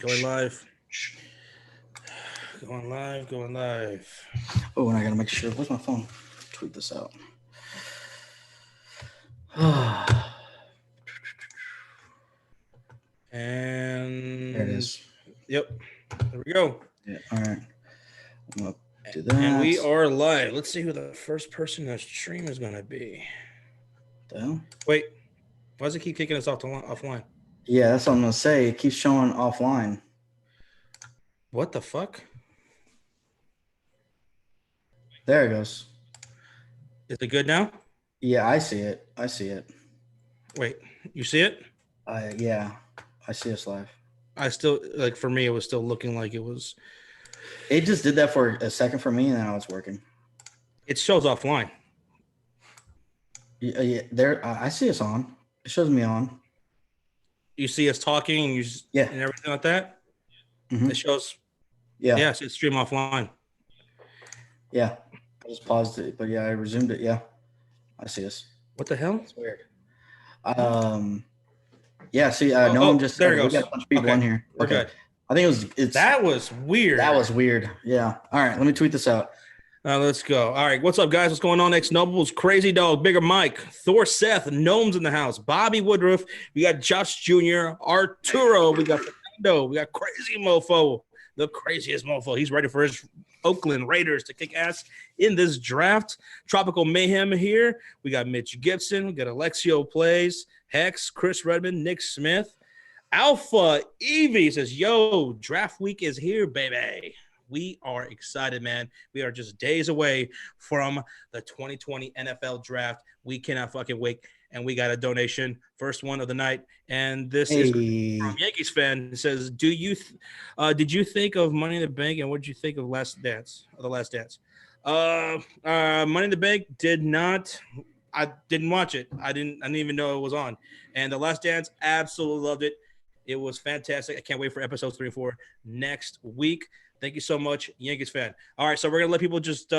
Going live. Going live. Oh, and I gotta make sure. Where's my phone? Tweet this out. And there it is. Yep. There we go. Yeah. All right. I'm gonna do that. And we are live. Let's see who the first person in the stream is gonna be. The hell? Wait. Why does it keep kicking us offline? Yeah, that's what I'm gonna say. It keeps showing offline. What the fuck? There it goes. Is it good now? Yeah, I see it. Wait, you see it? Yeah, I see us live. I still, like, for me, it was still looking like it was. It just did that for a second for me, and then I was working. It shows offline. Yeah, there. I see us on. It shows me on. You see us talking, and and everything like that. Mm-hmm. It shows. Yeah. Yeah, it's stream offline. Yeah, I just paused it, but yeah, I resumed it. Yeah, I see us. What the hell? It's weird. Yeah. See, no one just. There it goes. We got a bunch of people in here. We're good. I think that was weird. That was weird. Yeah. All right. Let me tweet this out. Let's go. All right. What's up, guys? What's going on? Ex Nobles, Crazy Dog, Bigger Mike, Thor Seth, Gnomes in the house, Bobby Woodruff. We got Josh Jr., Arturo. We got Fernando. We got Crazy Mofo, the craziest mofo. He's ready for his Oakland Raiders to kick ass in this draft. Tropical Mayhem here. We got Mitch Gibson. We got Alexio Plays, Hex, Chris Redmond, Nick Smith. Alpha Evie says, yo, draft week is here, baby. We are excited, man. We are just days away from the 2020 NFL draft. We cannot fucking wait. And we got a donation, first one of the night. And this is from Yankees fan. It says, did you think of Money in the Bank, and what did you think of The Last Dance? Money in the Bank did not. I didn't watch it. I didn't even know it was on. And The Last Dance, absolutely loved it. It was fantastic. I can't wait for episodes 3 and 4 next week. Thank you so much, Yankees fan. All right, so we're gonna let people just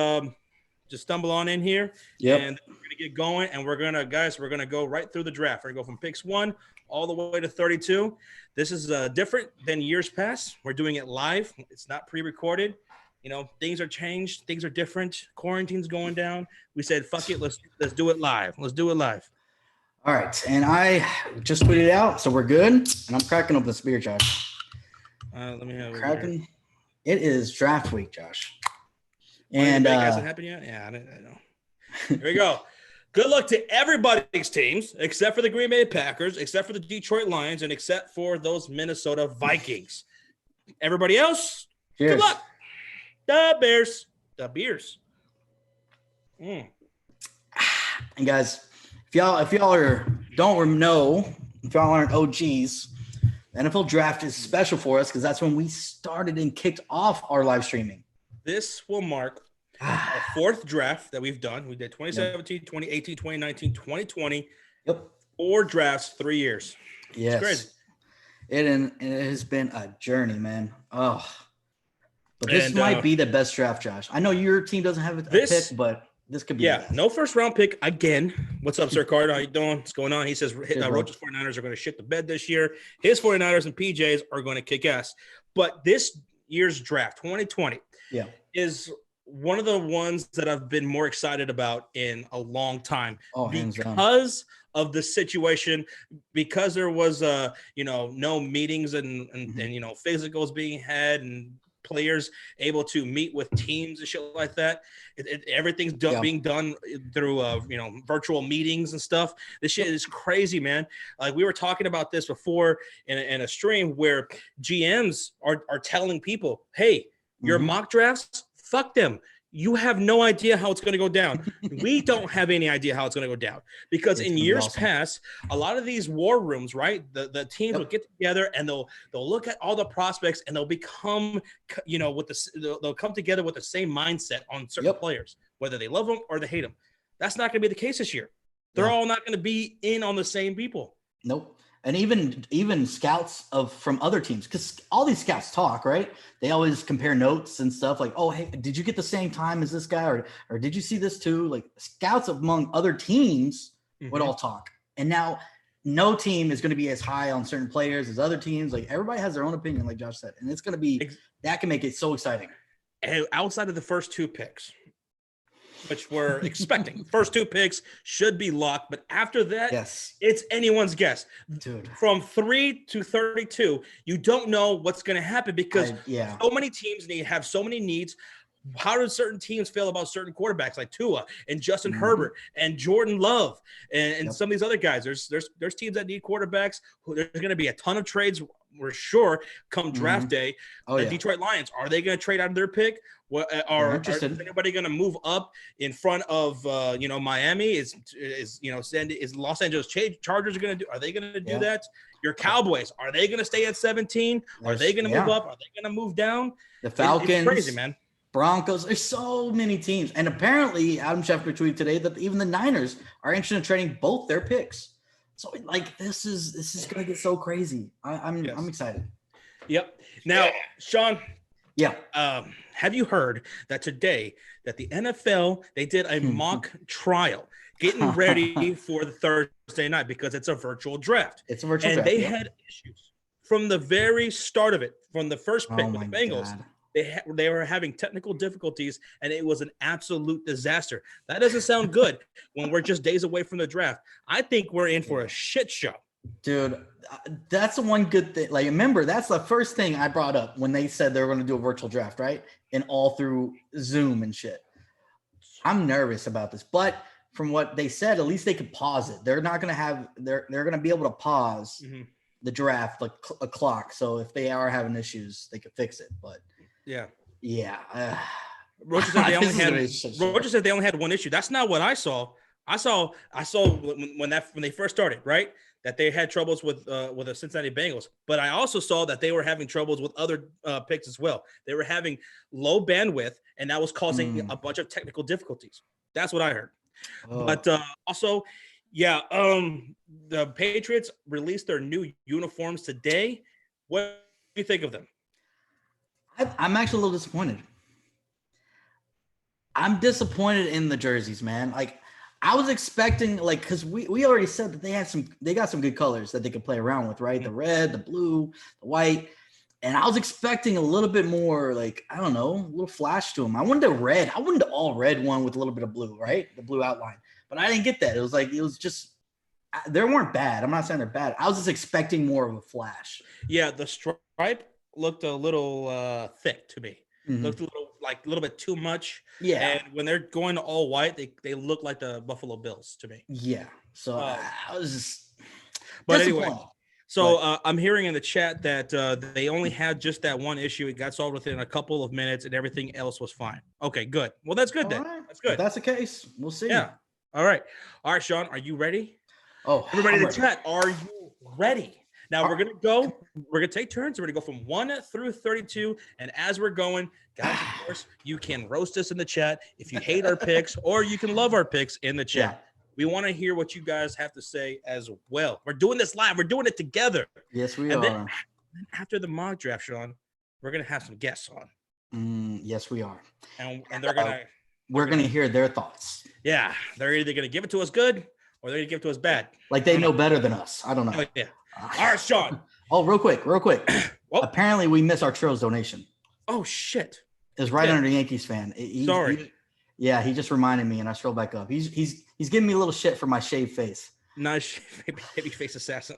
stumble on in here. Yep. And we're gonna get going, and we're gonna go right through the draft. We're gonna go from picks 1 all the way to 32. This is different than years past. We're doing it live. It's not pre-recorded. You know, things are changed. Things are different. Quarantine's going down. We said, fuck it. Let's do it live. Let's do it live. All right, and I just tweeted it out, so we're good. And I'm cracking open this beer, Josh. Let me have cracking. It is draft week, Josh. And hasn't happened yet. Yeah, I know. Here we go. Good luck to everybody's teams, except for the Green Bay Packers, except for the Detroit Lions, and except for those Minnesota Vikings. Everybody else, cheers. Good luck. The Bears. And guys, if y'all aren't OGs, the NFL draft is special for us because that's when we started and kicked off our live streaming. This will mark our 4th draft that we've done. We did 2017, 2018, 2019, 2020. Yep. 4 drafts, 3 years. Yes. It's crazy. It has been a journey, man. Oh. But this might be the best draft, Josh. I know your team doesn't have a pick, but this could be. Yeah, no first round pick again. What's up, Sir Carter? How you doing? What's going on? He says Roach's 49ers are going to shit the bed this year. His 49ers and PJs are going to kick ass. But this year's draft, 2020, is one of the ones that I've been more excited about in a long time. Because of the situation, because there was no meetings and physicals being had and players able to meet with teams and shit like that. Everything's being done through virtual meetings and stuff. This shit is crazy, man. Like we were talking about this before in a stream where GMs are telling people, hey, your mock drafts, fuck them. You have no idea how it's going to go down. We don't have any idea how it's going to go down because in years past, a lot of these war rooms, right? The teams will get together and they'll look at all the prospects and they'll become, they'll come together with the same mindset on certain players, whether they love them or they hate them. That's not going to be the case this year. They're all not going to be in on the same people. Nope. And even scouts from other teams, because all these scouts talk, right? They always compare notes and stuff like, oh, hey, did you get the same time as this guy? Or did you see this too? Like scouts among other teams would all talk. And now no team is going to be as high on certain players as other teams. Like everybody has their own opinion, like Josh said, and it's going to be that can make it so exciting. And outside of the first 2 picks, which we're expecting, first 2 picks should be locked, but after that, it's anyone's guess. Dude, from 3 to 32, you don't know what's going to happen because so many teams have so many needs. How do certain teams feel about certain quarterbacks like Tua and Justin Herbert and Jordan Love and some of these other guys? There's teams that need quarterbacks. There's going to be a ton of trades, we're sure, come draft day. Detroit Lions, are they going to trade out of their pick? Is anybody going to move up in front of Miami? Is Los Angeles Chargers going to do? Are they going to do that? Your Cowboys, are they going to stay at 17? Are they going to move up? Are they going to move down? The Falcons, it's crazy, man. Broncos, there's so many teams. And apparently Adam Schefter tweeted today that even the Niners are interested in trading both their picks. So like this is gonna get so crazy. I'm excited. Yep. Now, Sean. Yeah. Have you heard that today that the NFL, they did a mock trial getting ready for the Thursday night because it's a virtual draft. It's a virtual draft. And they had issues from the very start of it, from the first pick with the Bengals. God. They were having technical difficulties, and it was an absolute disaster. That doesn't sound good when we're just days away from the draft. I think we're in for a shit show. Dude, that's the one good thing. Like, remember, that's the first thing I brought up when they said they were going to do a virtual draft, right? And all through Zoom and shit. I'm nervous about this, but from what they said, at least they could pause it. They're not going to have – they're going to be able to pause the draft like a clock. So if they are having issues, they could fix it, but – Yeah. Roger said they only had one issue. That's not what I saw. I saw when they first started, right? That they had troubles with the Cincinnati Bengals, but I also saw that they were having troubles with other picks as well. They were having low bandwidth, and that was causing a bunch of technical difficulties. That's what I heard. But also, the Patriots released their new uniforms today. What do you think of them? I'm actually a little disappointed. I'm disappointed in the jerseys, man. Like, I was expecting, like, because we already said that they got some good colors that they could play around with, right? The red, the blue, the white. And I was expecting a little bit more, like, I don't know, a little flash to them. I wanted a red. I wanted the all red one with a little bit of blue, right? The blue outline. But I didn't get that. It was just, they weren't bad. I'm not saying they're bad. I was just expecting more of a flash. Yeah, the stripe looked a little thick to me. Looked a little bit too much. Yeah. And when they're going to all white, they look like the Buffalo Bills to me. Yeah. So I was just. But anyway, so I'm hearing in the chat that they only had just that one issue. It got solved within a couple of minutes, and everything else was fine. Okay, good. Well, that's good then. Right. That's good. If that's the case, we'll see. Yeah. All right, Sean, are you ready? Oh, everybody in the chat, are you ready? Now we're gonna take turns. We're gonna go from 1 through 32, and as we're going, guys, of course, you can roast us in the chat if you hate our picks, or you can love our picks in the chat. Yeah. We want to hear what you guys have to say as well. We're doing this live. We're doing it together. Yes, we are. Then after the mock draft, Sean, we're gonna have some guests on. Yes, we are. And they're we're gonna hear their thoughts. Yeah, they're either gonna give it to us good or they're gonna give it to us bad. Like they know better than us. I don't know. Oh, yeah. All right, Sean. Oh, real quick. Apparently, we missed our Trills donation. Oh shit! It was right under the Yankees fan. Sorry. He just reminded me, and I scrolled back up. He's giving me a little shit for my shaved face. Nice baby face assassin.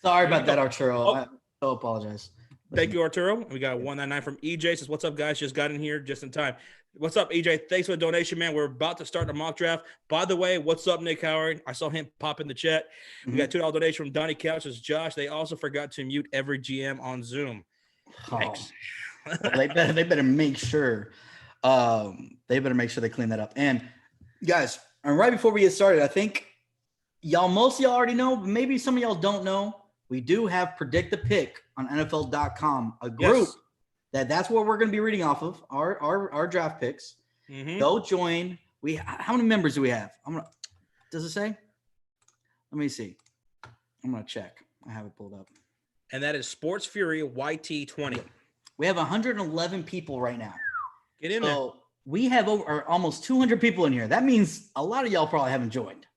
Sorry about that, Arturo. I so apologize. Thank you, Arturo. We got 199 from EJ. Says, "What's up, guys? Just got in here just in time." What's up, EJ? Thanks for the donation, man. We're about to start the mock draft. By the way, what's up, Nick Howard? I saw him pop in the chat. We got $2 donation from Donnie Couch. Says, Josh, they also forgot to mute every GM on Zoom. Thanks. They better make sure. They clean that up. And guys, and right before we get started, I think most of y'all already know, but maybe some of y'all don't know. We do have Predict the Pick on NFL.com, a group. Yes. That's what we're going to be reading off of, our draft picks. Go join. How many members do we have? Does it say? Let me see. I'm going to check. I have it pulled up. And that is Sports Fury YT20. We have 111 people right now. Get in there. We have almost 200 people in here. That means a lot of y'all probably haven't joined.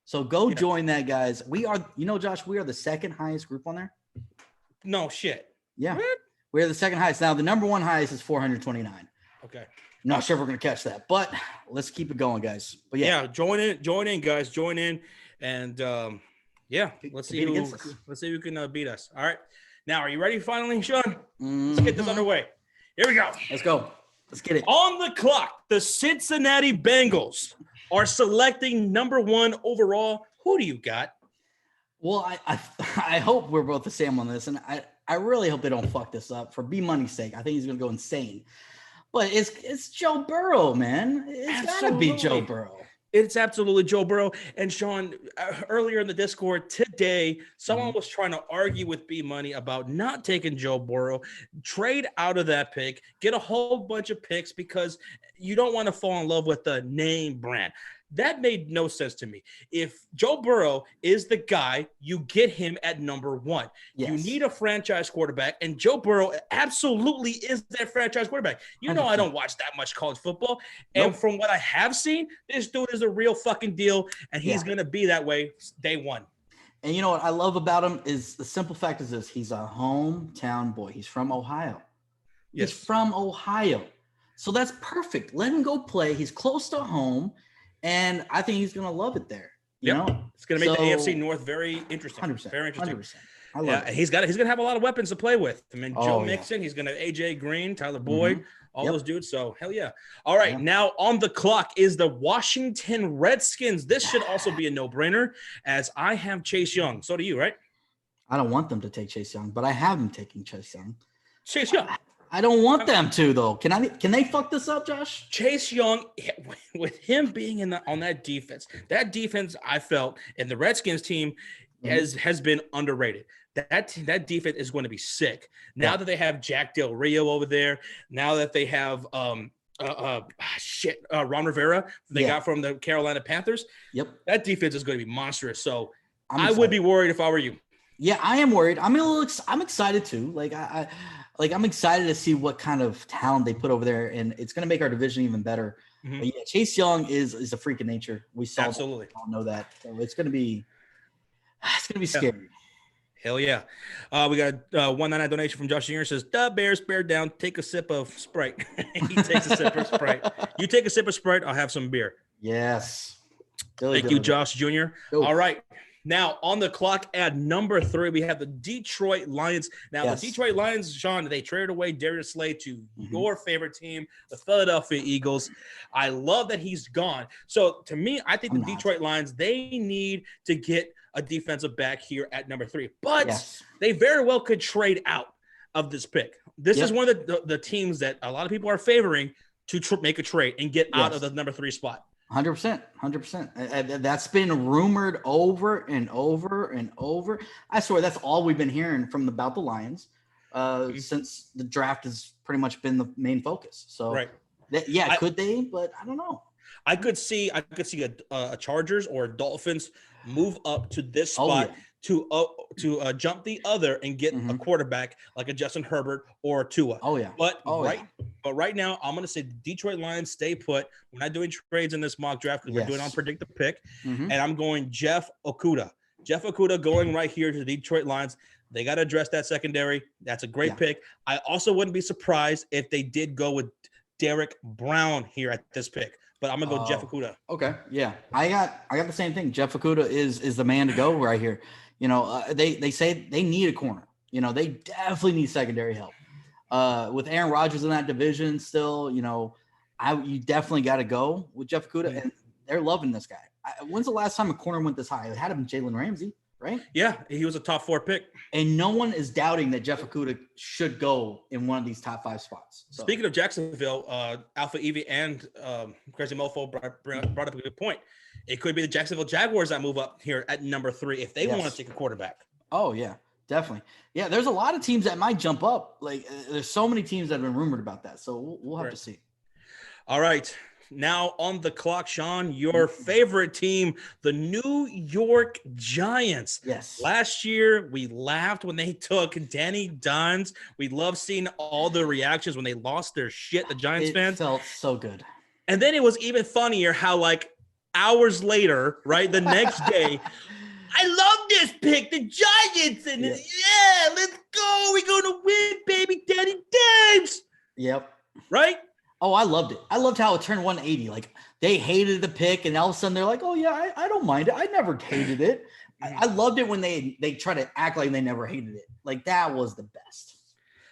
So go join that, guys. We are, Josh, we are the second highest group on there. No shit. Yeah. What? We're the second highest. Now, the number one highest is 429. Okay. Not sure if we're going to catch that, but let's keep it going, guys. But yeah, join in, guys. Join in. And let's see who can beat us. All right. Now, are you ready finally, Sean? Let's get this underway. Here we go. Let's go. Let's get it. On the clock, the Cincinnati Bengals are selecting number 1 overall. Who do you got? Well, I hope we're both the same on this, and I really hope they don't fuck this up for B-Money's sake. I think he's going to go insane. But it's Joe Burrow, man. It's got to be Joe Burrow. It's absolutely Joe Burrow. And Sean, earlier in the Discord today, someone was trying to argue with B-Money about not taking Joe Burrow, trade out of that pick, get a whole bunch of picks because you don't want to fall in love with the name brand. That made no sense to me. If Joe Burrow is the guy, you get him at number 1. Yes. You need a franchise quarterback, and Joe Burrow absolutely is that franchise quarterback. You know 100%. I don't watch that much college football, and from what I have seen, this dude is a real fucking deal, and he's going to be that way day 1. And you know what I love about him is the simple fact is this. He's a hometown boy. He's from Ohio. Yes. He's from Ohio. So that's perfect. Let him go play. He's close to home. And I think he's going to love it there. You know? It's going to make the AFC North very interesting. 100%, very interesting. 100%. I love it. He's going to have a lot of weapons to play with. I mean, Joe Mixon, he's going to have AJ Green, Tyler Boyd, all those dudes. So, hell yeah. All right, now on the clock is the Washington Redskins. This should also be a no-brainer as I have Chase Young. So do you, right? I don't want them to take Chase Young, but I have them taking Chase Young. Chase Young. I don't want them to, though. Can they fuck this up, Josh? Chase Young, with him being on that defense I felt, and the Redskins team has been underrated. That defense is going to be sick. Now that they have Jack Del Rio over there, now that they have Ron Rivera they got from the Carolina Panthers. Yep. That defense is going to be monstrous. So I would be worried if I were you. Yeah, I am worried. I'm excited too. I'm excited to see what kind of talent they put over there, and it's going to make our division even better. But yeah, Chase Young is a freak of nature. We saw absolutely. We all know that. So it's going to be scary. Hell yeah. We got a $1.99 donation from Josh Jr. Says, "Duh, Bears, bear down. Take a sip of Sprite." He takes a sip of Sprite. You take a sip of Sprite, I'll have some beer. Yes. Thank you, Josh Jr. All right. Now, on the clock at number 3, we have the Detroit Lions. Now, the Detroit Lions, Sean, they traded away Darius Slay to your favorite team, the Philadelphia Eagles. I love that he's gone. So, to me, I think Detroit Lions, they need to get a defensive back here at number 3. But they very well could trade out of this pick. This is one of the teams that a lot of people are favoring to make a trade and get out of the number 3 spot. 100%. That's been rumored over and over and over. I swear that's all we've been hearing about the Lions since the draft has pretty much been the main focus. So, could they? But I don't know. I could see a Chargers or Dolphins move up to this spot to jump the other and get a quarterback like a Justin Herbert or a Tua. But right now, I'm going to say the Detroit Lions stay put. We're not doing trades in this mock draft because we're doing on predict the pick. And I'm going Jeff Okudah. Jeff Okudah going right here to the Detroit Lions. They got to address that secondary. That's a great pick. I also wouldn't be surprised if they did go with Derek Brown here at this pick. But I'm gonna go Jeff Okudah. Okay, yeah, I got the same thing. Jeff Okudah is the man to go right here. They say they need a corner. They definitely need secondary help. With Aaron Rodgers in that division still, you definitely got to go with Jeff Okudah, and they're loving this guy. When's the last time a corner went this high? It had to be Jalen Ramsey, right? Yeah, he was a top 4 pick. And no one is doubting that Jeff Okudah should go in one of these top 5 spots. So. Speaking of Jacksonville, Alpha Evie and Crazy Mofo brought up a good point. It could be the Jacksonville Jaguars that move up here at number 3 if they want to take a quarterback. Oh, yeah, definitely. Yeah, there's a lot of teams that might jump up. There's so many teams that have been rumored about that. So we'll have to see. All right. Now on the clock, Sean, your favorite team, the New York Giants. Yes. Last year, we laughed when they took Danny Dimes. We love seeing all the reactions when they lost their shit, the Giants fans. It felt so good. And then it was even funnier how, hours later, right? The next day, I love this pick. The Giants. And yeah, let's go. We're going to win, baby. Danny Dimes. Yep. Right? Oh, I loved it. I loved how it turned 180. Like, they hated the pick, and all of a sudden they're like, oh, yeah, I don't mind it. I never hated it. I loved it when they try to act like they never hated it. Like, that was the best.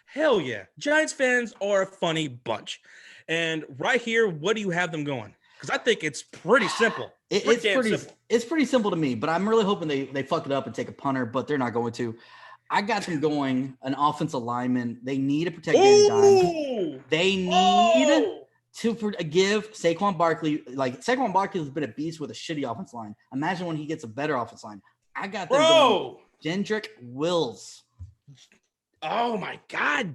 Hell yeah. Giants fans are a funny bunch. And right here, what do you have them going? Because I think it's pretty simple. It's pretty simple to me, but I'm really hoping they fuck it up and take a punter, but they're not going to. I got them going an offensive lineman. They need to protect Danny Dimes. They need to give Saquon Barkley, like Saquon Barkley has been a beast with a shitty offensive line. Imagine when he gets a better offensive line. I got them going Jedrick Wills. Oh my God.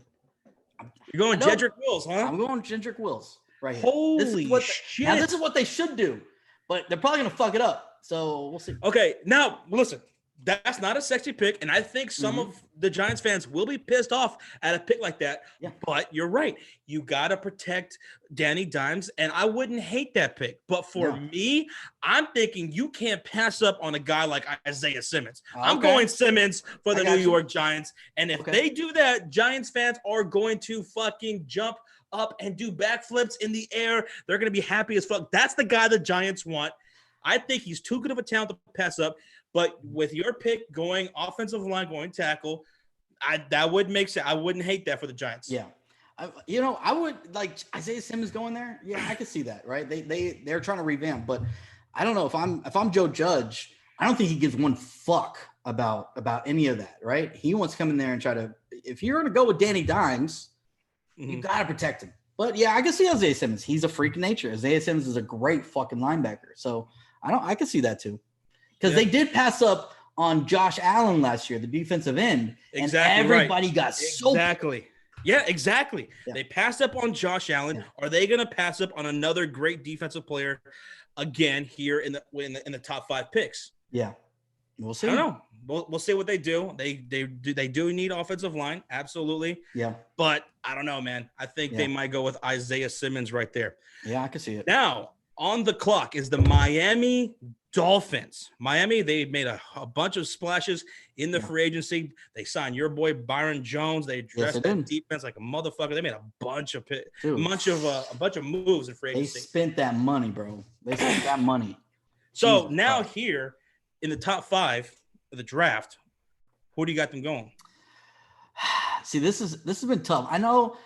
You're going Jedrick Wills, huh? I'm going Jedrick Wills right here. Holy shit. Now, this is what they should do, but they're probably going to fuck it up. So we'll see. Okay. Now, listen. That's not a sexy pick, and I think some of the Giants fans will be pissed off at a pick like that. Yeah. But you're right. You got to protect Danny Dimes, and I wouldn't hate that pick. But for me, I'm thinking you can't pass up on a guy like Isaiah Simmons. Okay. I'm going Simmons for the New York Giants, and if they do that, Giants fans are going to fucking jump up and do backflips in the air. They're going to be happy as fuck. That's the guy the Giants want. I think he's too good of a talent to pass up. But with your pick going offensive line, going tackle, that would make sense. I wouldn't hate that for the Giants. Yeah. I would like Isaiah Simmons going there. Yeah, I could see that, right? They're trying to revamp, but I don't know if I'm Joe Judge, I don't think he gives one fuck about any of that, right? He wants to come in there and try to, if you're going to go with Danny Dimes, you got to protect him. But yeah, I can see Isaiah Simmons. He's a freak of nature. Isaiah Simmons is a great fucking linebacker. So I can see that too. Because they did pass up on Josh Allen last year, the defensive end, and everybody got so exactly. Yeah, exactly. Yeah. They passed up on Josh Allen. Yeah. Are they going to pass up on another great defensive player again here in the top 5 picks? Yeah, we'll see. I don't know. We'll see what they do. They do need offensive line, absolutely. Yeah, but I don't know, man. I think they might go with Isaiah Simmons right there. Yeah, I can see it. Now on the clock is the Miami Dolphins. Miami, they made a bunch of splashes in the free agency. They signed your boy Byron Jones. They dressed that defense like a motherfucker. They made a bunch of moves in free agency. They spent that money, bro. They spent that money. So now here in the top 5 of the draft, who do you got them going? See, this has been tough. I know,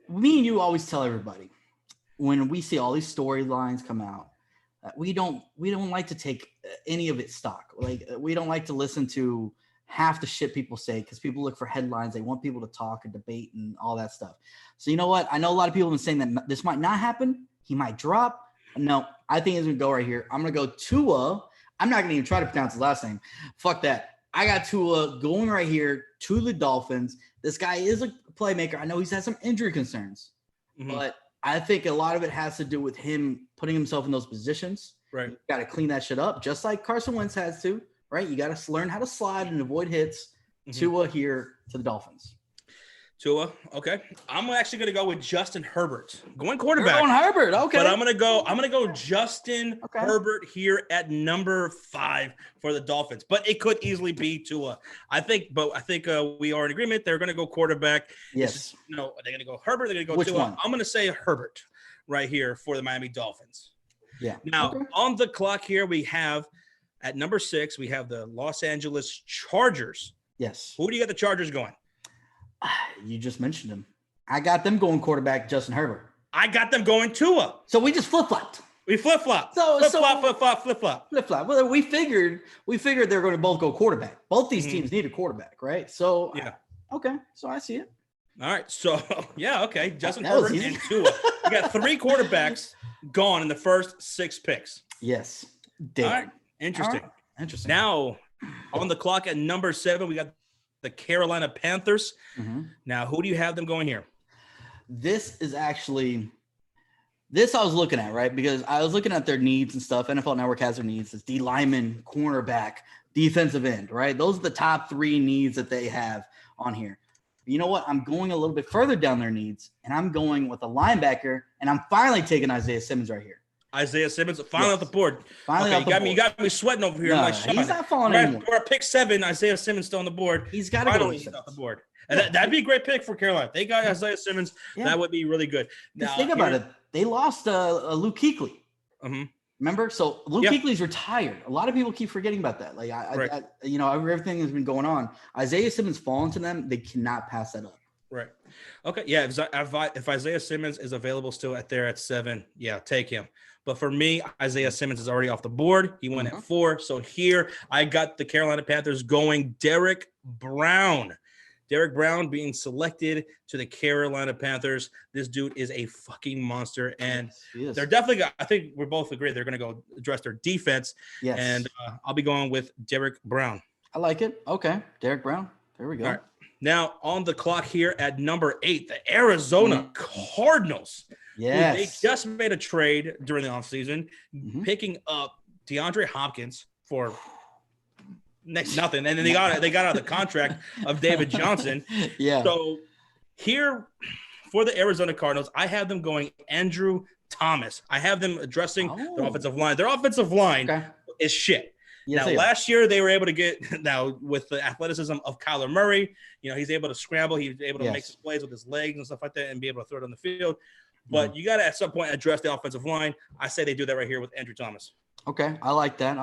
me and you always tell everybody when we see all these storylines come out, we don't like to take any of it stock. Like, we don't like to listen to half the shit people say because people look for headlines. They want people to talk and debate and all that stuff. So you know what? I know a lot of people have been saying that this might not happen. He might drop. No, I think he's going to go right here. I'm going to go Tua. I'm not going to even try to pronounce his last name. Fuck that. I got Tua going right here to the Dolphins. This guy is a playmaker. I know he's had some injury concerns, but I think a lot of it has to do with him putting himself in those positions. Right. You got to clean that shit up, just like Carson Wentz has to, right? You got to learn how to slide and avoid hits. Tua here to the Dolphins. Tua, okay. I'm actually going to go with Justin Herbert. Going quarterback. You're going Herbert, okay. But I'm going to go Justin Herbert here at number 5 for the Dolphins. But it could easily be Tua. I think we are in agreement. They're going to go quarterback. Yes. Are they going to go Herbert? They're going to go Which Tua. one? I'm going to say Herbert right here for the Miami Dolphins. Yeah. Now, on the clock here, we have at number 6, we have the Los Angeles Chargers. Yes. Who do you got the Chargers going? You just mentioned him. I got them going quarterback, Justin Herbert. I got them going Tua. So we just flip-flopped. We flip-flop. Flip-flop. Well, we figured they're going to both go quarterback. Both these teams need a quarterback, right? So okay. So I see it. All right. So okay. Justin Herbert and Tua. We got 3 quarterbacks gone in the first 6 picks. Yes. All right. Interesting. Now, on the clock at number 7, we got the Carolina Panthers. Now, who do you have them going here? This I was looking at, right? Because I was looking at their needs and stuff. NFL Network has their needs. It's D lineman, cornerback, defensive end, right? Those are the top 3 needs that they have on here. But you know what? I'm going a little bit further down their needs, and I'm going with a linebacker, and I'm finally taking Isaiah Simmons right here. Isaiah Simmons finally off the board. Finally okay, off the board. you got me sweating over here. No, I'm like, Sean, he's not falling anymore. We're at pick 7. Isaiah Simmons still on the board. He's got to go finally off the board. And that'd be a great pick for Carolina. They got Isaiah Simmons. Yeah. That would be really good. Now, think about it. They lost Luke Kuechly. Mm-hmm. Remember? So Luke Kuechly's retired. A lot of people keep forgetting about that. Like, everything has been going on. Isaiah Simmons falling to them. They cannot pass that up. Right. Okay. Yeah. If Isaiah Simmons is available still at 7, take him. But for me, Isaiah Simmons is already off the board. He went at 4. So here I got the Carolina Panthers going Derek Brown. Derek Brown being selected to the Carolina Panthers. This dude is a fucking monster. And they're definitely, I think we both agree they're going to go address their defense. Yes. And I'll be going with Derek Brown. I like it. Okay. Derek Brown. There we go. All right. Now on the clock here at number 8, the Arizona Cardinals. Yes. They just made a trade during the offseason, picking up DeAndre Hopkins for next nothing. And then they got out of the contract of David Johnson. Yeah. So here for the Arizona Cardinals, I have them going Andrew Thomas. I have them addressing their offensive line. Their offensive line is shit. Yes, last year they were able to get with the athleticism of Kyler Murray. He's able to scramble. He's able to make some plays with his legs and stuff like that and be able to throw it on the field. But you got to, at some point, address the offensive line. I say they do that right here with Andrew Thomas. Okay, I like that.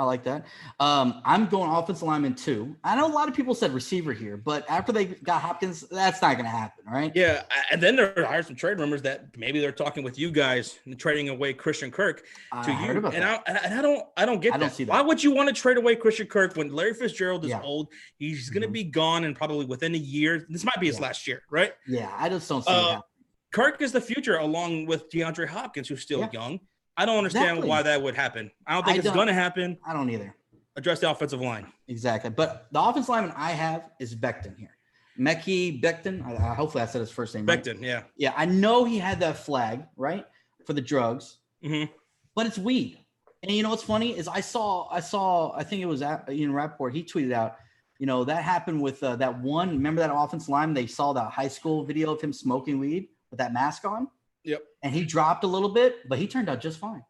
I'm going offensive lineman too. I know a lot of people said receiver here, but after they got Hopkins, that's not going to happen, right? Yeah, and then there are some trade rumors that maybe they're talking with you guys and trading away Christian Kirk to you. And I don't get that. I don't see that. Why would you want to trade away Christian Kirk when Larry Fitzgerald is old? He's going to be gone and probably within a year. This might be his last year, right? Yeah, I just don't see that. Kirk is the future along with DeAndre Hopkins, who's still young. I don't understand why that would happen. I don't think it's going to happen. I don't either. Address the offensive line. Exactly. But the offensive lineman I have is Becton here. Mekhi Becton. Hopefully I said his first name right. Becton, yeah. Yeah, I know he had that flag, right, for the drugs. Mm-hmm. But it's weed. And you know what's funny is I saw, I think it was Ian Rappaport, he tweeted out, that happened with that one, remember that offensive lineman? They saw that high school video of him smoking weed with that mask on? Yep. And he dropped a little bit, but he turned out just fine.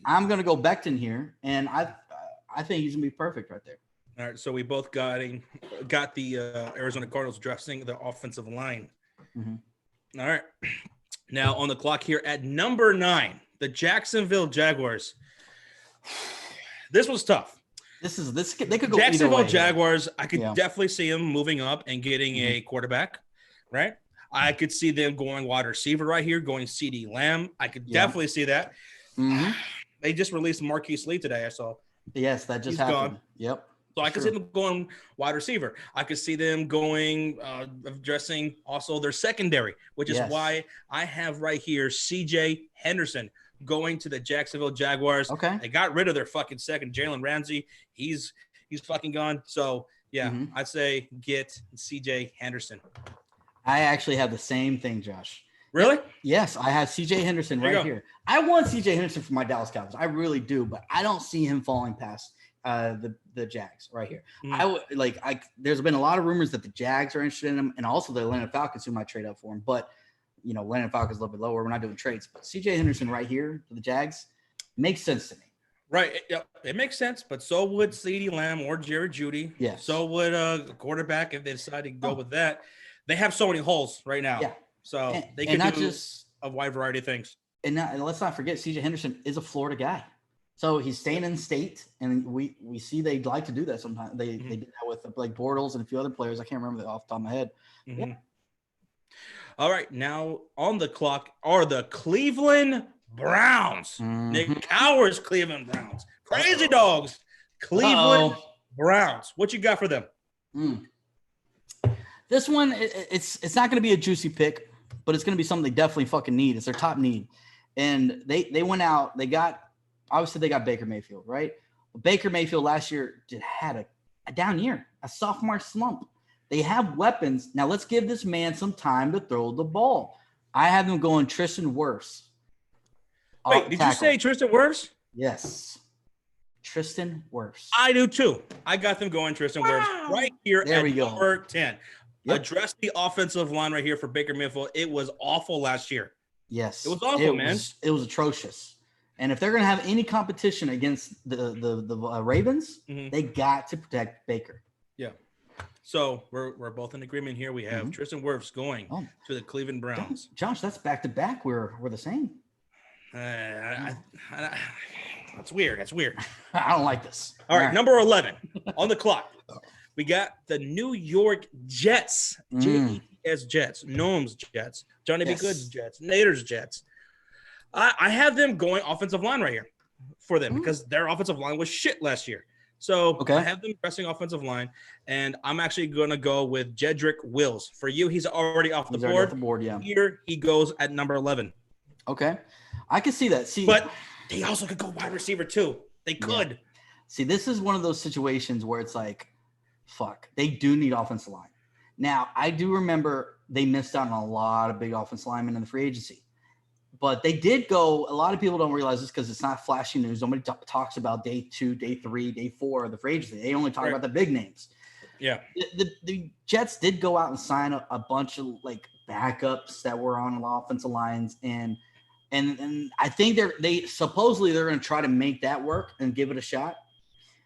I'm going to go Becton here, and I think he's going to be perfect right there. All right, so we both got the Arizona Cardinals addressing the offensive line. Mm-hmm. All right. Now on the clock here at number 9, the Jacksonville Jaguars. This was tough. They could go Jacksonville Jaguars. I could definitely see them moving up and getting a quarterback, right? I could see them going wide receiver right here, going CeeDee Lamb. I could definitely see that. Mm-hmm. They just released Marquise Lee today, I saw. Yes, that just happened. Gone. Yep. So I could see them going wide receiver. I could see them going addressing also their secondary, which is why I have right here C.J. Henderson going to the Jacksonville Jaguars. Okay. They got rid of their fucking second. Jalen Ramsey, he's fucking gone. So, I'd say get C.J. Henderson. I actually have the same thing, Josh. Really? Yes, I have C.J. Henderson right here. I want C.J. Henderson for my Dallas Cowboys. I really do, but I don't see him falling past the Jags right here. Mm. There's been a lot of rumors that the Jags are interested in him, and also the Atlanta Falcons who might trade up for him. But Atlanta Falcons a little bit lower. We're not doing trades, but C.J. Henderson right here for the Jags makes sense to me. Right. It makes sense, but so would CeeDee Lamb or Jared Jeudy. Yes. So would a quarterback if they decide to go with that. They have so many holes right now. Yeah. So they can do a wide variety of things. And let's not forget, C.J. Henderson is a Florida guy. So he's staying in state, and we see they'd like to do that sometimes. They did that with Blake Bortles and a few other players. I can't remember that off the top of my head. Mm-hmm. Yeah. All right. Now on the clock are the Cleveland Browns. Mm-hmm. Nick Cowers, Cleveland Browns. Crazy Dogs, Cleveland Browns. What you got for them? This one, it's not going to be a juicy pick, but it's going to be something they definitely fucking need. It's their top need. And they went out. They got Baker Mayfield, right? But Baker Mayfield last year had a down year, a sophomore slump. They have weapons. Now let's give this man some time to throw the ball. I have them going Tristan Wirfs. Wait, did you say Tristan Wirfs? Yes. Tristan Wirfs. I do too. I got them going Tristan Wirfs right here at number 10. Yep. Address the offensive line right here for Baker Mayfield. It was awful last year. Yes. It was awful, man. It was atrocious. And if they're going to have any competition against the Ravens, they got to protect Baker. Yeah. So we're both in agreement here. We have Tristan Wirfs going to the Cleveland Browns. Josh, that's back to back. We're the same. That's weird. That's weird. I don't like this. All right, number 11 on the clock. We got the New York Jets. J-E-T-S Jets. Gnomes Jets. Johnny B. Good's Jets. Nader's Jets. I have them going offensive line right here for them because their offensive line was shit last year. So I have them pressing offensive line, and I'm actually going to go with Jedrick Wills. For you, he's already off the board. Yeah. Here he goes at number 11. Okay. I can see that. But they also could go wide receiver too. They could. Yeah. See, this is one of those situations where it's like, fuck, they do need offensive line. Now, I do remember they missed out on a lot of big offensive linemen in the free agency. But they did go – a lot of people don't realize this because it's not flashy news. Nobody talks about day 2, day 3, day 4 of the free agency. They only talk about the big names. Yeah. The Jets did go out and sign a bunch of, like, backups that were on the offensive lines. And I think they supposedly they're going to try to make that work and give it a shot.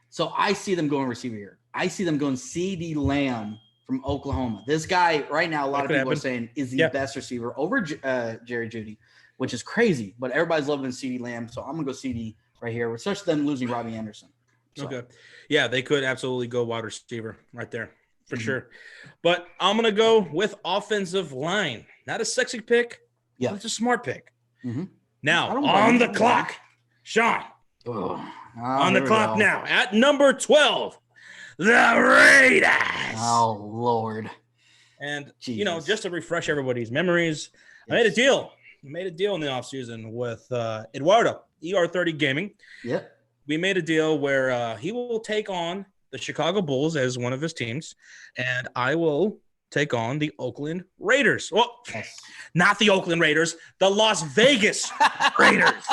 So I see them going receiver here. I see them going CeeDee Lamb from Oklahoma. This guy right now, a lot of people are saying is the best receiver over Jerry Jeudy, which is crazy. But everybody's loving CeeDee Lamb, so I'm going to go CeeDee right here, especially them losing Robbie Anderson. So. Okay. Yeah, they could absolutely go wide receiver right there for sure. But I'm going to go with offensive line. Not a sexy pick, but it's a smart pick. Now, on the clock, Sean. On the clock now, at number 12, the Raiders. Oh, Lord. And, just to refresh everybody's memories, I made a deal. We made a deal in the offseason with Eduardo, ER30 Gaming. Yep. We made a deal where he will take on the Chicago Bulls as one of his teams, and I will take on the Oakland Raiders. Well, not the Oakland Raiders, the Las Vegas Raiders.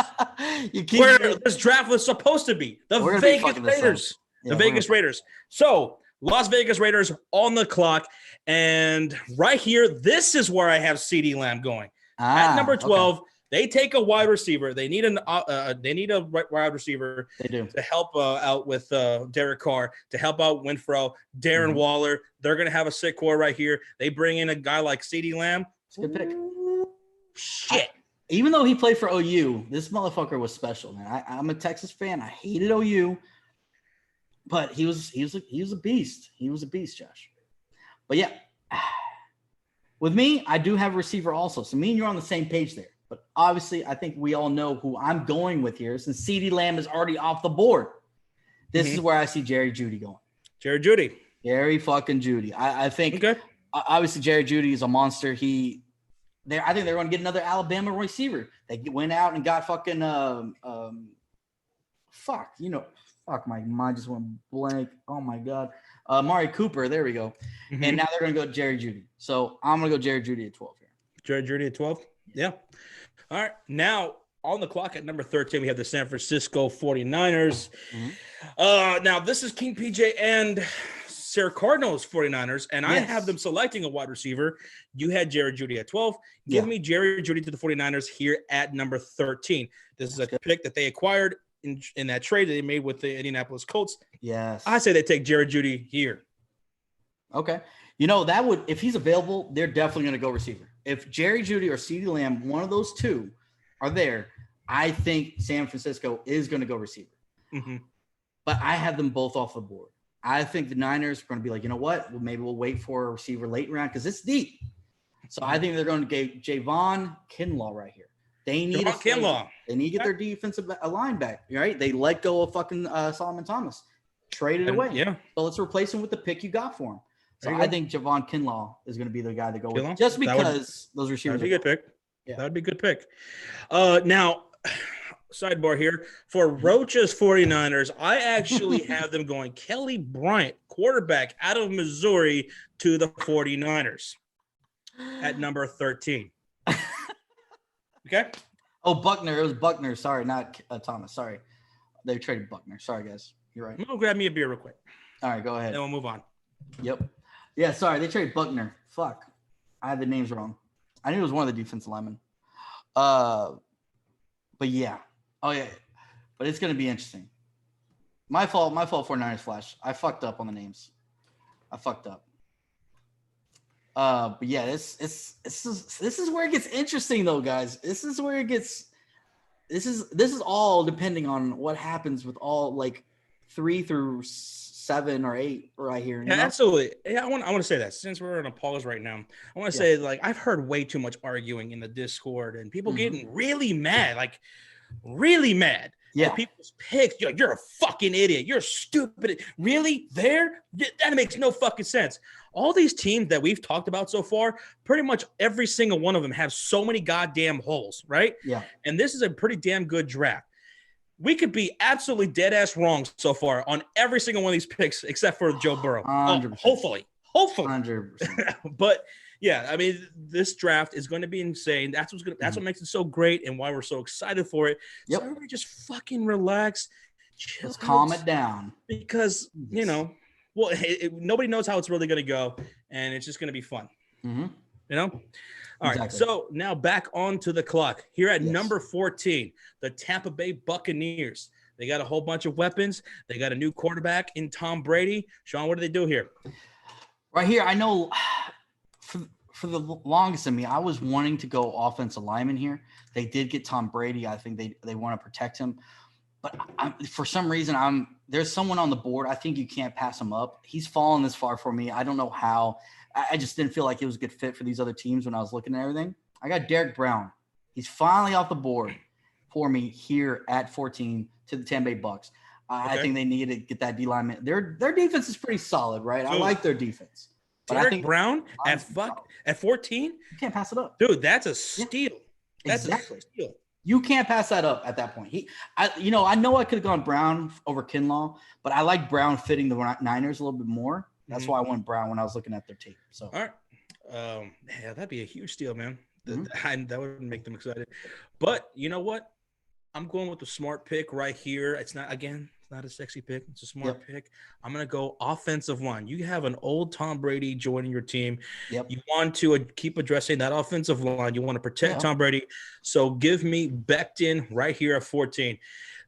Where this draft was supposed to be. The Vegas Raiders. The Vegas Raiders. So, Las Vegas Raiders on the clock, and right here, this is where I have CeeDee Lamb going. At number 12, they take a wide receiver. They need a wide receiver to help out with Derek Carr, to help out Winfrey, Darren Waller. They're going to have a sick core right here. They bring in a guy like CeeDee Lamb. It's a good pick. Shit. Even though he played for OU, this motherfucker was special, man. I'm a Texas fan. I hated OU, but he was a beast. He was a beast, Josh. But yeah. With me, I do have a receiver also. So me and you're on the same page there. But obviously, I think we all know who I'm going with here. Since CeeDee Lamb is already off the board, this is where I see Jerry Jeudy going. Jerry Jeudy. Jerry fucking Jeudy. I think obviously Jerry Jeudy is a monster. I think they're going to get another Alabama receiver. They went out and got fucking my mind just went blank. Oh my God. Amari Cooper, there we go. And now they're going to go Jerry Jeudy. So I'm going to go Jerry Jeudy at 12 here. Jerry Jeudy at 12? Yeah. All right. Now, on the clock at number 13, we have the San Francisco 49ers. Now, this is King PJ and Sarah Cardinals 49ers, and I have them selecting a wide receiver. You had Jerry Jeudy at 12. Give me Jerry Jeudy to the 49ers here at number 13. This is a pick that they acquired in that trade that they made with the Indianapolis Colts. Yes. I say they take Jerry Jeudy here. Okay. That would, if he's available, they're definitely going to go receiver. If Jerry Jeudy or CeeDee Lamb, one of those two are there, I think San Francisco is going to go receiver. But I have them both off the board. I think the Niners are going to be like, you know what? Well, maybe we'll wait for a receiver late round because it's deep. So I think they're going to get Javon Kinlaw right here. They need They need to get their defensive line back, right? They let go of fucking Solomon Thomas. Traded away. Yeah. So let's replace him with the pick you got for him. So I think Javon Kinlaw is going to be the guy to go with, just because those receivers. That'd be a good pick. Yeah. That'd be a good pick. Now, sidebar here. For Roach's 49ers, I actually have them going Kelly Bryant, quarterback out of Missouri, to the 49ers at number 13. Okay? Oh, Buckner. It was Buckner. Sorry, not Thomas. Sorry. They traded Buckner. Sorry, guys. You're right. I'm going to grab me a beer real quick. All right, go ahead. Then we'll move on. Yep. Yeah, sorry. They traded Buckner. Fuck. I had the names wrong. I knew it was one of the defensive linemen. But yeah, Oh yeah, but it's gonna be interesting. My fault. 49ers Flash. I fucked up on the names. I fucked up. But yeah, this is where it gets interesting though, guys. This is where it gets. This is all depending on what happens with all like 3 through 7 or 8 right here. Yeah, absolutely. Yeah, I want to say that since we're in a pause right now, I want to say like I've heard way too much arguing in the Discord and people getting really mad, like really mad. Yeah, people's picks. You're a fucking idiot. You're stupid. Really? That makes no fucking sense. All these teams that we've talked about so far, pretty much every single one of them have so many goddamn holes, right? Yeah. And this is a pretty damn good draft. We could be absolutely dead ass wrong so far on every single one of these picks, except for Joe Burrow. 100%. Hopefully. 100%. But yeah, I mean, this draft is going to be insane. That's what makes it so great and why we're so excited for it. Yep. So everybody just fucking relax. Let's calm it down. Because, nobody knows how it's really going to go, and it's just going to be fun. Mm-hmm. All right, so now back onto the clock. Here at number 14, the Tampa Bay Buccaneers. They got a whole bunch of weapons. They got a new quarterback in Tom Brady. Sean, what do they do here? Right here, I know for the longest of me, I was wanting to go offensive lineman here. They did get Tom Brady. I think they want to protect him. But for some reason, there's someone on the board. I think you can't pass him up. He's fallen this far for me. I don't know how. I just didn't feel like it was a good fit for these other teams when I was looking at everything. I got Derek Brown. He's finally off the board for me here at 14 to the Tampa Bay Bucs. I think they need to get that D lineman. Their defense is pretty solid, right? I like their defense. But Derek I think Brown at 14? You can't pass it up. Dude, that's a steal. Yeah, exactly. A steal. You can't pass that up at that point. I know I could have gone Brown over Kinlaw, but I like Brown fitting the Niners a little bit more. That's why I went Brown when I was looking at their tape. So, all right. Yeah, that'd be a huge steal, man. That would make them excited. But you know what? I'm going with the smart pick right here. It's not a sexy pick. It's a smart pick. I'm going to go offensive line. You have an old Tom Brady joining your team. Yep. You want to keep addressing that offensive line. You want to protect Tom Brady. So give me Becton right here at 14.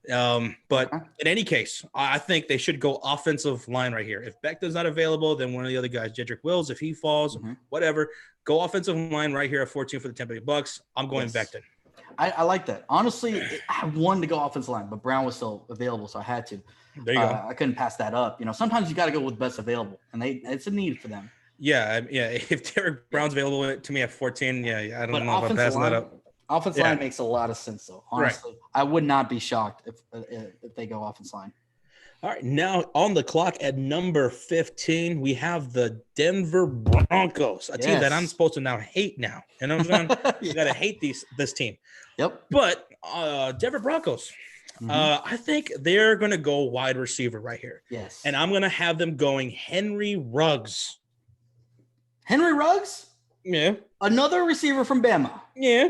But in any case, I think they should go offensive line right here. If Becton's not available, then one of the other guys, Jedrick Wills, if he falls, whatever, go offensive line right here at 14 for the Tampa Bay Bucs. I'm going Becton. I like that. Honestly, I wanted to go offensive line, but Brown was still available, so I had to. There you go. I couldn't pass that up. Sometimes you got to go with best available, and it's a need for them. Yeah. If Derek Brown's available to me at 14, I don't know if I'm passing that up. Offensive line makes a lot of sense, though. Honestly, I would not be shocked if they go offensive line. All right, now on the clock at number 15, we have the Denver Broncos, a team that I'm supposed to now hate now. You know what I'm saying? You got to hate this team. Yep. But Denver Broncos, I think they're going to go wide receiver right here. Yes. And I'm going to have them going Henry Ruggs. Henry Ruggs? Yeah. Another receiver from Bama. Yeah.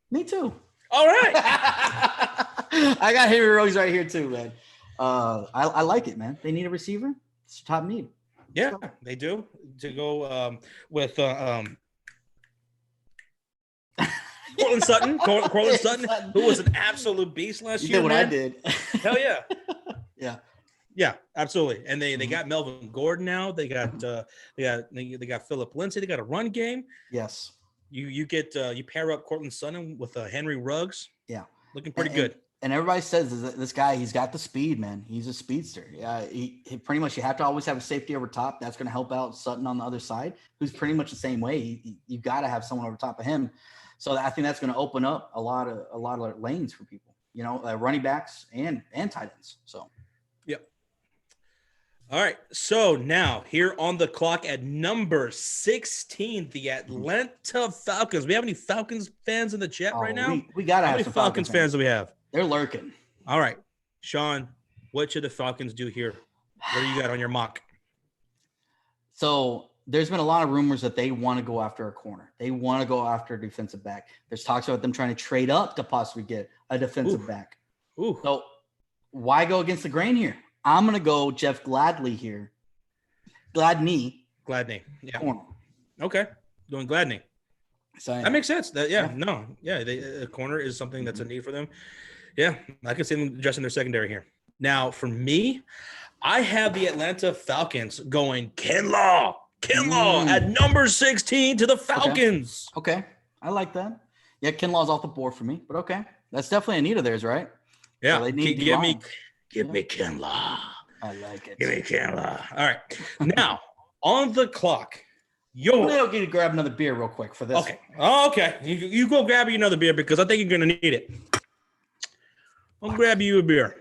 Me too. All right. I got Henry Ruggs right here too, man. I like it, man. They need a receiver. It's a top need. Yeah, they do. To go with Cortland Sutton. Cortland Sutton, who was an absolute beast last year. You did what I did. Hell yeah. Yeah. Yeah, absolutely. And they got Melvin Gordon now. They got Phillip Lindsay. They got a run game. Yes. You pair up Cortland Sutton with Henry Ruggs. Yeah. Looking pretty good. And everybody says that this guy, he's got the speed, man. He's a speedster. Yeah, he pretty much, you have to always have a safety over top. That's going to help out Sutton on the other side, who's pretty much the same way. You got to have someone over top of him. So I think that's going to open up a lot of lanes for people, running backs and tight ends. So, yep. All right. So now here on the clock at number 16, the Atlanta Falcons. We have any Falcons fans in the chat right now? We got to have some Falcons fans do we have? They're lurking. All right. Sean, what should the Falcons do here? What do you got on your mock? So there's been a lot of rumors that they want to go after a corner. They want to go after a defensive back. There's talks about them trying to trade up to possibly get a defensive back. Ooh. So why go against the grain here? I'm going to go Jeff Gladney here. Gladney. Yeah. Corner. Okay. Doing Gladney. So that makes sense. A corner is something that's a need for them. Yeah, I can see them addressing their secondary here. Now, for me, I have the Atlanta Falcons going Kinlaw at number 16 to the Falcons. Okay. I like that. Yeah, Kinlaw's off the board for me, but okay. That's definitely a need of theirs, right? Yeah, so they need give me yeah. Kinlaw. I like it. Give me Kinlaw. All right. Now, on the clock, I'm going to grab another beer real quick for this. Okay. Oh, okay. You go grab you another beer because I think you're going to need it. I'll grab you a beer.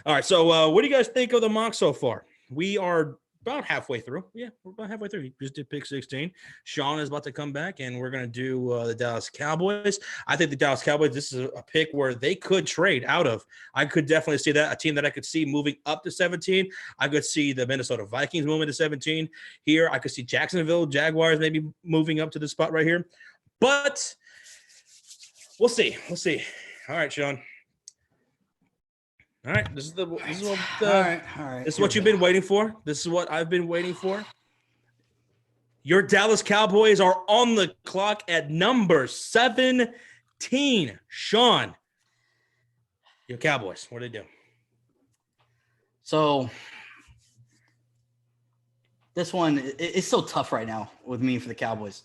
All right. So what do you guys think of the mock so far? We are about halfway through. Yeah, we're about halfway through. You just did pick 16. Sean is about to come back, and we're going to do the Dallas Cowboys. I think the Dallas Cowboys, this is a pick where they could trade out of. I could definitely see that. A team that I could see moving up to 17. I could see the Minnesota Vikings moving to 17 here. I could see Jacksonville Jaguars maybe moving up to the spot right here. But we'll see. We'll see. All right, Sean. All right, this is what This is what you've been waiting for. This is what I've been waiting for. Your Dallas Cowboys are on the clock at number 17. Sean, your Cowboys, what do they do? So this one is so tough right now with me for the Cowboys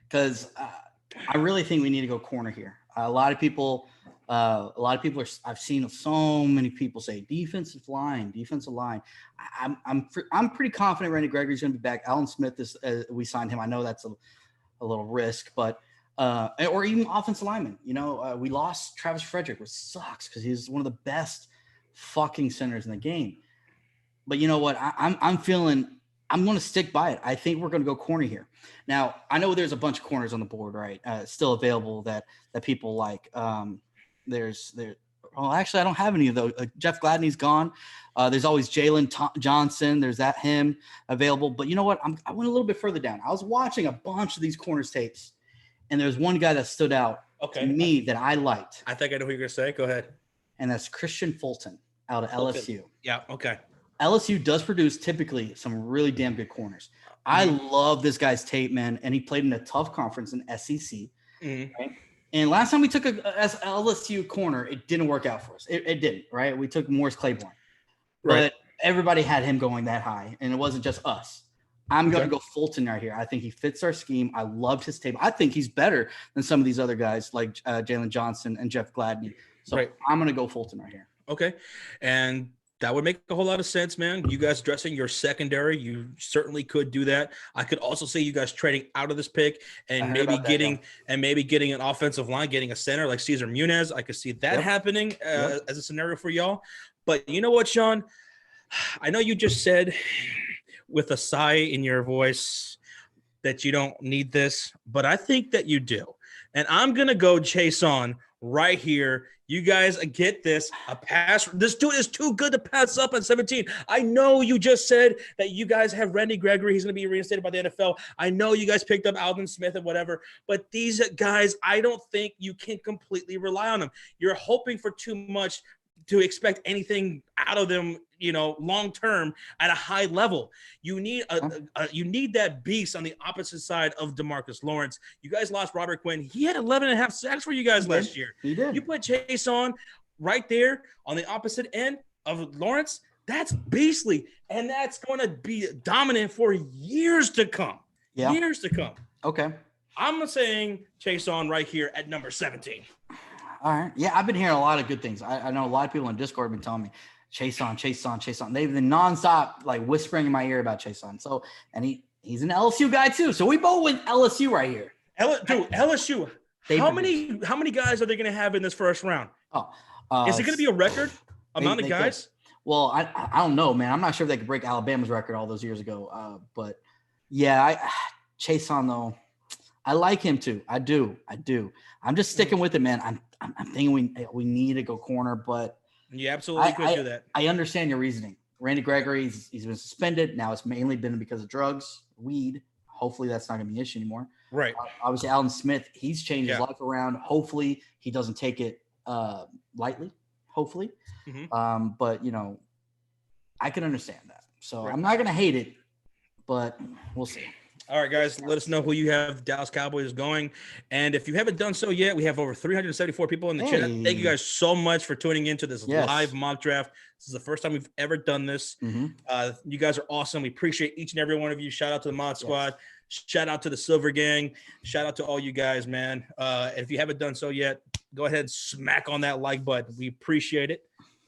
because I really think we need to go corner here. A lot of people are. I've seen so many people say defensive line. I'm pretty confident Randy Gregory's going to be back. Alan Smith is. We signed him. I know that's a little risk, but or even offensive lineman. We lost Travis Frederick, which sucks because he's one of the best fucking centers in the game. But you know what? I'm feeling. I'm going to stick by it. I think we're going to go corner here. Now, I know there's a bunch of corners on the board, right? Still available that people like. Actually, I don't have any of those. Jeff Gladney's gone. There's always Jalen Johnson. There's him available. But you know what? I went a little bit further down. I was watching a bunch of these corners tapes, and there's one guy that stood out to me that I liked. I think I know who you're going to say. Go ahead. And that's Christian Fulton out of LSU. Yeah, okay. LSU does produce typically some really damn good corners. I love this guy's tape, man, and he played in a tough conference in SEC. Right? And last time we took a LSU corner, it didn't work out for us. It didn't, right? We took Morris Claiborne. But everybody had him going that high, and it wasn't just us. I'm going to go Fulton right here. I think he fits our scheme. I loved his tape. I think he's better than some of these other guys like Jalen Johnson and Jeff Gladney. So I'm going to go Fulton right here. Okay. And that would make a whole lot of sense, man. You guys dressing your secondary, you certainly could do that. I could also see you guys trading out of this pick and maybe getting an offensive line, getting a center like Cesar Munez. I could see that happening as a scenario for y'all. But you know what, Sean? I know you just said with a sigh in your voice that you don't need this, but I think that you do. And I'm going to go Chase on right here. You guys get this, a pass. This dude is too good to pass up at 17. I know you just said that you guys have Randy Gregory. He's going to be reinstated by the NFL. I know you guys picked up Alvin Smith and whatever, but these guys, I don't think you can completely rely on them. You're hoping for too much to expect anything out of them, long-term at a high level. You need you need that beast on the opposite side of DeMarcus Lawrence. You guys lost Robert Quinn. He had 11.5 sacks for you guys last year. He did. You put Chase on right there on the opposite end of Lawrence. That's beastly, and that's going to be dominant for years to come. Yeah. Years to come. Okay. I'm saying Chase on right here at number 17. All right. Yeah, I've been hearing a lot of good things. I know a lot of people in Discord have been telling me, Chase on. They've been nonstop whispering in my ear about Chase on. So, and he's an LSU guy too. So we both went LSU right here. LSU. How many guys are they going to have in this first round? Is it going to be a record amount of guys? Could. Well, I don't know, man. I'm not sure if they could break Alabama's record all those years ago. But yeah, Chase on though. I like him too. I do. I'm just sticking with it, man. I'm thinking we need to go corner, but you absolutely could do that. I understand your reasoning. Randy Gregory, he's been suspended. Now it's mainly been because of drugs, weed. Hopefully that's not going to be an issue anymore. Right. Obviously, Allen Smith, he's changed his life around. Hopefully he doesn't take it lightly. Hopefully. Mm-hmm. But, I can understand that. So I'm not going to hate it, but we'll see. All right, guys, let us know who you have Dallas Cowboys going. And if you haven't done so yet, we have over 374 people in the chat. Thank you guys so much for tuning into this live mock draft. This is the first time we've ever done this. You guys are awesome. We appreciate each and every one of you. Shout out to the Mod Squad. Shout out to the Silver Gang. Shout out to all you guys, man. If you haven't done so yet, go ahead and smack on that like button. We appreciate it.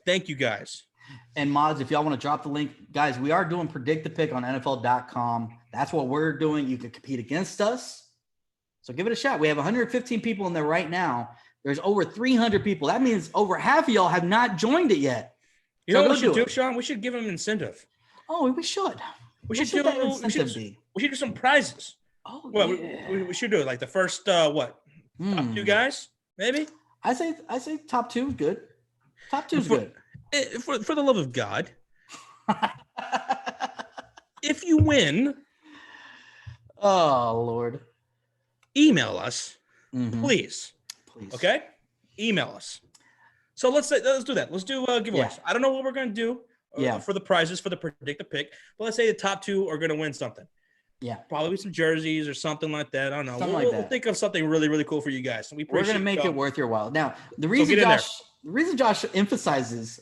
Thank you, guys. And mods, if y'all want to drop the link, guys, we are doing Predict the Pick on NFL.com. That's what we're doing. You can compete against us. So give it a shot. We have 115 people in there right now. There's over 300 people. That means over half of y'all have not joined it yet. You know what we should do, Sean? We should give them an incentive. Oh, we should. We should do some prizes. Oh, well, we should do it like the first top 2 guys, maybe. I say top 2 is good. Top 2 is good. For the love of God, if you win, oh Lord, email us, please. Okay, email us. So let's do that. Let's do giveaways. Yeah. I don't know what we're gonna do for the prizes for the Predict the Pick, but let's say the top 2 are gonna win something. Yeah, probably some jerseys or something like that. I don't know. We'll think of something really, really cool for you guys. We're gonna make it worth your while. Now, the reason Josh emphasizes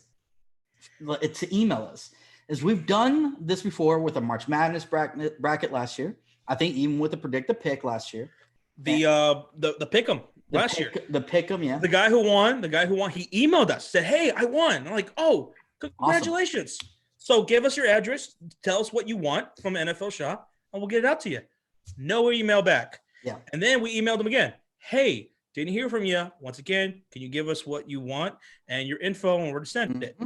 to email us is we've done this before with a March Madness bracket last year. I think even with the Predict the Pick last year. The Pick'em last year. The Pick'em, yeah. The guy who won, he emailed us, said, "Hey, I won." I'm like, "Oh, congratulations." Awesome. So give us your address, tell us what you want from NFL Shop, and we'll get it out to you. No email back. Yeah. And then we emailed them again. "Hey, didn't hear from you. Once again, can you give us what you want and your info and where to send it?"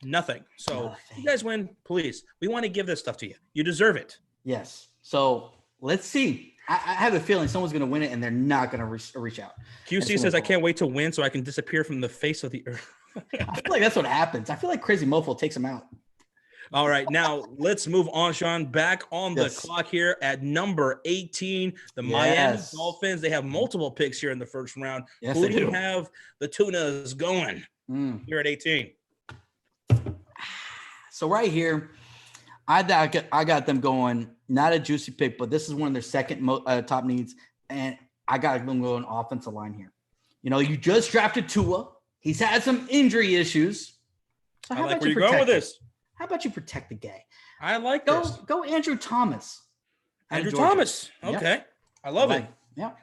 Nothing. So you guys win, please. We want to give this stuff to you. You deserve it. Yes. So let's see. I have a feeling someone's going to win it and they're not going to reach out. QC says, "I can't wait to win so I can disappear from the face of the earth." I feel like that's what happens. I feel like Crazy Mofo takes him out. All right. Now let's move on, Sean. Back on the clock here at number 18, the Miami Dolphins. They have multiple picks here in the first round. Yes, who do you have the Tunas going here at 18? So right here, I got them going, not a juicy pick, but this is one of their second top needs, and I got them going offensive line here. You know, you just drafted Tua. He's had some injury issues. So how about you going with this? How about you protect the guy? I like this. Go Andrew Thomas. Andrew Thomas. Okay. Yep. I love it. Yeah.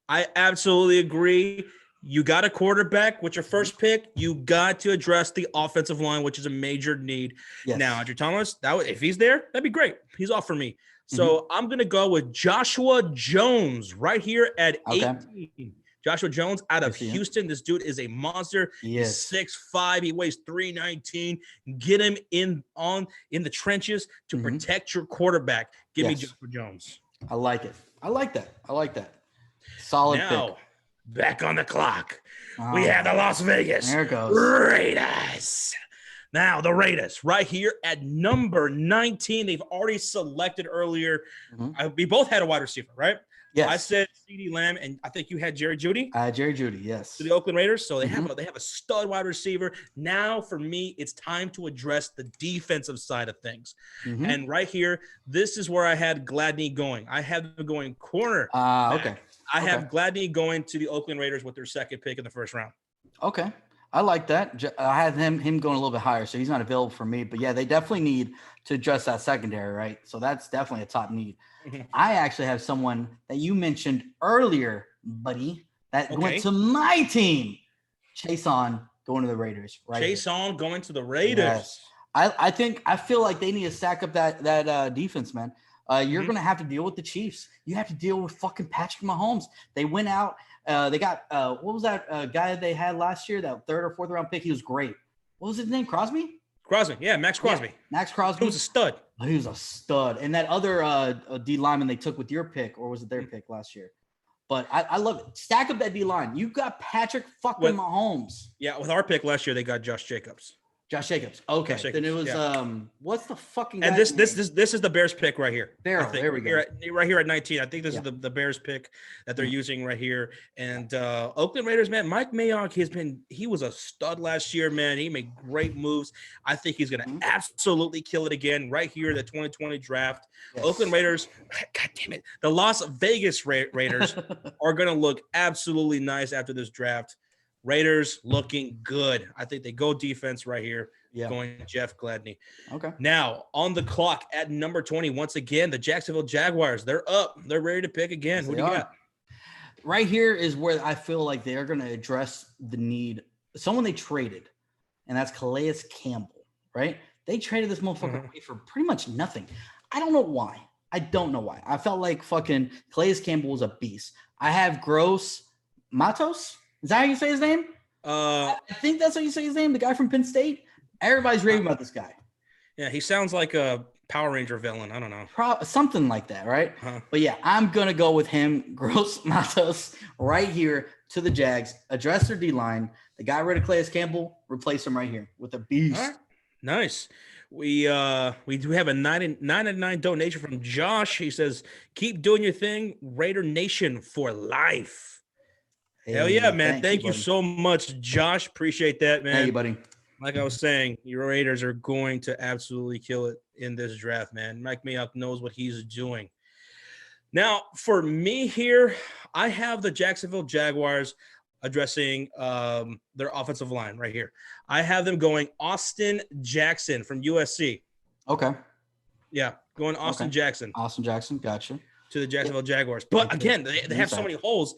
I absolutely agree. You got a quarterback with your first pick. You got to address the offensive line, which is a major need. Yes. Now, Andrew Thomas, if he's there, that'd be great. He's off for me. So I'm going to go with Joshua Jones right here at 18. Joshua Jones out of Houston. This dude is a monster. Yes. He's 6'5". He weighs 319. Get him in the trenches to protect your quarterback. Give me Joshua Jones. I like it. I like that. Solid pick. Back on the clock. We have the Las Vegas Raiders. Now, the Raiders right here at number 19. They've already selected earlier. We both had a wide receiver, right? Yes. I said CeeDee Lamb, and I think you had Jerry Jeudy. Jerry Jeudy, yes. To the Oakland Raiders. So they have a stud wide receiver. Now, for me, it's time to address the defensive side of things. And right here, this is where I had Gladney going. I had them going corner. Okay. I have Gladney going to the Oakland Raiders with their second pick in the first round. Okay. I like that. I had him going a little bit higher, so he's not available for me. But, yeah, they definitely need to address that secondary, right? So that's definitely a top need. I actually have someone that you mentioned earlier, buddy, that went to my team. Chase On going to the Raiders, right? Chase On going to the Raiders. Yes. I feel like they need to stack up that defense, man. You're going to have to deal with the Chiefs. You have to deal with fucking Patrick Mahomes. They went out. They got what was that guy they had last year? That third or fourth round pick. He was great. What was his name? Crosby. Yeah, Max Crosby. Yeah, Max Crosby. He was a stud. He was a stud. And that other D lineman they took with your pick, or was it their pick last year? But I love it. Stack up that D line. You got Patrick fucking Mahomes. Yeah, with our pick last year, they got Josh Jacobs. Josh Jacobs. Okay. Josh Jacobs, Then it was yeah. What's the fucking And guy's this name? is the Bears pick right here. Barrow. There we go. Right here at 19. I think this Yeah. is the Bears pick that they're using right here. And Oakland Raiders, man, Mike Mayock, he was a stud last year, man. He made great moves. I think he's gonna absolutely kill it again right here, the 2020 draft. Yes. Oakland Raiders, god damn it. The Las Vegas Raiders are gonna look absolutely nice after this draft. Raiders looking good. I think they go defense right here. Yeah. Going Jeff Gladney. Okay. Now, on the clock at number 20, once again, the Jacksonville Jaguars. They're up. They're ready to pick again. Yes, Who do you got? Right here is where I feel like they are going to address the need. Someone they traded, and that's Calais Campbell, right? They traded this motherfucker away for pretty much nothing. I don't know why. I felt like fucking Calais Campbell was a beast. I have Gross Matos. Is that how you say his name? I think that's how you say his name. The guy from Penn State. Everybody's raving about this guy. Yeah, he sounds like a Power Ranger villain. I don't know. Something like that, right? But yeah, I'm going to go with him, Gross Matos, right here to the Jags. Address their D-line. They got rid of Calais Campbell. Replace him right here with a beast. All right. Nice. We do have a 9.99 donation from Josh. He says, keep doing your thing. Raider Nation for life. Hey, hell yeah, man. Thank you so much, Josh. Appreciate that, man. Thank you, buddy. Like I was saying, your Raiders are going to absolutely kill it in this draft, man. Mike Mayock knows what he's doing. Now, for me here, I have the Jacksonville Jaguars addressing their offensive line right here. I have them going Austin Jackson from USC. Okay. Yeah, going Austin Jackson. Austin Jackson, gotcha. To the Jacksonville Jaguars. But again, they have so many holes.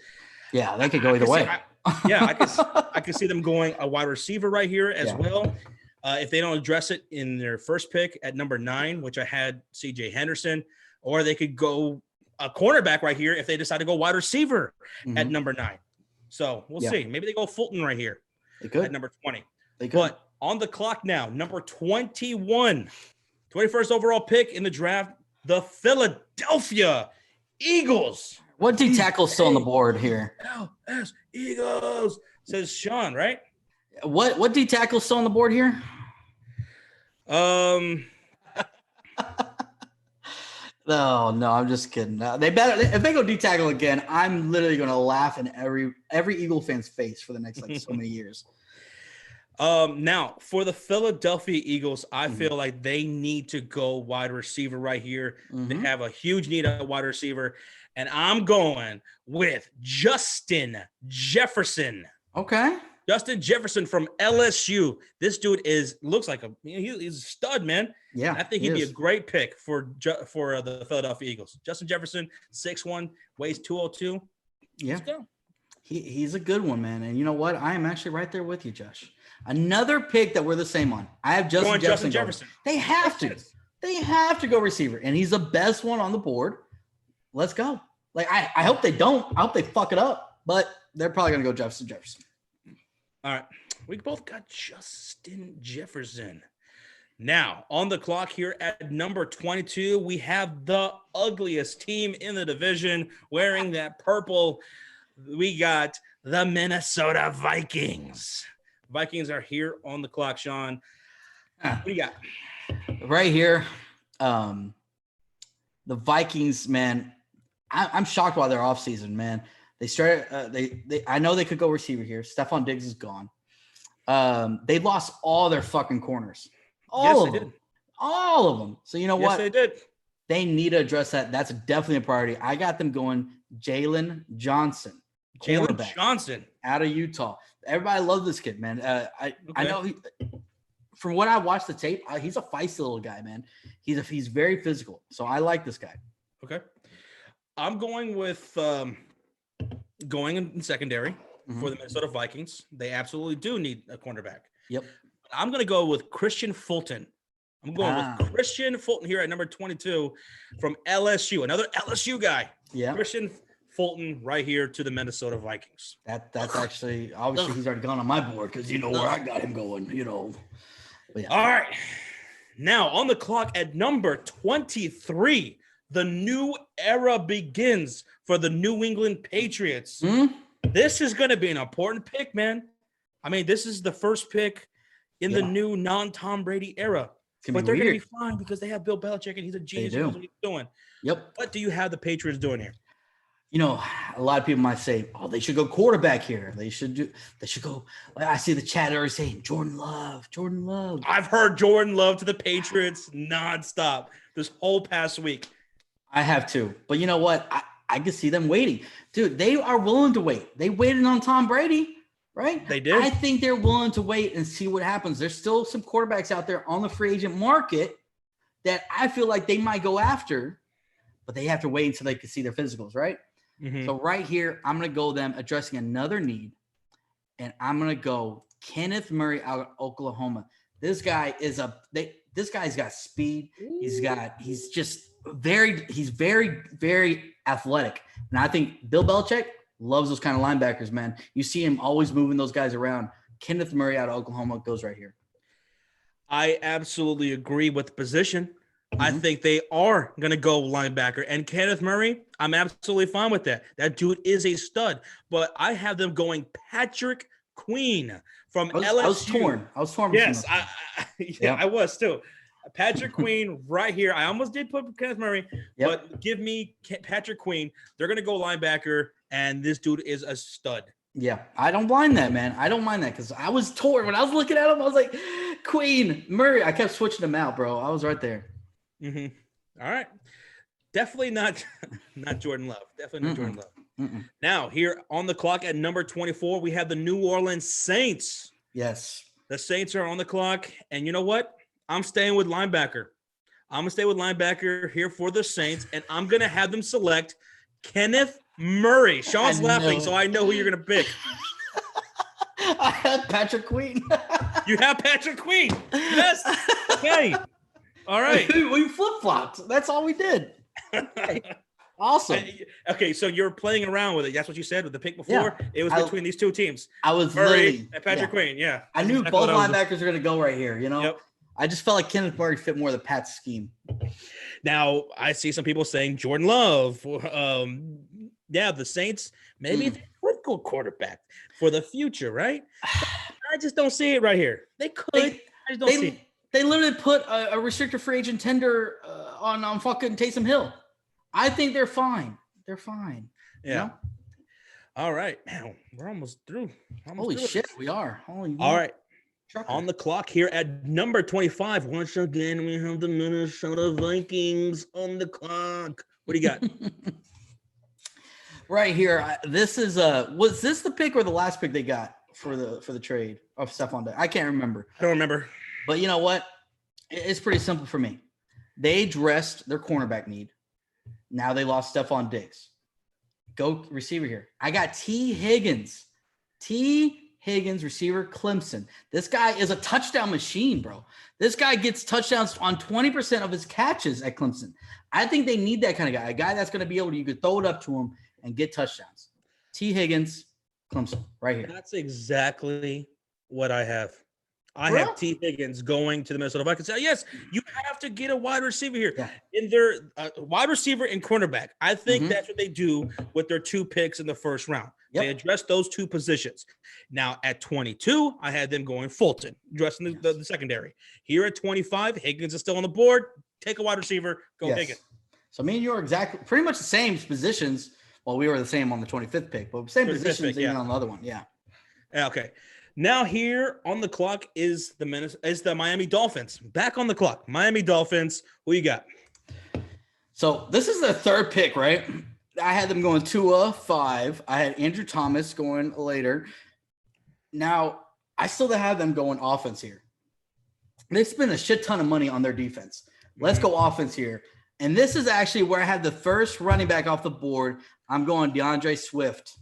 Yeah, they could go either way. I could see them going a wide receiver right here as well. If they don't address it in their first pick at number 9, which I had C.J. Henderson, or they could go a cornerback right here if they decide to go wide receiver at number 9. So we'll see. Maybe they go Fulton right here at number 20. They could. But on the clock now, number 21, 21st overall pick in the draft, the Philadelphia Eagles. What D tackle's still on the board here? LS Eagles, says Sean, right? What D tackle's still on the board here? No, I'm just kidding. They better if they go D tackle again, I'm literally gonna laugh in every Eagle fan's face for the next so many years. Now for the Philadelphia Eagles, I feel like they need to go wide receiver right here. They have a huge need at wide receiver. And I'm going with Justin Jefferson. Okay. Justin Jefferson from LSU. This dude looks like he's a stud, man. Yeah. I think he'd be a great pick for the Philadelphia Eagles. Justin Jefferson, 6'1", weighs 202. Yeah. Let's go. He's a good one, man. And you know what? I am actually right there with you, Josh. Another pick that we're the same on. I have Justin Jefferson. They have to. They have to go receiver. And he's the best one on the board. Let's go. Like, I hope they don't. I hope they fuck it up. But they're probably going to go Justin Jefferson. All right. We both got Justin Jefferson. Now, on the clock here at number 22, we have the ugliest team in the division wearing that purple. We got the Minnesota Vikings. Vikings are here on the clock, Sean. What do you got? Right here, the Vikings, man, I'm shocked by their offseason, man. They started I know they could go receiver here. Stephon Diggs is gone. They lost all their fucking corners. All of them. So you know what? Yes, they did. They need to address that. That's definitely a priority. I got them going Jalen Johnson. Jalen Johnson out of Utah. Everybody loves this kid, man. I know from what I watched the tape, he's a feisty little guy, man. He's very physical. So I like this guy. Okay. I'm going with going in secondary for the Minnesota Vikings. They absolutely do need a cornerback. Yep. I'm going to go with Christian Fulton. I'm going with Christian Fulton here at number 22 from LSU. Another LSU guy. Yeah. Christian Fulton right here to the Minnesota Vikings. That's actually obviously he's already gone on my board because you know where I got him going, you know. But yeah. All right. Now on the clock at number 23, the new era begins for the New England Patriots. This is going to be an important pick, man. I mean, this is the first pick in the new non-Tom Brady era. But they're going to be fine because they have Bill Belichick, and he's a genius. He knows what he's doing. Yep. What do you have the Patriots doing here? You know, a lot of people might say, "Oh, they should go quarterback here. They should go." I see the chat already saying Jordan Love. I've heard Jordan Love to the Patriots nonstop this whole past week. I have too, but you know what? I can see them waiting, dude. They are willing to wait. They waited on Tom Brady, right? They did. I think they're willing to wait and see what happens. There's still some quarterbacks out there on the free agent market that I feel like they might go after, but they have to wait until they can see their physicals, right? Mm-hmm. So right here, I'm going to go them addressing another need, and I'm going to go Kenneth Murray out of Oklahoma. This guy is this guy's got speed. He's very, very athletic. And I think Bill Belichick loves those kind of linebackers, man. You see him always moving those guys around. Kenneth Murray out of Oklahoma goes right here. I absolutely agree with the position. I think they are going to go linebacker. And Kenneth Murray, I'm absolutely fine with that. That dude is a stud. But I have them going Patrick Queen from LSU. I was torn. Yes, I was too. Patrick Queen right here. I almost did put Kenneth Murray, but give me Patrick Queen. They're going to go linebacker, and this dude is a stud. Yeah, I don't mind that, man. I don't mind that because I was torn. When I was looking at him, I was like, Queen, Murray. I kept switching them out, bro. I was right there. All right. Definitely not Jordan Love. Definitely not Jordan Love. Now, here on the clock at number 24, we have the New Orleans Saints. Yes. The Saints are on the clock. And you know what? I'm staying with linebacker. I'm going to stay with linebacker here for the Saints, and I'm going to have them select Kenneth Murray. Sean's laughing, so I know who you're going to pick. I have Patrick Queen. You have Patrick Queen. Yes. Okay. All right. We flip-flopped. That's all we did. Okay. Awesome. Okay, so you're playing around with it. That's what you said with the pick before. Yeah. It was between these two teams. I was Murray and Patrick Queen. Yeah. I knew both linebackers are going to go right here, you know? Yep. I just felt like Kenneth Murray fit more of the Pats scheme. Now, I see some people saying Jordan Love. The Saints, maybe they would go quarterback for the future, right? I just don't see it right here. They could. I just don't see it. They literally put a restricted free agent tender on fucking Taysom Hill. I think they're fine. They're fine. Yeah. You know? All right. Man, we're almost through. Holy shit, we are. All right. Trucker. On the clock here at number 25. Once again, we have the Minnesota Vikings on the clock. What do you got? Right here. This is was this the pick or the last pick they got for the trade of Stephon Diggs? I can't remember. I don't remember. But you know what? It's pretty simple for me. They addressed their cornerback need. Now they lost Stephon Diggs. Go receiver here. I got T. Higgins, receiver, Clemson. This guy is a touchdown machine, bro. This guy gets touchdowns on 20% of his catches at Clemson. I think they need that kind of guy, a guy that's going to be able to, you could throw it up to him and get touchdowns. T. Higgins, Clemson, right here. That's exactly what I have. I have T. Higgins going to the Minnesota Vikings. Yes, you have to get a wide receiver here. Yeah. In their wide receiver and cornerback. I think that's what they do with their two picks in the first round. Yep. They address those two positions. Now, at 22, I had them going Fulton, addressing the secondary. Here at 25, Higgins is still on the board. Take a wide receiver, go Higgins. So me and you are exactly pretty much the same positions. Well, we were the same on the 25th pick, but same positions even on the other one. Yeah. Okay. Now here on the clock is the Miami Dolphins. Back on the clock. Miami Dolphins. Who you got? So this is the third pick, right? I had them going 2-5. I had Andrew Thomas going later. Now, I still have them going offense here. They spent a shit ton of money on their defense. Let's go offense here. And this is actually where I had the first running back off the board. I'm going DeAndre Swift.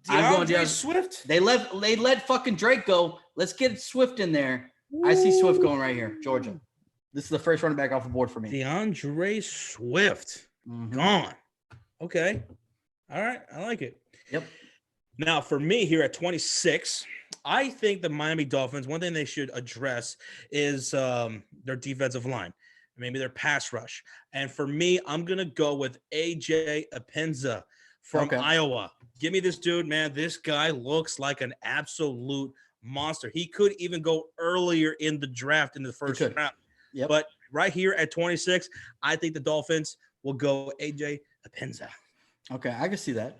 DeAndre Swift? They let fucking Drake go. Let's get Swift in there. Ooh. I see Swift going right here, Georgia. This is the first running back off the board for me. DeAndre Swift. Gone. Okay. All right. I like it. Yep. Now, for me here at 26, I think the Miami Dolphins, one thing they should address is their defensive line, maybe their pass rush. And for me, I'm going to go with A.J. Epinza from Iowa. Give me this dude, man. This guy looks like an absolute monster. He could even go earlier in the draft in the first round. Yep. But right here at 26, I think the Dolphins will go AJ Epenesa. Okay, I can see that.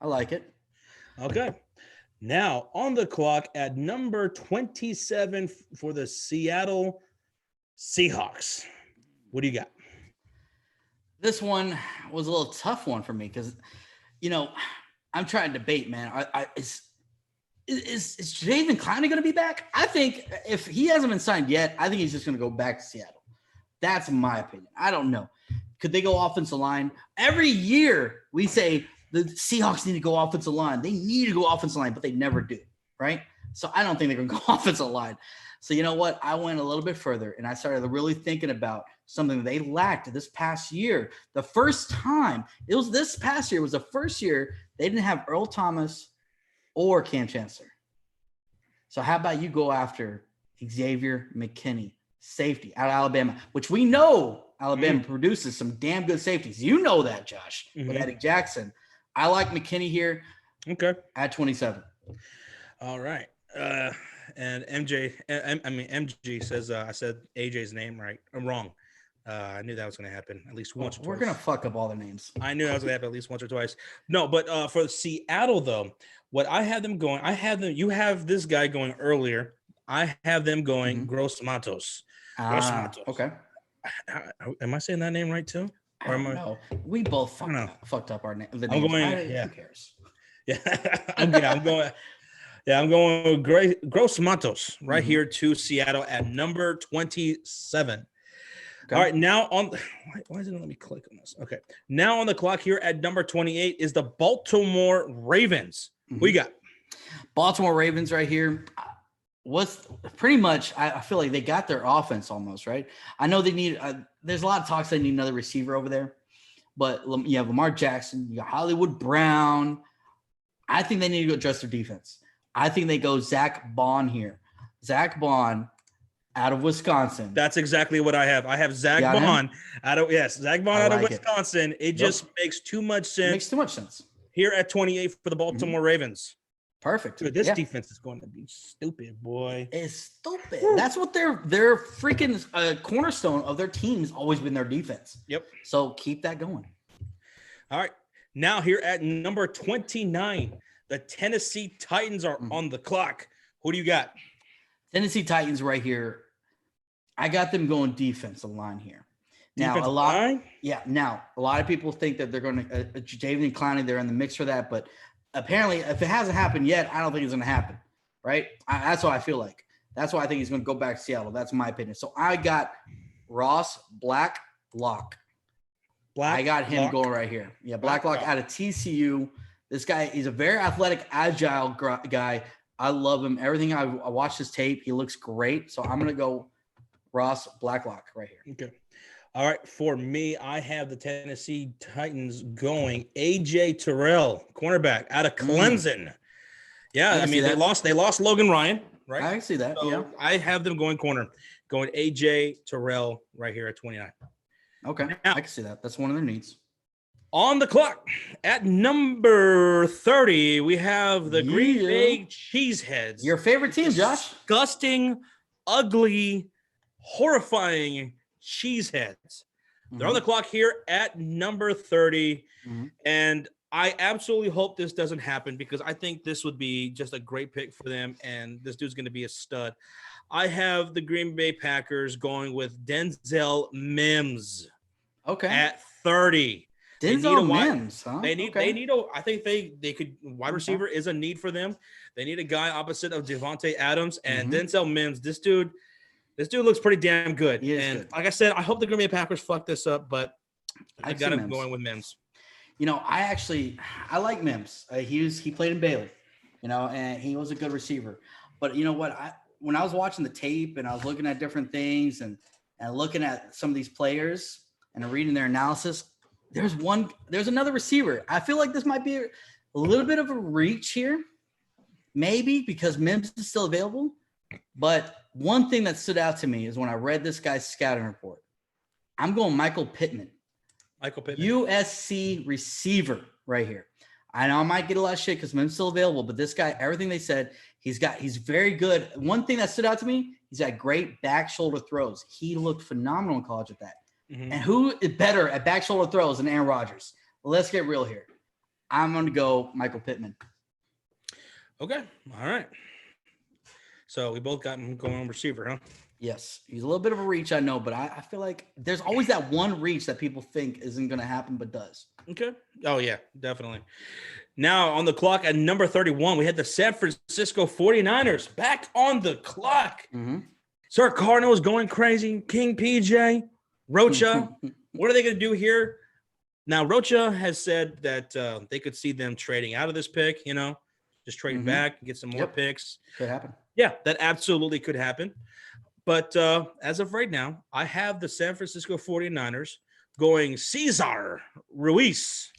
I like it. Okay. Now, on the clock at number 27 for the Seattle Seahawks. What do you got? This one was a little tough one for me because, I'm trying to debate, man. Is Jaden Clowney going to be back? I think if he hasn't been signed yet, I think he's just going to go back to Seattle. That's my opinion. I don't know. Could they go offensive line? Every year we say the Seahawks need to go offensive line. They need to go offensive line, but they never do, right? So I don't think they're going to go offensive line. So you know what? I went a little bit further, and I started really thinking about something they lacked this past year. The first time, it was this past year, was the first year they didn't have Earl Thomas or Cam Chancellor. So how about you go after Xavier McKinney, safety out of Alabama, which we know Alabama produces some damn good safeties. You know that, Josh, with Eddie Jackson. I like McKinney here. Okay. At 27. All right. And MG says I said AJ's name right. I'm wrong. I knew that was going to happen at least once or twice. We're going to fuck up all the names. I knew that was going to happen at least once or twice. No, but for Seattle, though, what I have them going, you have this guy going earlier. I have them going Gross Matos. Okay. Am I saying that name right, too? I don't know. We both fucked up our name. Who cares? Yeah. I'm going. Yeah, I'm going with Gross Matos right here to Seattle at number 27. Okay. All right, now why doesn't it let me click on this? Okay, now on the clock here at number 28 is the Baltimore Ravens. Who you got? Baltimore Ravens right here. What's pretty much, I feel like they got their offense almost, right? I know they need, there's a lot of talks they need another receiver over there, but you have Lamar Jackson, you got Hollywood Brown. I think they need to go address their defense. I think they go Zach Bond here. Zach Bond out of Wisconsin. That's exactly what I have. I have Zach Bond out of Wisconsin. It just makes too much sense. It makes too much sense. Here at 28 for the Baltimore Ravens. Perfect. Dude, this defense is going to be stupid, boy. It's stupid. That's what their freaking cornerstone of their team has always been their defense. Yep. So keep that going. All right. Now here at number 29, the Tennessee Titans are on the clock. Who do you got? Tennessee Titans right here. I got them going defensive line here. Now defensive a lot line? Now a lot of people think that they're going to Jaden Clowney, they're in the mix for that, but apparently if it hasn't happened yet, I don't think it's going to happen. Right? That's what I feel like. That's why I think he's going to go back to Seattle. That's my opinion. So I got Ross Blacklock. I got him going right here. Yeah, Blacklock out of TCU. This guy, he's a very athletic, agile guy. I love him. Everything I watched his tape, he looks great. So I'm going to go Ross Blacklock right here. Okay. All right. For me, I have the Tennessee Titans going AJ Terrell, cornerback out of Clemson. Yeah, I mean, they lost Logan Ryan, right? I see that. So yeah. I have them going AJ Terrell right here at 29. Okay. Now, I can see that. That's one of their needs. On the clock at number 30, we have the Green Bay Cheeseheads. Your favorite team, Josh. Disgusting, ugly, horrifying Cheeseheads. They're on the clock here at number 30. And I absolutely hope this doesn't happen because I think this would be just a great pick for them. And this dude's going to be a stud. I have the Green Bay Packers going with Denzel Mims. Okay. At 30. Denzel Mims, huh? I think they could, wide receiver is a need for them. They need a guy opposite of Devontae Adams and Denzel Mims. This dude looks pretty damn good. And like I said, I hope the Green Bay Packers fuck this up, but I got him going with Mims. You know, I like Mims. He played in Baylor, and he was a good receiver. But you know what? When I was watching the tape and I was looking at different things and looking at some of these players and reading their analysis, there's another receiver. I feel like this might be a little bit of a reach here, maybe because Mims is still available. But one thing that stood out to me is when I read this guy's scouting report. I'm going Michael Pittman. USC receiver right here. I know I might get a lot of shit because Mim's still available, but this guy, everything they said, he's very good. One thing that stood out to me, he's got great back shoulder throws. He looked phenomenal in college at that. Mm-hmm. And who is better at back shoulder throws than Aaron Rodgers? Well, let's get real here. I'm going to go Michael Pittman. Okay. All right. So we both got him going on receiver, huh? Yes. He's a little bit of a reach, I know, but I feel like there's always that one reach that people think isn't going to happen, but does. Okay. Oh, yeah, definitely. Now on the clock at number 31, we had the San Francisco 49ers back on the clock. Mm-hmm. Sir Cardinals going crazy. King PJ, Rocha. What are they going to do here? Now, Rocha has said that they could see them trading out of this pick, just trade back and get some more picks. Could happen. Yeah, that absolutely could happen. But as of right now, I have the San Francisco 49ers going Cesar Ruiz.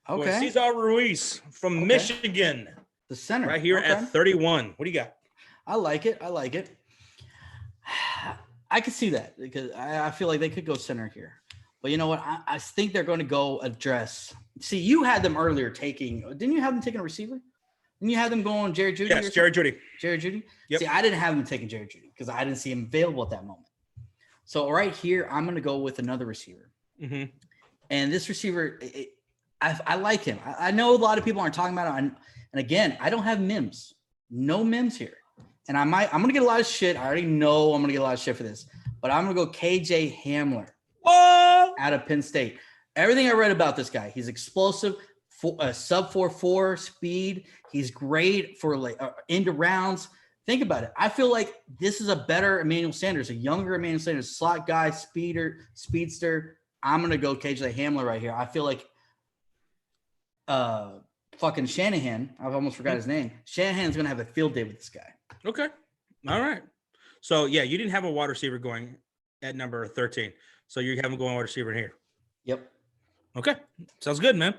Okay. Cesar Ruiz from Michigan. The center. Right here at 31. What do you got? I like it. I could see that because I feel like they could go center here. But you know what? I think they're going to go address. See, you had them earlier didn't you have them taking a receiver? Didn't you have them going Jerry Jeudy? Yes, Jerry Jeudy. Jerry Jeudy? Yep. See, I didn't have them taking Jerry Jeudy because I didn't see him available at that moment. So right here, I'm going to go with another receiver. Mm-hmm. And this receiver, I like him. I know a lot of people aren't talking about it. And again, I don't have Mims. No Mims here. And I'm going to get a lot of shit. I already know I'm going to get a lot of shit for this. But I'm going to go KJ Hamler. What? Out of Penn State. Everything I read about this guy, he's explosive, sub 4.4 speed. He's great for into rounds. Think about it. I feel like this is a better Emmanuel Sanders, a younger Emmanuel Sanders, slot guy, speedster. I'm going to go KJ Hamler right here. I feel like fucking Shanahan, I've almost forgot his name. Shanahan's going to have a field day with this guy. Okay. All right. So, yeah, you didn't have a wide receiver going at number 13. So you have him going wide receiver here. Yep. Okay. Sounds good, man.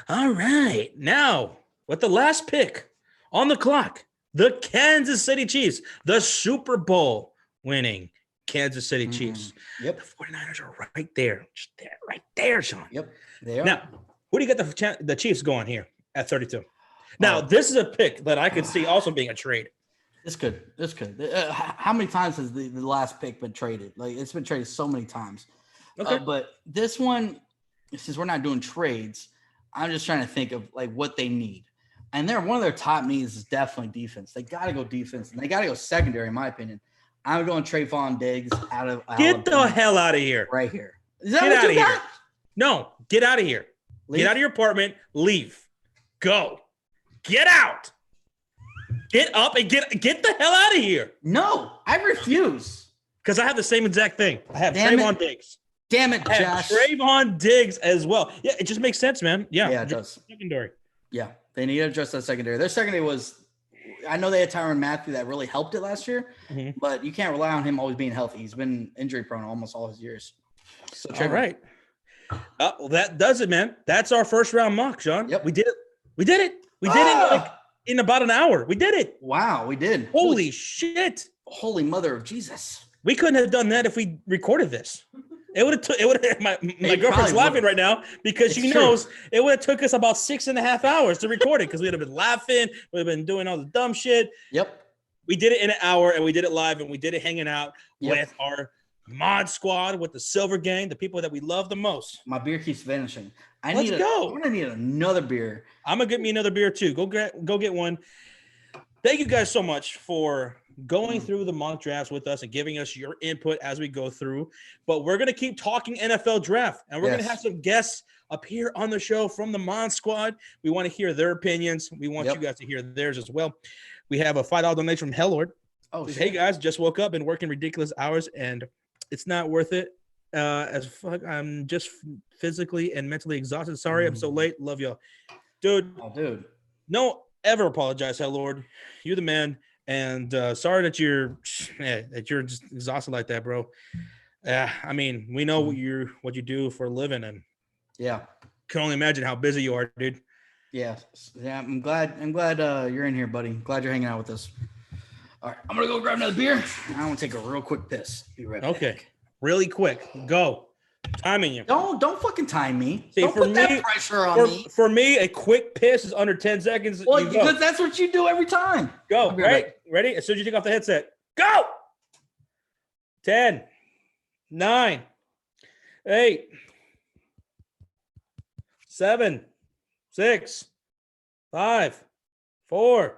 All right. Now, with the last pick on the clock, the Kansas City Chiefs, the Super Bowl winning Kansas City Chiefs. Yep. The 49ers are right there. Just there, right there, Sean. Yep. They are. Now, who do you get the Chiefs going here at 32? Now, this is a pick that I could see also being a trade. This could. How many times has the last pick been traded? Like, it's been traded so many times. Okay. But this one, since we're not doing trades, I'm just trying to think of like what they need. And one of their top needs is definitely defense. They got to go defense, and they got to go secondary, in my opinion. I'm going Trayvon Diggs out of Get the hell out of here. Right here. Is that get what out you of got? here. No, get out of here. Leave? Get out of your apartment. Leave. Go. Get out. Get up and get the hell out of here. No, I refuse. Because I have the same exact thing. I have Trayvon Diggs. Damn it, Josh. Trayvon Diggs as well. Yeah, it just makes sense, man. Yeah, it does. Secondary. Yeah, they need to address that secondary. Their secondary was, I know they had Tyrann Mathieu that really helped it last year, but you can't rely on him always being healthy. He's been injury prone almost all his years. So all right. Well, that does it, man. That's our first round mock, Sean. Yep. We did it. We did it like in about an hour. We did it. Wow, we did. Holy shit. Holy mother of Jesus. We couldn't have done that if we recorded this. It would have. My girlfriend's laughing right now because she knows it would have took us about 6.5 hours to record it because we would have been laughing. We'd have been doing all the dumb shit. Yep. We did it in an hour and we did it live and we did it hanging out with our mod squad, with the Silver Gang, the people that we love the most. My beer keeps vanishing. Let's go. I'm gonna need another beer. I'm gonna get me another beer too. Go get one. Thank you guys so much for going through the mock drafts with us and giving us your input as we go through. But we're going to keep talking NFL draft, and we're going to have some guests up here on the show from the Mod Squad. We want to hear their opinions. We want you guys to hear theirs as well. We have a $5 donation from Hellord. Oh, shit. Hey, guys, just woke up, been working ridiculous hours, and it's not worth it. As fuck, I'm just physically and mentally exhausted. Sorry, I'm so late. Love y'all. Dude. Oh, dude. No, ever apologize, Hellord. You're the man. And sorry that you're just exhausted like that, bro. I mean, we know what you do for a living, and can only imagine how busy you are, dude. Yeah. I'm glad you're in here, buddy. Glad you're hanging out with us. All right, I'm gonna go grab another beer. I want to take a real quick piss. Be right back. Okay, really quick. Go. Timing you. Don't fucking time me. See, don't for put me, that pressure on me. For me, a quick piss is under 10 seconds. Well, because that's what you do every time. Go. Right? Ready? As soon as you take off the headset. Go! 10, 9, 8, 7, 6, 5, 4,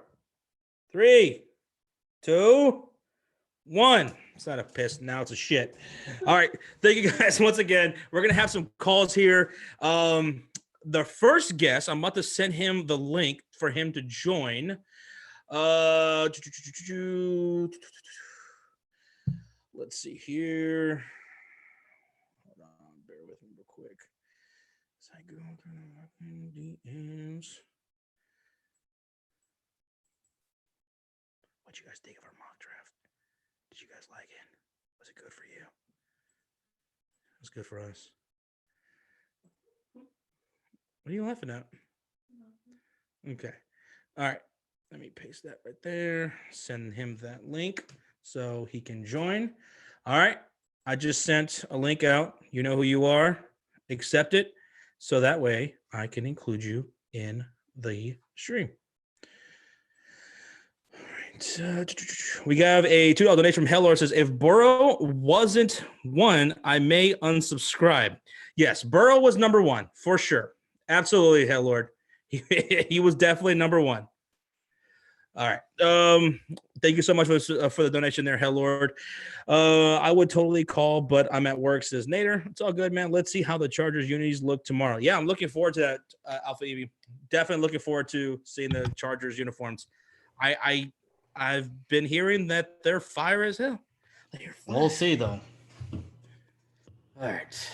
3, 2, 1. It's not a piss. Now it's a shit. All right. Thank you guys once again. We're going to have some calls here. The first guest, I'm about to send him the link for him to join. Let's see here. Hold on. Bear with me real quick. As I go through DMs. What you guys think of our mock draft? Did you guys like it? Was it good for you? It was good for us. What are you laughing at? Okay. All right. Let me paste that right there. Send him that link so he can join. All right. I just sent a link out. You know who you are. Accept it. So that way I can include you in the stream. We have a $2 donation from Hellor. Says, if Burrow wasn't one, I may unsubscribe. Yes, Burrow was number one for sure. Absolutely, Hellord. He was definitely number one. All right. Thank you so much for the donation there, Hellord. I would totally call, but I'm at work, says Nader. It's all good, man. Let's see how the Chargers unis look tomorrow. Yeah, I'm looking forward to that, Alpha Evie. Definitely looking forward to seeing the Chargers uniforms. I've been hearing that they're fire as hell. We'll see, though. All right.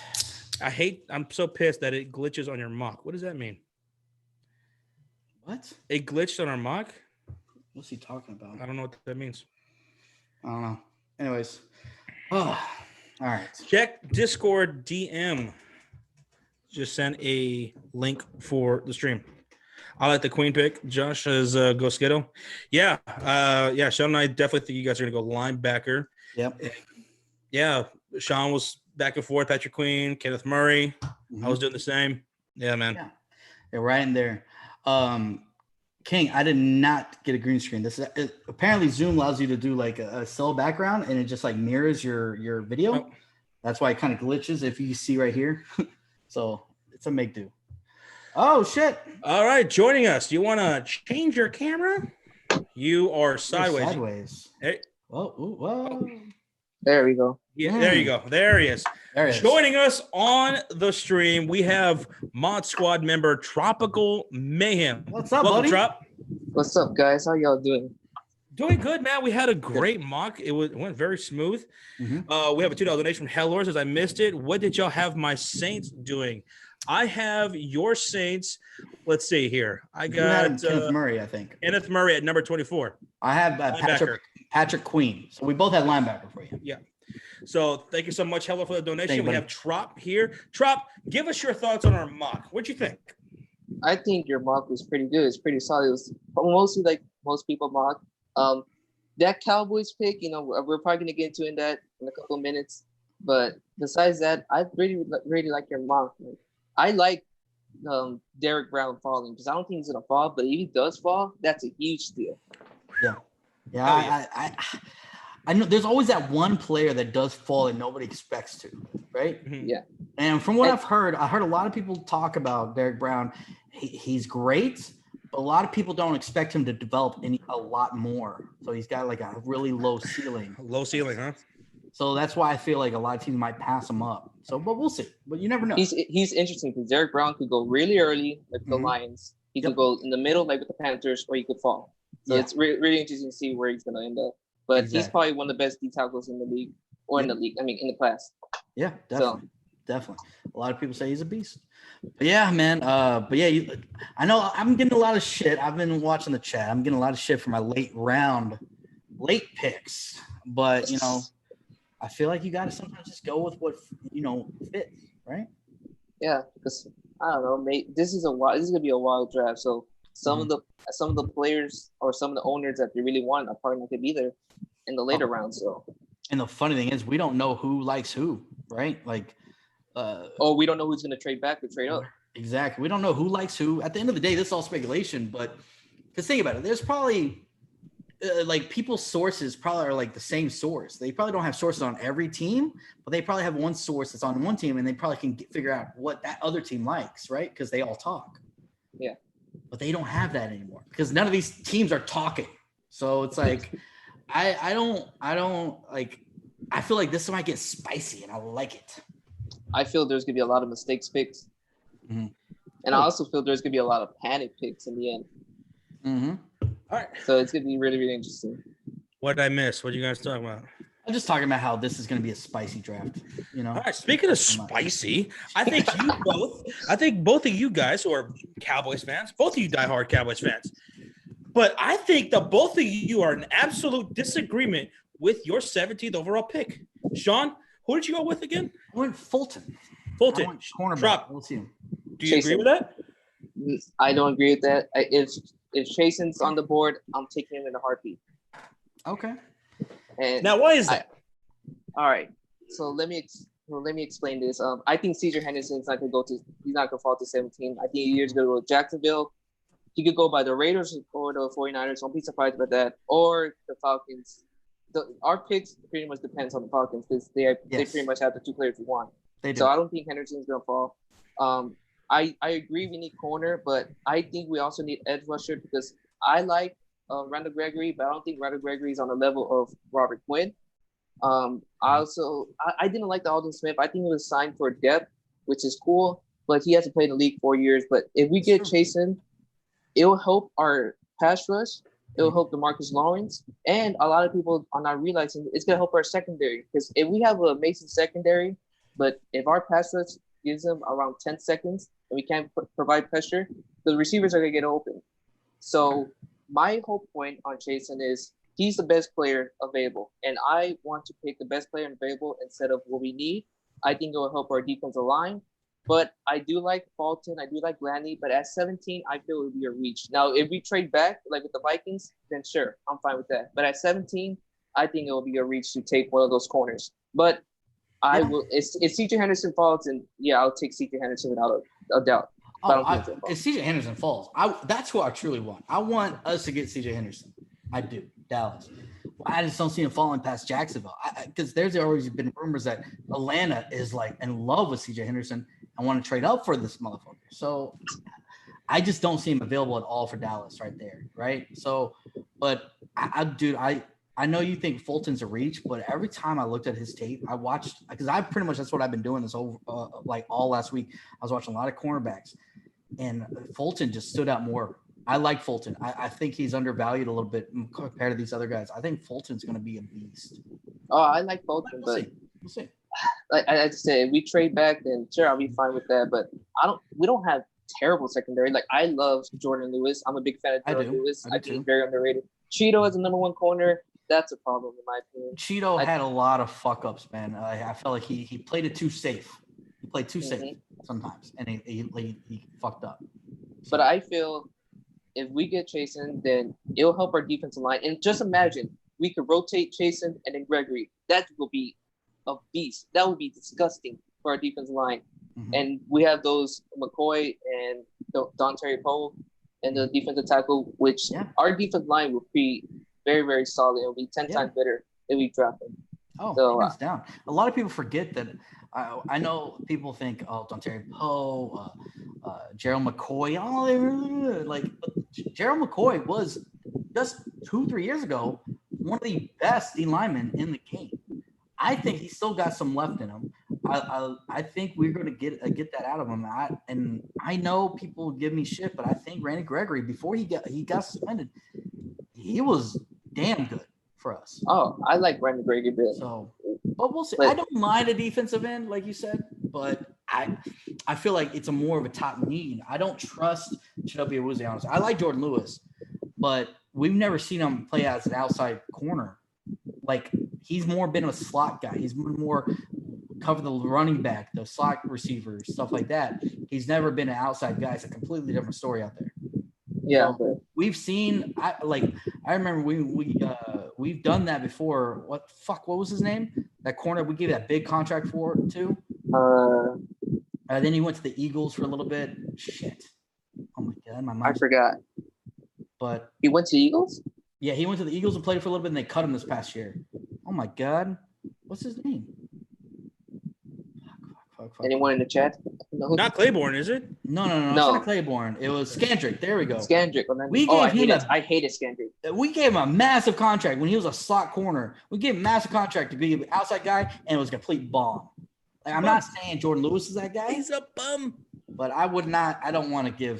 I'm so pissed that it glitches on your mock. What does that mean? What? It glitched on our mock? What's he talking about? I don't know what that means. I don't know. Anyways. Oh, all right. Check Discord DM. Just sent a link for the stream. I like the queen pick. Josh says go Skittle. Yeah. Sean and I definitely think you guys are going to go linebacker. Yep. Yeah. Sean was back and forth. Patrick Queen, Kenneth Murray. Mm-hmm. I was doing the same. Yeah, man. Yeah. They're right in there. King, I did not get a green screen. Apparently Zoom allows you to do like a still background and it just like mirrors your video. Oh. That's why it kind of glitches if you see right here. So it's a make do. Oh, shit. All right. Joining us. Do you want to change your camera? You are sideways. Sideways. Hey. Whoa. There we go. Yeah, there you go. There he is. There he is. Joining us on the stream, we have Mod Squad member Tropical Mayhem. What's up, Welcome, buddy? Trop. What's up, guys? How y'all doing? Doing good, man. We had a great mock. It went very smooth. Mm-hmm. We have a $2 donation from Hellors, as I missed it. What did y'all have my Saints doing? I have your Saints. Let's see here. I got Kenneth Murray, I think. Kenneth Murray at number 24. I have Patrick Queen. So we both had linebacker for you. Yeah. So thank you so much, Hello, for the donation. We have Trop here. Trop, give us your thoughts on our mock. What'd you think? I think your mock was pretty good. It's pretty solid. It was mostly like most people mock. That Cowboys pick, we're probably going to get into that in a couple of minutes. But besides that, I really like your mock. I like Derek Brown falling because I don't think he's going to fall. But if he does fall, that's a huge deal. Yeah. I know there's always that one player that does fall and nobody expects to, right? Mm-hmm. Yeah. And from what I've heard, I heard a lot of people talk about Derek Brown. He's great, but a lot of people don't expect him to develop a lot more. So he's got like a really low ceiling. Low ceiling, huh? So that's why I feel like a lot of teams might pass him up. So, but we'll see. But you never know. He's interesting because Derek Brown could go really early, like the Lions. He could go in the middle, like with the Panthers, or he could fall. So it's really interesting to see where he's going to end up. But he's probably one of the best D tackles in the league, or in the league. I mean, in the class. Yeah, definitely. A lot of people say he's a beast. But yeah, man. I know I'm getting a lot of shit. I've been watching the chat. I'm getting a lot of shit for my late picks. But I feel like you got to sometimes just go with what fits, right? Yeah, because I don't know, mate. This is gonna be a wild draft. So some of the players or some of the owners that they really want are probably not gonna be there in the later rounds. So, and the funny thing is, we don't know who likes who, right? Like, We don't know who's going to trade back or trade up. Exactly. We don't know who likes who. At the end of the day, this is all speculation. But because think about it, there's probably like people's sources probably are like the same source. They probably don't have sources on every team, but they probably have one source that's on one team, and they probably can figure out what that other team likes, right? Because they all talk. Yeah. But they don't have that anymore because none of these teams are talking. So it's like, I don't like. I feel like this might get spicy, and I like it. I feel there's gonna be a lot of mistakes picks, and I also feel there's gonna be a lot of panic picks in the end. All right. So it's gonna be really, really interesting. What did I miss? What are you guys talking about? I'm just talking about how this is going to be a spicy draft. You know. All right. Speaking of spicy, I think both of you guys who are Cowboys fans, both of you diehard Cowboys fans, but I think that both of you are in absolute disagreement with your 17th overall pick. Sean, who did you go with again? I went Fulton. Fulton. I went cornerback. Drop. We'll see him. Do you agree with that? I don't agree with that. If Chasen's on the board, I'm taking him in a heartbeat. Okay. And Now, why is that? All right. So let me explain this. I think Cesar Henderson's not gonna he's not gonna fall to 17. I think he's gonna go to Jacksonville. He could go by the Raiders or the 49ers. Don't be surprised about that. Or the Falcons. Our picks pretty much depends on the Falcons because they pretty much have the two players we want. They do. So I don't think Henderson's gonna fall. I agree we need corner, but I think we also need edge rusher because I like Randall Gregory, but I don't think Randall Gregory is on the level of Robert Quinn. I didn't like the Alden Smith. I think he was signed for depth, which is cool, but he hasn't played in the league 4 years. But if we get Chasen, it will help our pass rush. It will help DeMarcus Lawrence, and a lot of people are not realizing it's gonna help our secondary because if we have a Mason secondary, but if our pass rush gives them around 10 seconds and we can't provide pressure, the receivers are gonna get open. So my whole point on Chasen is he's the best player available, and I want to pick the best player available instead of what we need. I think it will help our defensive line. But I do like Fulton. I do like Gladney. But at 17, I feel it would be a reach. Now, if we trade back, like with the Vikings, then sure, I'm fine with that. But at 17, I think it will be a reach to take one of those corners. But I will. If C.J. Henderson falls, then yeah, I'll take C.J. Henderson without a doubt. If C.J. Henderson falls, that's who I truly want. I want us to get C.J. Henderson. I do. Dallas. I just don't see him falling past Jacksonville because there's always been rumors that Atlanta is like in love with C.J. Henderson and want to trade up for this motherfucker. So I just don't see him available at all for Dallas right there, right? So, but I know you think Fulton's a reach, but every time I looked at his tape, I watched because that's what I've been doing this whole like all last week. I was watching a lot of cornerbacks, and Fulton just stood out more. I like Fulton. I think he's undervalued a little bit compared to these other guys. I think Fulton's going to be a beast. Oh, I like Fulton, We'll see. Like I say, if we trade back, then sure, I'll be fine with that. But we don't have terrible secondary. Like I love Jordan Lewis. I'm a big fan of Jordan Lewis. I think he's very underrated. Cheeto as a number one corner, that's a problem in my opinion. Cheeto had a lot of fuck ups, man. I felt like he played it too safe. He played too safe sometimes, and he fucked up. But I feel if we get Chasen, then it'll help our defensive line. And just imagine we could rotate Chasen and then Gregory. That will be a beast. That would be disgusting for our defensive line. And we have those McCoy and Dontari Poe and the defensive tackle, which our defensive line will be very, very solid. It'll be 10 times better if we draft them. Oh, so, hands down. A lot of people forget that. I know people think, Dontari Poe, Gerald McCoy. Gerald McCoy was just 2-3 years ago one of the best D linemen in the game. I think he's still got some left in him. I think we're going to get that out of him. I know people give me shit, but I think Randy Gregory, before he got suspended, he was damn good for us. Oh, I like Randy Gregory a bit. So, but we'll see. I don't mind a defensive end, like you said, but I feel like it's a more of a top need. I don't trust Chidobe Awuzie, honestly. I like Jordan Lewis, but we've never seen him play as an outside corner. Like, he's more been a slot guy. He's more cover the running back, the slot receivers, stuff like that. He's never been an outside guy. It's a completely different story out there. Yeah, we've seen. I remember we've done that before. What was his name? That corner we gave that big contract to. Then he went to the Eagles for a little bit. Shit. Oh my God, my mind. I forgot. But he went to the Eagles? Yeah, he went to the Eagles and played for a little bit, and they cut him this past year. Oh my God. What's his name? Fuck. Anyone in the chat? No. Not Claiborne, is it? No. It's not Claiborne. It was Skandrick. There we go. Skandrick. I hated Skandrick. We gave him a massive contract when he was a slot corner. We gave him a massive contract to be an outside guy, and it was a complete bomb. Like, I'm not saying Jordan Lewis is that guy. He's a bum. But I don't want to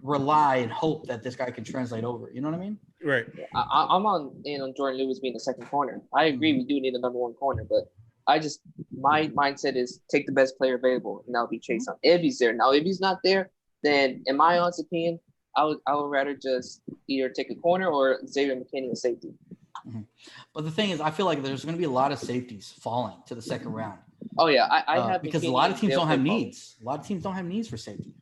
rely and hope that this guy can translate over. You know what I mean? Right. I'm on Jordan Lewis being the second corner. I agree we do need a number one corner, but my mindset is take the best player available, and that'll be Chase Young. If he's there. Now, if he's not there, then in my honest opinion, I would rather just either take a corner or Xavier McKinney a safety. Mm-hmm. But the thing is, I feel like there's going to be a lot of safeties falling to the second round. Oh yeah, I have because McKinney a lot of teams don't have needs. A lot of teams don't have needs for safety.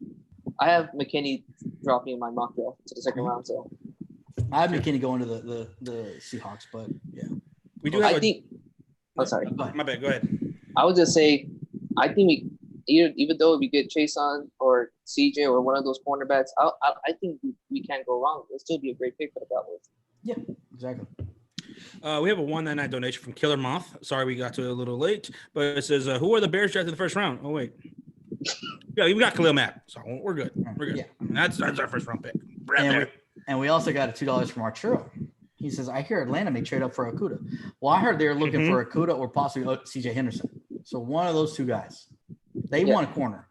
I have McKinney dropping in my mock draft to the second round. So I have McKinney going to the Seahawks, but yeah, we do. Sorry, my bad. Go ahead. I would just say, I think even though we get Chase on or CJ or one of those cornerbacks, I think we can't go wrong. It'll still be a great pick for the Cowboys. Yeah, exactly. We have a $1.99 donation from Killer Moth. Sorry we got to it a little late, but it says, who are the Bears drafted in the first round? Oh, wait. Yeah, we got Khalil Mack, so we're good. We're good. Yeah. That's our first round pick. And we also got $2 from Arturo. He says, I hear Atlanta may trade up for Okudah. Well, I heard they're looking for Okudah or possibly CJ Henderson. So one of those two guys. They want a corner.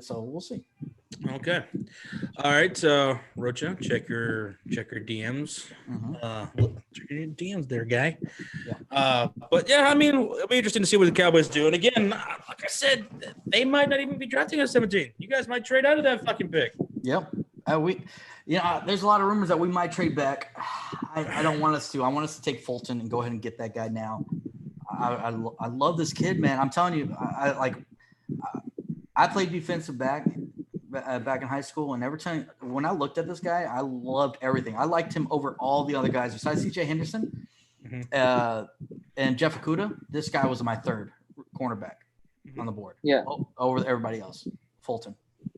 So we'll see. Okay. All right. So Rocha, check your DMs. Check your DMs there, guy. Yeah. But yeah, I mean, it'll be interesting to see what the Cowboys do. And again, like I said, they might not even be drafting at 17. You guys might trade out of that fucking pick. Yep. There's a lot of rumors that we might trade back. I don't want us to. I want us to take Fulton and go ahead and get that guy now. I love this kid, man. I'm telling you, I played defensive back in high school, and every time when I looked at this guy, I loved everything. I liked him over all the other guys besides CJ Henderson and Jeff Okudah. This guy was my third cornerback on the board. Yeah, over everybody else, Fulton.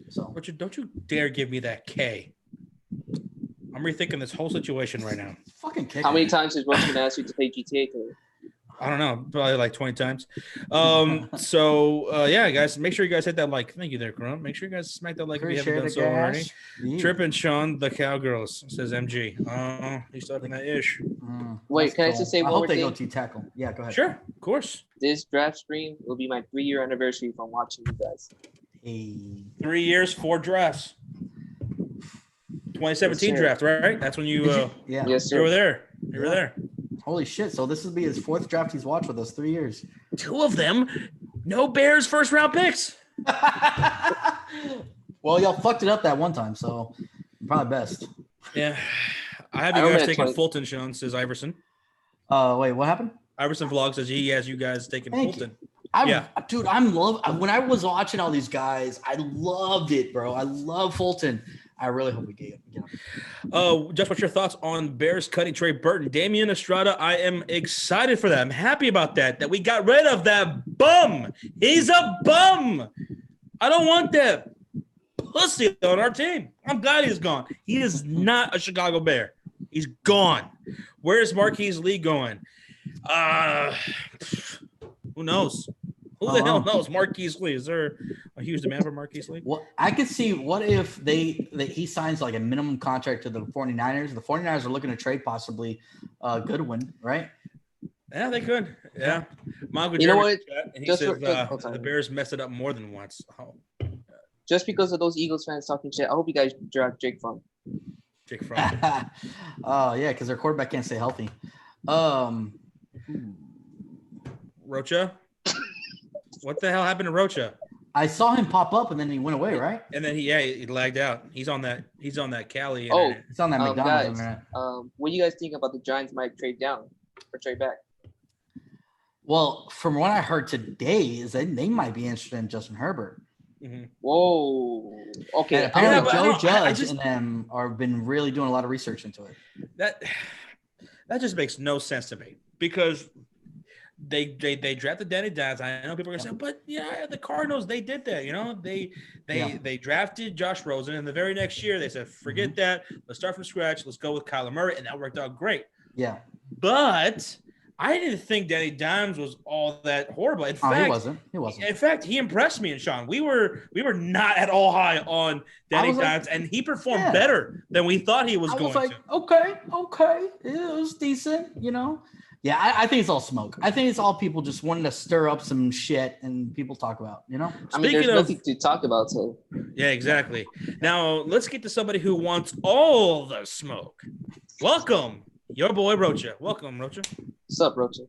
So Richard, don't you dare give me that K. I'm rethinking this whole situation right now. Fucking kick. How many times is Russ gonna ask you to play GTA today? I don't know, probably like 20 times. Yeah, guys, make sure you guys hit that like. Thank you there, Crump. Make sure you guys smack that like if you haven't done so already. Trip and Sean, the Cowgirls, says MG. Oh, he's starting that ish. Wait, can I just say one more thing? I hope they go T-tackle. Yeah, go ahead. Sure, of course. This draft stream will be my 3-year anniversary from watching you guys. 3 years, 4 drafts. 2017 draft, right? That's when you yes, sir. You were there. You were there. Holy shit. So this will be his 4th draft he's watched with us, 3 years. 2 of them, no Bears first round picks. Well, y'all fucked it up that one time, so probably best. Yeah. I have you guys taking Fulton, Sean, says Iverson. Wait, what happened? Iverson Vlog says he has you guys taking Fulton. Dude, when I was watching all these guys, I loved it, bro. I love Fulton. I really hope we get him. Jeff, what's your thoughts on Bears cutting Trey Burton? Damian Estrada, I am excited for that. I'm happy about that we got rid of that bum. He's a bum. I don't want that pussy on our team. I'm glad he's gone. He is not a Chicago Bear. He's gone. Where's Marquise Lee going? Who knows? Who the hell knows? Marquise Lee. Is there a huge demand for Marquise Lee? Well, I could see what if he signs like a minimum contract to the 49ers. The 49ers are looking to trade possibly Goodwin, right? Yeah, they could. Yeah. Mongo, you know what? He says the Bears messed it up more than once. Oh. Just because of those Eagles fans talking shit, I hope you guys draft Jake Fromm. Jake Fromm. Oh, yeah, because their quarterback can't stay healthy. Rocha? What the hell happened to Rocha? I saw him pop up and then he went away, right? And then he lagged out. He's on that Cali. It's on that McDonald's. Guys, what do you guys think about the Giants might trade down or trade back? Well, from what I heard today is that they might be interested in Justin Herbert. Mm-hmm. Whoa. Okay. And apparently Joe Judge and them have been really doing a lot of research into it. That just makes no sense to me because they drafted Danny Dimes. I know people are gonna say, but yeah, the Cardinals, they did that. You know, they drafted Josh Rosen, and the very next year they said, forget that. Let's start from scratch. Let's go with Kyler Murray, and that worked out great. Yeah, but I didn't think Danny Dimes was all that horrible. In fact, he wasn't. In fact, he impressed me and Sean. We were not at all high on Danny Dimes, and he performed better than we thought he was going to. Okay, it was decent, you know. Yeah, I think it's all smoke. I think it's all people just wanting to stir up some shit and people talk about, you know. I mean, there's nothing to talk about, so. Yeah, exactly. Now let's get to somebody who wants all the smoke. Welcome, your boy Rocha. Welcome, Rocha. What's up, Rocha?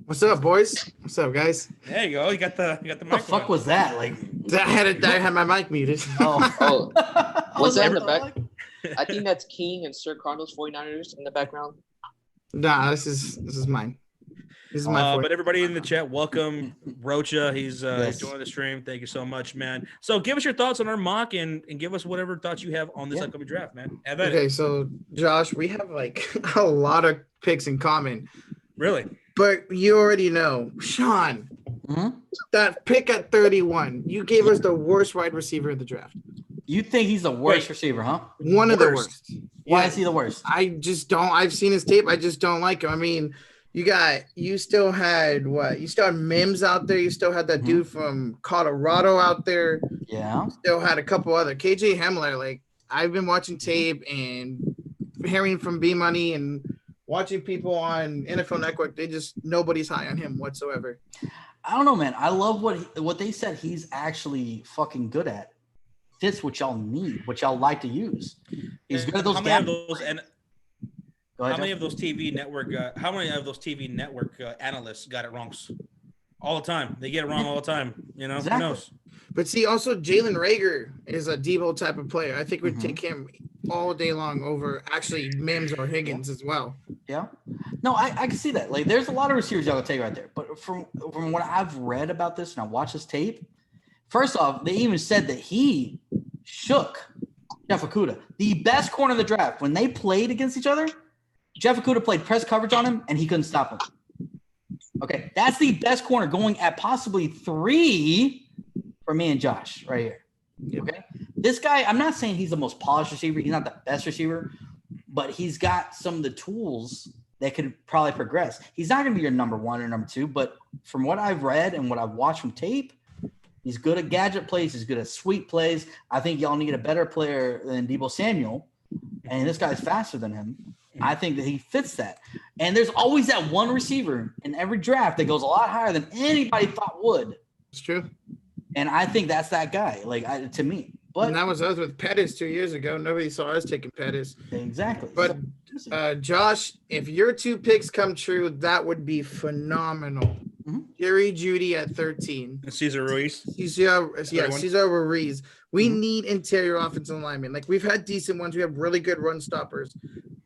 What's up, boys? What's up, guys? There you go. You got the mic. What the fuck was that? Like, I had my mic muted. Oh. What's that in the back? I think that's King and Sir Cardinals 49ers in the background. Nah, this is mine. This is my but everybody in the chat, welcome Rocha. He's joining the stream. Thank you so much, man. So give us your thoughts on our mock and give us whatever thoughts you have on this upcoming draft, man. Okay, so Josh, we have like a lot of picks in common. Really? But you already know, Sean, that pick at 31, you gave us the worst wide receiver in the draft. You think he's the worst receiver, huh? One of the worst. Why is he the worst? I just don't. I've seen his tape. I just don't like him. I mean, you still had what? You still had Mims out there. You still had that dude from Colorado out there. Yeah. Still had a couple other. KJ Hamler. Like, I've been watching tape and hearing from B Money and watching people on NFL Network. Nobody's high on him whatsoever. I don't know, man. I love what they said he's actually fucking good at. Fits what y'all need, what y'all like to use. He's good at those. How many of those TV network analysts got it wrong all the time? They get it wrong all the time. You know, exactly. Who knows? But see, also Jalen Reagor is a Debo type of player. I think we'd take him all day long over actually Mims or Higgins as well. Yeah. No, I can see that. Like, there's a lot of receivers y'all can take right there. But from what I've read about this and I watched this tape, first off, they even said that he shook Jeff Okudah, the best corner of the draft. When they played against each other, Jeff Okudah played press coverage on him, and he couldn't stop him. Okay, that's the best corner going at possibly 3 for me and Josh right here. Okay, this guy, I'm not saying he's the most polished receiver. He's not the best receiver, but he's got some of the tools that could probably progress. He's not going to be your number 1 or number 2, but from what I've read and what I've watched from tape, he's good at gadget plays. He's good at sweep plays. I think y'all need a better player than Deebo Samuel, and this guy's faster than him. I think that he fits that. And there's always that one receiver in every draft that goes a lot higher than anybody thought would. It's true. And I think that's that guy, to me. But and that was us with Pettis 2 years ago. Nobody saw us taking Pettis. Exactly. But Josh, if your 2 picks come true, that would be phenomenal. Jerry Jeudy at 13. Cesar Ruiz. Cesar Ruiz. We need interior offensive linemen. Like, we've had decent ones. We have really good run stoppers.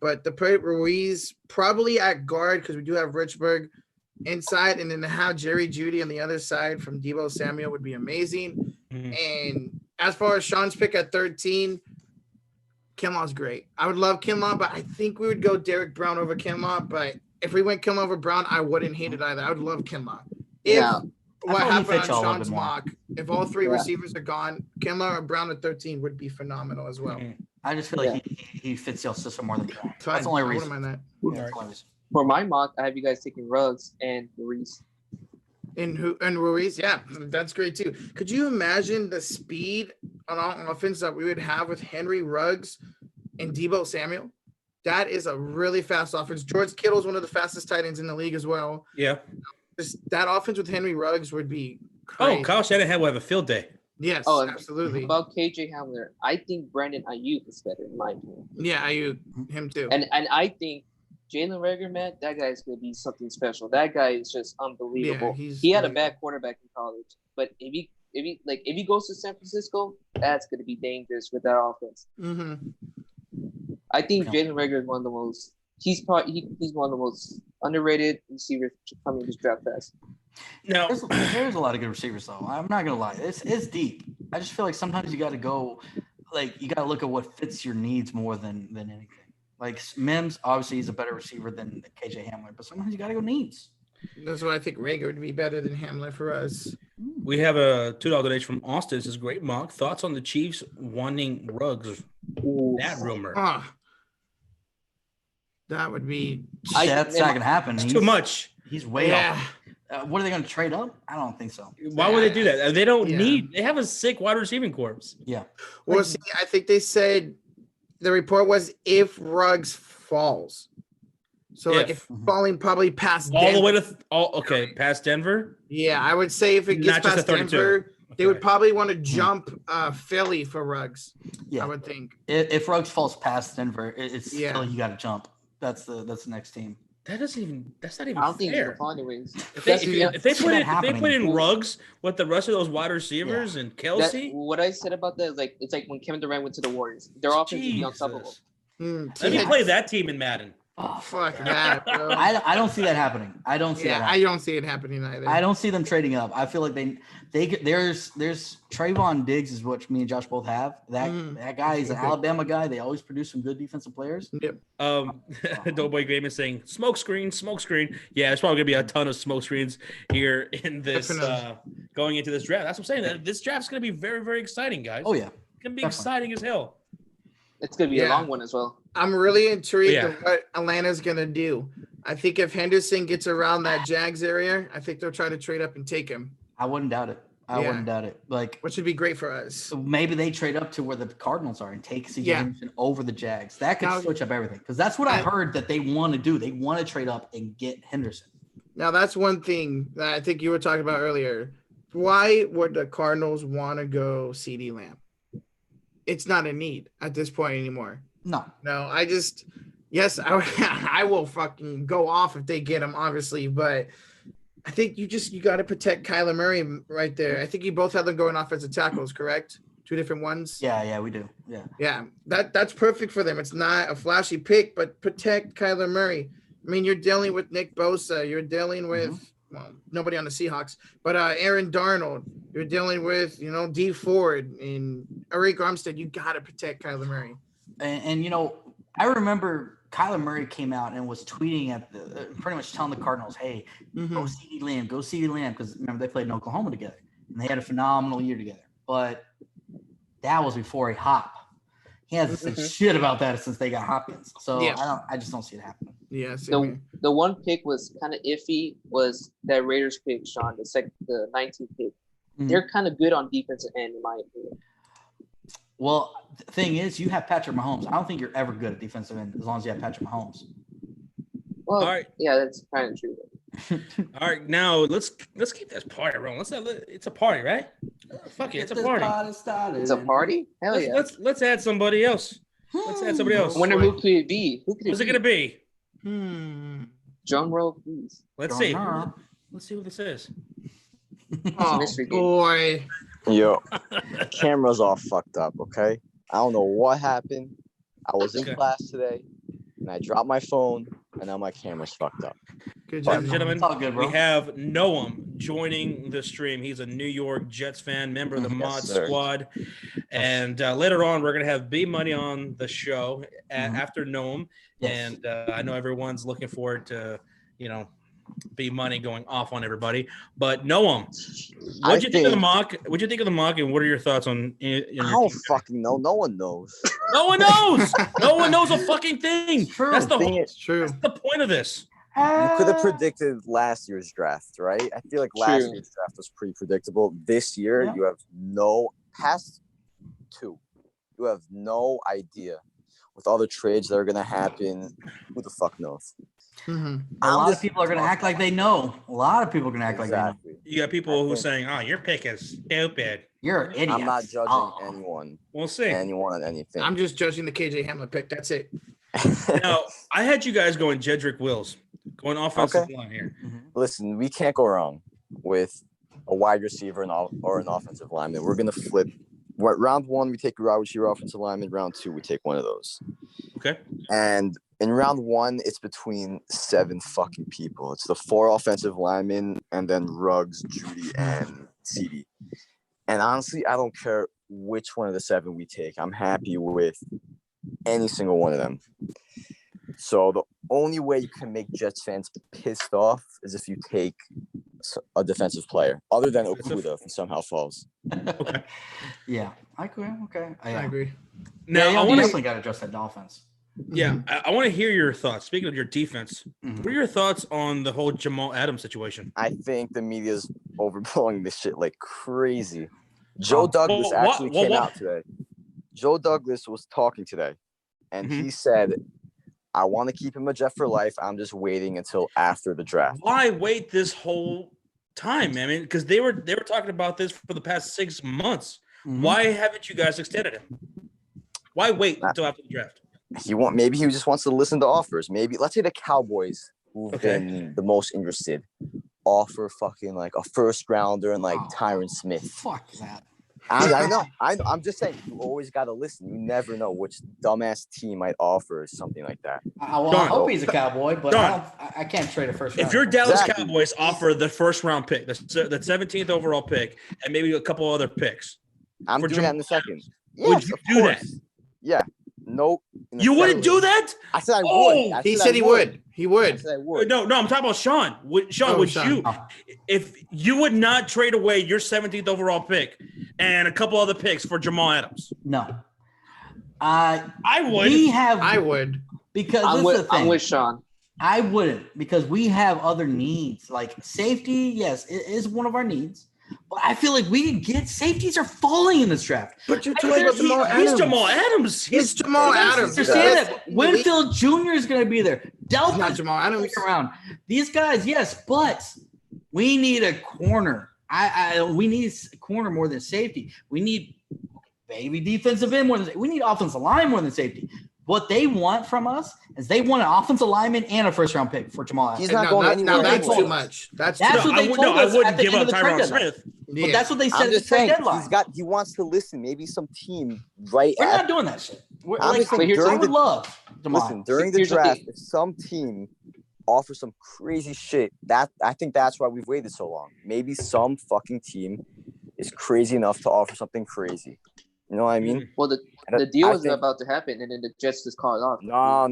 But the Ruiz probably at guard, because we do have Richburg inside, and then to have Jerry Jeudy on the other side from Deebo Samuel would be amazing. And as far as Sean's pick at 13, Kinlaw's great. I would love Kinlaw, but I think we would go Derek Brown over Kinlaw. But if we went Kinlaw over Brown, I wouldn't hate it either. I would love Kinlaw. What happened on Sean's mock, if all 3 receivers are gone, Kinlaw or Brown at 13 would be phenomenal as well. I just feel like he fits y'all system more than Brown. That's the only reason. I wouldn't mind that. For my mock, I have you guys taking Ruggs and Ruiz. And Ruiz, yeah, that's great too. Could you imagine the speed on offense that we would have with Henry Ruggs and Deebo Samuel? That is a really fast offense. George Kittle is one of the fastest tight ends in the league as well. Yeah. That offense with Henry Ruggs would be crazy. Oh, Kyle Shanahan will have a field day. Yes, absolutely. About KJ Hamler, I think Brandon Ayuk is better in my opinion. Yeah, Ayuk, him too. And I think Jalen Reagor, man, that guy is going to be something special. That guy is just unbelievable. Yeah, he had a bad quarterback in college, but if he goes to San Francisco, that's going to be dangerous with that offense. I think Jalen Reagor is one of the most. He's one of the most underrated receivers coming this draft class. No, there's a lot of good receivers though. I'm not gonna lie, it's deep. I just feel like sometimes you got to go, like you got to look at what fits your needs more than anything. Like Mims, obviously, he's a better receiver than KJ Hamler, but sometimes you got to go needs. That's why I think Rager would be better than Hamler for us. We have a $2 donation from Austin. This is great, Mark. Thoughts on the Chiefs wanting Ruggs? That rumor. That would be. That's not gonna happen. It's too much. He's way off. What are they going to trade up? I don't think so. Why would they do that? They don't need. They have a sick wide receiving corps. Yeah. Well, see, I think they said the report was if Ruggs falls. So like if falling probably past all Denver. the way to past Denver. Yeah, I would say if it gets past Denver, they would probably want to jump Philly for Ruggs. Yeah, I would think. If Ruggs falls past Denver, it's Philly. You got to jump. That's the next team. That's not even I don't think fair. If they put in Ruggs with the rest of those wide receivers and Kelsey. What I said about that is it's like when Kevin Durant went to the Warriors. Their offense is unstoppable. Let me play that team in Madden. Oh, fuck that, bro. I don't see that happening. I don't see that happening. I don't see it happening either. I don't see them trading up. I feel like there's Trayvon Diggs is what me and Josh both have. That guy is an Alabama guy. They always produce some good defensive players. Yep. Doughboy Grayman saying smoke screen. Yeah, there's probably gonna be a ton of smoke screens here in this going into this draft. That's what I'm saying. This draft's gonna be very, very exciting, guys. Oh yeah. It's gonna be exciting as hell. It's going to be a long one as well. I'm really intrigued of what Atlanta's going to do. I think if Henderson gets around that Jags area, I think they'll try to trade up and take him. I wouldn't doubt it. Which would be great for us. Maybe they trade up to where the Cardinals are and take C.J. Henderson over the Jags. That could switch up everything because that's what I heard that they want to do. They want to trade up and get Henderson. Now, that's one thing that I think you were talking about earlier. Why would the Cardinals want to go CeeDee Lamb? It's not a need at this point anymore. No, I will fucking go off if they get him, obviously, but I think you got to protect Kyler Murray right there. I think you both have them going offensive tackles, correct? Two different ones. Yeah, we do. Yeah. That's perfect for them. It's not a flashy pick, but protect Kyler Murray. I mean, you're dealing with Nick Bosa. You're dealing with nobody on the Seahawks, but Aaron Darnold. You're dealing with, D Ford and Arik Armstead. You got to protect Kyler Murray. And I remember Kyler Murray came out and was tweeting at pretty much telling the Cardinals, hey, go CeeDee Lamb. Because remember, they played in Oklahoma together and they had a phenomenal year together. But that was before he hopped. He hasn't said shit about that since they got Hopkins. So I just don't see it happening. Yeah. The one pick was kind of iffy was that Raiders pick, Sean, the 19th pick. Mm-hmm. They're kind of good on defensive end, in my opinion. Well, the thing is, you have Patrick Mahomes. I don't think you're ever good at defensive end as long as you have Patrick Mahomes. Well, all right. Yeah, that's kind of true. All right, now let's keep this party rolling. It's a party, right? Fuck it, it's a party. It's a party? Hell yeah. Let's add somebody else. Let's add somebody else. I wonder who could it be? Who's it gonna be? Drum roll, please. Let's see. Let's see who this is. Oh boy. Yo, camera's all fucked up, okay? I don't know what happened. I was in class today, and I dropped my phone, and now my camera's fucked up. Good job, gentlemen. We have Noam joining the stream. He's a New York Jets fan, member of the Mod Squad. And later on, we're going to have B-Money on the show after Noam. Yes. And I know everyone's looking forward to, B-Money going off on everybody. But Noam, what'd you think of the mock? What'd you think of the mock, and what are your thoughts on I don't fucking know. No one knows. No one knows. No one knows a fucking thing. True. That's the true. That's the point of this. You could have predicted last year's draft, right? I feel like last year's draft was pretty predictable. This year, you have past two. You have no idea with all the trades that are going to happen. Who the fuck knows? Mm-hmm. A lot of people are going to act like they know. A lot of people are going to act like they know. You got people who are saying, "Oh, your pick is stupid. You're an idiot." I'm not judging anyone. We'll see. Anyone on anything. I'm just judging the KJ Hamler pick. That's it. Now, I had you guys going Jedrick Wills, going offensive line here. Mm-hmm. Listen, we can't go wrong with a wide receiver or an offensive lineman. We're going to flip. Round one, we take a wide receiver, offensive lineman. Round two, we take one of those. Okay. And in round one, it's between 7 fucking people. It's the 4 offensive linemen and then Ruggs, Judy, and CeeDee. And honestly, I don't care which one of the 7 we take. I'm happy with any single one of them. So the only way you can make Jets fans pissed off is if you take a defensive player, other than Okuda, if he somehow falls. Okay. Yeah, I agree. Okay, I agree. Now yeah, I want definitely got to adjust that offense. Yeah, I want to hear your thoughts. Speaking of your defense, Mhm. what are your thoughts on the whole Jamal Adams situation? I think the media's overblowing this shit like crazy. Joe Douglas actually came out today. Joe Douglas was talking today, and he said, I want to keep him a Jet for life. I'm just waiting until after the draft. Why wait this whole time, man? I mean, because they were talking about this for the past 6 months. Mhm. Why haven't you guys extended him? Why wait until after the draft? Maybe he just wants to listen to offers. Maybe let's say the Cowboys, who've been the most interested, offer fucking like a first rounder and like Tyron Smith. Fuck that. I know. I'm just saying, you always got to listen. You never know which dumbass team might offer something like that. I hope he's a Cowboy, but I can't trade a first round. If your Dallas Cowboys offer the first round pick, the 17th overall pick, and maybe a couple other picks, I'm doing that in a second. Yes, would you do that? Yeah. Nope. You wouldn't do that? I said I would. He said he would. He would. I said I would. No, I'm talking about Sean. Would you, if you would not trade away your 17th overall pick and a couple other picks for Jamal Adams? No. I would. I would. Because I'm with Sean. I wouldn't, because we have other needs. Like safety, yes, it is one of our needs. But I feel like we can get safeties are falling in this draft. But you're talking about Jamal Adams. He's Jamal Adams. He's Jamal Adams. Understand that. Winfield Jr. is going to be there. Delphi not Jamal Adams around. These guys, yes, but we need a corner. We need a corner more than safety. We need maybe defensive end more than we need offensive line more than safety. What they want from us is they want an offensive lineman and a first round pick for Jamal Adams. He's not going anywhere. Now that's too much. That's what they told us. I wouldn't at the give end up of the Tyron trade Smith. But that's what they said I'm at the just trade saying, deadline. he wants to listen. Maybe some team right We're at. not doing that shit. I'm just saying, I would love Jamal. Listen, during the draft, if some team offers some crazy shit, I think that's why we've waited so long. Maybe some fucking team is crazy enough to offer something crazy. You know what I mean? Well, the deal is about to happen, and then the Jets just called off. No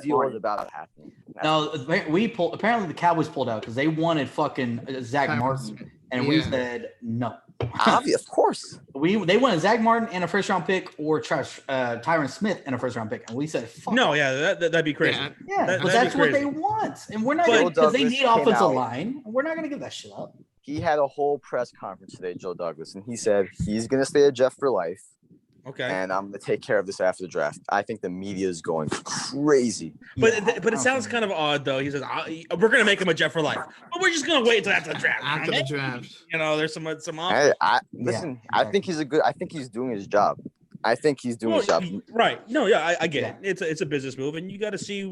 deal is about to happen. No, apparently the Cowboys pulled out because they wanted fucking Zach Martin, and we said no. Obvious, of course. They wanted Zach Martin and a first round pick, or Tyron Smith and a first round pick, and we said fuck. No, that'd be crazy. Yeah, but that's what they want, and we're not because they need offensive line. We're not gonna give that shit up. He had a whole press conference today, Joe Douglas, and he said he's going to stay a Jet for life. Okay. And I'm going to take care of this after the draft. I think the media is going crazy. But it sounds kind of odd, though. He says, we're going to make him a Jet for life. But we're just going to wait until after the draft. After the draft. You know, there's some offers. Listen, I think he's doing his job. I think he's doing his job. Right. No, yeah, I get it. It's a business move, and you got to see,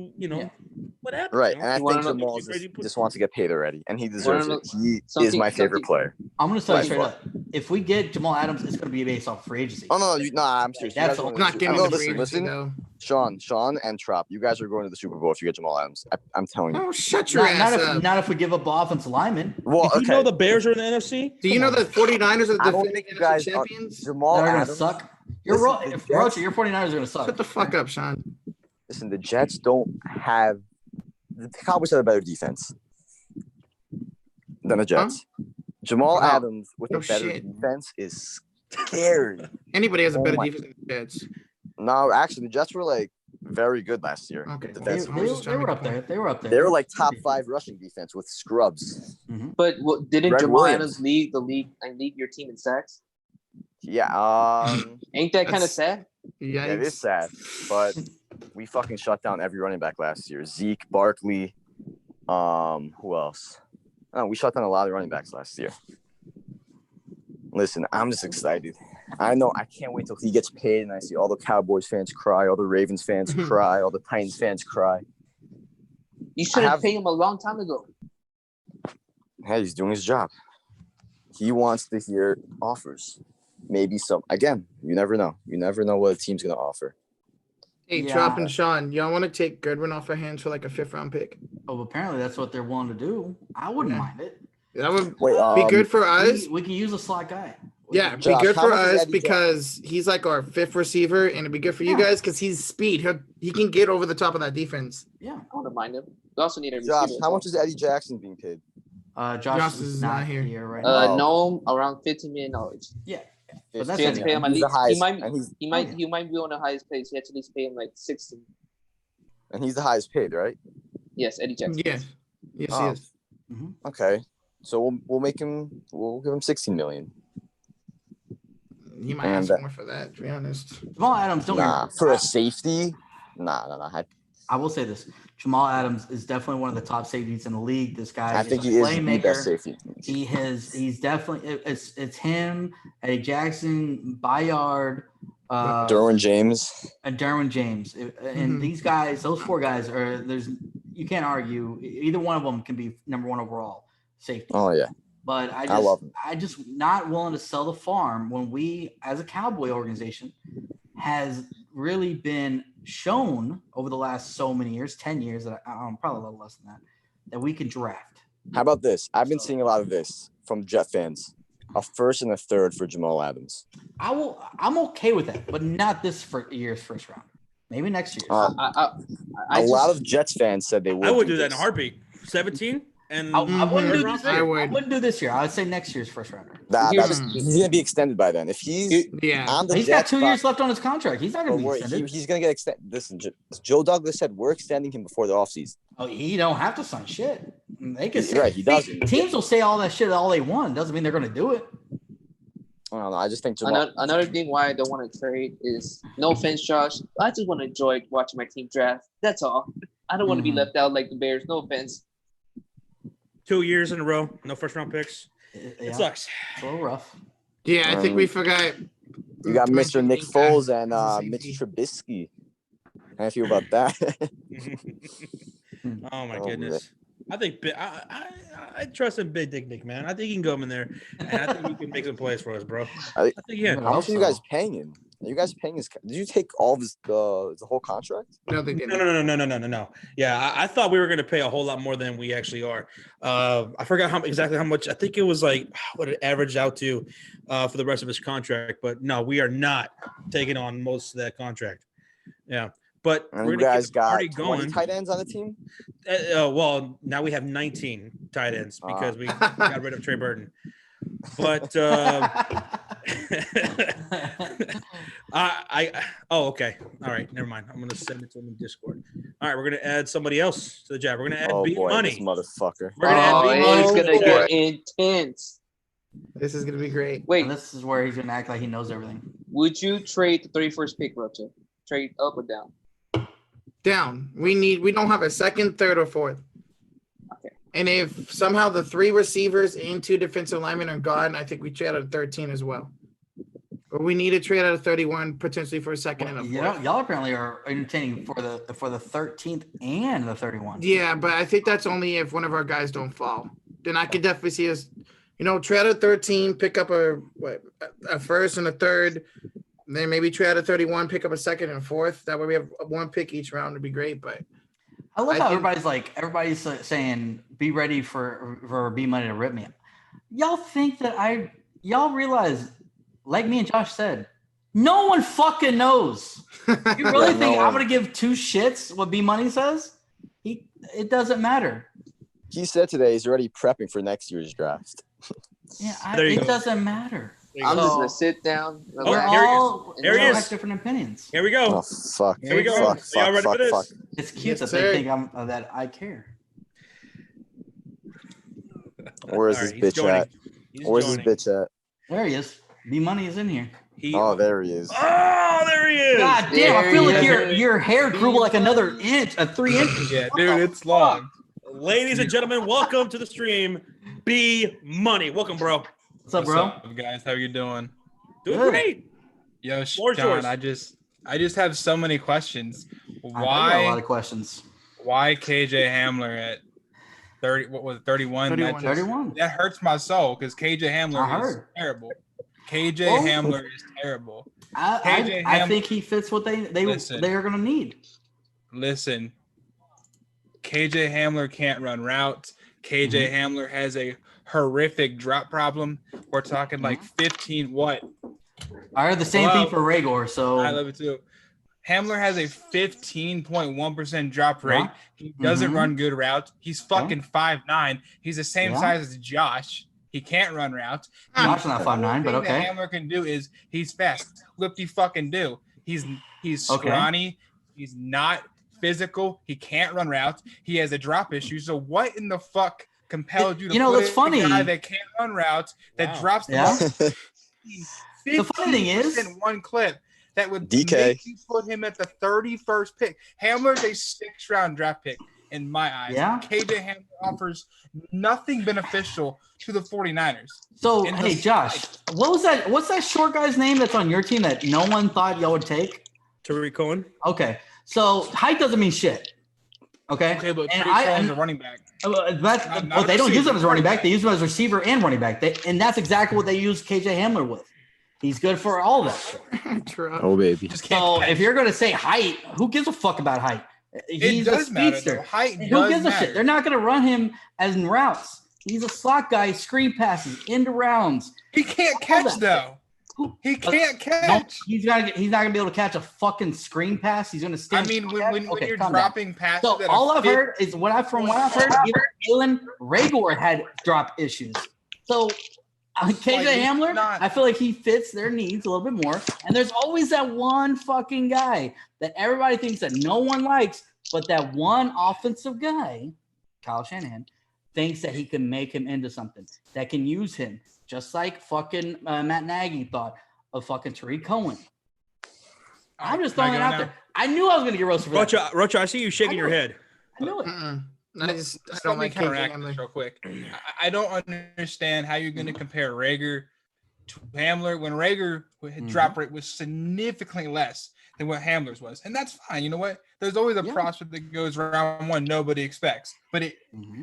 what happens. Right. And I think Jamal just wants to get paid already, and he deserves it. He is my favorite player. I'm going to tell you straight up. If we get Jamal Adams, it's going to be based off free agency. Oh, no, I'm serious. I'm not getting the free agency, though. Sean and Trop, you guys are going to the Super Bowl if you get Jamal Adams. I'm telling you. Oh, shut your ass up. Not if we give up offensive linemen. Well, Do you know the Bears are in the NFC? Do you know the 49ers are the defending NFC champions? Jamal They're going Adams. to suck. You're right. Rocha, your 49ers are going to suck. Shut the fuck up, Sean. Listen, the Jets don't have – the Cowboys have a better defense than the Jets. Huh? Jamal Adams with a better defense is scary. Anybody has a better defense than the Jets. No, actually, the Jets were, like, very good last year. Okay. They were up there. They were like top 5 rushing defense with scrubs. Mm-hmm. But didn't Jamal Adams lead the league and lead your team in sacks? Yeah. Ain't that kind of sad? Yeah, it is sad. But we fucking shut down every running back last year. Zeke, Barkley, who else? Oh, we shut down a lot of running backs last year. Listen, I'm just excited. I know I can't wait till he gets paid and I see all the Cowboys fans cry, all the Ravens fans cry, all the Titans fans cry. You should have paid him a long time ago. Hey, he's doing his job. He wants to hear offers. Maybe some. Again, you never know. You never know what a team's going to offer. Hey, Trop and Sean, y'all want to take Goodwin off our hands for like a 5th round pick? Oh, apparently that's what they're willing to do. I wouldn't mind it. That would be good for us. We can use a slot guy. Yeah, it'd be Josh, good how for much is us Eddie because he's like our fifth receiver, and it'd be good for you guys because he's speed. He can get over the top of that defense. Yeah. I wouldn't mind him. We also need a Josh, receiver. how much is Eddie Jackson being paid? Josh is not here right Uh, now. no, around $15 million. Yeah. So that's you have to pay him at He's the least. highest, He might be on the highest paid. So you have to at least pay him like 16. and he's the highest paid, right? Yes, Eddie Jackson. Yeah. Yes, Oh. he is. Okay, so we'll give him 16 million. He might ask more for that, to be honest. Jamal Adams, For a safety, nah. I will say this: Jamal Adams is definitely one of the top safeties in the league. This guy, I think he is the best safety. He's definitely. It's him, Eddie Jackson, Bayard, Derwin James, and Derwin James, and these guys, those four guys are. You can't argue. Either one of them can be number one overall safety. Oh yeah. But I just not willing to sell the farm when we, as a Cowboy organization, has really been shown over the last so many years, 10 years, that probably a little less than that we can draft. How about this? I've been seeing a lot of this from Jet fans. A first and a third for Jamal Adams. I'm okay with that, but not this year's first round. Maybe next year. A lot of Jets fans said they would. I would do that in a heartbeat. 17. And I wouldn't do this year. I wouldn't do this year. I would say next year's first rounder. He's gonna be extended by then. If he's on the he's Jets got 2 years left on his contract. He's not gonna be extended. He's gonna get extended. Listen, Joe Douglas said we're extending him before the offseason. Oh, he don't have to sign shit. They can say, right. He doesn't. Teams will say all that shit all they want. Doesn't mean they're gonna do it. I don't know. I just think another thing why I don't want to trade is, no offense, Josh. I just want to enjoy watching my team draft. That's all. I don't want to be left out like the Bears. No offense. 2 years in a row, no first round picks. It sucks. It's a little rough. Yeah, I think we forgot. You got Mr. Nick Foles and Mitch Trubisky. How do you feel about that? Oh my goodness. I think I trust in Big Dick Nick, man. I think he can go in there, and I think he can make some plays for us, bro. I think yeah. How much are you guys paying him? Are you guys paying his? Did you take all of his the whole contract? No, they didn't. No. Yeah, I thought we were going to pay a whole lot more than we actually are. I forgot exactly how much. I think it was like what it averaged out to for the rest of his contract. But no, we are not taking on most of that contract. Yeah. But and we're you guys got 20 going. tight ends on the team? Well, now we have 19 tight ends because we got rid of Trey Burton. But okay. All right, never mind. I'm gonna send it to him in Discord. All right, we're gonna add somebody else to the job. We're gonna add B Money. This motherfucker. We're gonna add B Money. It's gonna get intense. This is gonna be great. Wait, and this is where he's gonna act like he knows everything. Would you trade the 31st pick, Rocha? Trade up or down? Down. We don't have a second, third, or fourth. Okay. And if somehow the 3 receivers and 2 defensive linemen are gone, I think we trade out of 13 as well. But we need to trade out of 31 potentially for a second and a fourth. Y'all apparently are entertaining for the 13th and the 31. Yeah, but I think that's only if one of our guys don't fall. Then I could definitely see us, trade out of 13, pick up a first and a third. Then maybe trade out of 31, pick up a second and fourth. That way we have 1 pick each round. Would be great. But I love how everybody's saying, be ready for B Money to rip me. Y'all think that y'all realize, like me and Josh said, no one fucking knows. You really think I'm going to give 2 shits what B Money says? It doesn't matter. He said today he's already prepping for next year's draft. Yeah, it doesn't matter. I'm just gonna sit down. Here he is. Different opinions. Here we go. Oh fuck! Here we go. Y'all ready for this? It's cute that they think that I care. Where is this bitch at? Where's this bitch at? There he is. B Money is in here. There he is. Oh, there he is. God damn! I feel like your hair grew like another inch, 3 inches. Yeah, dude, it's long. Ladies and gentlemen, welcome to the stream. B Money, welcome, bro. What's up, bro? What's up, guys? How you doing? Doing great. Yo, John, I just have so many questions. Why? A lot of questions. Why KJ Hamler at 30? What was it, 31? 31. That hurts my soul because KJ Hamler is terrible. KJ Hamler is terrible. I think he fits what they are gonna need. Listen, KJ Hamler can't run routes. KJ Hamler has a horrific drop problem. We're talking like 15 what? I heard the same thing for Rager, so I love it too. Hamler has a 15.1% drop rate. He doesn't run good routes. He's fucking 5'9". He's the same size as Josh. He can't run routes. Josh's not 5'9", but okay. Hamler can do is he's fast. Flip fucking do. He's scrawny. He's not physical. He can't run routes. He has a drop issue. So what in the fuck compelled you to put that's funny. A guy that can't run routes that drops the ball? The funny thing is, in one clip that would DK. make you put him at the 31st pick. Hamler's a 6th round draft pick in my eyes. Yeah. KJ Hamler offers nothing beneficial to the 49ers. So, hey, Josh, what's that short guy's name that's on your team that no one thought y'all would take? Tariq Cohen. Okay. So, height doesn't mean shit. Okay. Okay, but Tariq Cohen's a running back. They don't use him as a running back. They use him as a receiver and running back. And that's exactly what they use KJ Hamler with. He's good for all that shit. Oh, baby. So if you're going to say height, who gives a fuck about height? He's a speedster. Height who gives a shit? They're not going to run him as in routes. He's a slot guy, screen passes, into rounds. He can't catch, though. He can't catch. He's not going to be able to catch a fucking screen pass. He's going to stand. I mean, when you're dropping passes. So all I've heard is what I've heard, even Rager had drop issues. So KJ Hamler, I feel like he fits their needs a little bit more. And there's always that one fucking guy that everybody thinks that no one likes, but that one offensive guy, Kyle Shanahan, thinks that he can make him into something, that can use him, just like fucking Matt Nagy thought of fucking Tariq Cohen. I'm just throwing it out there. I knew I was going to get roasted for that. Rocha, I see you shaking your head. I knew it. I don't like counteract this real quick. I don't understand how you're going to compare Rager to Hamler when Rager drop rate was significantly less than what Hamler's was, and that's fine. You know what? There's always a prospect that goes round one nobody expects, but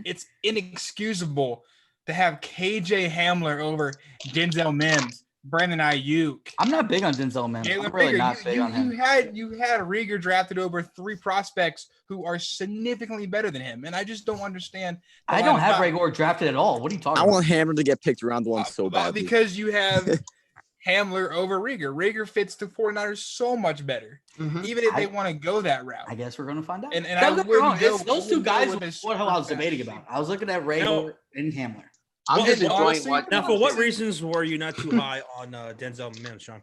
it's inexcusable to have KJ Hamler over Denzel Mims, Brandon Ayuk. I'm not big on Denzel Mims. I'm really not big on him. You had Rager drafted over 3 prospects who are significantly better than him, and I just don't understand. I don't have Rager drafted at all. What are you talking about? I want Hamler to get picked round 1 so badly. Because you have Hamler over Rager. Rager fits the 49ers so much better, even if they want to go that route. I guess we're going to find out. And I wouldn't those two guys what I was debating about. I was looking at Rager and Hamler. I'm just enjoying watching. Now, for what reasons were you not too high on Denzel Mims, Sean?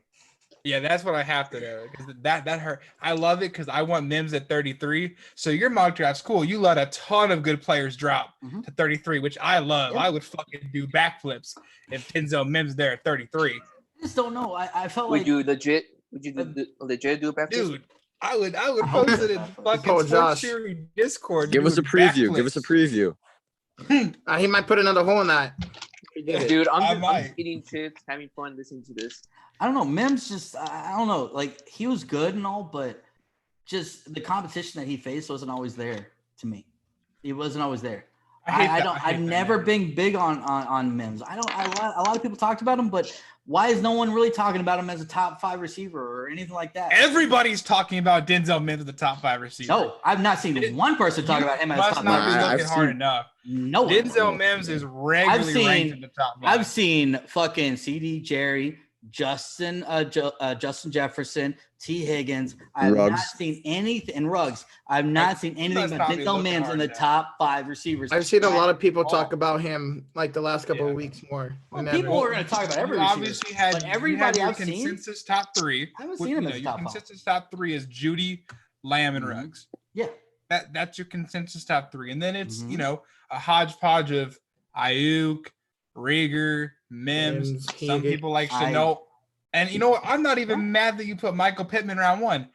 Yeah, that's what I have to do. Because that hurt. I love it because I want Mims at 33. So your mock draft's cool. You let a ton of good players drop to 33, which I love. Yeah. I would fucking do backflips if Denzel Mims there at 33. I just don't know. I felt like would you legit do a backflip? Dude, I would post it in fucking SPORTSFURY Discord. Give us a preview. Give us a preview. He might put another hole in that. Dude, I'm eating chips, having fun listening to this. I don't know. Mims just, I don't know. Like, he was good and all, but just the competition that he faced wasn't always there to me. He wasn't always there. I've never been big on Mims. A lot of people talked about him, but why is no one really talking about him as a top 5 receiver or anything like that? Everybody's talking about Denzel Mims as the top 5 receiver. No, I've not seen one person talk about him as top 5 receiver. Must not be looking hard enough. No, Denzel Mims is regularly ranked in the top 5. I've seen fucking CD Jerry, Justin Jefferson, T. Higgins. I've not seen anything in Ruggs. I've not seen anything but Denzel Mims in the top 5 receivers. I've seen a lot of people talk about him like the last couple of weeks more. Well, people are going to talk about every receiver. Obviously, had everybody I've seen consensus top 3. I haven't seen him as top 5. Consensus top 3 is Judy, Lamb, and Ruggs. Yeah, that's your consensus top 3, and then it's a hodgepodge of Ayuk, Rager, Mims. Some people like Shenault. And you know what? I'm not even mad that you put Michael Pittman round 1.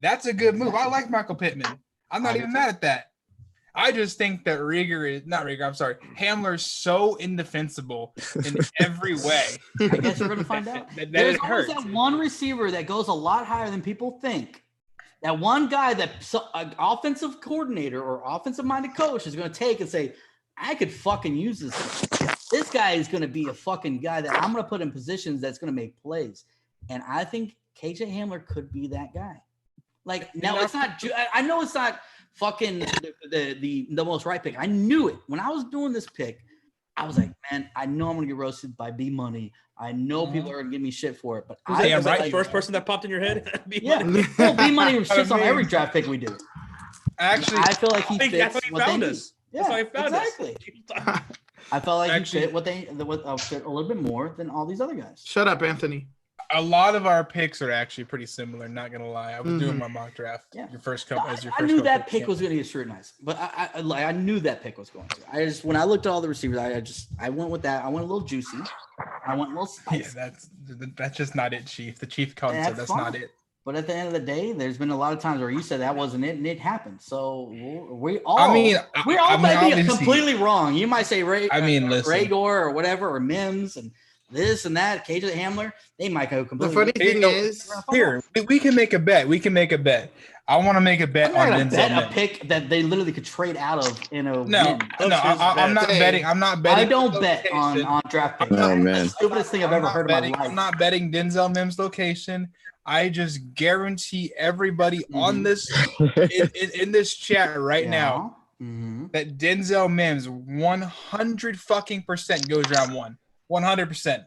That's a good move. I like Michael Pittman. I'm not even mad at that. I just think that Hamler's so indefensible in every way. I guess we're going to find out. There's always that one receiver that goes a lot higher than people think. That one guy that an offensive coordinator or offensive-minded coach is going to take and say, I could fucking use this. This guy is going to be a fucking guy that I'm going to put in positions that's going to make plays. And I think KJ Hamler could be that guy. Like, now it's not – I know it's not fucking the most right pick. I knew it. When I was doing this pick, I was like, man, I know I'm gonna get roasted by B Money. I know people are gonna give me shit for it, but Damn right. The first person that popped in your head. Yeah, well, B Money shits on every draft pick we do. Actually, I feel like he fits that's how he what they found need. us. Yeah, That's how he found exactly. us. I felt like Actually- he fit a little bit more than all these other guys. Shut up, Anthony. a lot of our picks are actually pretty similar. Not gonna lie, I was doing my mock draft. Yeah. Your first couple as your I first. knew couple that picks, pick yeah. was going to get scrutinized, but I knew that pick was going to. When I looked at all the receivers, I went with that. I went a little juicy. I went a little spicy. Yeah, that's just not it, Chief. The Chief concept. That's not it. But at the end of the day, there's been a lot of times where you said that wasn't it, and it happened. So we all, might be completely wrong. You might say Ragor or whatever, or Mims and this and that, KJ Hamler. They might go completely. The funny thing is, here we can make a bet. I want to make a bet on Denzel. A pick that they literally could trade out of in a win. I'm not betting. I'm not betting. I don't bet on draft picks. Oh man, stupidest thing I've ever heard in my life. I'm not betting Denzel Mims' location. I just guarantee everybody on this in this chat right now that Denzel Mims 100% goes round one. 100%.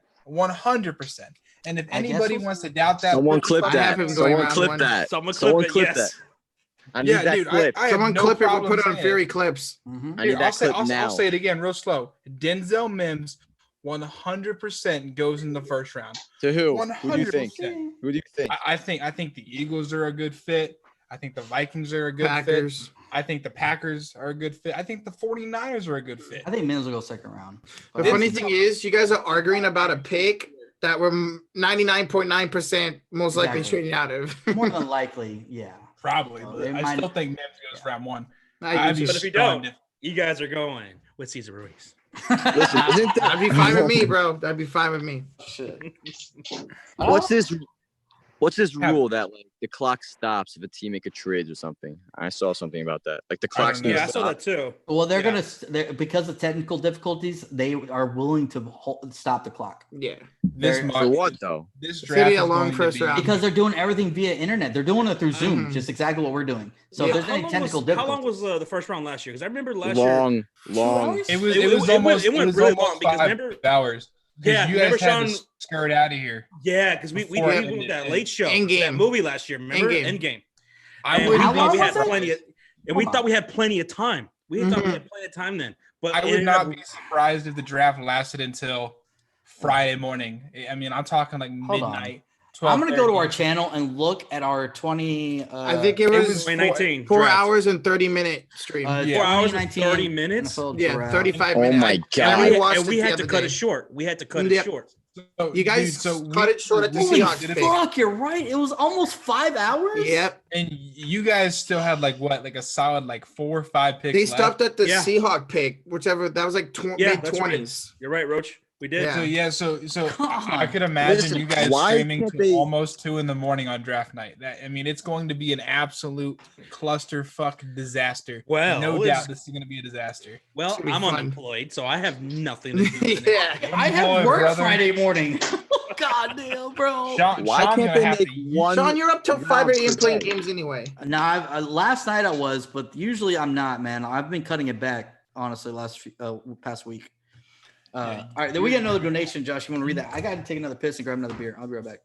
And if anybody wants to doubt that, someone clip that. Someone clip that. Someone clip that. I need that clip. Someone clip it. We'll put it on Fury clips. I need that clip now. I'll say it again real slow. Denzel Mims 100% goes in the first round. To who? 100%. Who do you think? Who do you think? I think the Eagles are a good fit. I think the Vikings are a good Packers. fit. I think the Packers are a good fit. I think the 49ers are a good fit. I think Mims will go second round. The funny thing is, you guys are arguing about a pick that we're 99.9% most likely trading out of. More than likely, yeah. Probably. But I still think Mims goes round one. But if you don't, you guys are going with Cesar Ruiz. Listen, that'd be fine with me, bro. That'd be fine with me. Shit. What's this rule that like the clock stops if a team make a trade or something? I saw something about that. Like the clock's I saw that too. Well, they're because of technical difficulties, they are willing to stop the clock. Yeah. For what though? This draft is a long first round because they're doing everything via internet. They're doing it through Zoom, just exactly what we're doing. So if there's any technical difficulties. How long was the first round last year? Because I remember last year. Long. It went really long because remember hours. Yeah, you guys had to skirt out of here. Yeah, because we went with that late show, that movie last year. Remember Endgame? We thought we had plenty of time. We thought we had plenty of time then. But I would not be surprised if the draft lasted until Friday morning. I mean, I'm talking like midnight. I'm gonna go to our channel and look at our 20. I think it was 2019. 4 hours and 30-minute stream. 4 hours and 30 minutes. Yeah, 35 minutes. Oh my god! And we had to cut it short. So, you guys cut it short at the Seahawks. Fuck, you're right. It was almost 5 hours. Yep. And you guys still had like a solid 4 or 5 picks. They stopped at the Seahawk pick, whichever that was like mid-20s. Right. You're right, Roach. We did. So I could imagine you guys streaming to almost 2 a.m. on draft night. It's going to be an absolute clusterfuck disaster. Well, no doubt this is going to be a disaster. Well, I'm unemployed, so I have nothing to do. I have work Friday morning. God damn, bro. Why can't they make one? Sean, you're up till 5 a.m. playing games anyway. No, last night I was, but usually I'm not, man. I've been cutting it back, honestly, past week. All right, then we get another donation, Josh. You want to read that? I got to take another piss and grab another beer. I'll be right back.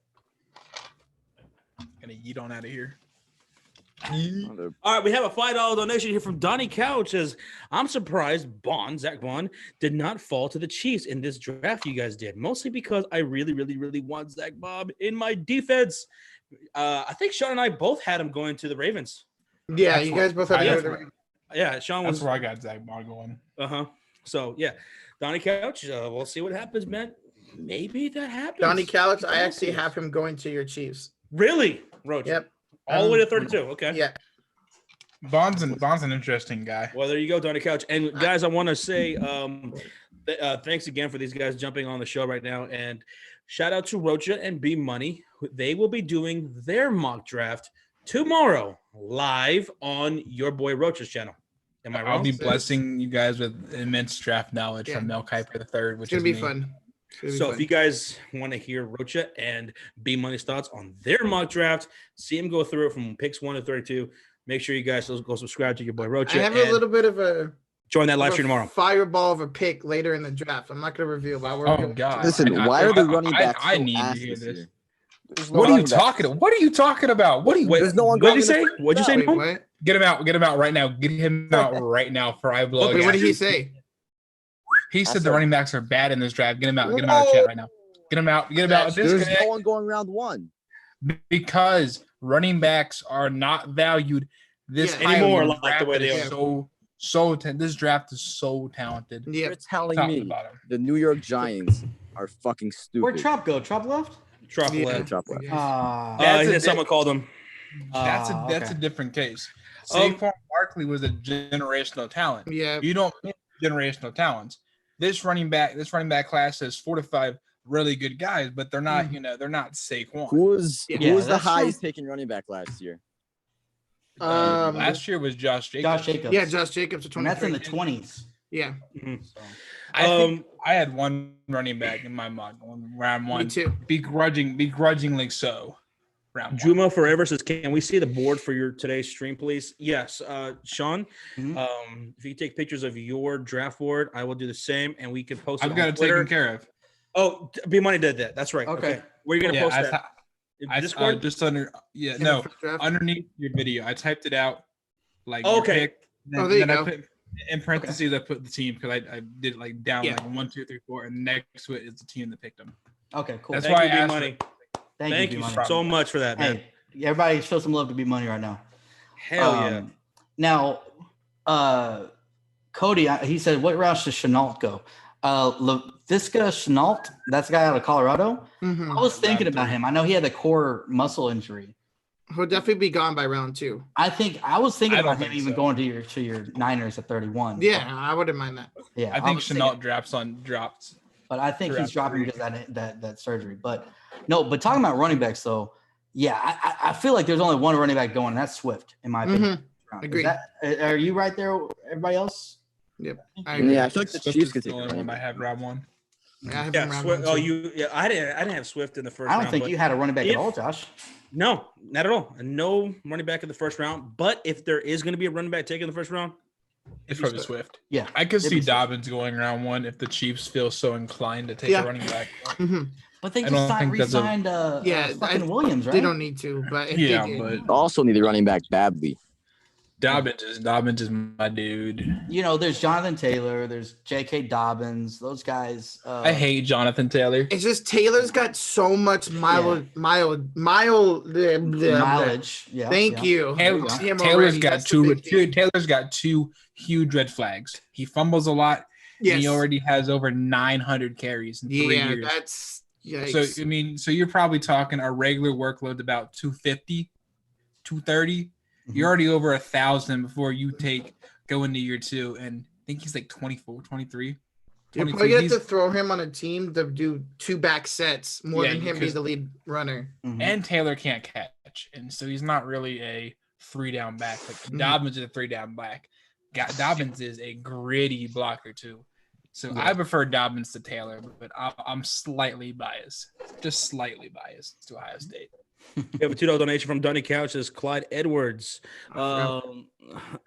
Gonna yeet on out of here. All right, we have a $5 donation here from Donnie Couch. Says, I'm surprised Zach Bond did not fall to the Chiefs in this draft you guys did, mostly because I really, really, really want Zach Bob in my defense. I think Sean and I both had him going to the Ravens. Yeah, you guys both had him. Yeah, Sean was. That's where I got Zach Bond going. So, yeah. Donnie Couch, we'll see what happens, man. Maybe that happens. Donnie Couch, I actually have him going to your Chiefs. Really? Roach? Yep. All the way to 32. Okay. Yeah. Bond's an interesting guy. Well, there you go, Donnie Couch. And guys, I want to say thanks again for these guys jumping on the show right now. And shout out to Rocha and B Money. They will be doing their mock draft tomorrow live on your boy Rocha's channel. Am I wrong? I'll be blessing you guys with immense draft knowledge from Mel Kiper III, which is gonna be fun. So if you guys want to hear Rocha and B Money's thoughts on their mock draft, see him go through it from picks 1 to 32. Make sure you guys go subscribe to your boy Rocha. I have a little bit of a Join that live stream tomorrow. Fireball of a pick later in the draft. I'm not going to reveal. But Oh God! Listen, why are the running backs I so need to ass hear this this. year? What are you talking about? What are you talking about? What are you? Wait, There's no one what did going he in say? the What'd you say? Wait, No? what? Get him out! Get him out right now! Get him out right now! For I blow. Wait, what did he say? He said the running backs are bad in this draft. Get him out! Get him out of chat right now! Get him out! Get him out! There's Disconnect. no one going round one. Because running backs are not valued this high anymore, when like the way they drafted are. This draft is so talented. Yeah. You're telling Top to me bottom. the New York Giants are fucking stupid. Where'd Trop go? Trop left? Trop Yeah. left. Drop left. Someone called him. That's a different case. Saquon Barkley was a generational talent. Yeah. You don't miss generational talents. This running back class has 4 to 5 really good guys, but they're not, they're not Saquon. Who was the that's highest taken running back last year? Last year was Josh Jacobs. Josh Jacobs. Yeah, Josh Jacobs. And that's in the 20s. Yeah. So. I think I had one running back in my mind round one. Me too. Begrudgingly so. Round one. Juma Forever says, "Can we see the board for your today's stream, please?" Yes, Sean. If you take pictures of your draft board, I will do the same, and we can post it. I've got it taken care of. Oh, B Money did that. That's right. Okay. Where are you gonna post that? Discord? Just under underneath your video. I typed it out like Okay. your pick, There you go. I put in parentheses. I put the team because I did it like down like 1, 2, 3, 4, and next to it is the team that picked them. Okay, cool. That's Thank why you, I B asked Money. Thank you, you B-Money. so much for that, man. Hey, everybody show some love to Be Money right now. Hell yeah. Now, Cody, he said, what route should Chenault go? LaVisca Chenault, that's the guy out of Colorado. Mm-hmm. I was thinking about him. I know he had a core muscle injury. He'll definitely be gone by round 2. I was thinking I about don't him think even so. going to your Niners at 31. Yeah, I wouldn't mind that. Yeah. I think was Chenault thinking- drops. But I think he's throughout dropping the because of that surgery. But talking about running backs though, yeah, I feel like there's only one running back going, and that's Swift, in my opinion. Agreed. Are you right there? Everybody else? Yep. I agree. Yeah, I feel like the Swift Chiefs is could the take only one I have round one. Yeah, I have Yeah, him round Swift, 1 too. I didn't have Swift in the first I round. don't think but you had a running back at if- all, Josh. No, not at all. No running back in the first round. But if there is going to be a running back taken in the first round, It's probably Swift. Yeah. I could it'd see be Swift. Dobbins going round 1 if the Chiefs feel so inclined to take Yeah. a running back. Mhm. But they I just don't think that's a- re-signed fucking Williams, right? They don't need to, but if Yeah, they did, but Also need a running back badly. Dobbins is my dude. There's Jonathan Taylor, there's J.K. Dobbins, those guys. I hate Jonathan Taylor. it's just Taylor's got so much mileage. mileage. Yeah. Thank you. Taylor's Him already. got That's the big thing. Taylor's got 2 huge red flags. He fumbles a lot. Yes. And he already has over 900 carries in 3 Yeah, years. that's yikes. So you're probably talking a regular workload about 250, 230. Mhm. You're already over 1,000 before you go into year 2, and I think he's like 24, 23. You probably have to throw him on a team to do 2 back sets more Yeah, than him be because- the lead runner. Mhm. And Taylor can't catch, and so he's not really a 3-down back. Like Mhm. Dobbins is a 3-down back. Dobbins is a gritty blocker too. So Yeah. I prefer Dobbins to Taylor, but I'm slightly biased, just slightly biased to Ohio State. we have a $2 donation from Dunny Couch. Says Clyde Edwards.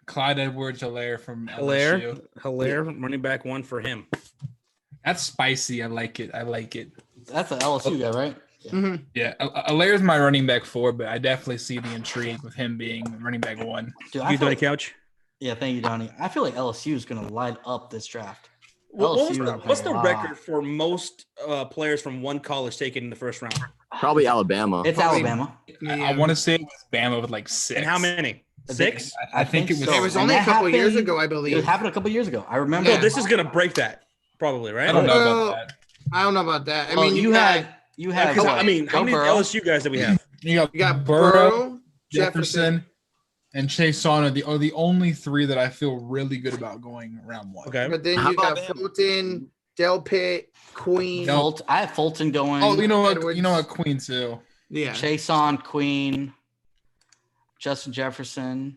Clyde Edwards-Helaire from Hilaire, LSU. running back 1 for him. That's spicy. I like it. That's an LSU guy, right? Mhm. Yeah, Hilaire's my running back 4, but I definitely see the intrigue with him being running back 1. Dude, You Dunny Couch. yeah, thank you, Donnie. I feel like LSU is going to light up this draft. What's the LSU record for most players from one college taken in the first round? Probably Alabama. It's Probably- Alabama. I want to say it was Bama with like 6. And how many? 6? I think it was. so. It was And only a that couple years happened- ago, I It believe. happened a couple years ago. I remember. Yeah. So this is going to break that, probably, right? I don't know Well, about that. I don't know about that. I Well, mean, you have Because, I mean, how Joe many Burrow. LSU guys do we have? You you got Burrow, Burrow, Jefferson, and Chase Son are the only 3 that I feel really good about going round 1. Okay. but then How you got about them? Fulton, Del Pitt, Queen. No. I have Fulton going. Oh, you know what? Edwards. You know what? Queen too. Yeah. Chase on Queen, Justin Jefferson.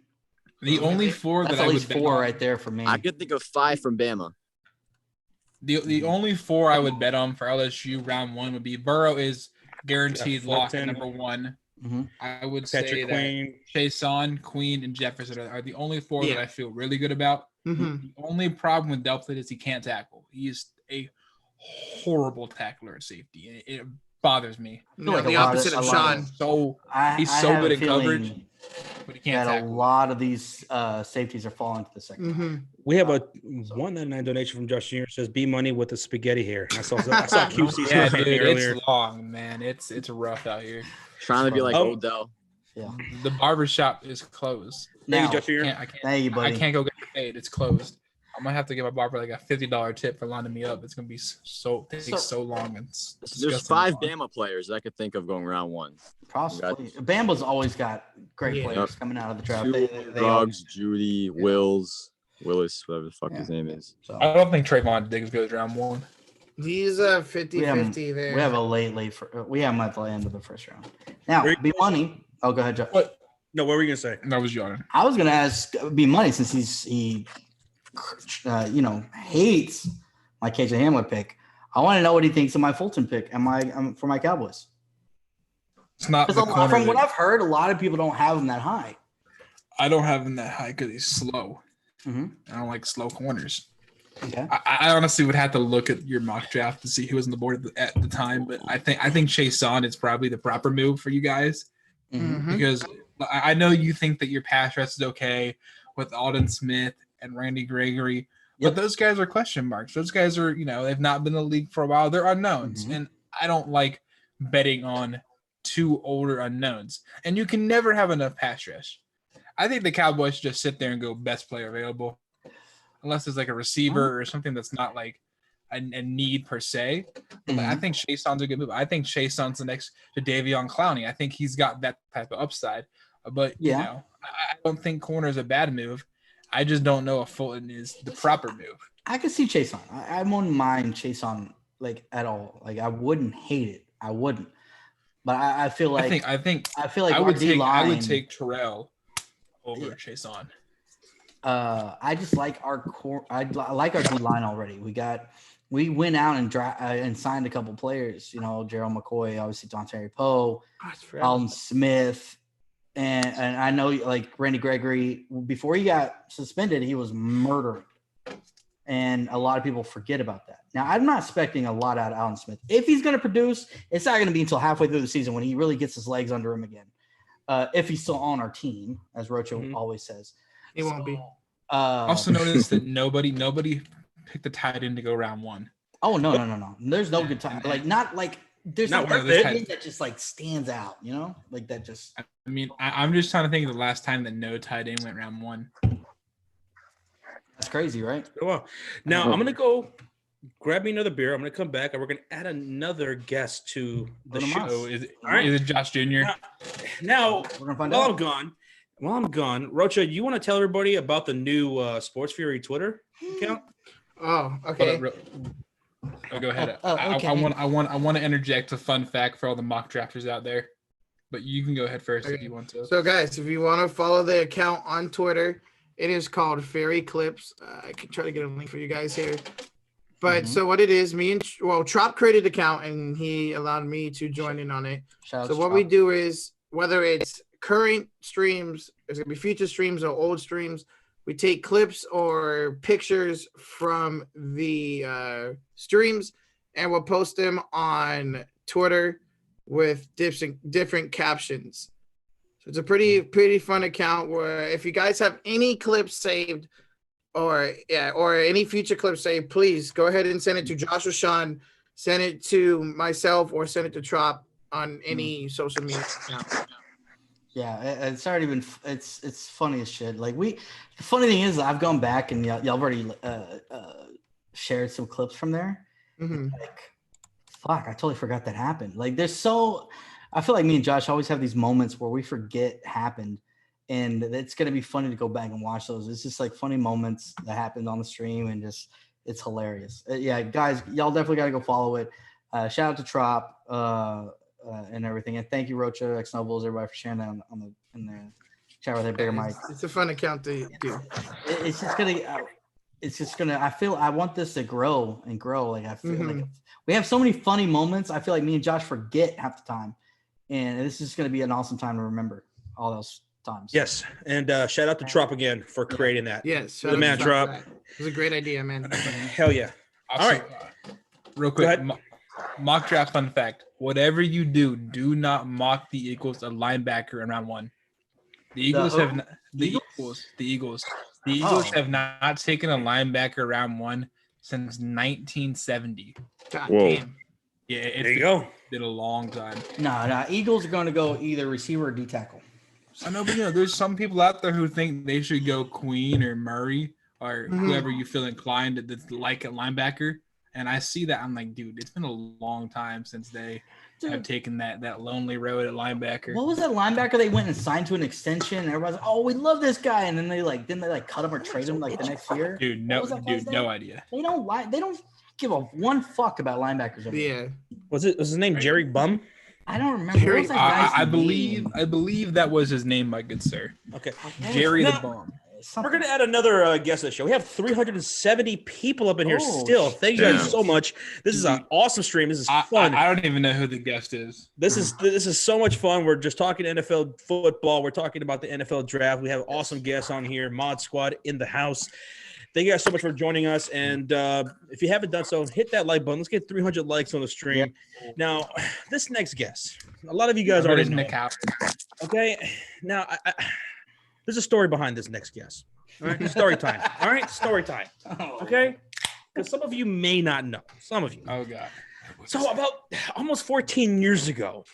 The only 4 That's that I at would least bet 4 on, right there for me. I could think of 5 from Bama. the only 4 I would bet on for LSU round 1 would be Burrow is guaranteed Yeah, lock at Fulton. number 1. I would Patrick say Queen. that Chason, Queen, and Jefferson are the only four that I feel really good about. Mm-hmm. The only problem with Delpit is he can't tackle. He is a horrible tackler at safety. It bothers me. I feel like the a lot opposite of a lot Sean. He's I so have good a at feeling coverage, but he can't that tackle. a lot of these safeties are falling to the second. Mm-hmm. We have a $1.99 donation from Josh Jr. Says B Money with the spaghetti hair. I saw QC Yeah, something dude, earlier. it's long, man. It's rough out here. Trying to be like Odell. Yeah. The barbershop is closed. Thank Now, you, Josh Jr. thank you, buddy. I can't go get paid. It's closed. I'm gonna have to give my barber like a $50 tip for lining me up. It's gonna be so long. And There's 5 Bama players that I could think of going round 1. Possibly. Bama's always got great players coming out of the draft. Ruggs, Judy, Willis, whatever the fuck his name is. So. I don't think Trayvon Diggs goes round 1. He's a 50-50 there. We have a late we have him at the end of the first round. Now, B Money. Oh, go ahead, Joe. What? No, what were you gonna say? That was Jordan. I was gonna ask B Money since he hates my KJ Hamler pick. I want to know what he thinks of my Fulton pick and for my Cowboys. It's not from what I've heard, a lot of people don't have him that high. I don't have him that high because he's slow. Mm-hmm. I don't like slow corners. Okay. I honestly would have to look at your mock draft to see who was on the board at the time, but I think Chason is probably the proper move for you guys because I know you think that your pass rush is okay with Alden Smith and Randy Gregory, but those guys are question marks. Those guys are, they've not been in the league for a while. They're unknowns, and I don't like betting on 2 older unknowns. And you can never have enough pass rush. I think the Cowboys should just sit there and go best player available, unless there's like a receiver or something that's not like a need per se. But I think Chason's a good move. I think Chason's the next to Davion Clowney. I think he's got that type of upside. But I don't think corner is a bad move. I just don't know if Fulton is the proper move. I could see Chason. I wouldn't mind Chason at all. Like I wouldn't hate it. I wouldn't. But I feel like I feel like I would take Terrell over Chason. I just like our core. I like our D line already. We went out and signed a couple players. Gerald McCoy, obviously Dontari Poe, Alden Smith. And I know, like Randy Gregory, before he got suspended, he was murdering. And a lot of people forget about that. Now, I'm not expecting a lot out of Alden Smith. If he's going to produce, it's not going to be until halfway through the season when he really gets his legs under him again. If he's still on our team, as Rocho always says. He won't be. Also notice that nobody picked the tight end to go round 1. Oh, no. There's no good time. There's not no worth it. thing that just stands out, like that just. I mean, I'm just trying to think of the last time that no tight end went round 1. That's crazy, right? Well, now I'm gonna go grab me another beer. I'm gonna come back and we're gonna add another guest to the show. Is it Josh Jr.? Now we're gonna find out. While I'm gone, Rocha, you want to tell everybody about the new SportsFury Twitter account? Oh, okay. Go ahead. Okay. I want to interject a fun fact for all the mock drafters out there, but you can go ahead first if you want to. So, guys, if you want to follow the account on Twitter, it is called Fairy Clips. I can try to get a link for you guys here. But so what it is, Trop created the account and he allowed me to join in on it. So what we do is, whether it's current streams, it's gonna be future streams or old streams, we take clips or pictures from the streams and we'll post them on Twitter with different captions. So it's a pretty fun account where if you guys have any clips saved or any future clips saved, please go ahead and send it to Josh or Sean, send it to myself, or send it to Trop on any social media account. Yeah, it's already been. It's funny as shit. The funny thing is, I've gone back and y'all already shared some clips from there. Fuck, I totally forgot that happened. I feel like me and Josh always have these moments where we forget happened, and it's gonna be funny to go back and watch those. It's just funny moments that happened on the stream, and just it's hilarious. Yeah, guys, y'all definitely gotta go follow it. Shout out to Trop. And everything, and thank you, Rocha, X Nobles, everybody for sharing that in the chat with their bigger mic. It's a fun account to do. It's just gonna. I want this to grow and grow. I feel like we have so many funny moments. I feel like me and Josh forget half the time, And this is going to be an awesome time to remember all those times. Yes, and shout out to Trop again for creating that. Yes, the man Trop. It was a great idea, man. Hell yeah! Also, All right, real quick, mock draft fun fact: whatever you do, do not mock the Eagles a linebacker in round 1. The Eagles have not taken a linebacker round 1 since 1970. God Whoa. damn. Yeah, there you go. Been a long time. No, Eagles are going to go either receiver or D tackle. I know, but there's some people out there who think they should go Queen or Murray or whoever you feel inclined to like at linebacker. And I see that. I'm like, dude, it's been a long time since they have taken that lonely road at linebacker. What was that linebacker they went and signed to an extension? And everybody's like, oh, we love this guy. And then they cut him or trade him like the next year. Dude, no idea. They don't give a one fuck about linebackers anymore. Yeah. Was his name Jerry Bum? I don't remember. What was that guy's I name? believe that was his name, my good sir. Okay, Jerry Now, the Bum. We're going to add another guest to the show. We have 370 people up in here still. Thank you guys so much. This is an awesome stream. This is fun. I don't even know who the guest is. This is so much fun. We're just talking NFL football. We're talking about the NFL draft. We have awesome guests on here. Mod Squad in the house. Thank you guys so much for joining us. And if you haven't done so, hit that like button. Let's get 300 likes on the stream. Yeah. Now, this next guest, a lot of you guys already know. Okay. Now, there's a story behind this next guest. All right. Story time. All right. Story time. Okay. Because some of you may not know. Some of you. Oh, God. So about almost 14 years ago,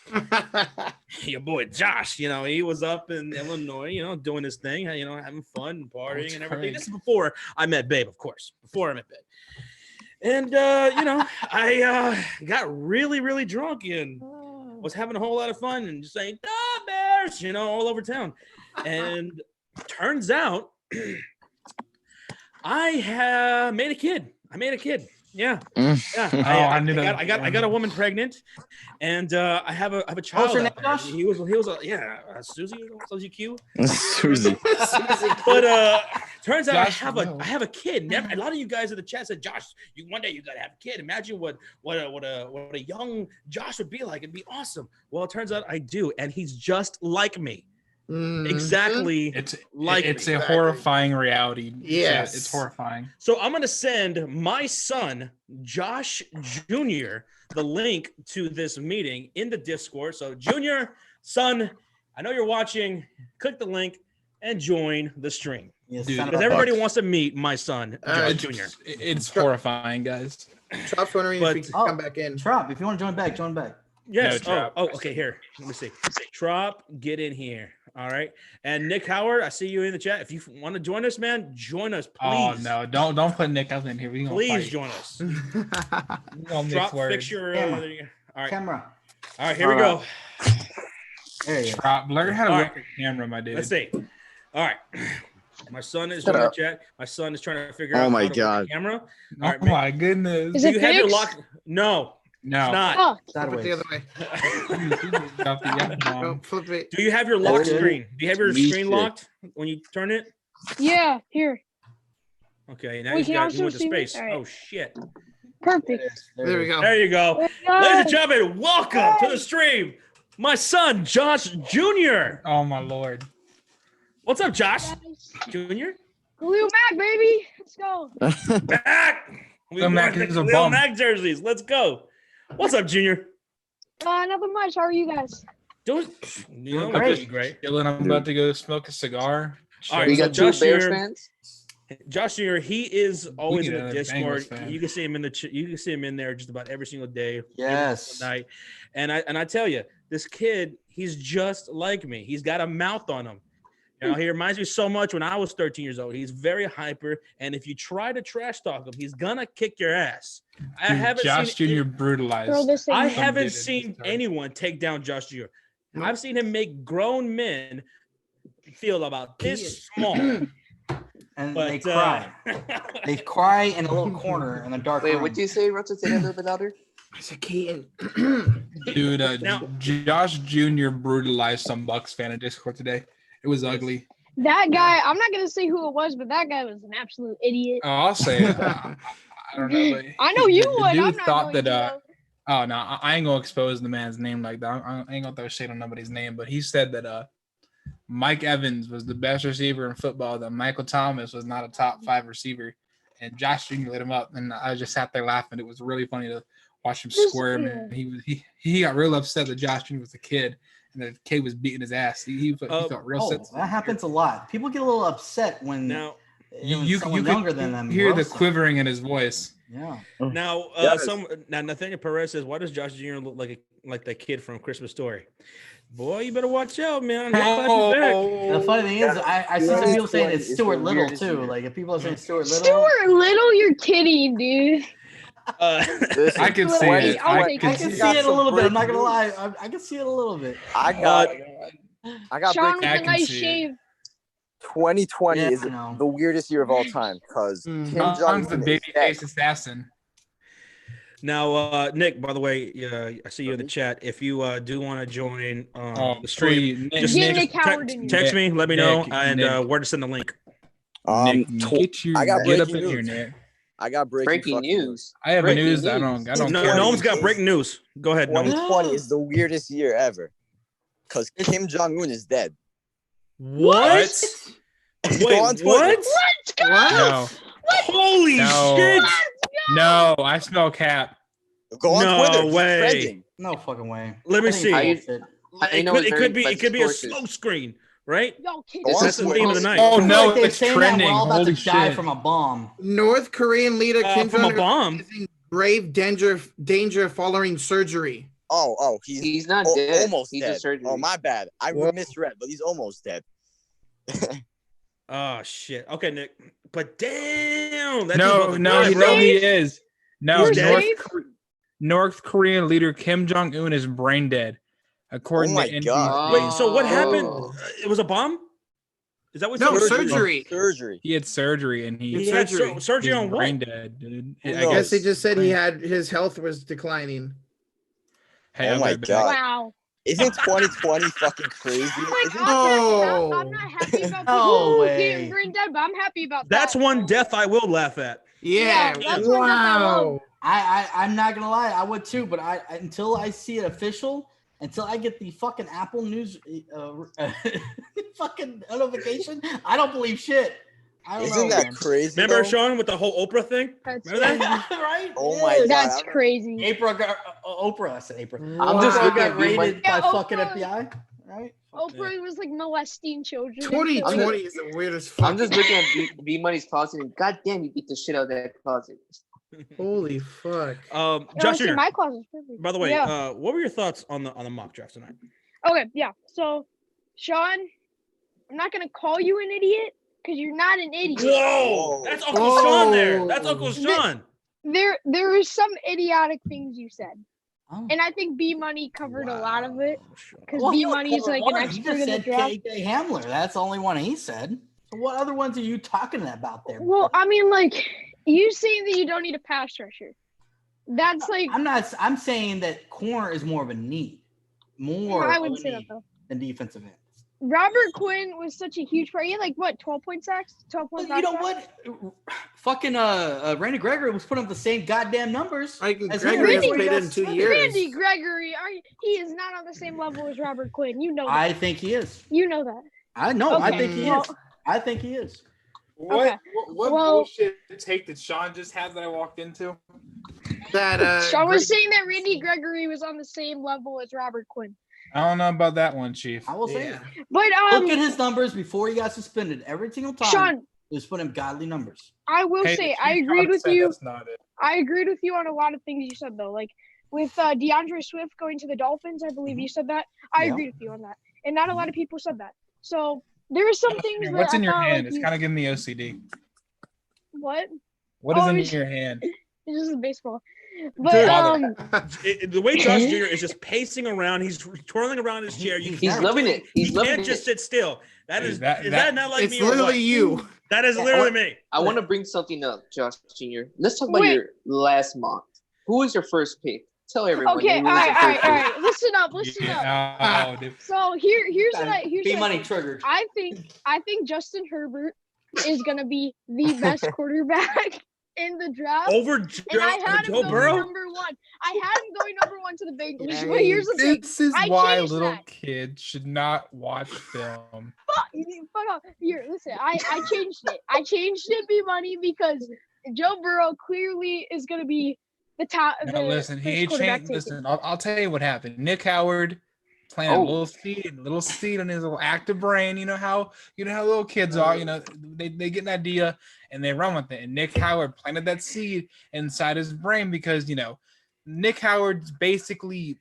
your boy Josh, he was up in Illinois, doing his thing, having fun and partying and everything. This is before I met Babe, of course. Before I met Babe. And, I got really, really drunk and was having a whole lot of fun and just saying, "Nah, Bears," all over town. And turns out I made a kid. Yeah. I knew that. I got a woman pregnant, and I have a child. He was Susie Q. Susie. But turns out I have a kid. A lot of you guys in the chat said, "Josh, one day you gotta have a kid." Imagine what a young Josh would be like. It'd be awesome. Well, it turns out I do, and he's just like me. Exactly. It's a horrifying reality. Yes, it's horrifying. So I'm gonna send my son Josh Jr. the link to this meeting in the Discord. So Junior, son, I know you're watching. Click the link and join the stream. Yes, dude, because everybody wants to meet my son Josh Jr. It's horrifying, guys. Trop's wondering if he can come back in. Trop, if you want to join back, join back. Yes. No, okay. Here, let me see. Trop, get in here. All right. And Nick Howard, I see you in the chat. If you want to join us, man, join us, please. Oh no, don't put Nick out in here. Please join us. Trop, fix your camera. All right. Camera. All right, here we go. There you go. Trop, learn how to work a camera, my dude. Let's see. All right. My son is trying to chat. My son is trying to figure out how to work the camera. All right, my goodness. Do you have your lock? No. No, it's not. Flip it the other way. Flip it. Do you have your lock screen? Do you have your screen locked when you turn it? Yeah, here. Okay, now you went to space. Right. Oh shit. Perfect. There we go. There you go. Ladies and gentlemen, welcome to the stream. My son, Josh Jr. Oh my lord. What's up, Josh Jr.? Khalil Mack, baby. Let's go. Back. Khalil Mack jerseys. Let's go. What's up, Junior? Nothing much. How are you guys? Great. Dylan, I'm about to go smoke a cigar. All right, we got two Bears fans. Josh Jr., he is always in the Discord. You can see him you can see him in there just about every single day. Yes. Night. And I tell you, this kid, he's just like me. He's got a mouth on him. He reminds me so much when I was 13 years old. He's very hyper, and if you try to trash talk him, he's gonna kick your ass. Josh Jr. brutalized. I haven't seen anyone take down Josh Jr. I've seen him make grown men feel about this small. And they cry. They cry in a little corner in the dark room. Wait, what'd you say, Russell? Say that a little bit louder. I said Keaton. Dude, Josh Jr. brutalized some Bucs fan in Discord today. It was ugly. That guy, I'm not going to say who it was, but that guy was an absolute idiot. Oh, I'll say it. I don't know. I know you would. The dude thought that Oh no, I ain't gonna expose the man's name like that. I ain't gonna throw shade on nobody's name, but he said that Mike Evans was the best receiver in football. That Michael Thomas was not a top 5 receiver, and Josh Jr. lit him up, and I just sat there laughing. It was really funny to watch him squirm. And he got real upset that Josh Jr. was a kid, and the kid was beating his ass. He felt real sensitive. That happens a lot. People get a little upset when you younger than them. Hear the quivering in his voice. Yeah. Now, Nathaniel Perez says, "Why does Josh Jr. look like that kid from Christmas Story?" Boy, you better watch out, man. The funny thing is, I see some people saying it's Stuart Little too. Like if people are saying Stuart Little, you're kidding, dude. I can see it. I can see it a little bit. I'm not gonna lie. I can see it a little bit. I got Sean with a nice shave. 2020 is the weirdest year of all time because Kim Jong-un the babyface assassin. Now, Nick, by the way, I see you in the chat. If you do want to join the stream, just text me, let me know, and where to send the link. I got breaking news. Nick. I got breaking news. I have breaking news. I don't care. Noam's got breaking news. Go ahead. 2020 is the weirdest year ever because Kim Jong-un is dead. What? Wait, what? Let's go. No. Holy shit! No, I smell cap. Go on Twitter. Way. Trending. No fucking way. Let me see. It could be a smoke screen, right? That's the theme of the night. Oh no, like it's trending. We're all about Holy to die shit. from a bomb. North Korean leader Kim from a Jong-un bomb. is in grave danger following surgery. Oh, he's not dead. Almost he's dead. A surgery. Oh, my bad. I misread, but he's almost dead. Oh shit. Okay, Nick. But damn. He is. No, North Korean leader Kim Jong-un is brain dead, according to God. Wait, so what happened? It was a bomb? Is that what? Surgery. Surgery. He had surgery, and he had surgery on what? Brain dead, dude. I guess they just said his health was declining. Hey, oh my God! Wow. Isn't 2020 fucking crazy? I'm not happy about people getting brain dead, but I'm happy about that. That's one death I will laugh at. Yeah. That's one death I love. I'm not gonna lie, I would too, but until I see it official, until I get the fucking Apple News fucking notification, I don't believe shit. Isn't that crazy? Remember Sean with the whole Oprah thing? Remember that? Right? Oh my God. That's crazy. Oprah. I said Oprah. I'm just looking got at raided by fucking FBI. Right? Oprah was like molesting children. 2020 is the weirdest. I'm just looking at B Money's closet, and goddamn, he beat the shit out of that closet. Holy fuck. Josh Jr. My closet's perfect. By the way, what were your thoughts on the mock draft tonight? Okay, yeah. So, Sean, I'm not gonna call you an idiot because you're not an idiot. Whoa, that's Uncle Sean there. That's Uncle Sean. There were some idiotic things you said. And I think B Money covered a lot of it because B Money is like an expert in the draft. KJ Hamler. That's the only one he said. So what other ones are you talking about there? Well, I mean, like you saying that you don't need a pass rusher. That's like I'm saying that corner is more of a need, I wouldn't say that though. Than defensive end. Robert Quinn was such a huge part. He had like what, 12 point sacks? 12 point You know what? Fucking Randy Gregory was putting up the same goddamn numbers. Randy Gregory has played in 2 years. Randy Gregory, he is not on the same level as Robert Quinn. You know that. I think he is. You know that. I know. Okay. I think he is. I think he is. What bullshit take that Sean just had that I walked into? That Sean was saying that Randy Gregory was on the same level as Robert Quinn. I don't know about that one, Chief. I will say it. But look at his numbers before he got suspended. Every single time, Sean, he was putting godly numbers. I will say I agreed with you. I agreed with you on a lot of things you said though. Like with DeAndre Swift going to the Dolphins, I believe you said that. I agreed with you on that, and not a lot of people said that. So there are some things. What's in your hand? It's kind of giving me OCD. What? What is in your hand? It's just a baseball. But the way Josh Jr. is just pacing around, he's twirling around his chair. He's loving it. He can't just sit still. Is that not like me? It's literally you. That is literally me. I want to bring something up, Josh Jr. Let's talk about your last mock. Who was your first pick? Tell everyone. Okay, all right. Listen up. Dude. So here's what I money triggered. I think Justin Herbert is gonna be the best quarterback in the draft. Over And I had him Joe going Burrow? number 1. I had him going number 1 to the Bengals. But here's the thing. This is I why changed little that. kids should not watch film. Fuck off. Here, listen. I changed it. I changed it, B-Money, because Joe Burrow clearly is going to be the top. Now listen, he changed. Listen, I'll tell you what happened. Nick Howard planted a little seed on his little active brain. You know how little kids are. You know they get an idea and they run with it. And Nick Howard planted that seed inside his brain because Nick Howard's basically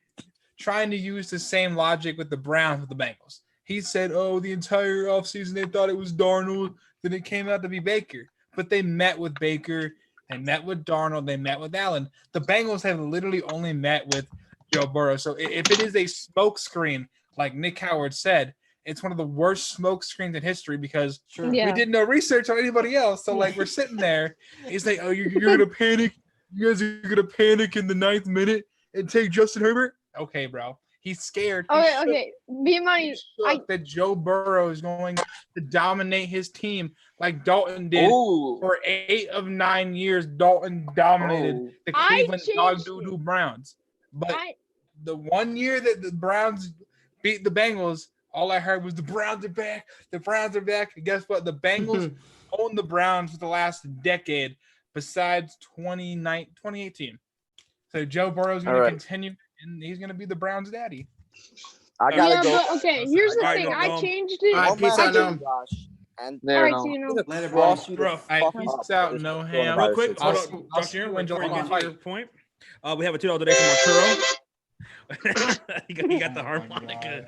trying to use the same logic with the Browns with the Bengals. He said, "Oh, the entire offseason they thought it was Darnold, then it came out to be Baker." But they met with Baker, they met with Darnold, they met with Allen. The Bengals have literally only met with Joe Burrow. So if it is a smoke screen, like Nick Howard said, it's one of the worst smoke screens in history because we did no research on anybody else. So we're sitting there. He's like, "Oh, you're gonna panic. You guys are gonna panic in the 9th minute and take Justin Herbert." Okay, bro. He's scared. Okay. B-Money. That Joe Burrow is going to dominate his team like Dalton did for 8 of 9 years. Dalton dominated the Cleveland dog-doo-doo Browns. But the 1 year that the Browns beat the Bengals, all I heard was the Browns are back. The Browns are back. And guess what? The Bengals own the Browns for the last decade besides 2018. So Joe Burrow's going to continue. And he's gonna be the Browns' daddy. I gotta go. But okay, here's the thing. I changed it. All right, peace out, Noam. And all right, see you know. Peace out, no ham. Real quick, hold on, Dr. When you get to your point, we have a $2 donation from Arturo. he got the harmonica.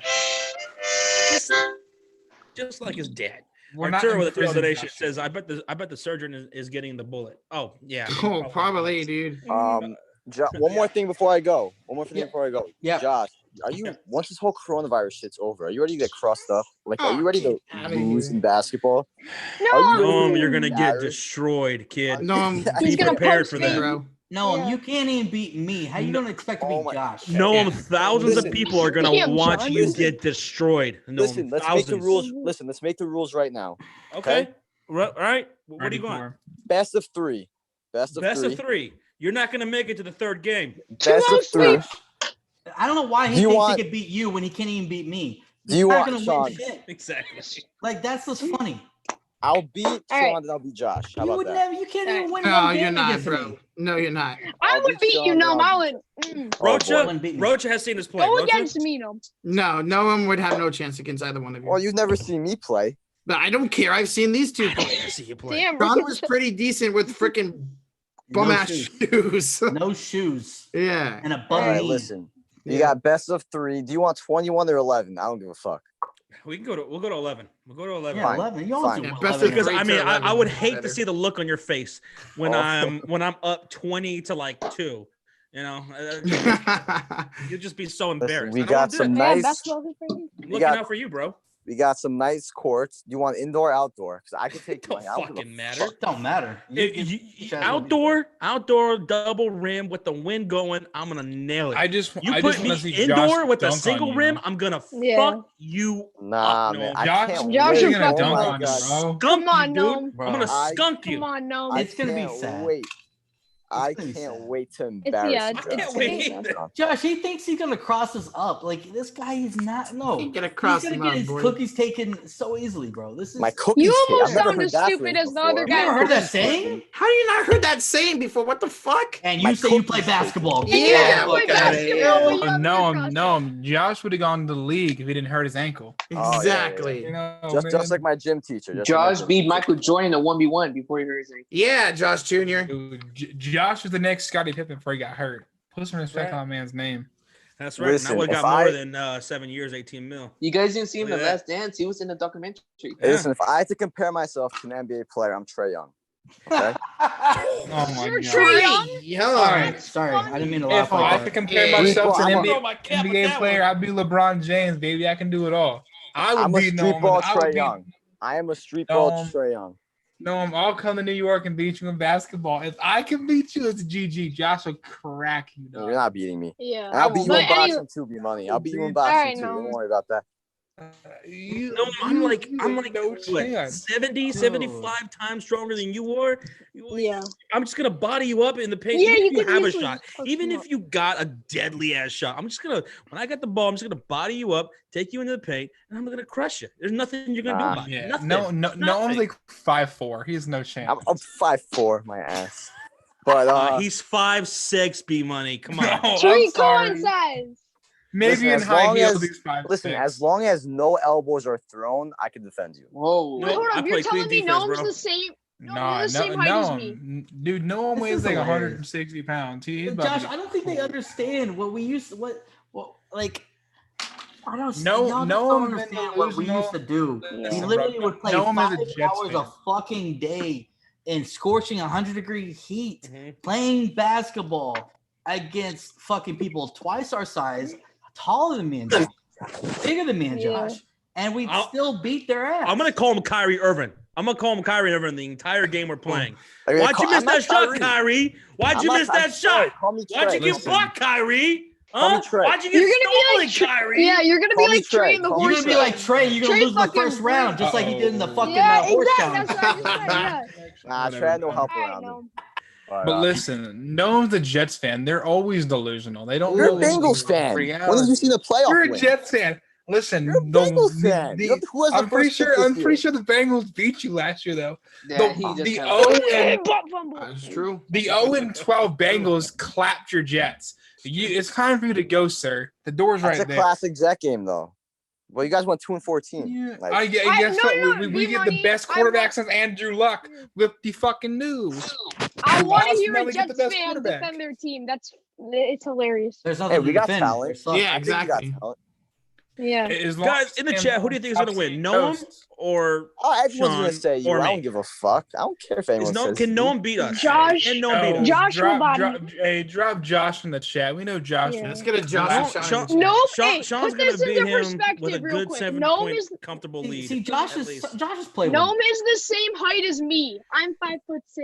Just like his dad. Arturo with a $2 donation says, "I bet the surgeon is getting the bullet." Oh yeah. Oh, probably, dude. One more thing before I go. Yeah. Josh, are you once this whole coronavirus shit's over, are you ready to get crossed up? Like, are you ready to lose in basketball? No. You're gonna get destroyed, kid. No, be prepared for that. Bro. No, you can't even beat me. How you gonna expect to beat Josh? No, thousands of people are gonna watch you get destroyed. Listen, let's make the rules. Listen, let's make the rules right now. Okay. All right. What are you going? Best of 3. Best of 3. You're not going to make it to the 3rd game. Best of 3. I don't know why he thinks he could beat you when he can't even beat me. Do you want Sean? Exactly. Like, that's what's funny. I'll beat Sean and I'll beat Josh. How about that? You can't even win no, one game you're not, against bro. me. No, you're not. I would beat you, no. I would. Rocha has seen us play. Go against me, no. No one would have no chance against either one of you. Well, you've never seen me play. But I don't care. I've seen these two play. I see you play. Damn, Sean was pretty decent with freaking bum-ass shoes. No shoes. Yeah. And a bum All right, knee. listen. You got best of 3. Do you want 21 or 11? I don't give a fuck. We'll go to 11. We'll go to 11. Yeah, 11. You always do Best 11. Because I mean, I would hate better. to see the look on your face when I'm up 20 to like 2. You know, you'll just be so embarrassed. Listen, we got some nice. Looking out for you, bro. We got some nice courts. Do you want indoor or outdoor? Because I can take Don't fucking matter. Don't matter. Outdoor double rim with the wind going. I'm gonna nail it. You put me indoor with a single rim. I'm gonna fuck you. Nah, up, man. no. Josh, you're you're gonna dunk on you, bro. Come on, dude. no. I'm gonna skunk you. Come on, no. It's gonna be sad. Wait. I can't wait to embarrass you. I can't wait. Josh, he thinks he's gonna cross us up. Like, this guy is not. No, He's gonna cross he's him gonna up, get his boy. cookies taken so easily, bro. This is My cookies. You almost I've never sound heard as that stupid phrase as the before. other You guy. never heard that saying? How do you not heard that saying before? What the fuck? And My you say you cookies play basketball. Yeah, play look at basketball. it. No. Josh would have gone to the league if he didn't hurt his ankle. Exactly. You know, Just like my gym teacher. Josh beat Michael Jordan in a 1v1 before he hurt his ankle. Yeah, Josh Jr. Dude, Josh was the next Scottie Pippen before he got hurt. Put some respect on a man's name. That's right. Listen, and I would have if got more I- than 7 years, 18 mil. You guys didn't see him in Look The at Last Dance. He was in the documentary. Hey, listen, if I had to compare myself to an NBA player, I'm Trae Young. Okay? Oh my You're god. Trae Young? All right, sorry, I didn't mean to laugh If I like had to that. compare Yeah. myself to an I'm throw my cap at NBA that player, one. I'd be LeBron James, baby. I can do it all. I would I'm a be street ball I would Trae be- Young. I am a street ball Um, Trae Young. No, I'll come to New York and beat you in basketball. If I can beat you, it's GG. Josh will crack you, You're dog. not beating me. Yeah. And I'll beat you But in boxing too, B Money. I'll beat you in boxing Alright, too. no. Don't worry about that. I'm like no what, chance. 70, 75 times stronger than you are. Yeah. I'm just gonna body you up in the paint. Yeah, Even you if you could have a easily shot, post even him if up. you got a deadly ass shot, I'm just gonna, when I got the ball, I'm just gonna body you up, take you into the paint, and I'm gonna crush you. There's nothing you're gonna do about it. Yeah, Nothing. no, Nothing. like 5'4". He has no chance. I'm 5'4", my ass. But he's 5'6", B Money. Come on. No, Tree I'm sorry. coincides. Maybe listen, in as high long heels, as- he's 5'6". listen, as long as no elbows are thrown, I can defend you. Whoa. No, Wait, hold I up. You're play clean telling me defense, Noam's bro. the same? Nah, you're the same height as me. Dude, no one This weighs is like hilarious. 160 pounds. He's about Josh, to be I don't think they cold. understand what we used. What like. I don't. No- y'all just no don't one's been understand what we delusional. used to do. Yeah. We literally would play No one is 5 a Jets hours fan. a fucking day in scorching 100-degree heat, Mhm. playing basketball against fucking people twice our size, taller than me and Josh, bigger than me and Yeah. Josh, and we'd I'll- still beat their ass. I'm gonna call him Kyrie Irving. I'm gonna call him Kyrie Irving the entire game we're playing. I mean, Why'd you miss I'm not that shot, Kyrie. Kyrie? Why'd I'm you not- miss I'm that Trey. shot? Call me Why'd you Trey. get blocked, Kyrie? Call me Huh? Trey. Why'd you get You're gonna be stolen, like Trey. Kyrie? Yeah, you're gonna Call be me like Trey Trey. in the Call me You're horse gonna be like race. Trey. You're gonna Trey lose the fucking first round, just like he did in the fucking Yeah, horse exactly. challenge. That's what I just said. Yeah. Nah, Trey had no help I around me. know. But listen, no one's a Jets fan. They're always delusional. They don't You're a know Bengals fan. When reality. did you see the playoff You're a win? Jets fan. Listen, You're a Bengals fan. Who has the I'm pretty first pick sure. this I'm pretty year? sure the Bengals beat you last year, though. Yeah, he just the had- 0 and Butt fumble. That's true. the 0-12 Bengals clapped your Jets. It's time for you to go, sir. The door's That's right a there. classic Jet game, though. Well, you guys went 2-14. Yeah, Like, I guess no, what? no, We get B-Money, the best I quarterback want- since Andrew Luck with the fucking news. I We want to lost, hear now a we get the Jets best fan quarterback. defend their team. It's hilarious. There's nothing hey, to we got defend. talent. They suck. Yeah, I think we got exactly. talent. Yeah. As long Guys, as in the Sam's chat, who do you think is gonna win? Noam or Oh, everyone's Sean gonna say you. or I me? don't give a fuck. I don't care if anyone says Can you. Noam beat us? Josh- Can Noam beat Oh, us? Josh will body. drop Josh in the chat. We know Josh. Yeah. Let's get a Josh No, and Sean. Sean- in the chat. Nope. Sean, Hey, Sean's put gonna this beat into him perspective with a real good quick. 7-point Noam is comfortable lead. See, Josh at is least. playing. Noam is the same height as me. I'm 5'6",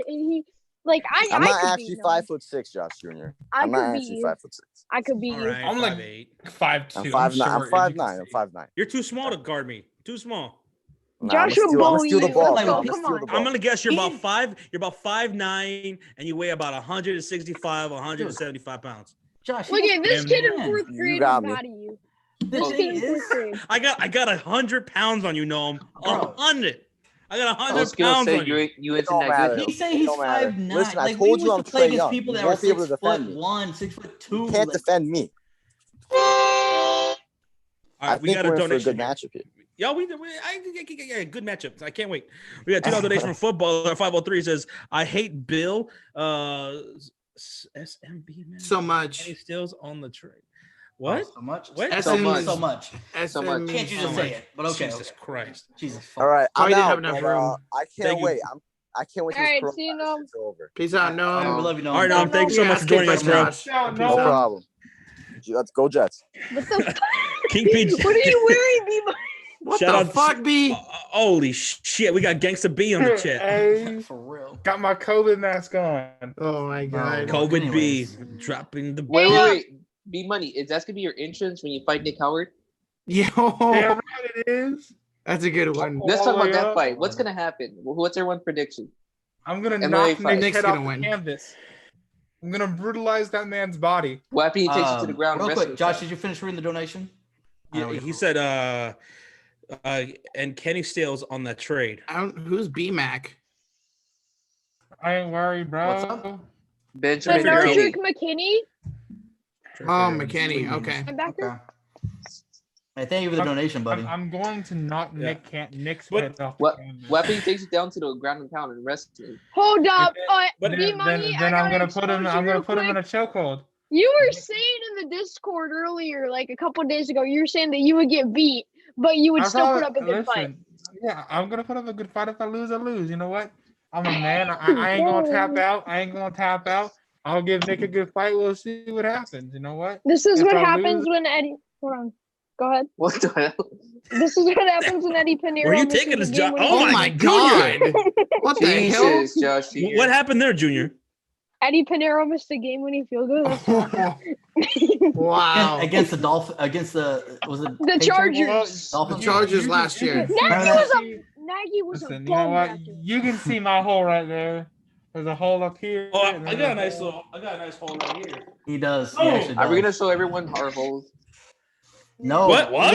and he like I'm I not could actually beat Noam. 5'6", Josh Jr. I I'm not could beat actually you. 5'6". I could beat All you. right, I'm like 5'8". 5'2". I'm 5'9". I'm short, 5'9". I'm 5'9". You're too small to guard me. Too small. Nah, Josh will I'm bully steal the you. ball. Let's bro. go. I'm gonna Come steal on. the ball. I'm gonna guess you're about He- 5. You're about 5'9", and you weigh about 165, 175 pounds. Josh, Look at this Damn, kid in man. 4th You grade got will me. body you. The This thing kid in 4th is, grade. I got 100 pounds on you, Noam. Bro. 100. I got 100 Those skills pounds say on you. you It isn't don't that matter. good. he say he's Don't matter. 5'9". Listen, I Like, told we you I'm used to play Trae against Young. people You that were won't be able to defend me. 6'1", 6'2". You can't like, defend me. All I right, we think got we're a in for a good donation. matchup here. Yeah, yeah, good matchup. I can't wait. We got $2 donation from football. 503 says, "I hate Bill." SMB man. So much. And he still's on the trade. What? So much. What? So much. So much. So much. Can't you So just much. say it? But okay. Jesus Christ. Jesus. All right, Oh, I'm you didn't out. have enough but, room. I Thank can't you. wait. I can't wait till All right, this see you, coronavirus Noam. is over. Peace out, We no. love you, Noam. All right, Noam. Thanks so Yeah, much for joining us, bro. Josh. No, No no. problem. Let's go Jets. What the fuck? King P. What are you wearing, B-Boy? What Shout the out- fuck, B? Holy shit. We got Gangsta B on the chat. Hey, For real. got my COVID mask on. Oh my god. Well, COVID B. anyways. Dropping the Wait. B Money. Is that gonna be your entrance when you fight Nick Howard? Yo, Damn right it is. that's a good one. Let's All talk the about way that up. fight. What's gonna happen? What's everyone's prediction? I'm gonna MMA knock fight. Nick's Nick's head gonna off the win. canvas. I'm gonna brutalize that man's body. What if he takes you to the ground? Real and quick, wrestles Josh, you? did you finish reading the donation? Yeah, he said, and Kenny Stills on that trade. Who's B-Mac? I ain't worried, bro. What's up? Benjamin Figure out- McKinney. Benardrick McKinney. Oh, McKinney. Okay. I'm back there. Okay. Hey, thank you for the donation, buddy. I'm going to knock Yeah. Nick's But- head off What? the canvas. What if he takes you down to the ground and pound and wrestles you? Hold up. But B-Money, then I I'm gonna gotta put him. expose I'm you gonna real put him in quick. a chokehold. You were saying in the Discord earlier, like a couple days ago, you were saying that you would get beat, but you would I still probably- put up a good fight. listen, Yeah, I'm gonna put up a good fight. If I lose, I lose. You know what? I'm a man. I ain't gonna tap out. I'll give Nick a good fight. We'll see what happens. You know what? This is If what I happens lose- when Eddie. Hold on. Go ahead. What the hell? This is what happens when Eddie Pinero. Where you misses taking a this game job? winning Oh Oh field. my god. What the hell? Jesus, Josh. Jr. What happened there, Junior? Eddie Pinero missed a game-winning field goal. Wow. Against the Dolphins, against the Chargers. Dolphins? The Chargers last year. Nagy was a Listen, bum. you know what? That game. You can see my hole right there. There's a hole up here. Oh, and I then got a a nice hole. hole right here. He does. Oh, He actually Are we does. gonna show everyone our holes? No. What? Whoa,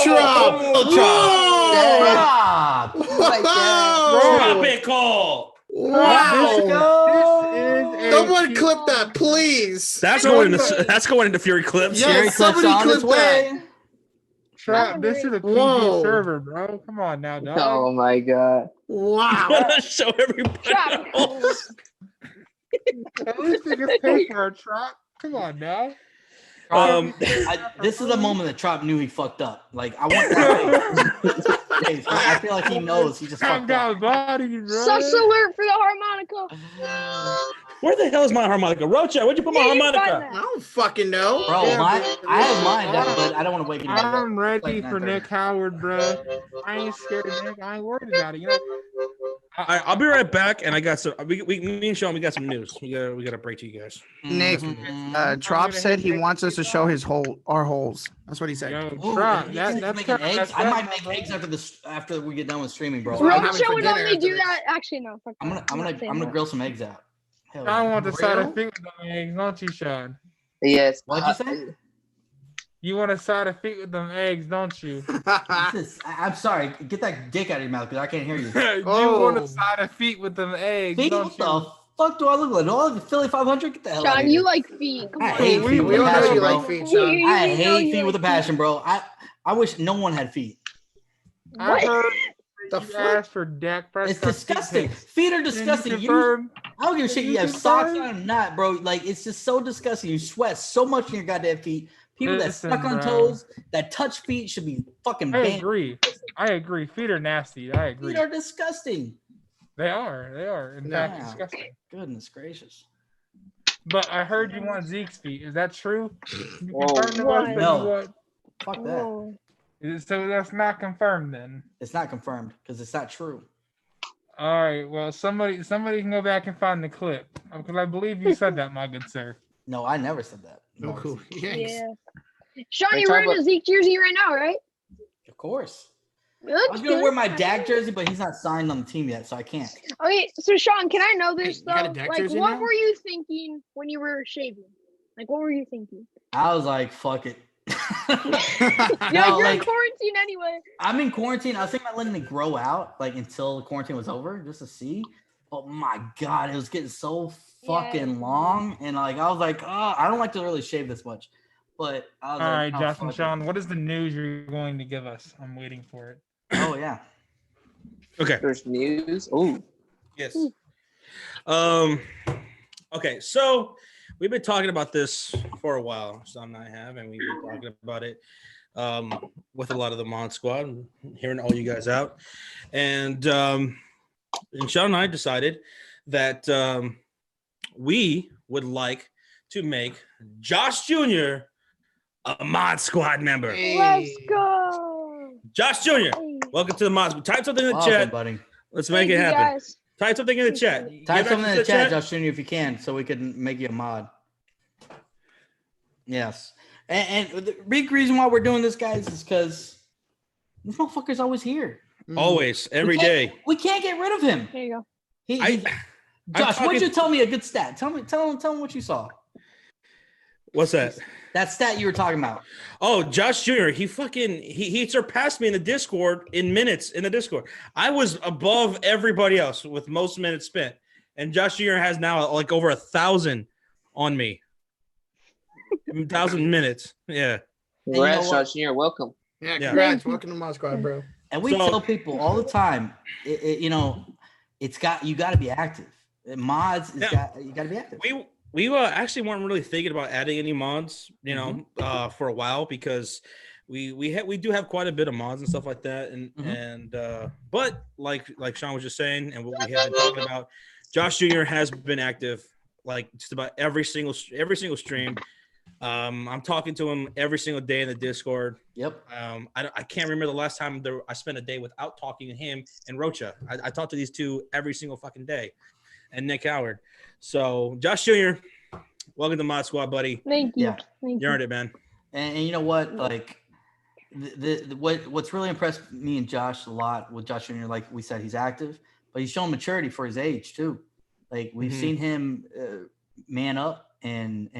Trump. Stop. Like Drop it, Cole. Wow. This is Someone clip that, please. That's going into Fury clips. Yeah. Jerry Clip's somebody on clip his way. Trap. This is a PG Whoa. server, bro. Come on now, dog. Oh my god. Wow. Show everybody. Trap. At least they just pay for a trap. Come on now. This is the moment that Trop knew he fucked up. Like, I want that face. I feel like he knows he just Calm fucked down, up. body, bro. Sus alert for the harmonica. Where the hell is my harmonica? Rocha, where'd you put my Yeah, you find harmonica? that. I don't fucking know. Bro, Yeah, I have mine, but I don't want to wake him up. I'm ready Like for 9:30. Nick Howard, bro. I ain't scared of Nick. I ain't worried about it. You know. I'll be right back, and I got some. Me and Sean, we got some news. We got to break to you guys. Nick, Trop said he wants us to show our holes. That's what he said. Yo, Ooh, Trump, he that's said he's making eggs. that's I might make eggs after we get done with streaming, bro. Well, I'm having Rocha for would dinner only after do this. that. Actually, no. Fuck I'm that. gonna not saying that. grill some eggs out. Hell I yeah. want the side Grill? of feet with them eggs, don't you, Sean? Yes. What'd you say? You want a side of feet with them eggs, don't you? I'm sorry. Get that dick out of your mouth because I can't hear you. You Oh. want a side of feet with them eggs, Feet? don't What you? the fuck do I look like? Do I look like Philly 500? Get the hell out of Sean, here. you like feet. Come I on. hate feet we with a all know passion, you bro. like feet, Sean. You I know hate you feet with a like passion, bro. I wish no one had feet. I What? heard The you fuck? asked for Dak Prescott. It's disgusting. Feet are disgusting. Can you You, confirm? I don't give a shit. Can You you have socks confirm? on or not, bro. Like, it's just so disgusting. You sweat so much in your goddamn feet. People Listen, that suck on bro. toes, that touch feet should be fucking I banned. agree. Feet are nasty. I agree. Feet are disgusting. They are. In fact, Yeah. disgusting. Goodness gracious. But I heard you want Zeke's feet. Is that true? You Whoa. confirmed to us What? that No. you want- Fuck that. Whoa. So that's not confirmed then. It's not confirmed because it's not true. All right. Well, somebody can go back and find the clip because I believe you said that, my good sir. No, I never said that. Oh, Never cool. said Yikes. Yeah. Sean, Wait, you're talk wearing a about- Zeke jersey right now, right? that. Of course. I Looks was gonna good. wear my Dak jersey, but he's not signed on the team yet, so I can't. Okay, so Sean, can I know this You got a though? Dak Like, jersey what now? were you thinking when you were shaving? Like, what were you thinking? I was like, fuck it. Yeah, No, you're in like, quarantine anyway. I'm in quarantine. I was thinking about letting it grow out, like until the quarantine was over, just to see. Oh my god, it was getting so fucking long, and like I was like, oh, I don't like to really shave this much, but I was All like, right, oh, Josh and fuck it. Sean, what is the news you're going to give us? I'm waiting for it. Oh yeah. Okay. There's news. Oh, Yes. Okay, so we've been talking about this for a while. Sean and I have, and we've been talking about it with a lot of the Mod Squad, and hearing all you guys out. And Sean and I decided that we would like to make Josh Jr. a Mod Squad member. Let's go. Josh Jr., welcome to the Mod Squad. Type something in the Welcome, chat. buddy. Let's Thank make it you, happen. guys. Type something in the chat. Type Get something in access the to chat, Josh Jr., if you can, so we can make you a mod. Yes. And the big reason why we're doing this, guys, is because this motherfucker's always here. Always, every We can't- day. We can't get rid of him. There you go. Josh, why talking- don't you tell me a good stat? Tell him what you saw. What's that? That stat you were talking about. Oh, Josh Jr. He surpassed me in the Discord in minutes in the Discord. I was above everybody else with most minutes spent, and Josh Jr. has now like over 1,000 on me. 1,000 minutes. Yeah. congrats, what? Josh Jr. Welcome. Yeah, Yeah. congrats. Welcome to Mod Squad, bro. And we So- tell people all the time, you got to be active. Mods, you got to be active. We actually weren't really thinking about adding any mods, for a while because we do have quite a bit of mods and stuff like that, and but like Sean was just saying, and what we have been talking about, Josh Jr. has been active like just about every single stream. I'm talking to him every single day in the Discord. Yep. I can't remember the last time I spent a day without talking to him and Rocha. I talk to these two every single fucking day. and Nick Howard. So, Josh Jr., welcome to Mod Squad, buddy. Thank you. Yeah. Thank You earned it, man. And you know what? Like, what's really impressed me and Josh a lot with Josh Jr., like we said, he's active, but he's showing maturity for his age too. Like we've seen him man up and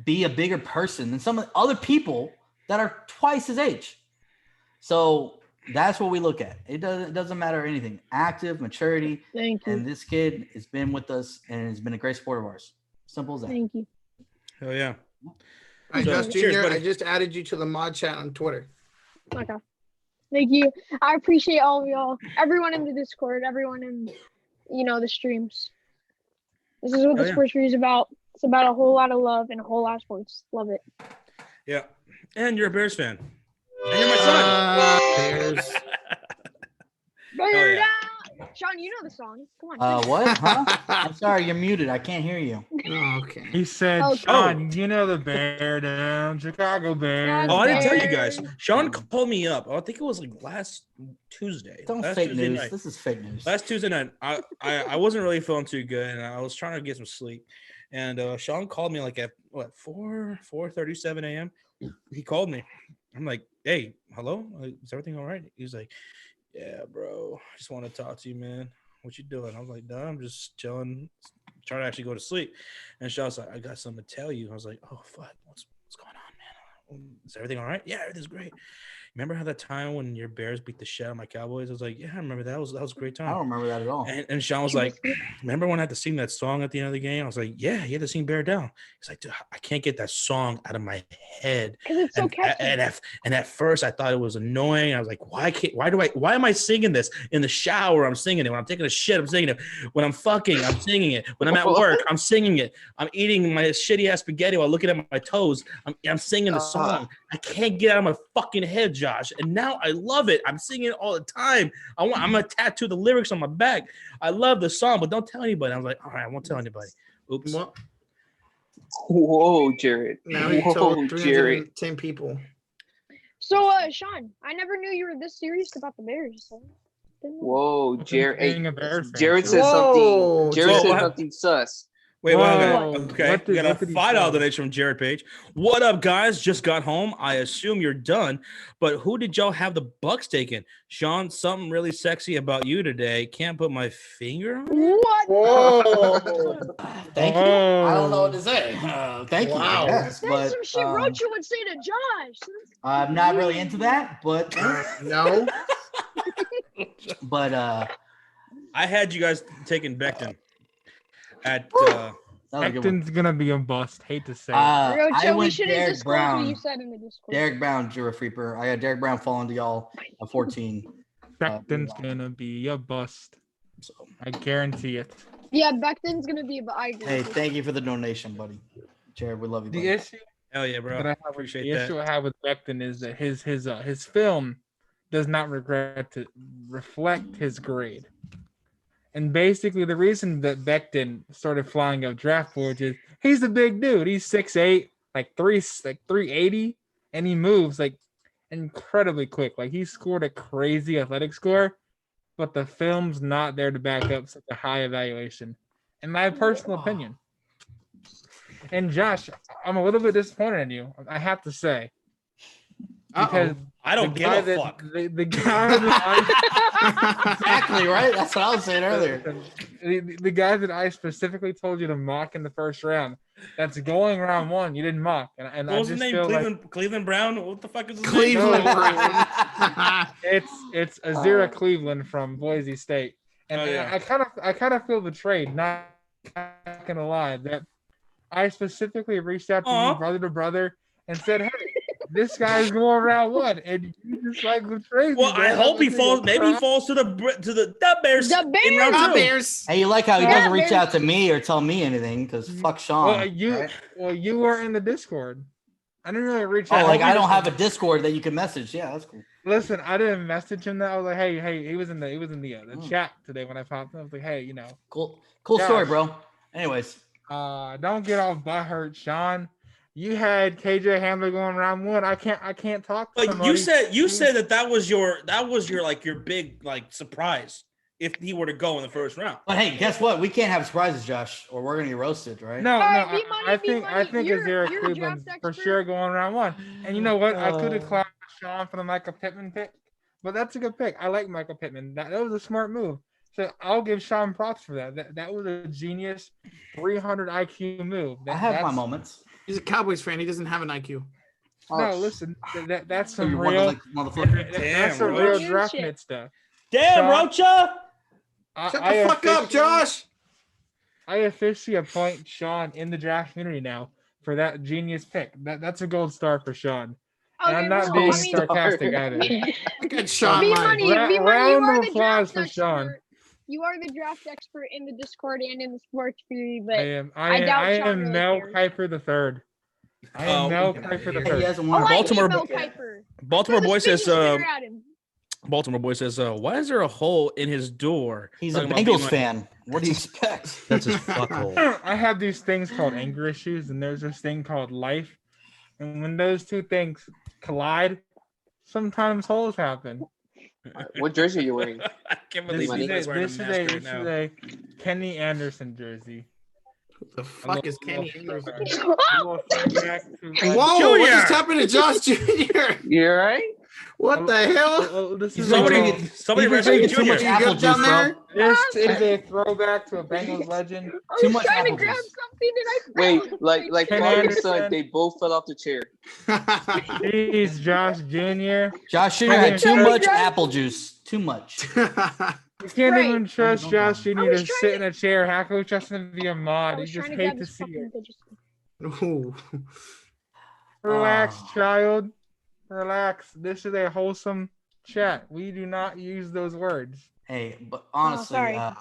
be a bigger person than some other people that are twice his age. So that's what we look at. It doesn't matter anything. Active, maturity. Thank you. And this kid has been with us and has been a great support of ours. Simple as that. Thank you. Hell yeah. All right, So, Josh cheers, Jr., buddy. I just added you to the mod chat on Twitter. Okay. Thank you. I appreciate all of y'all. Everyone in the Discord, everyone in, the streams. This is what the Sports Fury is about. It's about a whole lot of love and a whole lot of sports. Love it. Yeah. And you're a Bears fan. And you're my son. Bears. Bird yeah. out! Sean, you know the song. Come on. What? Huh? I'm sorry, you're muted. I can't hear you. Oh, okay. He said, Oh. Sean, you know the Bear down, Chicago Bears. Oh, I didn't tell you guys. Sean called me up. I think it was like last Tuesday. Don't Last fake Tuesday news. night. This is fake news. Last Tuesday night, I wasn't really feeling too good, and I was trying to get some sleep. And Sean called me like at 4:37 a.m. He called me. I'm like, hey, hello, is everything all right? He's like, yeah, bro, I just want to talk to you, man. What you doing? I was like, no, I'm just chilling, trying to actually go to sleep. And Sean's like, I got something to tell you. I was like, oh fuck, what's going on, man? Is everything all right? Yeah, everything's great. Remember how that time when your Bears beat the shit out of my Cowboys? I was like, yeah, I remember that. That was a great time. I don't remember that at all. And Sean was like, remember when I had to sing that song at the end of the game? I was like, yeah, you had to sing Bear Down. He's like, dude, I can't get that song out of my head. Because it's so catchy. And at first I thought it was annoying. I was like, why am I singing this? In the shower, I'm singing it. When I'm taking a shit, I'm singing it. When I'm fucking, I'm singing it. When I'm at work, I'm singing it. I'm eating my shitty ass spaghetti while looking at my toes. I'm singing the song. I can't get it out of my fucking head, Josh. And now I love it. I'm singing it all the time. I'm gonna tattoo the lyrics on my back. I love the song, but don't tell anybody. I was like, all right, I won't tell anybody. Oops. What? Whoa, Jared. Now he Whoa, told Jared. 310 people. So, Sean, I never knew you were this serious about the Bears. So. Whoa, Jared. Being a Bears fan, Jared too. said Whoa, something. Jared said Jared. something sus. Wait, Whoa. okay. What We did- got a what did he $5 say? donation from Jared Page. What up, guys? Just got home. I assume you're done, but who did y'all have the Bucs taking? Sean, something really sexy about you today. Can't put my finger on it. What? Whoa. Thank you. I don't know what to say. Thank you. Wow. Yes, That's but some shit Rocha would say to Josh. I'm not really into that. But No. but I had you guys taking Becton at that was a good one. Becton's gonna be a bust. Hate to say it. I Rocha, we went shouldn't Derek disclose what Brown. you said in the Discord. Derek Brown, Jura Freeper. I had Derek Brown falling to y'all at 14. Becton's gonna be a bust. So, I guarantee it. Yeah, Becton's gonna be, but I agree. hey, with you. thank you for the donation, buddy. Jared, we love you. The Buddy. issue Hell yeah, bro. that I have Appreciate the issue that. I have with Becton is that his film does not regret to reflect his grade. And basically, the reason that Becton started flying up draft boards is he's a big dude. He's 6'8", like 380, and he moves like incredibly quick. Like he scored a crazy athletic score, but the film's not there to back up such a high evaluation, in my personal opinion. And Josh, I'm a little bit disappointed in you, I have to say, because I don't the give guy a that- fuck. The guy that Exactly right. That's what I was saying earlier. the guy that I specifically told you to mock in the first round, that's going round one. You didn't mock, and What I was his just name? feel Cleveland Brown? What the fuck is his Cleveland name? Brown. it's Azira Cleveland from Boise State, and Oh, yeah. I kind of feel betrayed. Not gonna lie, that I specifically reached out to Aw. you, brother to brother, and said, "Hey, this guy's going round one," and you just like betrayed me. Well, I man. hope he I'm falls. thinking, Maybe he falls to the Bears. The in Bears! round The two. Bears. Hey, you like how he Yeah, doesn't reach man. out to me or tell me anything because fuck Sean. right? You were in the Discord. I didn't really reach Oh, out. like I don't have a Discord that you can message. Yeah, that's cool. Listen, I didn't message him that. I was like, hey, he was in the Oh. chat today when I popped in. I was like, hey, Cool Josh. story, bro. Anyways, don't get all butthurt, Sean. You had KJ Hamler going round one. I can't talk to But somebody. you said that was your like your big like surprise. if he were to go in the first round. But hey, guess what? We can't have surprises, Josh, or we're gonna get roasted, right? No, right, no. I think Azariah Cleveland's for sure going round 1. And you know what? I could have clapped Sean for the Michael Pittman pick, but that's a good pick. I like Michael Pittman. That was a smart move. So I'll give Sean props for that. That was a genius 300 IQ move. I have my moments. He's a Cowboys fan. He doesn't have an IQ. No, listen. That's So some you're real. motherfucker. That's some real draft night stuff. Damn, Rocha! Shut the fuck up, Josh. I officially appoint Sean in the draft community now for that genius pick. That's a gold star for Sean. And I'm not being sarcastic either. Good Sean. Round of applause for Sean. You are the draft expert in the Discord and in the sports fury, but I am Mel Kiper the third. I am Mel Kiper the third. He hasn't won. Baltimore boy says. Baltimore boy says, "Why is there a hole in his door?" He's a Bengals fan. What do you expect? That's his fuckhole. I have these things called anger issues, and there's this thing called life. And when those two things collide, sometimes holes happen. What jersey are you wearing? I can't believe this is a Kenny Anderson jersey. What the fuck is Kenny Anderson? Whoa! What just happened to Josh Jr.? You all right? What the hell? This is somebody drinking too much apple juice, bro. This is a throwback to a Bengals legend. Too much trying apple to grab juice. something and I fell. Wait, like father and son, they both fell off the chair. Jeez, Josh Jr. Josh Jr. had too much apple juice. Too much. You can't even trust Josh Jr. to sit in a chair. How can we trust him to be a mod? You just hate to see it. Relax, child. Relax. This is a wholesome chat. We do not use those words. Hey, but honestly, at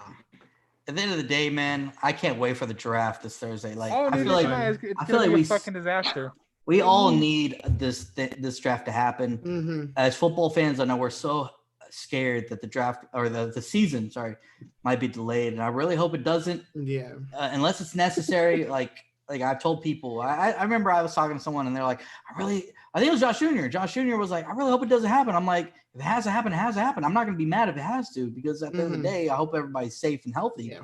the end of the day, man, I can't wait for the draft this Thursday. Like, I feel like we fucking disaster. We all need this draft to happen. Mm-hmm. As football fans, I know we're so scared that the draft or the season, might be delayed, and I really hope it doesn't. Yeah. Unless it's necessary. Like I've told people, I remember I was talking to someone, and they're like, I think it was Josh Jr. Josh Jr. was like, I really hope it doesn't happen. I'm like, if it has to happen, it has to happen. I'm not going to be mad if it has to, because at the end of the day, I hope everybody's safe and healthy. Yeah.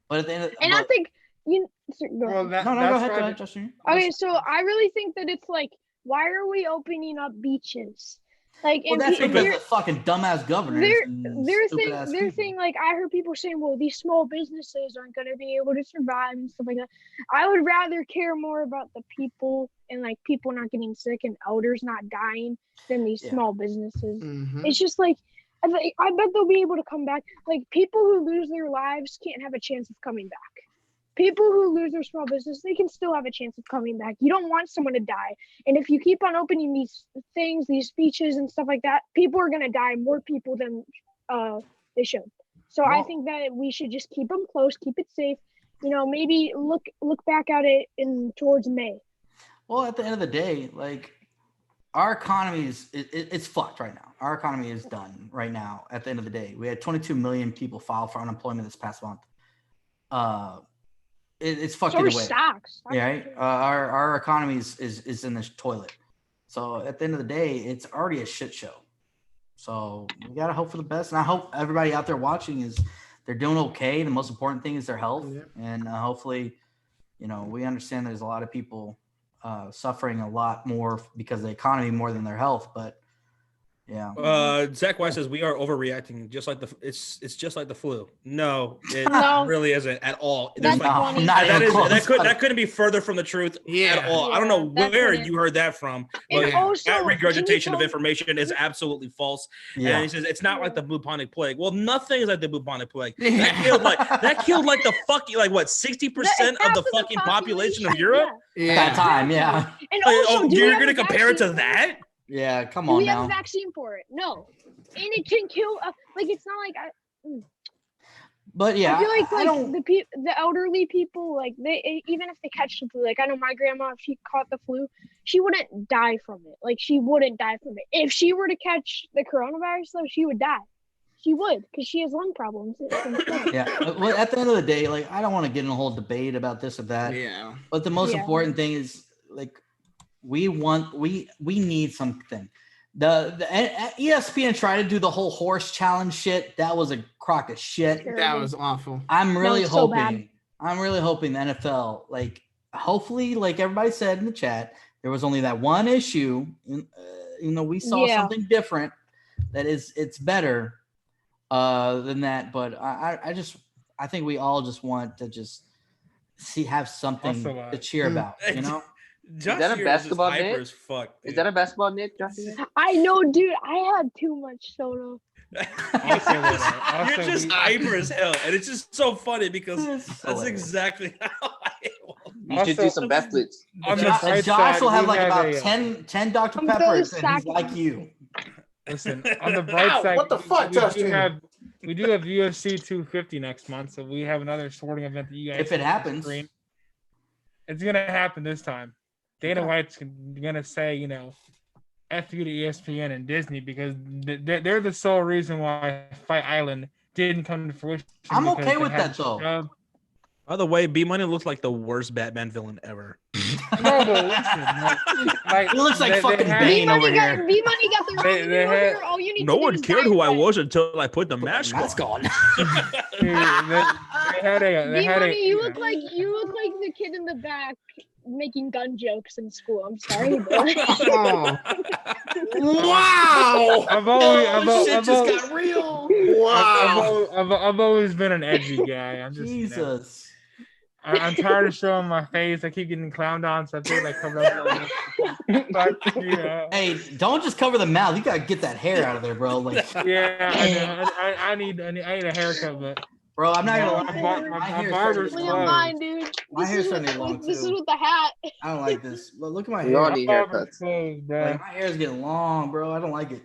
But at the end of I think go ahead, Josh Jr. Okay, so I really think that it's like, why are we opening up beaches? Like, well, that's because the fucking dumbass governors. They're saying, like, I heard people saying, well, these small businesses aren't going to be able to survive and stuff like that. I would rather care more about the people and, like, people not getting sick and elders not dying than these small businesses. Mm-hmm. It's just like, I bet they'll be able to come back. Like, people who lose their lives can't have a chance of coming back. People who lose their small business, they can still have a chance of coming back. You don't want someone to die. And if you keep on opening these things, these speeches and stuff like that, people are going to die, more people than they should. So I think that we should just keep them close, keep it safe. You know, maybe look back at it towards May. Well, at the end of the day, like, our economy it's fucked right now. Our economy is done right now. At the end of the day, we had 22 million people file for unemployment this past month. It's fucked either way. Stocks. Yeah, right? Our economy is in the toilet. So at the end of the day, it's already a shit show. So we gotta hope for the best, and I hope everybody out there watching they're doing okay. The most important thing is their health, and hopefully, we understand there's a lot of people suffering a lot more because of the economy more than their health, but. Yeah. Zach Weiss says we are overreacting, just like it's just like the flu. No, it really isn't at all. That couldn't be further from the truth at all. I don't know where you heard that from, but that regurgitation of information is absolutely false. Yeah. And he says it's not like the bubonic plague. Well, nothing is like the bubonic plague. That killed like the fucking 60% of the fucking population of Europe. Yeah. That time, yeah. And also, you're gonna compare it to that? Yeah, come on. Do we have a vaccine for it? No, and it can kill. It's not like. But yeah, I feel like the elderly people, like they even if they catch the flu, like I know my grandma, if she caught the flu, she wouldn't die from it. Like she wouldn't die from it. If she were to catch the coronavirus, though, she would die. She would, because she has lung problems. Yeah. Well, at the end of the day, like I don't want to get in a whole debate about this or that. Yeah. But the most important thing is like. We need something. The ESPN tried to do the whole horse challenge shit. That was a crock of shit. That was awful. I'm really so hoping the NFL, like, hopefully, like everybody said in the chat, there was only that one issue. We saw something different. It's better than that. But I think we all just want to just have something to cheer about. You know. Is that a basketball knit? Is that a basketball knit, Josh? I know, dude. I had too much soda. You're just hyper as hell, and it's just so funny because that's exactly how I am. You should do some backflips. Josh will have like about 10 Dr. Peppers, and he's like you. Listen, on the bright side, what the fuck, Josh? We do have UFC 250 next month, so we have another sporting event that you guys. If it happens, it's gonna happen this time. Dana White's gonna say, F you to ESPN and Disney because they're the sole reason why Fight Island didn't come to fruition. I'm okay with that though. By the way, B Money looks like the worst Batman villain ever. No, but listen, he looks like fucking Bane over here. B Money got the wrong order. All you need no one cared who I was until I put the mask on. B Money, you look like the kid in the back making gun jokes in school. I'm sorry, boy. Wow! I've just got real. Wow! I've always been an edgy guy. I'm just Jesus. I'm tired of showing my face. I keep getting clowned on, so I feel like cover up. But, Hey, don't just cover the mouth. You gotta get that hair out of there, bro. Like, yeah, I need a haircut, but. Bro, I'm not gonna lie. My barber's closed. Dude. My hair's starting long too. This is with the hat. I don't like this. Look at my hair. You all need haircuts. Like, my hair's getting long, bro. I don't like it.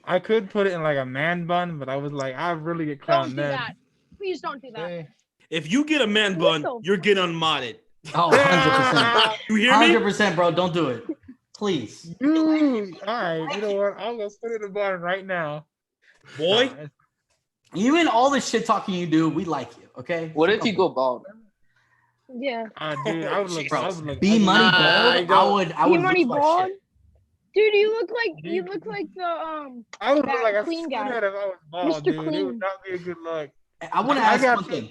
I could put it in like a man bun, but I was like, I really get clowned then. That. Please don't do that. Hey. If you get a man bun, you're getting unmodded. Oh, 100%. You hear me? 100%, bro. Don't do it. Please. Dude, all right. You know what? I'm going to put it in the bun right now. Boy. You and all the shit talking you do, we like you, okay? What if you go bald? Yeah. Dude, I would look. B Money bald. I would. B Money bald. Dude, you look like the I would look like a clean guy. If I was bald, Mr. dude. Clean. It would not be a good look. I want to ask one thing.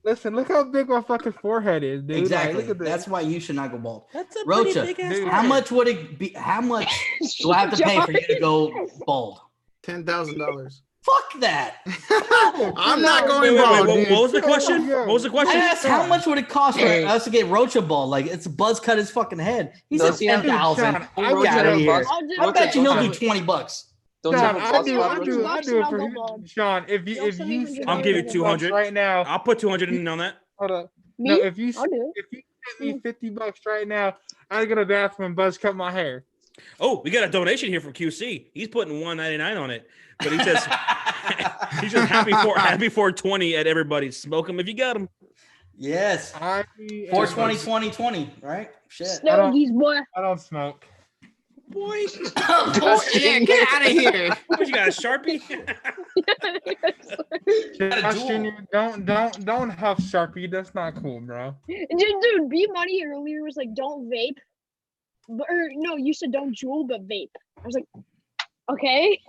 Listen, look how big my fucking forehead is, dude. Exactly. Like, look at this. That's why you should not go bald. That's a Rocha, big ass how much would it be? How much do I have to pay for you to go bald? $10,000. Fuck that. I'm not going bald. What was the question? What was the question? I asked how much would it cost for us to get Rocha bald? Like, it's buzz cut his fucking head. He said 10,000. I bet you he'll do $20. I'll do it for you. Sean, if you I'll give you 200 right now. I'll put 200 in on that. Hold up. Me? No, if you send me $50 right now, I'm gonna bathroom and buzz cut my hair. Oh, we got a donation here from QC. He's putting $1.99 on it, but he says he's just happy for 20 at everybody. Smoke them if you got them. Yes. 420 2020, right? Shit. Stogies, boy. I don't smoke. Boy. Bullshit. Get out of here. What, you got a Sharpie? Josh Jr., don't huff Sharpie. That's not cool, bro. Dude, B Money earlier was like, don't vape. Or no, you said don't jewel, but vape. I was like, okay.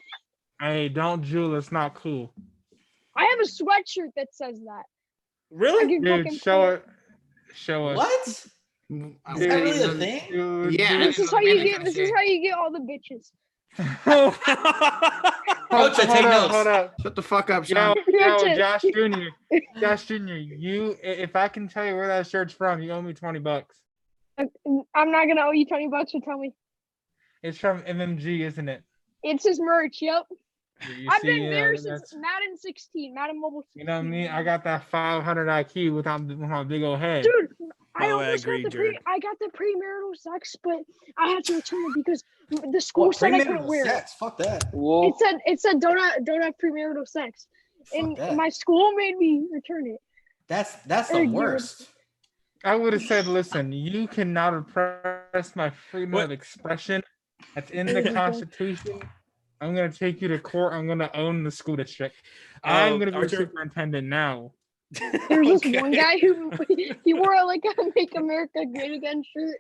Hey, don't jewel. It's not cool. I have a sweatshirt that says that. Really? Dude, show us. What? Is that really a thing? Dude, yeah. This is how you get all the bitches. Rocha, take notes. Hold up. Shut the fuck up, Sean. Yo, Josh Jr. If I can tell you where that shirt's from, you owe me $20. I'm not gonna owe you $20 for tell me. It's from MMG, isn't it? It's his merch. Yep. I've been there since that's- Madden 16, Madden Mobile 16. You know what I mean? I got that 500 IQ with my big old head. Dude, By I the way, I almost agree, got Jared. I got the premarital sex, but I had to return it because the school said I couldn't wear it. Fuck that. Whoa. It said don't have premarital sex, and that. my school made me return it. That's the worst. I would have said, listen, you cannot oppress my freedom of expression. That's in the Constitution. I'm going to take you to court. I'm going to own the school district. I'm going to be the superintendent now. There's this one guy who he wore a Make America Great Again shirt.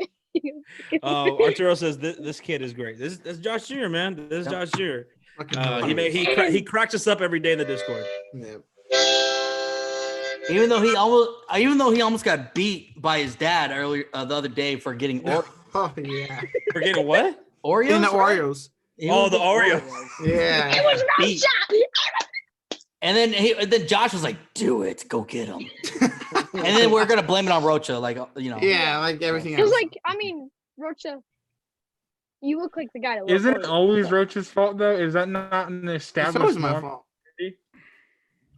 Arturo says this kid is great. This is Josh Jr., man. This is Josh Jr. He cracks us up every day in the Discord. Yeah. Even though he almost got beat by his dad earlier the other day for getting Oreos. Oh yeah. For getting what? Oreos. In the right? Oreos. He Oh, was the getting Oreos. Yeah. It was Beat. And then Josh was like, "Do it, go get him." And then we're gonna blame it on Rocha, like Yeah, like everything It else. was like, I mean, Rocha, you look like the guy that Isn't loves it Oreos. always Roach's fault though? Is that not an It's established always my norm? fault.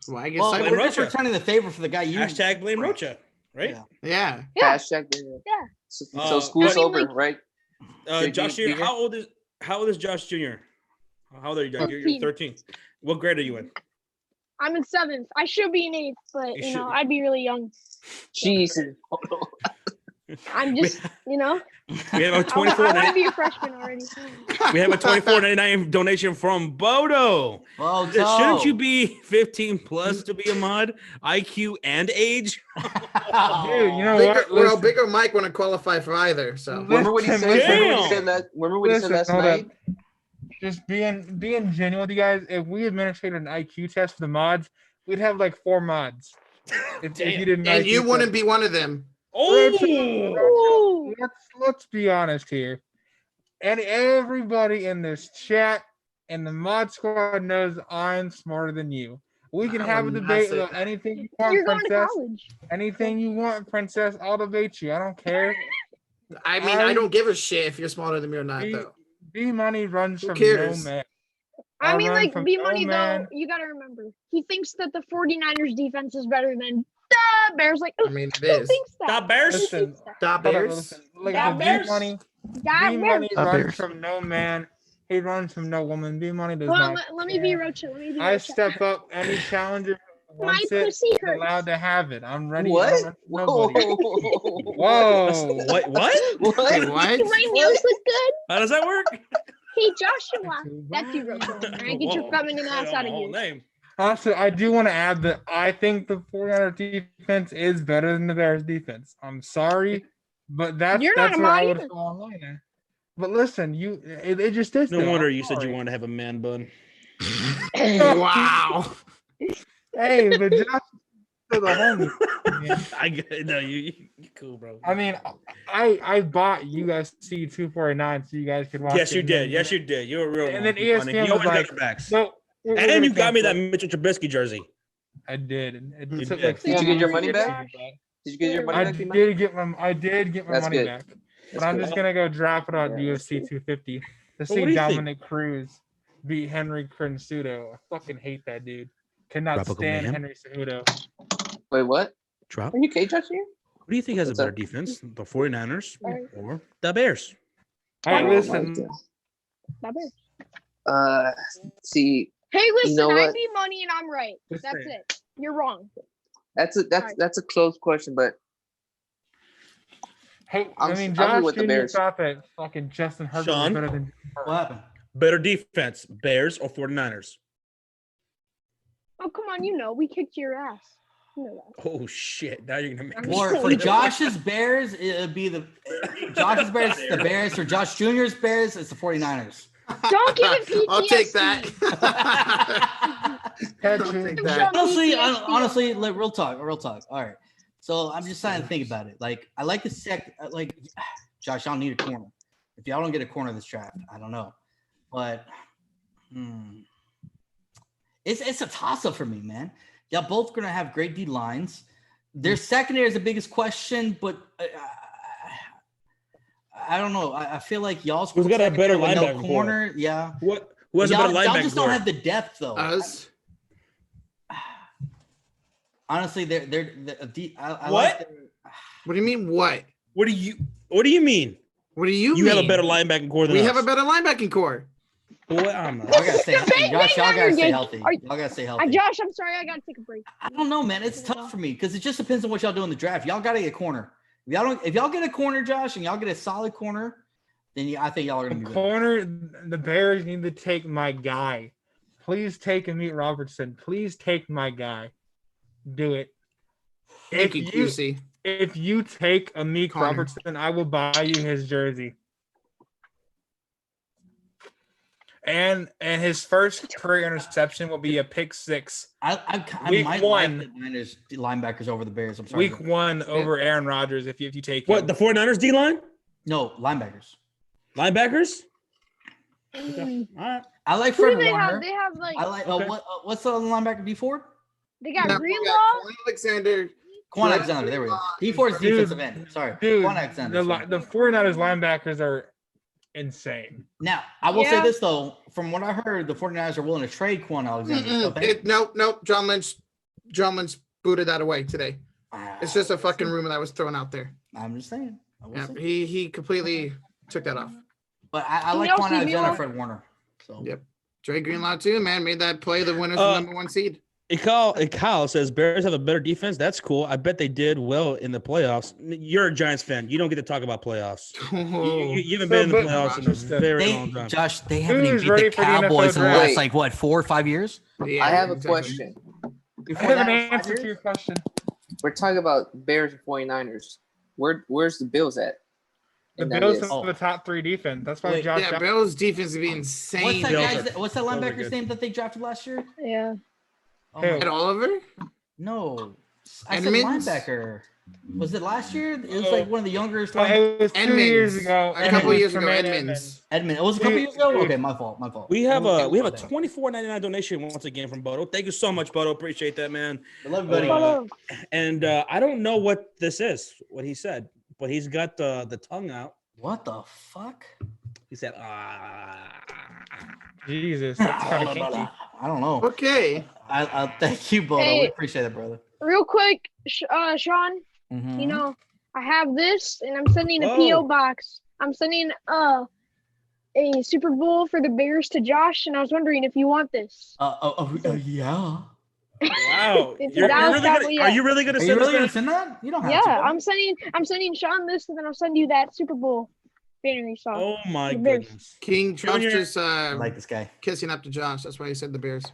Well, I guess Well, blame we're just Rocha. returning the favor for the guy you Hashtag blame Rocha, right? Yeah. Yeah. Hashtag. Yeah. So school's I mean, over, like- right? Josh Jr. How old is Josh Jr.? How old are you? You're 13. What grade are you in? I'm in 7th. I should be in 8th, but You should- I'd be really young. Jesus. I'm just, We have a I want to 24. be a freshman already. We have a $24.99 donation from Bodo. Shouldn't you be 15 plus to be a mod? IQ and age? Dude, you know what? Well, bigger Mike wouldn't qualify for either. So Remember what he Listen, said? listen. Remember what he said last hold night? up. Just being genuine with you guys, if we administrated an IQ test for the mods, we'd have like 4 mods. If you didn't, and you wouldn't be one of them. Ooh. Let's be honest here. And everybody in this chat and the mod squad knows I'm smarter than you. We can have a debate about anything you want, You're going to Princess. college. Anything you want, Princess. I'll debate you. I don't care. I mean, I don't give a shit if you're smarter than me or not, B- though. B-Money runs Who from cares? no man. I mean, run like, from B-Money, no though, man. you got to remember, he thinks that the 49ers defense is better than the Bears. Like, I mean, it who is. thinks that? Stop Bears. Listen, Stop hold up, Bears. listen. Like, Stop Bears. B-Money God, B-Money Stop runs Bears. from no man. He runs from no woman. B-Money does Hold on, not. let me be Rocha. Let me be I Rocha. step up any challenger who My wants it. pussy He's hurts. allowed to have it. I'm ready. I What? don't run from Whoa. nobody. Whoa. What? Wait, What? what? My nails look good. How does that work? Hey, Joshua. That's you, Rocha. All right, get your Whoa. feminine ass out of Whole here. name. Also, I do want to add that I think the 49ers defense is better than the Bears defense. I'm sorry, but that's You're not that's a where I mod would either. fall online there. But listen, it just is. No though. wonder I'm you said you sorry. wanted to have a man bun. Wow. Hey, the Josh to the homie. Yeah. I get no, you cool, bro. I mean, I bought USC 249 so you guys could watch. Yes, it, you and did. then- Yes, you did. You were real. And then wrong, ESPN you was and like, Diamondbacks. No, we're And gonna you got me that cancel it. Mitchell Trubisky jersey. I did. It You took did. like Did you get your 4 money months to back? get back. Did you get your money I back? B-Man? did get my That's money good. back. But That's I'm good. just gonna go drop it on Yeah, that's UFC good. 250 to what see do you think? Dominic Cruz beat Henry Cejudo. I fucking hate that dude. Cannot Tropical stand Mayhem. Henry Cejudo. Wait, what? Drop. Are you K touching you? What do you think has What's a better up? defense, the 49ers Sorry. or the Bears? All right, Oh, listen. Not bad. See, Hey, listen, know I what? be money and I'm right. Just That's saying. it. You're wrong. that's a close question, but Hey, I'm I mean, I'm Josh with the Jr. Bears. thought that fucking Justin Herbert Sean? was better than. What happened? Better defense, Bears or 49ers? Oh, come on. You know, we kicked your ass. You know that. Oh shit! Now you're gonna make I'm me. just For Josh's Bears, it'd be the Josh's Bears, the Bears. For Josh Jr.'s Bears, it's the 49ers. Don't give it PTSD. I'll take that. Catch I'll it. take that. Honestly, like real talk. All right. So I'm just trying to think about it. Like I like the like Josh, y'all need a corner. If y'all don't get a corner this draft, I don't know. But it's a toss-up for me, man. Y'all both gonna have great D lines. Their secondary is the biggest question, but I don't know. I feel like y'all's Who's got a better secondary with linebacker core? corner. Yeah. Who has a better Y'all linebacker? just don't core? have the depth though. Us. Honestly, they're I What? like their, What do you mean? What? What do you mean? What do you You mean? have a better linebacking core than We us. have a better linebacking core. Boy, I'm not. y'all gotta stay healthy. Josh, y'all gotta stay Are- healthy. Y'all gotta stay healthy. Josh, I'm sorry. I got to take a break. I don't know, man. It's tough for me because it just depends on what y'all do in the draft. Y'all gotta get a corner. If y'all get a corner, Josh, and y'all get a solid corner, then I think y'all are gonna be good. Corner, the Bears need to take my guy. Please take Amit Robertson. Please take my guy. Do it. Thank you, QC. If you take Amit Connor. Robertson, I will buy you his jersey. And his first career interception will be a pick six. I might like the Niners linebackers over the Bears. I'm sorry. Week 1 over Aaron Rodgers if you take What, him. the 49ers D-line? No, linebackers. Linebackers? Okay. All right. I like Who do Fred they Warner. have? They have like I like Okay. what's the linebacker D4? they got Now, Greenlaw. Quan Alexander. Quan Alexander. There we go. D4 is defensive end. Sorry, Dude, Quan Alexander. the 49ers linebackers are insane. Now, I will say Yeah. this, though. From what I heard, the 49ers are willing to trade Quan Alexander. Nope. John Lynch booted that away today. It's just a fucking rumor that was thrown out there. I'm just saying. Yeah, he completely took that off. But I Can like y'all Quan see Alexander Miller? and Fred Warner. So Yep. Dre Greenlaw too, man, made that play. The winners, the number 1 seed. Kyle says Bears have a better defense. That's cool. I bet they did well in the playoffs. You're a Giants fan. You don't get to talk about playoffs. You haven't been in the playoffs in a very long time. Josh, they haven't even Who's beat ready the for the NFL Cowboys in the draft? last, like, what, 4 or 5 years? Yeah, I have a exactly. question. I Before have an that, 5 answer years? to your question. We're talking about Bears and 49ers. Where's the Bills at? The in that Bills list? have the top 3 defense. That's why Wait, Josh. Yeah, Bills defense would be insane. What's that Bills guy's? What's that Bills are linebacker's good. name that they drafted last year? Yeah. Oh, Who? my- Ed Oliver? no, I said Edmonds? linebacker. Was it last year? It was like one of the younger. It was 2 Edmonds. years ago. A couple years ago, Tremaine Edmonds. Edmund. It was a couple years ago. Okay, my fault. We have a We'll $24.99 donation once again from Bodo. Thank you so much, Bodo. Appreciate that, man. I love you, buddy. And I don't know what this is, what he said, but he's got the tongue out. What the fuck? He said, Jesus, that's kind of kinky. I don't know. Okay. I thank you, Bodo. Hey. We appreciate it, brother. Real quick, Sean. Mhm. You know, I have this, and I'm sending a Whoa. PO box. I'm sending a Super Bowl for the Bears to Josh, and I was wondering if you want this. Yeah. wow. It's You're Dallas really gonna, Cowboys, are you really going to Are you send really gonna this? send that? You don't have Yeah, to. I'm sending Sean this, and then I'll send you that Super Bowl banner you saw. Oh, my The Bears. goodness. King Josh Junior. just I like this guy. kissing up to Josh. That's why he said the Bears.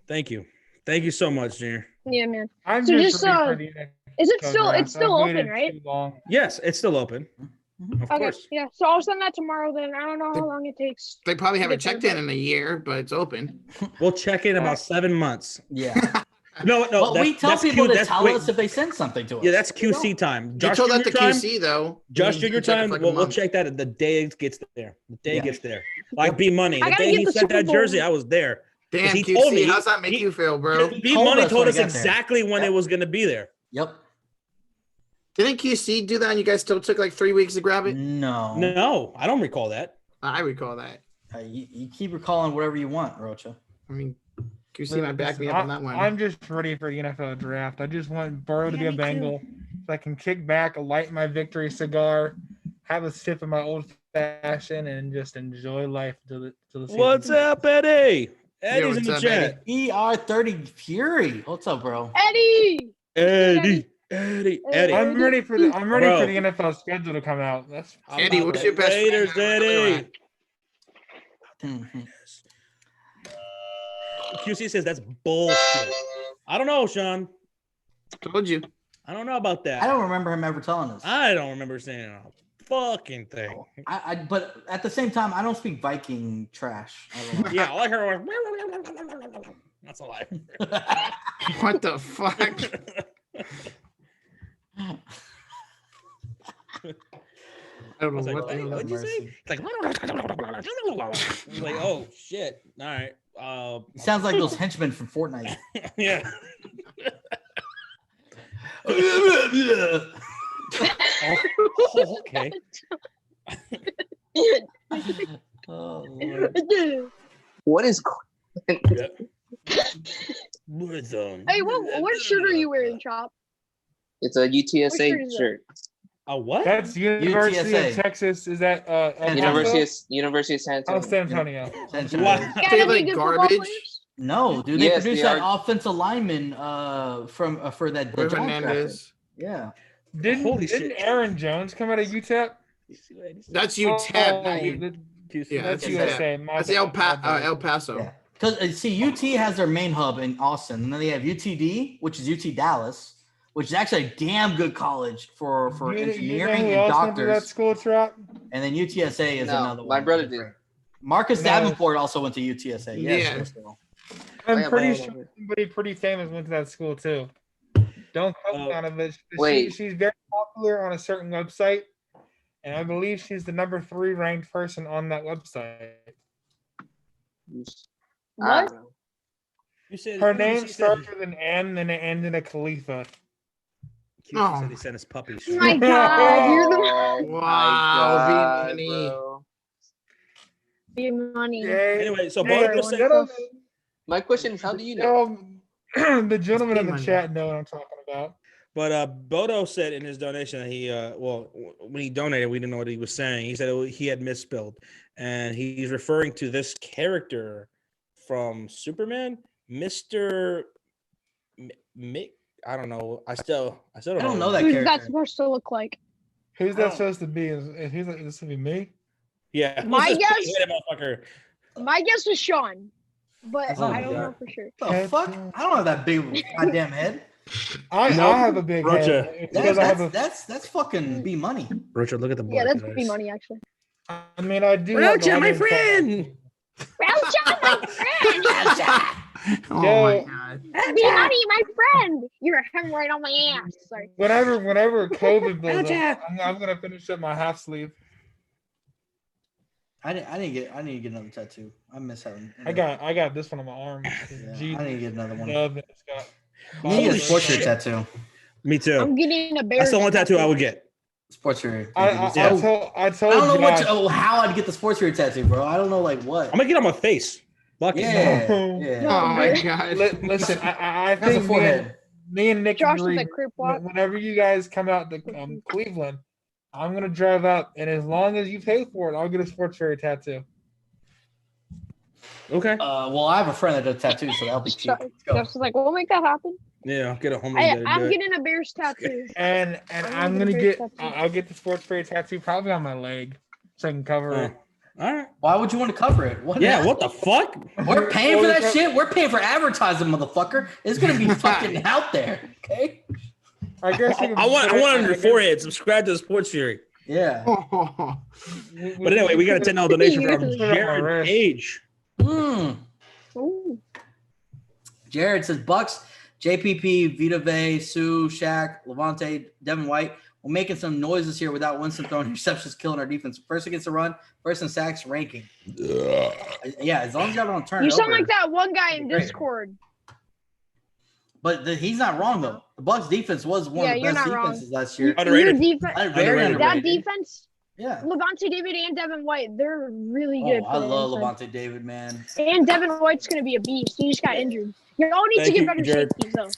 Thank you. Thank you so much, Junior. Yeah, man. I'm So just just, ready for the NFL Is it still? draft. It's still I've open, waited right? too long. Yes, it's still open. Of Okay. course. Yeah. So I'll send that tomorrow. Then I don't know how long it takes. They probably haven't Get there, checked in a year, but it's open. We'll check in about 7 months. Yeah. No, Well, we tell people to tell wait, us if they send something to us. Yeah, that's QC time. You Josh told that Junior to time. QC though. Josh You Junior can check it time. for like a We'll month. check that the day it gets there. The day it Yeah. gets there. Like B Money. I The gotta day get he the sent Super that Bowl. jersey, I was there. Damn, he told me- QC, how's that make you feel, bro? B told Money us told when us it got there. exactly when it was going to be there. Yep. Didn't QC do that and you guys still took like 3 weeks to grab it? No. No, I don't recall that. I recall that. You keep recalling whatever you want, Rocha. I mean, QC might back me up on that one. I'm just ready for the NFL draft. I just want Burrow to be Yeah, a me too. Bengal so I can kick back, light my victory cigar, have a sip of my old fashioned, and just enjoy life till the season. What's up, Eddie? Eddie's what's in the up, chat. ER30 Fury. What's up, bro? Eddie. Eddie. I'm ready for the Bro. NFL schedule to come out. That's Eddie, what's your best Raiders, friend? Eddie. Mhm. QC says that's bullshit. I don't know, Sean. Told you. I don't know about that. I don't remember him ever telling us. I don't remember saying a fucking thing. But at the same time, I don't speak Viking trash. I don't know. Yeah, all I heard was that's all I heard. What the fuck? I don't I was know like, what the hell what'd that you was. say? It's like, I was like, oh shit. All right. He sounds like those henchmen from Fortnite. Yeah. Oh, okay. Oh, Lord. What is Yep. Hey, what shirt are you wearing, Chop? it's a What shirt UTSA is that? shirt. A what? That's University UTSA. of Texas. Is that El University of San Paso? Oh, San Antonio. San Antonio. Essentially. Wow. Got They any like good football garbage. players? No, dude, they Yes, produced they that are. offensive lineman for that. Roy the Jones Hernandez. drafted. Yeah. Holy Didn't shit. Aaron Jones come out of UTEP? That's UTEP. not U- Yeah, that's that's USA. My That's bad. El Paso. Yeah. Because see, UT has their main hub in Austin, and then they have UTD, which is UT Dallas, which is actually a damn good college for You know engineering who and else went to that doctors. school, Trop? And then UTSA is No, another one. my brother did. Marcus Davenport also went to UTSA. Yes, Yeah. I'm pretty sure somebody pretty famous went to that school too. Don't quote me on it, but she's very popular on a certain website, and I believe she's the number 3 ranked person on that website. What? Her name starts with an N and it ends in a Khalifa. He said he sent his puppies. Oh my God, you're the wow, B-Money. Anyway, so my question is, how do you know? The gentleman in the chat know what I'm talking about. But Bodo said in his donation that he, when he donated, we didn't know what he was saying. He said he had misspelled, and he's referring to this character from Superman, Mr. Mick. I don't know. I still don't know that Who's character. that supposed to look like? Who's that supposed to be? Is this to be me? Yeah. My guess is Sean, but I don't know for sure. The fuck? I don't have that big goddamn head. I have a big head. That's fucking B-Money. Richard, look at the boy. Yeah, that's B-Money actually. I mean, I do. Rocha, my friend. Rocha, my friend. Oh my God. B-Money, my friend. You're a hemorrhoid on my ass. Sorry. Whenever COVID builds up, I'm gonna finish up my half sleeve. I need to get another tattoo. I miss having. I got this one on my arm. I need to get another one. I need to get a sports shirt tattoo. Me too. I'm getting a bear. That's the only tattoo I would get. Sports shirt. I don't know how I'd get the sports shirt tattoo, bro. I don't know what. I'm gonna get on my face. Yeah. Oh my God. Listen, I think me and Nick agree. Whenever you guys come out to Cleveland, I'm gonna drive out, and as long as you pay for it, I'll get a sports shirt tattoo. Okay. Well, I have a friend that does tattoos, so that'll be cheap. Jeff's like, we'll make that happen. Yeah, I'll get a home. I'm getting a Bears tattoo. And I'll get the sports shirt tattoo probably on my leg, so I can cover it. All right. Why would you want to cover it? What the fuck? We're paying for that shit. We're paying for advertising, motherfucker. It's gonna be fucking out there. Okay. I guess I want on your forehead. Subscribe to the Sports Fury. Yeah. But anyway, we got a $10 donation from Jared Page. Jared says Bucs, JPP, Vita Vea, Sue, Shaq, Levante, Devin White. We're making some noises here without Winston throwing interceptions, killing our defense. First against the run, first in sacks, ranking. Yeah, as long as y'all don't turn it over. You sound like that one guy in Discord. But he's not wrong, though. The Bucs defense was one of the best defenses last year. Underrated. That defense, yeah. Levante David and Devin White, they're really good. I love Levante David, man. And Devin White's going to be a beast. He just got injured. You all need to get better safeties, though.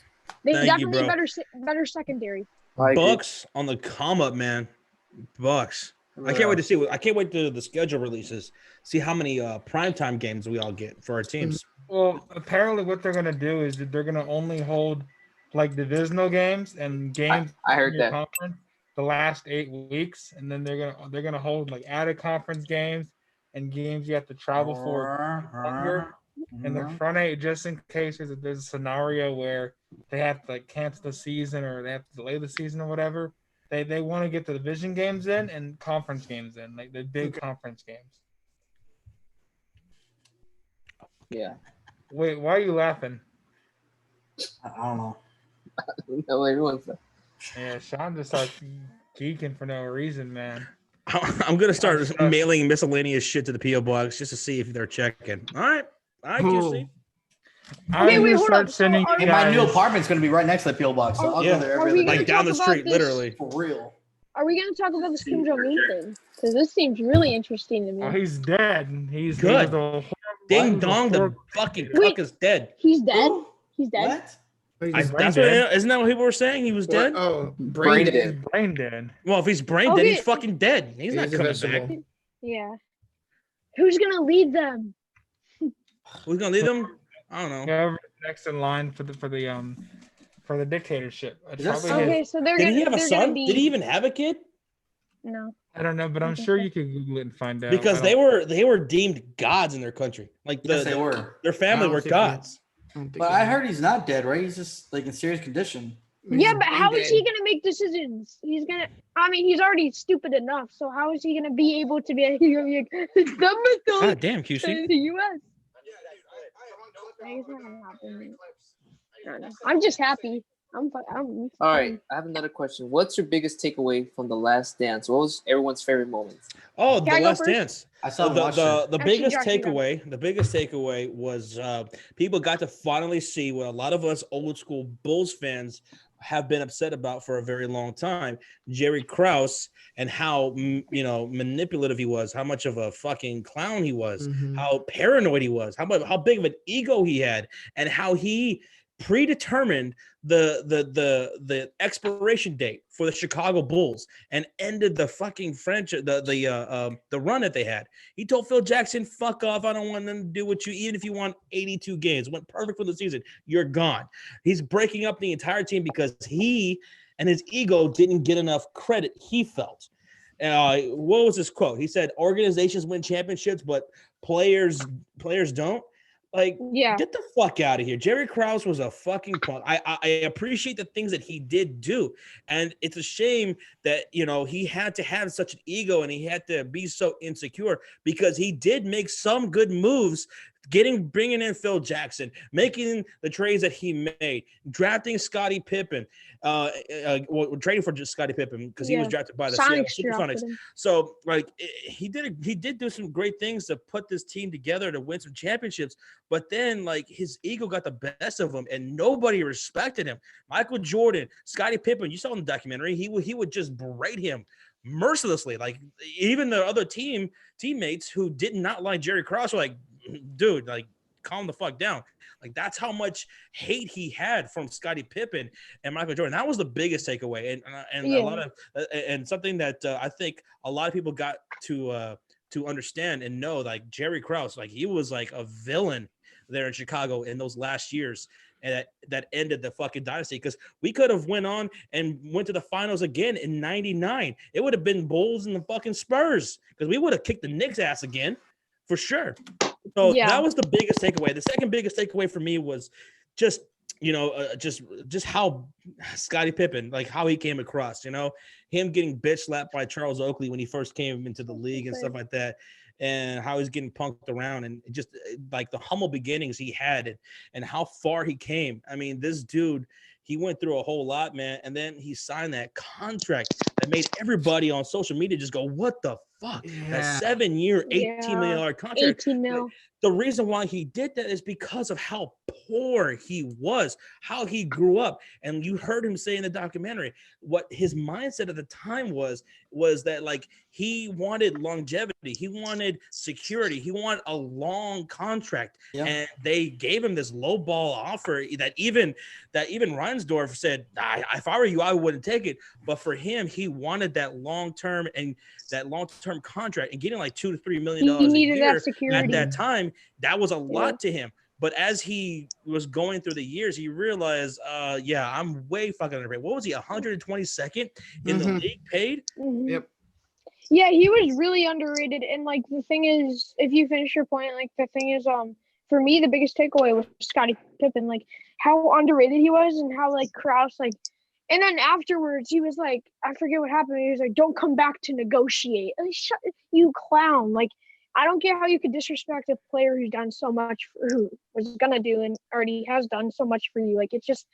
They definitely better secondary. Bucs on the come up, man. Bucs. I can't wait to see. I can't wait to the schedule releases. See how many primetime games we all get for our teams. Well, apparently, what they're gonna do is that they're gonna only hold like divisional games and games. I heard that conference the last 8 weeks, and then they're gonna hold like added conference games and games you have to travel for longer. And the front 8, just in case there's a scenario where they have to like cancel the season or they have to delay the season or whatever. They want to get the division games in and conference games in, like the big conference games. Yeah. Wait, why are you laughing? I don't know. No, everyone's. Yeah, Sean just starts geeking for no reason, man. I'm gonna start mailing miscellaneous shit to the PO box just to see if they're checking. All right, QC. Okay, wait, hold on. And my new apartment's gonna be right next to the PO box, so I'll go there every day. Like down the street, literally. For real. Are we gonna talk about this Kim Jong-un thing? Because this seems really interesting to me. Oh, he's dead. He's good. Ding dong, the fucking fuck is dead. He's dead. He's dead. What? Isn't that what people were saying? He was dead. Oh, brain dead. Well, if he's brain dead, he's fucking dead. He's not coming back. Yeah. Who's gonna lead them? Who's gonna lead them? I don't know. Whoever's next in line for the dictatorship. Okay, so they're Did he have a son? Did he even have a kid? No. I don't know, but I'm sure you could Google it and find out. Because they were deemed gods in their country. Like they were. Their family were gods. But I heard he's not dead, right? He's just like in serious condition. Yeah, but how is he gonna make decisions? He's already stupid enough. So how is he gonna be able to be God damn, QC. in the U.S.? I'm just happy. I'm all right. I have another question. What's your biggest takeaway from The Last Dance? What was everyone's favorite moment? Oh, The Last Dance. I saw the biggest takeaway. The biggest takeaway was people got to finally see what a lot of us old school Bulls fans have been upset about for a very long time. Jerry Krause and how manipulative he was, how much of a fucking clown he was, how paranoid he was, how big of an ego he had, and how he predetermined the expiration date for the Chicago Bulls and ended the fucking franchise, the run that they had. He told Phil Jackson, "Fuck off! I don't want nothing to do with you. Even if you won 82 games, went perfect for the season, you're gone." He's breaking up the entire team because he and his ego didn't get enough credit. He felt. What was his quote? He said, "Organizations win championships, but players don't." Like, get the fuck out of here. Jerry Krause was a fucking punk. I appreciate the things that he did do. And it's a shame that, he had to have such an ego and he had to be so insecure because he did make some good moves, bringing in Phil Jackson, making the trades that he made, drafting Scottie Pippen, trading for just Scottie Pippen because he was drafted by the Seattle Supersonics. So, he did do some great things to put this team together to win some championships. But then, his ego got the best of him, and nobody respected him. Michael Jordan, Scottie Pippen, you saw in the documentary, he would just berate him mercilessly. Like, even the other teammates who did not like Jerry Krause were like, "Dude, calm the fuck down." That's how much hate he had from Scottie Pippen and Michael Jordan. That was the biggest takeaway, and a lot of and something that I think a lot of people got to understand and know. Jerry Krause, he was a villain there in Chicago in those last years, and that ended the fucking dynasty. Because we could have went on and went to the finals again in '99. It would have been Bulls and the fucking Spurs because we would have kicked the Knicks' ass again for sure. So that was the biggest takeaway. The second biggest takeaway for me was just how Scottie Pippen, how he came across, him getting bitch slapped by Charles Oakley when he first came into the league and stuff like that, and how he's getting punked around, and just the humble beginnings he had and how far he came. I mean, this dude, he went through a whole lot, man. And then he signed that contract that made everybody on social media just go, "What the fuck?" That 7-year, $18 million contract. 18 mil. The reason why he did that is because of how poor he was, how he grew up. And you heard him say in the documentary, what his mindset at the time was that he wanted longevity. He wanted security. He wanted a long contract. Yeah. And they gave him this low ball offer that even Reinsdorf said, "If I were you, I wouldn't take it." But for him, he wanted that long-term contract, and getting $2 to $3 million a year at that time, that was a lot to him. But as he was going through the years, he realized, I'm way fucking underpaid. What was he, 122nd in the league paid? Mm-hmm. Yep. Yeah, he was really underrated. And the thing is, if you finish your point, the thing is, for me, the biggest takeaway was Scottie Pippen, how underrated he was, and how Krause, and then afterwards he was I forget what happened. He was "Don't come back to negotiate." Shut, you clown! I don't get how you could disrespect a player who's done so much who was gonna do and already has done so much for you. It's just,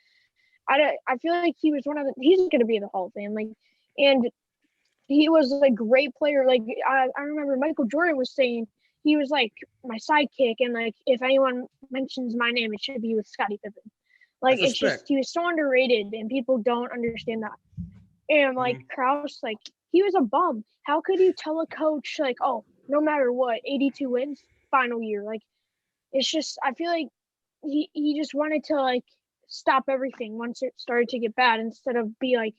I feel like he was he's gonna be in the Hall of Fame. And he was a great player. I remember Michael Jordan was saying he was my sidekick, and if anyone mentions my name, it should be with Scottie Pippen. It's just, he was so underrated and people don't understand that. And Krause, he was a bum. How could you tell a coach "Oh, no matter what, 82 wins, final year"? It's just, I feel like he just wanted to stop everything once it started to get bad, instead of be a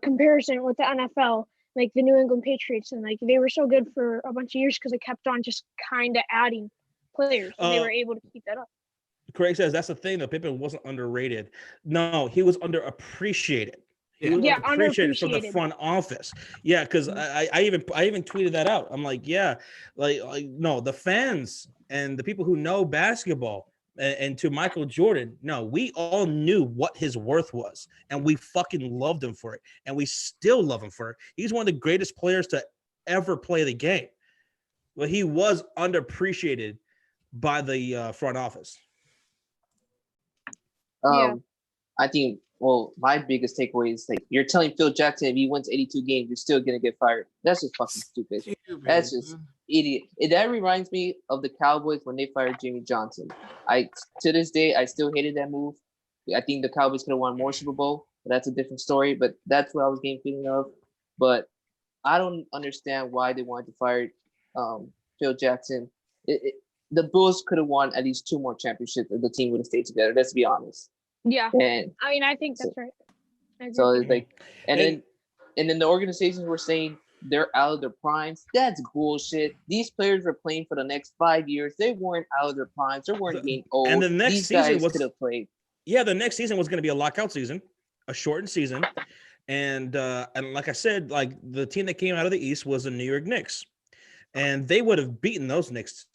comparison with the NFL, the New England Patriots, and they were so good for a bunch of years because they kept on just kind of adding players, and they were able to keep that up. Craig says that's the thing, though. Pippen wasn't underrated. No, he was underappreciated. He was underappreciated from the front office. Yeah, because I even tweeted that out. I'm no, the fans and the people who know basketball And to Michael Jordan, no, we all knew what his worth was, and we fucking loved him for it, and we still love him for it. He's one of the greatest players to ever play the game, but he was underappreciated by the front office. I think, well, my biggest takeaway is like you're telling Phil Jackson if he wins 82 games, you're still gonna get fired. That's just fucking stupid. That's just idiot. That reminds me of the Cowboys when they fired Jimmy Johnson. To this day, I still hated that move. I think the Cowboys could have won more Super Bowl, but that's a different story. But that's what I was getting feeling of. But I don't understand why they wanted to fire Phil Jackson. The Bulls could have won at least 2 more championships if the team would have stayed together. Let's be honest. Yeah, and I mean, I think that's right. So it's like, and then the organizations were saying they're out of their primes. That's bullshit. These players were playing for the next 5 years. They weren't out of their primes. They weren't getting old. And the next These season guys could have played. Yeah, the next season was going to be a lockout season, a shortened season, and like I said, like the team that came out of the East was the New York Knicks, and they would have beaten those Knicks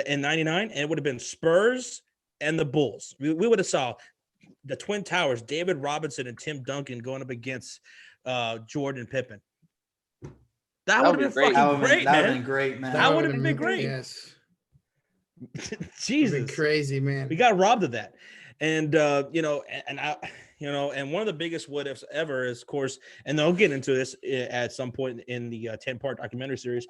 in '99, and it would have been Spurs and the Bulls. We would have saw the Twin Towers, David Robinson and Tim Duncan going up against Jordan and Pippen. That would have been fucking great, man. That would have been great, man. That would have been great. Yes. Jesus, crazy, man. We got robbed of that, and and one of the biggest what ifs ever is, of course, and they'll get into this at some point in the 10-part documentary series.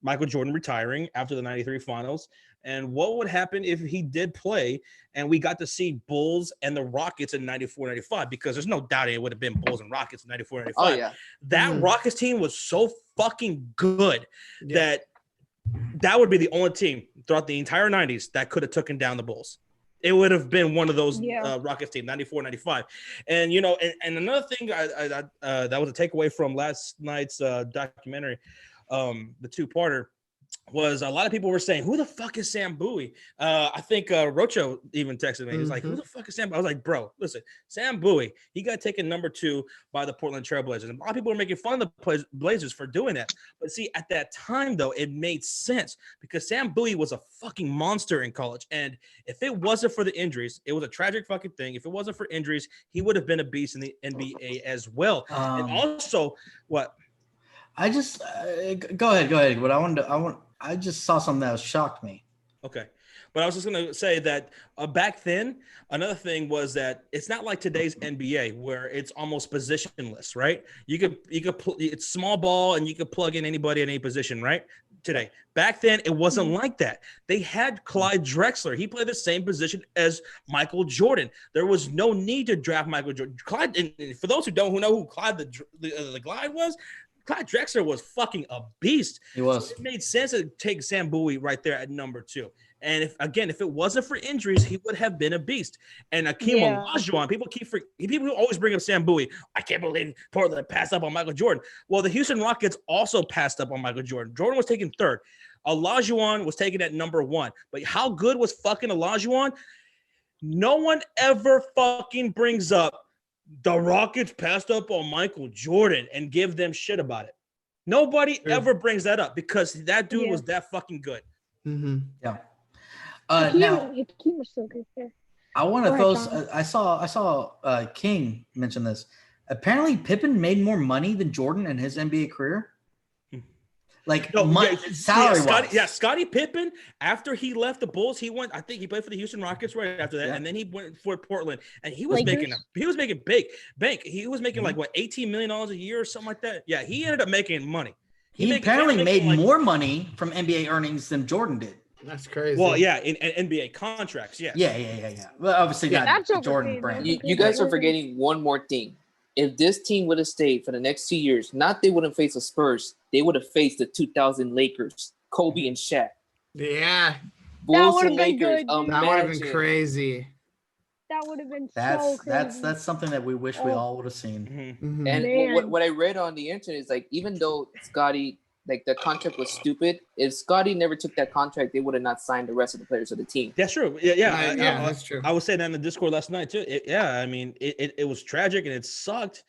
Michael Jordan retiring after the '93 finals, and what would happen if he did play and we got to see Bulls and the Rockets in '94, '95, because there's no doubt it would have been Bulls and Rockets in '94, '95. Oh, yeah. That Rockets team was so fucking good that would be the only team throughout the entire '90s that could have taken down the Bulls. It would have been one of those Rockets team, 94, 95. And, and another thing that was a takeaway from last night's documentary, the 2-parter, was a lot of people were saying, who the fuck is Sam Bowie? I think Rocho even texted me. He was like, who the fuck is Sam Bowie? I was like, bro, listen, Sam Bowie, he got taken number 2 by the Portland Trailblazers. And a lot of people were making fun of the Blazers for doing that. But see, at that time, though, it made sense because Sam Bowie was a fucking monster in college. And if it wasn't for the injuries, it was a tragic fucking thing. If it wasn't for injuries, he would have been a beast in the NBA as well. And also, what? I just go ahead. But I just saw something that shocked me. Okay. But I was just going to say that back then, another thing was that it's not like today's NBA where it's almost positionless, right? It's small ball and you could plug in anybody in any position, right? Today. Back then, it wasn't like that. They had Clyde Drexler. He played the same position as Michael Jordan. There was no need to draft Michael Jordan. Clyde, and for those who don't know who Clyde the Glide was, Clyde Drexler was fucking a beast. He was. So it made sense to take Sam Bowie right there at number 2. And if it wasn't for injuries, he would have been a beast. And Akeem Olajuwon, people always bring up Sam Bowie. I can't believe Portland passed up on Michael Jordan. Well, the Houston Rockets also passed up on Michael Jordan. Jordan was taken 3rd. Olajuwon was taken at number 1. But how good was fucking Olajuwon? No one ever fucking brings up the Rockets passed up on Michael Jordan and give them shit about it. Nobody ever brings that up because that dude was that fucking good. Yeah. Now, Hakeem was so good there. I want to throw. I saw King mention this. Apparently, Pippen made more money than Jordan in his NBA career. Like salary wise. Scottie Pippen, after he left the Bulls, I think he played for the Houston Rockets right after that, and then he went for Portland, and he was making big bank. He was making like what, $18 million a year or something like that. Yeah, he ended up making money. He apparently made more money from NBA earnings than Jordan did. That's crazy. Well, yeah, in NBA contracts, yeah. Yeah. Well, obviously not the Jordan brand. You guys are forgetting one more thing. If this team would have stayed for the next 2 years, they wouldn't face the Spurs. They would have faced the 2000 Lakers, Kobe and Shaq. Yeah. Bulls and Lakers. That would have been crazy. That would have been so crazy. That's something that we wish we all would have seen. And what I read on the internet is like, even though Scottie, like the contract was stupid, if Scottie never took that contract, they would have not signed the rest of the players of the team. That's true. Yeah, that's true. I was saying that in the Discord last night too. It was tragic and it sucked.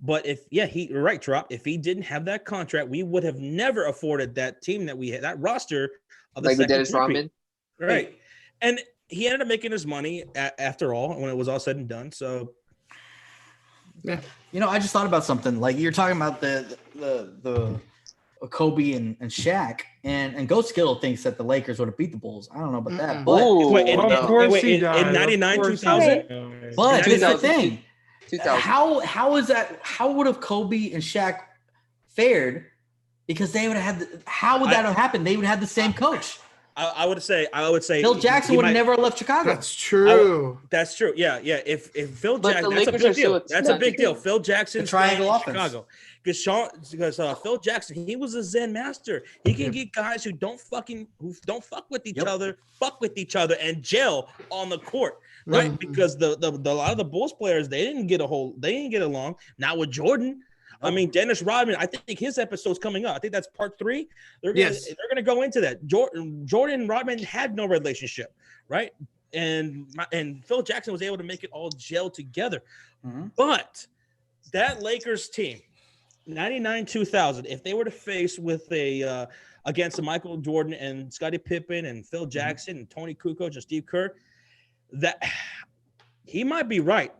But you're right, Trop. If he didn't have that contract, we would have never afforded that team that we had, that roster of the Dennis Rodman. Right. And he ended up making his money after all when it was all said and done. So, yeah, I just thought about something. Like you're talking about the Kobe and Shaq, and Ghost Skittle thinks that the Lakers would have beat the Bulls. I don't know about that, but in 99, 2000. But here's the thing: how is that? How would have Kobe and Shaq fared? Because they would have had. How would that have happened? They would have the same coach. I would say Phil Jackson would have never left Chicago. That's true. That's true. Yeah. If Phil Jackson, that's a big deal. That's a big deal. Phil Jackson, triangle offense. Chicago, because Phil Jackson, he was a Zen master. He can get guys who don't fuck with each other, and gel on the court, right? Because the lot of the Bulls players, they didn't get along. Not with Jordan. I mean, Dennis Rodman, I think his episode's coming up. I think that's part 3. They're gonna go into that. Jordan and Rodman had no relationship, right? And Phil Jackson was able to make it all gel together. But that Lakers team, 99-2000, if they were to face with against Michael Jordan and Scottie Pippen and Phil Jackson and Tony Kukoc and Steve Kerr, that he might be right.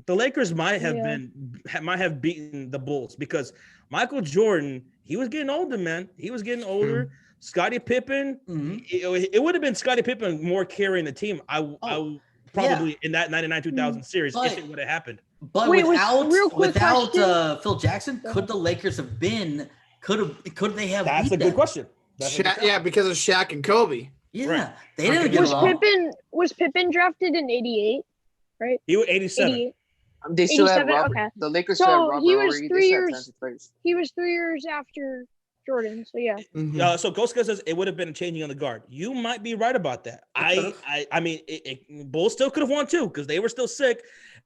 The Lakers might have beaten the Bulls because Michael Jordan, he was getting older, man. He was getting older. Scottie Pippen, it would have been Scottie Pippen more carrying the team. I probably in that 99-2000 series if it would have happened. But without Phil Jackson, could the Lakers have been? Could they have? That's a good question. Because of Shaq and Kobe. Yeah, right. They didn't get along. Was Pippen drafted in '88? Right. He was 87. They still had Robert. Okay. The Lakers still had Robert. He was 3 years. He was 3 years after Jordan. So yeah. So Ghost says it would have been a changing on the guard. You might be right about that. I mean, Bulls still could have won too because they were still sick.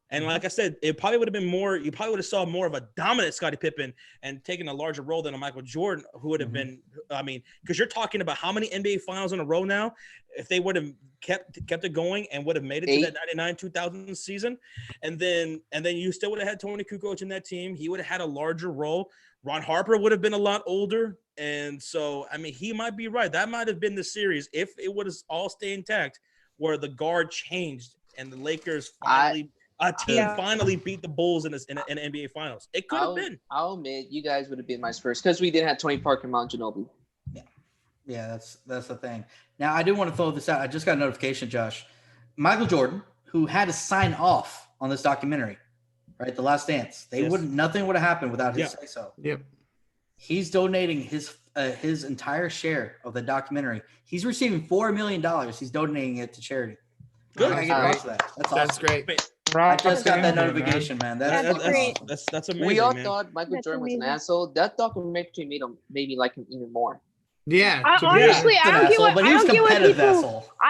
And like I said, it probably would have been more. You probably would have saw more of a dominant Scottie Pippen and taken a larger role than a Michael Jordan, who would have been. I mean, because you're talking about how many NBA Finals in a row now. If they would have kept it going and would have made it to that 99-2000 season, and then you still would have had Tony Kukoc in that team. He would have had a larger role. Ron Harper would have been a lot older, and so I mean, he might be right. That might have been the series if it would have all stayed intact, where the guard changed and the Lakers finally. Finally beat the Bulls in the NBA Finals. It could have been. I'll admit, you guys would have been my Spurs because we didn't have Tony Parker and Mount Ginobili. Yeah, that's the thing. Now, I do want to throw this out. I just got a notification, Josh. Michael Jordan, who had to sign off on this documentary, right? The Last Dance. Nothing would have happened without his say so. Yep. He's donating his entire share of the documentary. He's receiving $4 million. He's donating it to charity. Good. I get watch that. That's awesome. That's great. I just got that notification, man. That's amazing. We all thought Michael Jordan was an asshole. That documentary made me like him even more. Yeah. Honestly, I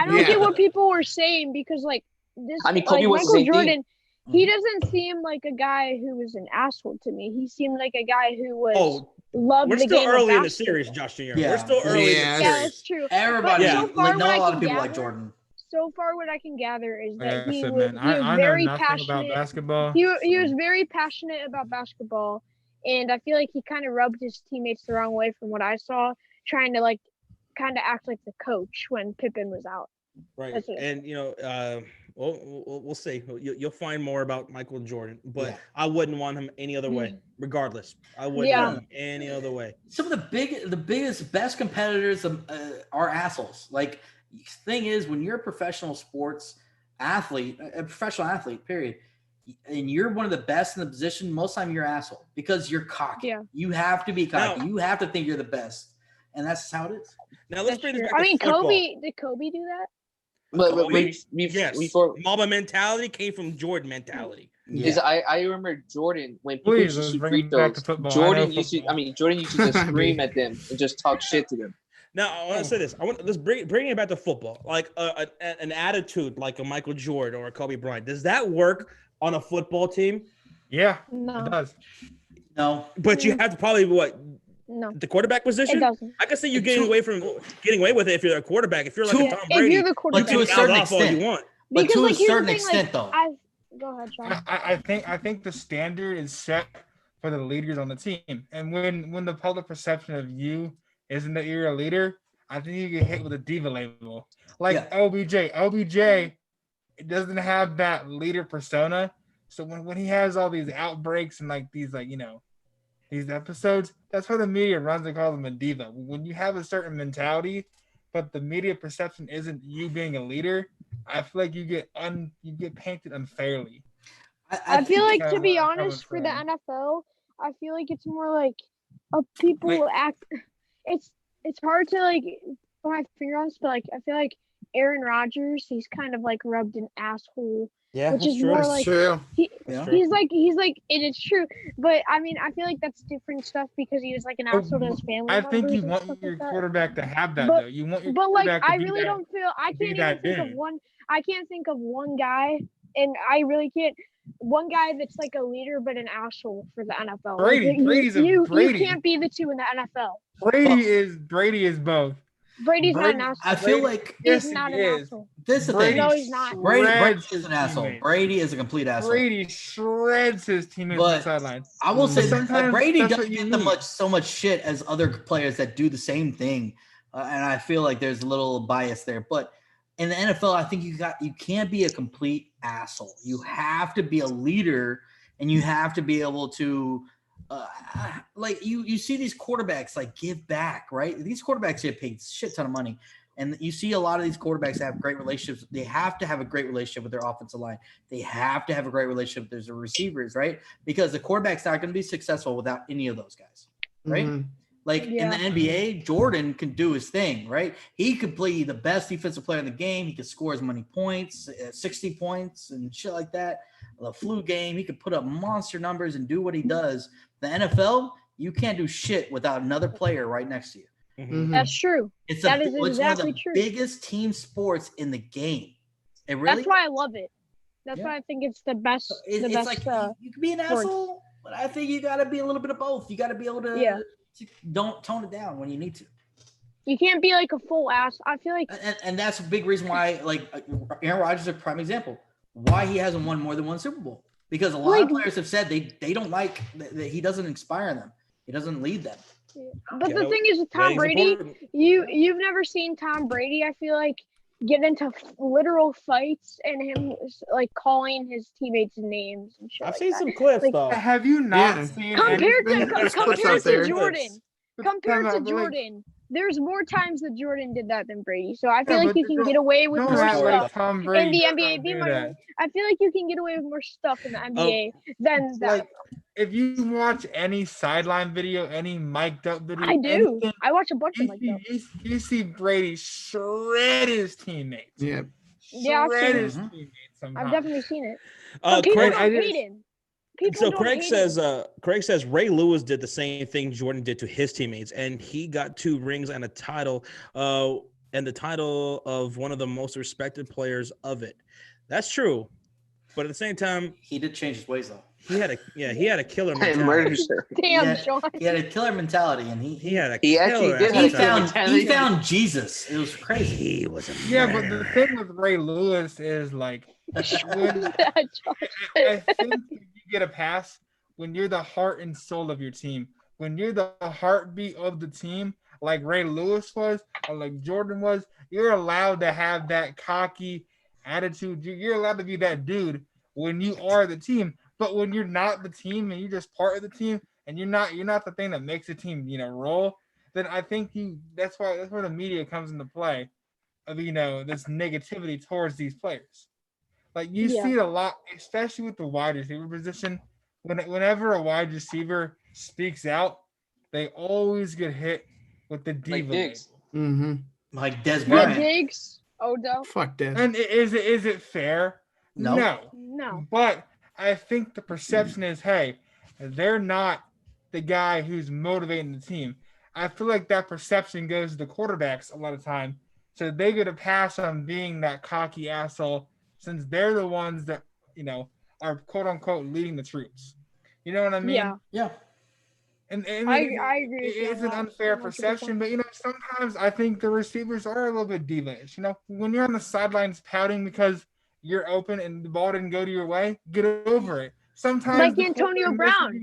don't get what people were saying because like this. I mean, Kobe was Michael Jordan. He doesn't seem like a guy who was an asshole to me. He seemed like a guy who was loved the game. We're still early in the series, Josh Jr. Yeah. We're still early. Yeah, that's true. Everybody, a lot of people like Jordan. So far, what I can gather is that he was very passionate about basketball. He was very passionate about basketball, and I feel like he kind of rubbed his teammates the wrong way from what I saw, trying to like kind of act like the coach when Pippen was out. Right, and we'll see. You'll find more about Michael Jordan, but I wouldn't want him any other way, regardless. I wouldn't want him any other way. Some of the biggest, best competitors are assholes. Like. Thing is, when you're a professional athlete, period, and you're one of the best in the position, most of the time you're an asshole because you're cocky. Yeah. You have to be cocky. You have to think you're the best, and that's how it is. Now let's bring this back. Did Kobe do that? But before Mamba mentality came from Jordan mentality. Because I remember Jordan when people used to shoot free throws. Jordan used to just scream at them and just talk shit to them. Now I want to say this. Let's bring it back to football. Like an attitude like a Michael Jordan or a Kobe Bryant. Does that work on a football team? Yeah, no. It does. No, but you have to probably the quarterback position. It doesn't. I can see you getting away with it if you're a quarterback. If you're like a Tom Brady, if you're the quarterback, but to a certain extent, you want. But to a certain extent, though. Go ahead, Sean. I think the standard is set for the leaders on the team, and when the public perception of you isn't that you're a leader, I think you get hit with a diva label. Like OBJ. OBJ doesn't have that leader persona. So when he has all these outbreaks and like these these episodes, that's why the media runs and calls him a diva. When you have a certain mentality, but the media perception isn't you being a leader, I feel like you get painted unfairly. I feel like, to be honest, for the NFL, I feel like it's more like people act. It's hard to like put my finger on this, but like I feel like Aaron Rodgers, he's kind of like rubbed an asshole. Yeah, which is true. more That's like true. He's like, and it's true. But I mean, I feel like that's different stuff because he was like an asshole to his family. I think you want your quarterback to have that though. You want your quarterback to I really don't feel. I can't even think of one. I can't think of one guy, and I really can't. One guy that's like a leader but an asshole for the NFL. You can't be the two in the NFL. Brady is both. Brady's not an asshole. I feel like he's not an asshole. This is the thing. No, he's not. Brady is an asshole. Brady is a complete asshole. Brady shreds his teammates on the sideline. I will say that Brady doesn't get so much shit as other players that do the same thing, and I feel like there's a little bias there. But in the NFL, I think you can't be a complete asshole. You have to be a leader, and you have to be able to. Like you see these quarterbacks like give back, right? These quarterbacks get paid a shit ton of money, and you see a lot of these quarterbacks have great relationships. They have to have a great relationship with their offensive line. They have to have a great relationship with their receivers, right? Because the quarterback's not going to be successful without any of those guys, right? Mm-hmm. Like in the NBA, Jordan can do his thing, right? He could play the best defensive player in the game. He could score as many points, 60 points and shit like that. The flu game, he could put up monster numbers and do what he does. The NFL, you can't do shit without another player right next to you. Mm-hmm. That's true. It's one of the biggest team sports in the game. That's why I love it. That's why I think it's the best. You can be an asshole, but I think you got to be a little bit of both. You got to be able to don't tone it down when you need to. You can't be like a full ass. I feel like, and that's a big reason why, like Aaron Rodgers is a prime example. Why he hasn't won more than one Super Bowl. Because a lot of players have said they don't like that he doesn't inspire them. He doesn't lead them. But the thing is with Tom Brady, you've never seen Tom Brady, I feel like, get into literal fights and him like calling his teammates names and shit. I've seen some clips though. Have you not seen compared to Jordan? Compared to Jordan. There's more times that Jordan did that than Brady. So I feel like you can get away with more stuff in the NBA. I feel like you can get away with more stuff in the NBA than that. Like, if you watch any sideline video, any mic'd up video, I do. I watch a bunch of mic'd up. You see Brady shred his teammates. Yeah, shred his teammates. I've definitely seen it. Craig, Craig says Ray Lewis did the same thing Jordan did to his teammates, and he got 2 rings and a title, and the title of one of the most respected players of it. That's true, but at the same time, he did change his ways though. He had a killer mentality. Damn, Sean. He had a killer mentality, and he had a killer. He found Jesus. It was crazy. He was a but the thing with Ray Lewis is like, I think you get a pass when you're the heart and soul of your team. When you're the heartbeat of the team, like Ray Lewis was, or like Jordan was, you're allowed to have that cocky attitude. You're allowed to be that dude when you are the team. But when you're not the team and you're just part of the team and you're not the thing that makes the team, roll, then I think that's where the media comes into play of, this negativity towards these players. Like you see it a lot, especially with the wide receiver position. Whenever a wide receiver speaks out, they always get hit with the diva. Like Dez Bryant. Diggs. Odell. Fuck Dez. And is it fair? No. But I think the perception is, hey, they're not the guy who's motivating the team. I feel like that perception goes to the quarterbacks a lot of time. So they get a pass on being that cocky asshole since they're the ones that, are quote unquote leading the troops. You know what I mean? Yeah. And I agree. It's an unfair perception, but sometimes I think the receivers are a little bit diva-ish. When you're on the sidelines pouting because you're open and the ball didn't go to your way, get over it. Sometimes like Antonio Brown.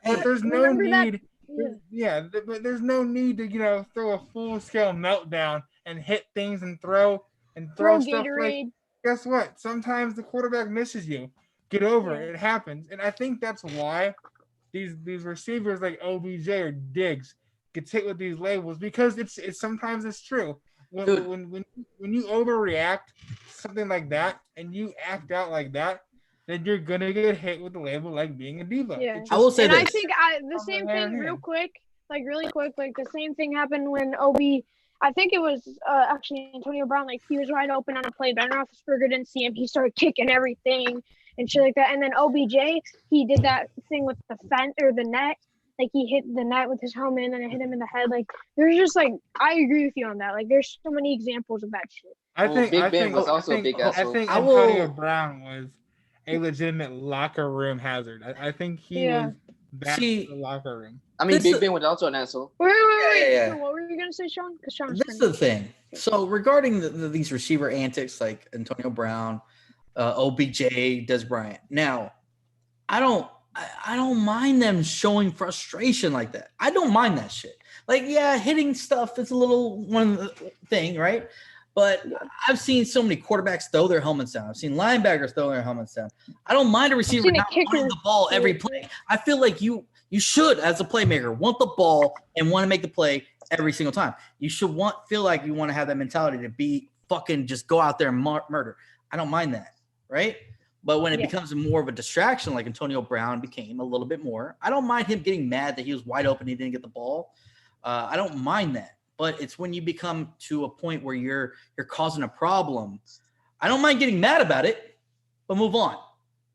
But there's no need But there's no need to throw a full scale meltdown and hit things and throw stuff. Gatorade. Like, guess what? Sometimes the quarterback misses you. Get over it. It happens, and I think that's why these receivers like OBJ or Diggs gets hit with these labels, because it's sometimes it's true. When you overreact to something like that and you act out like that, then you're gonna get hit with the label like being a diva. Yeah. I will say and this. I think the same thing, really quick, like the same thing happened when I think it was actually Antonio Brown, like he was wide open on a play, Ben Roethlisberger didn't see him, he started kicking everything and shit like that. And then OBJ, he did that thing with the fence or the net, like he hit the net with his helmet and then it hit him in the head. Like there's just like, I agree with you on that. Like there's so many examples of that shit. I think Big Ben was also a big asshole. I think Antonio Brown was a legitimate locker room hazard. I think he was bad in the locker room. I mean, Big Ben was also an asshole. Wait. Yeah. So what were you gonna say, Sean? This is the thing. So regarding these receiver antics like Antonio Brown, OBJ, Des Bryant. Now, I don't mind them showing frustration like that. I don't mind that shit. Like, yeah, hitting stuff is a little one thing, right? But I've seen so many quarterbacks throw their helmets down. I've seen linebackers throw their helmets down. I don't mind a receiver not wanting the ball every play. I feel like you should, as a playmaker, want the ball and want to make the play every single time. You should feel like you want to have that mentality to be fucking just go out there and murder. I don't mind that, right? But when it becomes more of a distraction, like Antonio Brown became a little bit more, I don't mind him getting mad that he was wide open, he didn't get the ball. I don't mind that. But it's when you become to a point where you're causing a problem. I don't mind getting mad about it, but move on.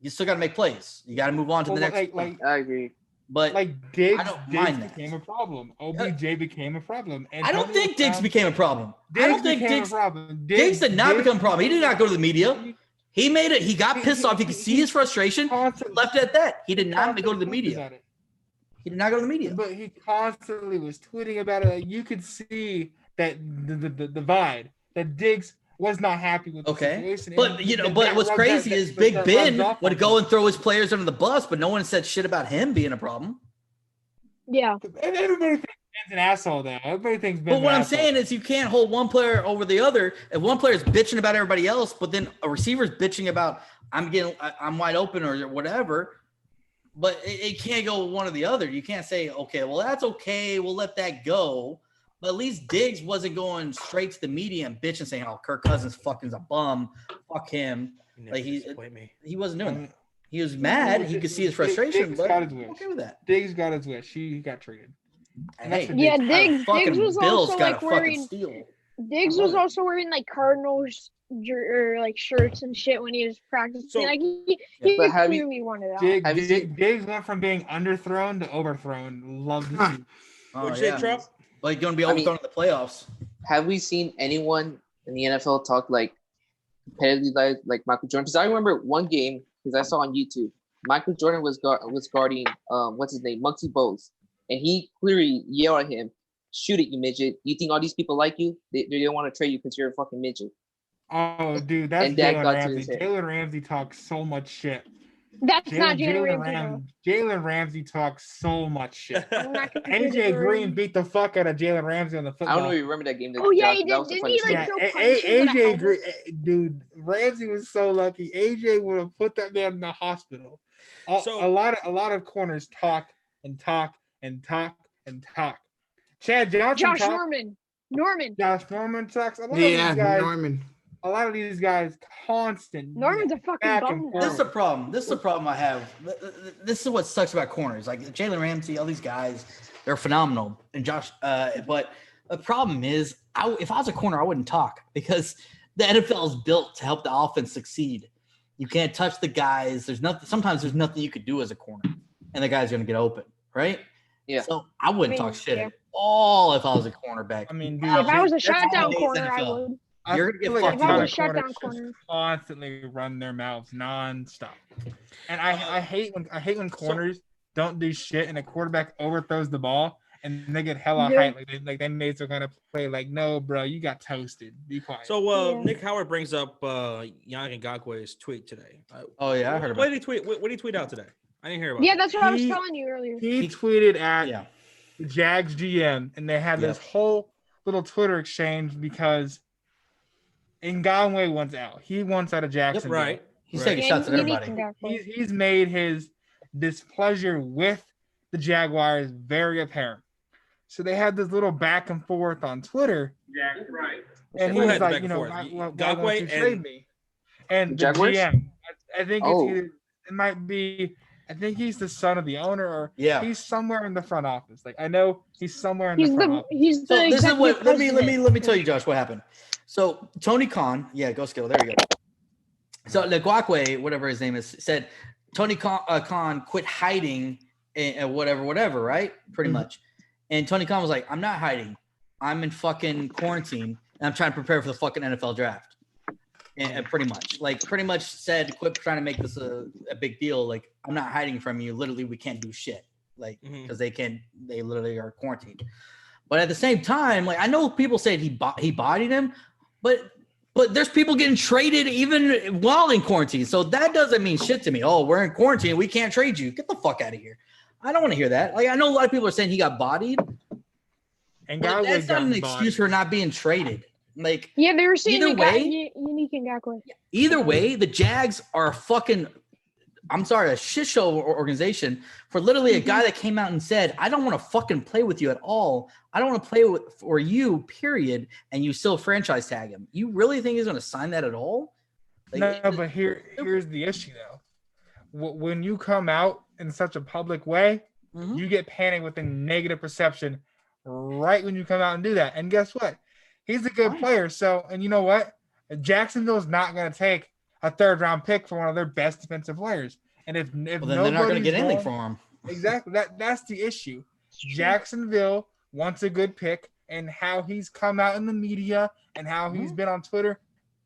You still got to make plays. You got to move on to the next. I agree. But Diggs, I don't mind that. Became a problem. OBJ became a problem. I don't think Diggs became a problem. Diggs did not become a problem. He did not go to the media. He made it. He got pissed off. You could see his frustration. Left it at that. He did not go to the media. He did not go to the media. But he constantly was tweeting about it. You could see that the divide, that Diggs was not happy with the situation. But but what's crazy is Big Ben would go and throw his players under the bus, but no one said shit about him being a problem. Yeah. Everybody thinks Ben's an asshole, though. Everybody thinks Ben's But what I'm saying is you can't hold one player over the other. If one player is bitching about everybody else, but then a receiver's bitching about I'm wide open or whatever, but it can't go one or the other. You can't say, okay, well, that's okay. We'll let that go. But at least Diggs wasn't going straight to the media and bitching saying, oh, Kirk Cousins fucking's a bum. Fuck him. Like he wasn't doing that. He was mad. He could see his frustration, but I'm okay with that. Diggs got his wish. He got traded. Diggs was also like wearing Diggs was also wearing like Cardinals or like shirts and shit when he was practicing. So, like he clearly wanted out. Diggs went from being underthrown to overthrown. Love to see. What'd you say, Trump? Well, you're going to be overthrown in the playoffs. Have we seen anyone in the NFL talk like competitively like Michael Jordan? Because I remember one game, because I saw on YouTube, Michael Jordan was guarding what's his name, Muggsy Bogues, and he clearly yelled at him, "Shoot it, you midget! You think all these people like you? They don't want to trade you because you're a fucking midget." Oh, dude, that's Jalen Ramsey. Jalen Ramsey talks so much shit. That's not Jalen Ramsey. Jalen Ramsey talks so much shit. AJ Green beat the fuck out of Jalen Ramsey on the football. I don't know if you remember that game. Oh yeah, he did. Didn't he like throw punches? AJ Green, dude, Ramsey was so lucky. AJ would have put that man in the hospital. So a lot of corners talk and talk and talk and talk. Chad Johnson. Josh Norman. Josh Norman talks. A lot of these guys constant. Norman's a fucking bum. This is the problem. This is the problem I have. This is what sucks about corners. Like Jalen Ramsey, all these guys, they're phenomenal. And Josh, but the problem is, if I was a corner, I wouldn't talk because the NFL is built to help the offense succeed. You can't touch the guys. There's nothing. Sometimes there's nothing you could do as a corner, and the guy's going to get open, right? Yeah. So I wouldn't talk shit at all if I was a cornerback. I mean, dude, if I was a shutdown corner, I would. You're gonna get fucked up. Shutdown corner. Constantly run their mouths nonstop, and I hate when corners don't do shit and a quarterback overthrows the ball and they get hella hype like they made some kind of play. Like, no, bro, you got toasted. Be quiet. So Nick Howard brings up Yannick Ngakoue's tweet today. Oh yeah, I heard about. What did he tweet? What did he tweet out today? I didn't hear about. Yeah, that's what I was telling you earlier. He tweeted at the Jags GM, and they had this whole little Twitter exchange because Ngakwe wants out. He wants out of Jacksonville. Right. He's taking shots at everybody. He's made his displeasure with the Jaguars very apparent. So they had this little back and forth on Twitter. Yeah, right. And he was like, why won't you trade me? And the Jaguars? GM, I think it might be, I think he's the son of the owner, or he's somewhere in the front office. Like, I know he's somewhere in the front office. So this is what, let me tell you, Josh, what happened. So Tony Khan, go Skittle, there you go. So Ngakwe, whatever his name is, said Tony Khan quit hiding and whatever, right? Pretty much. And Tony Khan was like, I'm not hiding. I'm in fucking quarantine and I'm trying to prepare for the fucking NFL draft. And pretty much said, quit trying to make this a big deal. Like, I'm not hiding from you. Literally, we can't do shit. Like, because they literally are quarantined. But at the same time, like, I know people said he bodied him, but there's people getting traded even while in quarantine. So that doesn't mean shit to me. Oh, we're in quarantine. We can't trade you. Get the fuck out of here. I don't want to hear that. Like, I know a lot of people are saying he got bodied. And that's not an excuse for not being traded. Like, they were saying unique Ngakwe. Either way, the Jags are a shit show organization for literally a guy that came out and said, I don't want to fucking play with you at all. I don't want to play for you, period. And you still franchise tag him. You really think he's going to sign that at all? Like, no, but here's the issue, though. When you come out in such a public way, you get panicked with a negative perception right when you come out and do that. And guess what? He's a good player. So, and you know what? Jacksonville's not going to take a third-round pick for one of their best defensive players. And if then they're not going to get anything for him. Exactly. That's the issue. Jacksonville wants a good pick, and how he's come out in the media and how he's been on Twitter.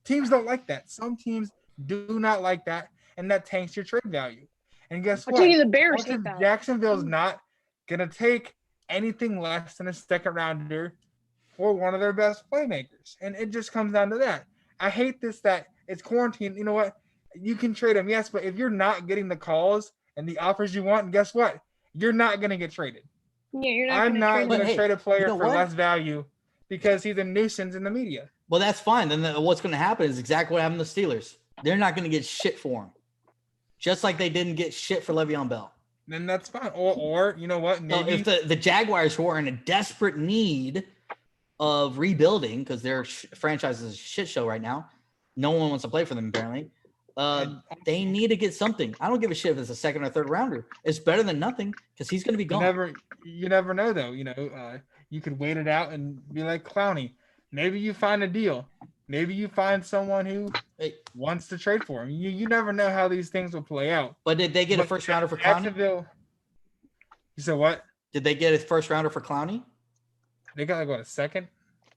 Teams don't like that. Some teams do not like that, and that tanks your trade value. And guess what? I'll tell you, the Bears hate that. Jacksonville's not going to take anything less than a second rounder for one of their best playmakers. And it just comes down to that. I hate this, that it's quarantine. You know what? You can trade him, yes, but if you're not getting the calls and the offers you want, and guess what? You're not going to get traded. Yeah, you're not. I'm not going to trade a player for less value because he's a nuisance in the media. Well, that's fine. Then what's going to happen is exactly what happened to the Steelers. They're not going to get shit for him. Just like they didn't get shit for Le'Veon Bell. Then that's fine. Or you know what? Maybe if the Jaguars, who are in a desperate need of rebuilding because their franchise is a shit show right now, no one wants to play for them apparently. They need to get something. I don't give a shit if it's a second or third rounder. It's better than nothing because he's going to be gone. You never know though. You know, you could wait it out and be like Clowney. Maybe you find a deal. Maybe you find someone who wants to trade for him. You never know how these things will play out. But did they get a first rounder for Clowney? You said what? Did they get a first rounder for Clowney? They got a second?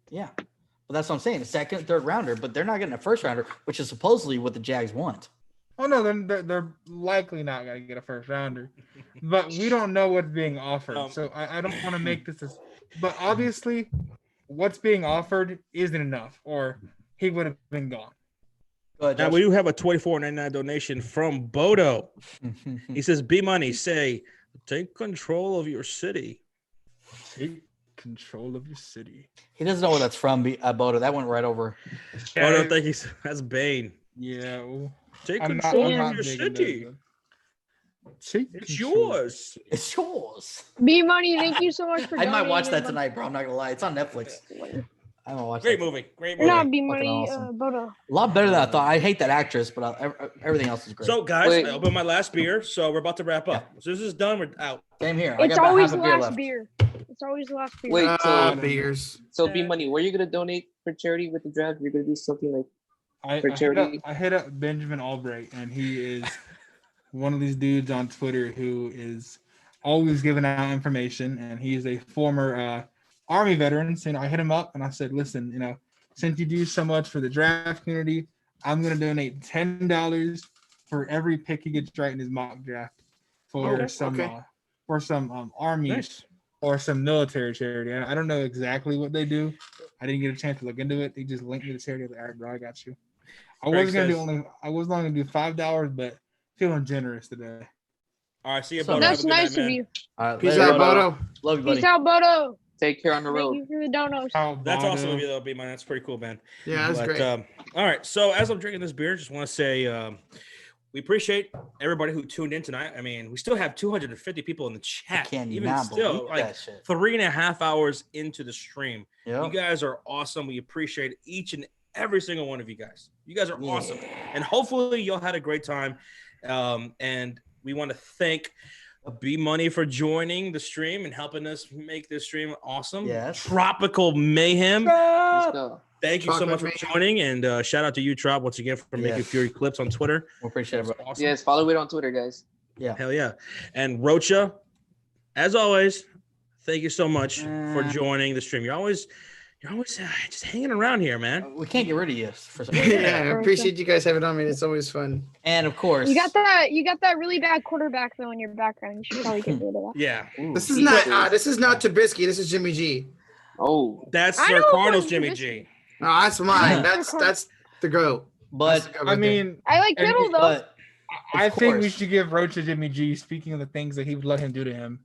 Yeah. Well, that's what I'm saying. A second, third rounder, but they're not getting a first rounder, which is supposedly what the Jags want. Oh, no, they're likely not going to get a first rounder. But we don't know what's being offered. So I don't want to make this but obviously what's being offered isn't enough, or he would have been gone. Now, we do have a $24.99 donation from Bodo. He says, B-Money, say, take control of your city. Take control of your city. He doesn't know where that's from, Bodo. That went right over. Bodo, that's Bane. Yeah. Well, take control of your city. It's yours. It's yours. B-Money, thank you so much for I might watch that tonight, bro. I'm not going to lie. It's on Netflix. I'm gonna watch Great movie. Great movie. Not B-Money, awesome. A lot better than I thought. I hate that actress, but everything else is great. So, guys, I opened my last beer, so we're about to wrap up. So this is done. We're out. Same here. It's always the last beer. It's always the last beer. Wait, beers. So, B-Money, were you gonna donate for charity with the draft? You're gonna do something like for charity? I hit up Benjamin Albright, and he is one of these dudes on Twitter who is always giving out information, and he is a former Army veteran. So, I hit him up and I said, listen, since you do so much for the draft community, I'm going to donate $10 for every pick he gets right in his mock draft for some Army or some military charity. And I don't know exactly what they do. I didn't get a chance to look into it. They just linked me to charity. I was like, all right, bro, I got you. I was only going to do $5, but feeling generous today. All right, see you, Bodo. That's nice of you. Peace out, Bodo. Love you, buddy. Peace out, Bodo. Take care on the road. Thank you for the donos. Oh, That's Bono. awesome of you, though, B-Man. That's pretty cool, man. Yeah, that's great. All right. So as I'm drinking this beer, just want to say we appreciate everybody who tuned in tonight. I mean, we still have 250 people in the chat. Can you even not still, believe like that shit? 3.5 hours into the stream. Yep. You guys are awesome. We appreciate each and every single one of you guys. You guys are awesome. And hopefully y'all had a great time. And we want to thank B-Money for joining the stream and helping us make this stream awesome. Yes. Tropical Mayhem. Let's go. Thank you so much for joining. And shout out to you, Trop, once again, for making Fury clips on Twitter. We appreciate it. Awesome. Yes, follow it on Twitter, guys. Yeah. Hell yeah. And Rocha, as always, thank you so much for joining the stream. You're always just hanging around here, man. We can't get rid of you for some reason. Yeah, I appreciate you guys having on me. It's always fun. And of course, You got that really bad quarterback though in your background. You should probably get rid of that. Yeah. Ooh, This is not Trubisky. This is Jimmy G. Oh, That's I our know, Cardinals, but Jimmy this- G. No, that's mine. That's the GOAT. but I mean, I like And- Kittle though. but I think we course. should give Roach to Jimmy G. Speaking of the things that he would let him do to him.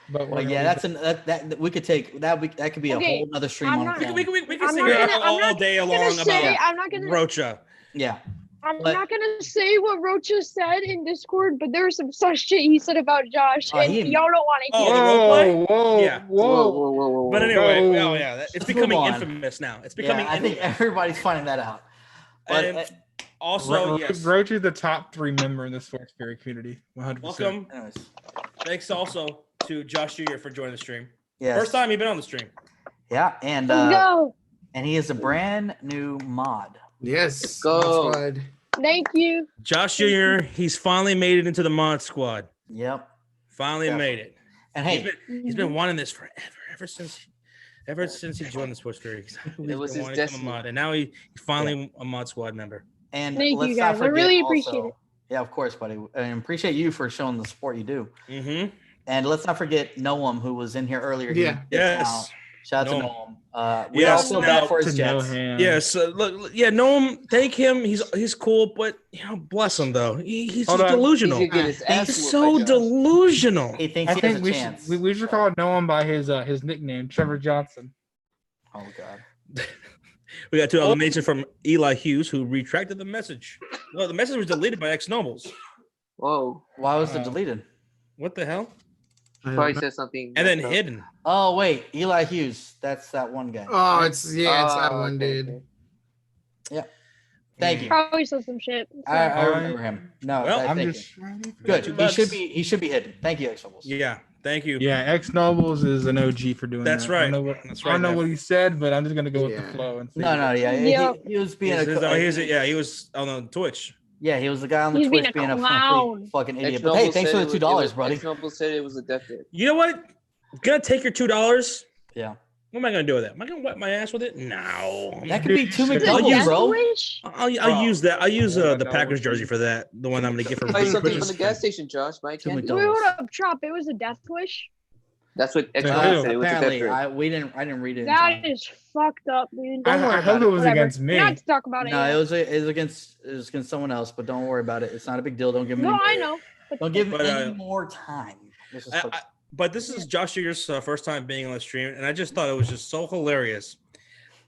But well, yeah, that we could take that. That could be a Okay, whole other stream I'm on not- its own. We can I'm sing not it gonna- all I'm day I'm long gonna say about I'm not gonna Rocha. Yeah. I'm But- not gonna say what Rocha said in Discord, but there was some such shit he said about Josh, Oh, and he- y'all don't want to hear. Oh, the it. role play? whoa, Yeah. whoa. But anyway, Whoa. oh yeah, it's Let's becoming move on. infamous now. It's becoming Yeah, I think infamous. everybody's finding that out. But And also, yes, Roach is the top 3 member in the Sports Fury community. 100%. welcome. anyways, Thanks also to Josh Jr. for joining the stream. yes. First time you've been on the stream. Yeah, and Let's go. and he is a brand new mod. Yes. Go. Squad. Thank you. Josh Jr. He's finally made it into the mod squad. Yep. Finally Yeah. made it. And hey, He's been wanting this forever, ever since he joined the Sports Fury. It was his destiny. Mod, and now he's finally a mod squad member. and Thank let's you not guys. I forget really also- appreciate it. Yeah, of course, buddy. And appreciate you for showing the support you do. Mm-hmm. And let's not forget Noam, who was in here earlier. He Yeah. dipped out. Yes. Shout out to Noam. Noam. We Yes, all feel now bad for his To know Jets. him. Yes. Look, yeah. Noam, thank him. He's cool, but bless him though. He's Hold just on. delusional. He could get his ass He's whooped so by Josh. delusional. He thinks I he has think a we chance. should, we should call Noam by his nickname, Trevor Johnson. Oh God. We got 2 elimination from Eli Hughes, who retracted the message. No, the message was deleted by X Nobles. Whoa. Why was it deleted? What the hell? Probably said something. And then messed up. hidden. Oh wait, Eli Hughes. That's that one guy. Oh, it's that Oh, one okay, dude. okay. Thank you. Probably said some shit. I remember him. No, Well, thank I'm you. just Good. $2. He should be hidden. Thank you, X Nobles. Yeah. Thank you. Yeah, X Nobles is an OG for doing That's that. right. I don't know what, That's I don't right, know what he said, but I'm just gonna go with the Yeah. flow and see. No, yeah. Yeah. He was being He was on Twitch. Yeah, he was the guy on the He's being Twitch a being a clown. complete fucking idiot. X But hey, Noble thanks said for it the was- $2, buddy. X Noble said it was a death threat. You know what? Gonna take your $2. Yeah. What am I gonna do with that? Am I gonna wipe my ass with it? No. That could be two Is it I'll McDoubles, use- bro. Wish? I'll use that. I'll use Yeah, the that Packers would jersey be- for that. The one I'm gonna get for Buy something Christmas. from the gas station, Josh. Buy Two candy. McDoubles. Wait, hold up, Chop. It was a death wish. That's what X Uh, Noble said. It was a death Apparently, threat. I didn't read it. in That time. is fucked up, dude. I, Don't worry I hope about it was Whatever. against me. Not to talk about it. No, yet. it was against someone else, but don't worry about it. It's not a big deal. Don't give him. No, any, I know. But Don't give him But, any more time. This is But this is Josh Jr.'s first time being on the stream, and I just thought it was just so hilarious.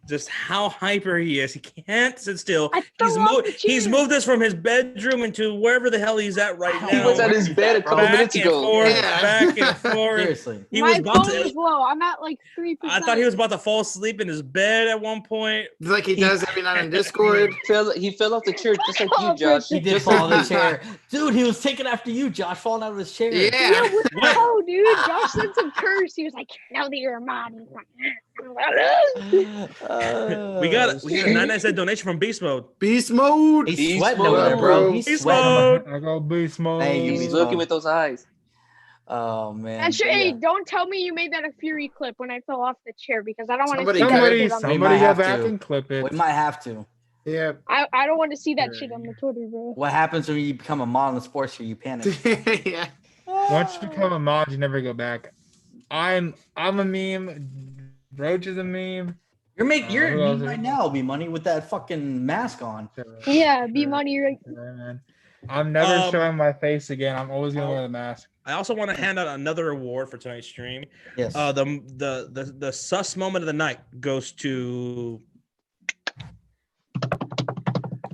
Just how hyper he is. He can't sit still. I fell off the He's chair. moved us from his bedroom into wherever the hell he's at right He now. He was at his bed a couple back minutes and ago. forth, Yeah. back and forth. seriously. He my was about phone is to. low. I'm at like 3%. I thought he was about to fall asleep in his bed at one point. Like he does every night on Discord. He fell off the chair just like you, Josh. He did Just fall like in the chair, dude. He was taking after you, Josh, falling out of his chair. Yeah, Yeah. what the hell, dude? Josh said some curse. He was like, now that you're a mod. He's like, We got a 99-cent donation from Beast Mode. Beast mode. He's Beast sweating mode, over there, bro. bro. He's Beast sweating. mode. I go beast mode. Thank you, He's Beast looking mode. with those eyes. Oh man. And sure, Yeah. hey, don't tell me you made that a Fury clip when I fell off the chair because I don't want to Somebody see got that it. shit on the We might Somebody go have back to. and clip it. We might have to. Yeah. I don't want to see that shit on the Twitter, bro. What happens when you become a mod in the sports show? You panic. Yeah. Once you become a mod, you never go back. I'm a meme. Roach is a meme. You're who you're else right is- now, B Money, with that fucking mask on. Yeah, be money right. Man. I'm never showing my face again. I'm always gonna wear the mask. I also want to hand out another award for tonight's stream. Yes. The sus moment of the night goes to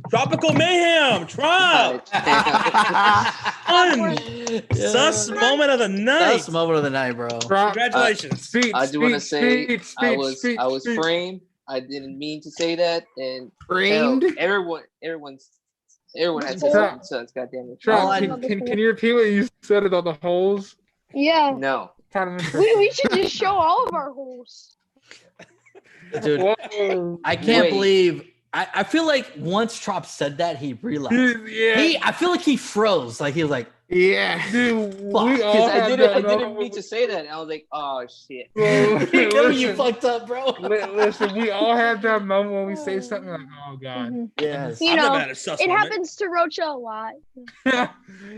Tropical Mayhem. Trump. Sus moment of the night. Sus moment of the night, bro. Congratulations. I do want to say I was framed. I didn't mean to say that, and Framed? Everyone had said sus. Goddamn it. Trump, can you repeat what you said about the holes? Yeah. No. We should just show all of our holes. Dude, Whoa. I can't believe. I feel like once Trop said that, he realized. Yeah. I feel like he froze. Like he was like, Yeah, dude. Fuck, I didn't mean to say that. I was like, oh shit. You fucked up, bro. Listen, we all have that moment when we say something like, oh god. Mm-hmm. Yes. You know, it happens to Rocha a lot.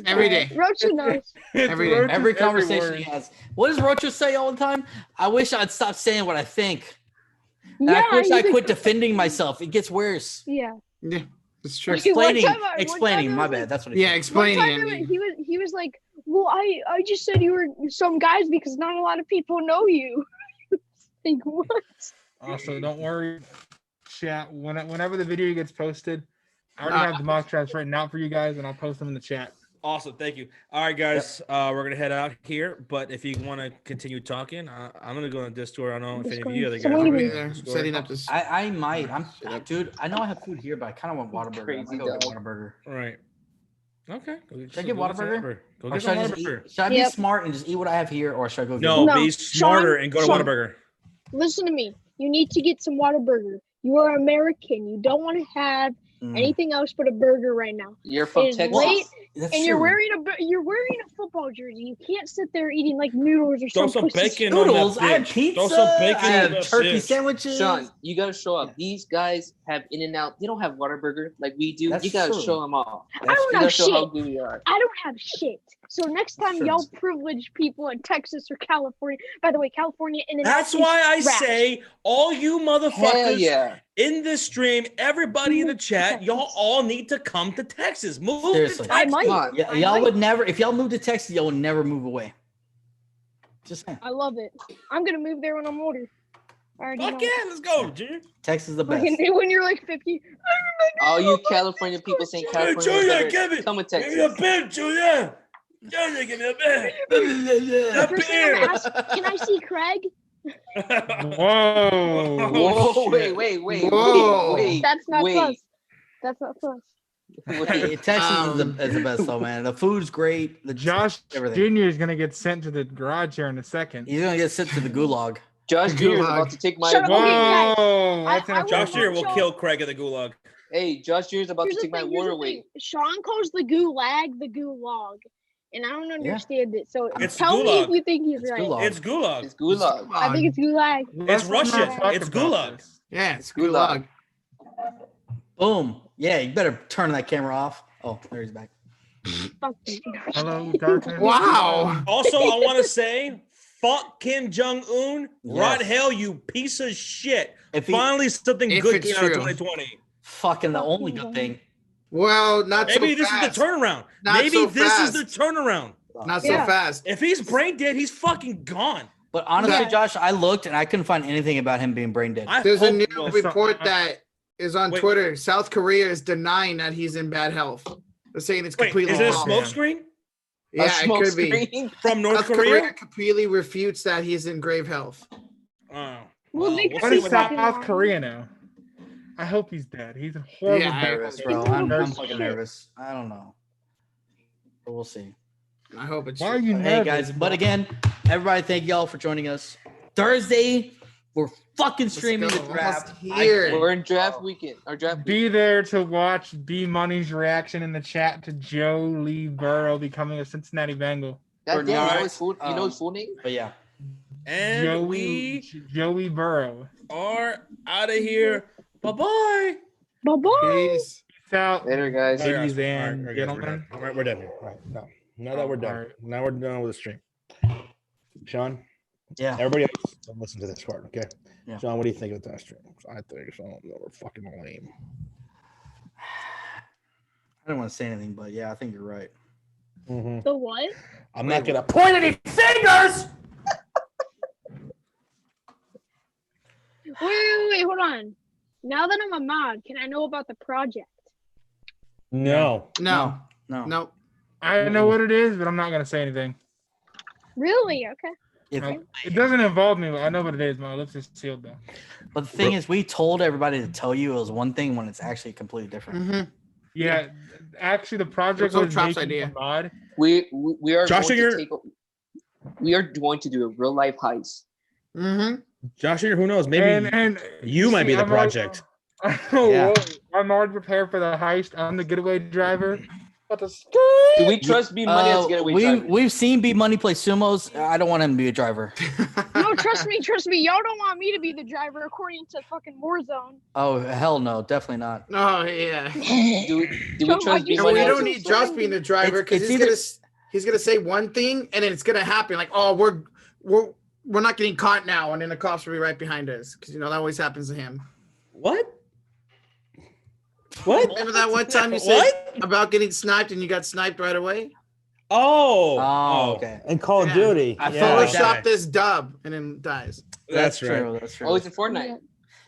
Every day. Rocha knows. Every conversation he has. What does Rocha say all the time? I wish I'd stop saying what I think. And I wish I quit defending myself. It gets worse. Yeah. Yeah, it's true. Explaining. My bad. That's what. Explaining. He was like, well, I just said you were some guys because not a lot of people know you. Like what? Also, don't worry, chat. Whenever the video gets posted, I already have the mock drafts written out for you guys, and I'll post them in the chat. Awesome, thank you. All right, guys, we're gonna head out here. But if you want to continue talking, I'm gonna go on Discord. I don't know if any of you other guys are setting up this. I might. Dude. I know I have food here, but I kind of want Whataburger. I'm gonna go get Whataburger. All right. Okay. Should I get Whataburger? Go get some Whataburger. Should I be smart and just eat what I have here, or should I go get? No, be smarter and go to Whataburger. Listen to me. You need to get some Whataburger. You are American. You don't want to have anything else but a burger right now. You're from Texas. Late, and you're wearing a football jersey. You can't sit there eating like noodles or Throw some bacon noodles. on I have pizza. Throw some bacon I have turkey sandwiches. Sean, you gotta show up. These guys have In-N-Out. They don't have Whataburger like we do. That's you gotta true. show them all. I don't have shit. How good we are. I don't have shit. So next time y'all privileged people in Texas or California. By the way, California In-N-Out. That's why I say all you motherfuckers in this stream, everybody in the chat, y'all all need to come to Texas. Move to Texas. I might. Y'all would never, if y'all move to Texas, y'all would never move away. Just saying. I love it. I'm gonna move there when I'm older. Fuck yeah, let's go, Junior. Texas is the best. When you're like 50. All you California people saying California. Junior, come with Texas. Give me a bed, Junior. Junior, give me a bed. Can I see Craig? Whoa. Wait. That's not us. That's not us. Texas is the best though, man. The food's great. Josh Jr. is gonna get sent to the garage here in a second. He's gonna get sent to the gulag. Josh Jr. is about to take my. Josh Jr. will kill Craig at the gulag. Hey, Josh Jr. is about to take my water away. Sean calls the gulag the gulag. And I don't understand it. So it's tell gulag. me if you think he's right. It's gulag. It's gulag. I think it's gulag. It's Russian. It's gulag. Yeah, it's gulag. Boom. Yeah, you better turn that camera off. Oh, there he's back. Hello, darkness. Wow. Also, I want to say, fuck Kim Jong-un. Rod hell, you piece of shit. Finally, something good came out of 2020. Fucking the only good thing. Well, not Maybe so this fast. is the turnaround. Not Maybe so this fast. is the turnaround. Not so fast. If he's brain dead, he's fucking gone. But honestly, Josh, I looked and I couldn't find anything about him being brain dead. There's a new report that is on Twitter. South Korea is denying that he's in bad health. They're saying it's completely Is it a false. smoke screen? Yeah, it could be. From North South Korea? completely refutes that he's in grave health. Oh. Well, What is South Korea now? I hope he's dead. He's a horrible nervous, bro. I'm fucking nervous. I don't know. But we'll see. I hope it's Why are you nervous? Hey, guys. But again, everybody, thank y'all for joining us. Thursday, we're fucking streaming the draft. We're in draft weekend. Our draft Be there to watch B Money's reaction in the chat to Joe Lee Burrow becoming a Cincinnati Bengal. You know his full name? But yeah. And Joey Burrow are out of here. Bye-bye. Bye-bye. Peace out. Later, guys. Ladies and gentlemen. All right, we're done here. Right. No. Now that we're done. Right. Now we're done with the stream. Sean? Yeah. Everybody else, don't listen to this part, okay? Yeah. Sean, what do you think of that stream? I think some of them are fucking lame. I don't want to say anything, but yeah, I think you're right. Mm-hmm. The what? I'm not gonna point any fingers. Wait, hold on. Now that I'm a mod, can I know about the project? No. I know what it is, but I'm not gonna say anything. Really? Okay. It doesn't involve me. But I know what it is. My lips are sealed though. But the thing is, we told everybody to tell you it was one thing when it's actually completely different. Mm-hmm. Yeah, actually, the project So was Trop's making idea. a mod. We are Josh, we are going to do a real life heist. Mm-hmm. Josh, who knows? Maybe And you might be the I'm project. I'm already prepared for the heist. I'm the getaway driver. Do we trust B Money as a getaway driver? We've seen B Money play sumos. I don't want him to be a driver. No, trust me. Y'all don't want me to be the driver according to fucking Warzone. Oh hell no, definitely not. Oh yeah. Do we trust B And Money? we don't need Josh being the driver because he's gonna say one thing and then it's gonna happen. Like, oh, we're not getting caught now, and then the cops will be right behind us because that always happens to him. What? What? Remember that one time you said about getting sniped and you got sniped right away? Oh, okay. And Call of Duty. I photoshopped this dub and then dies. That's right. That's true. Oh, it's in Fortnite.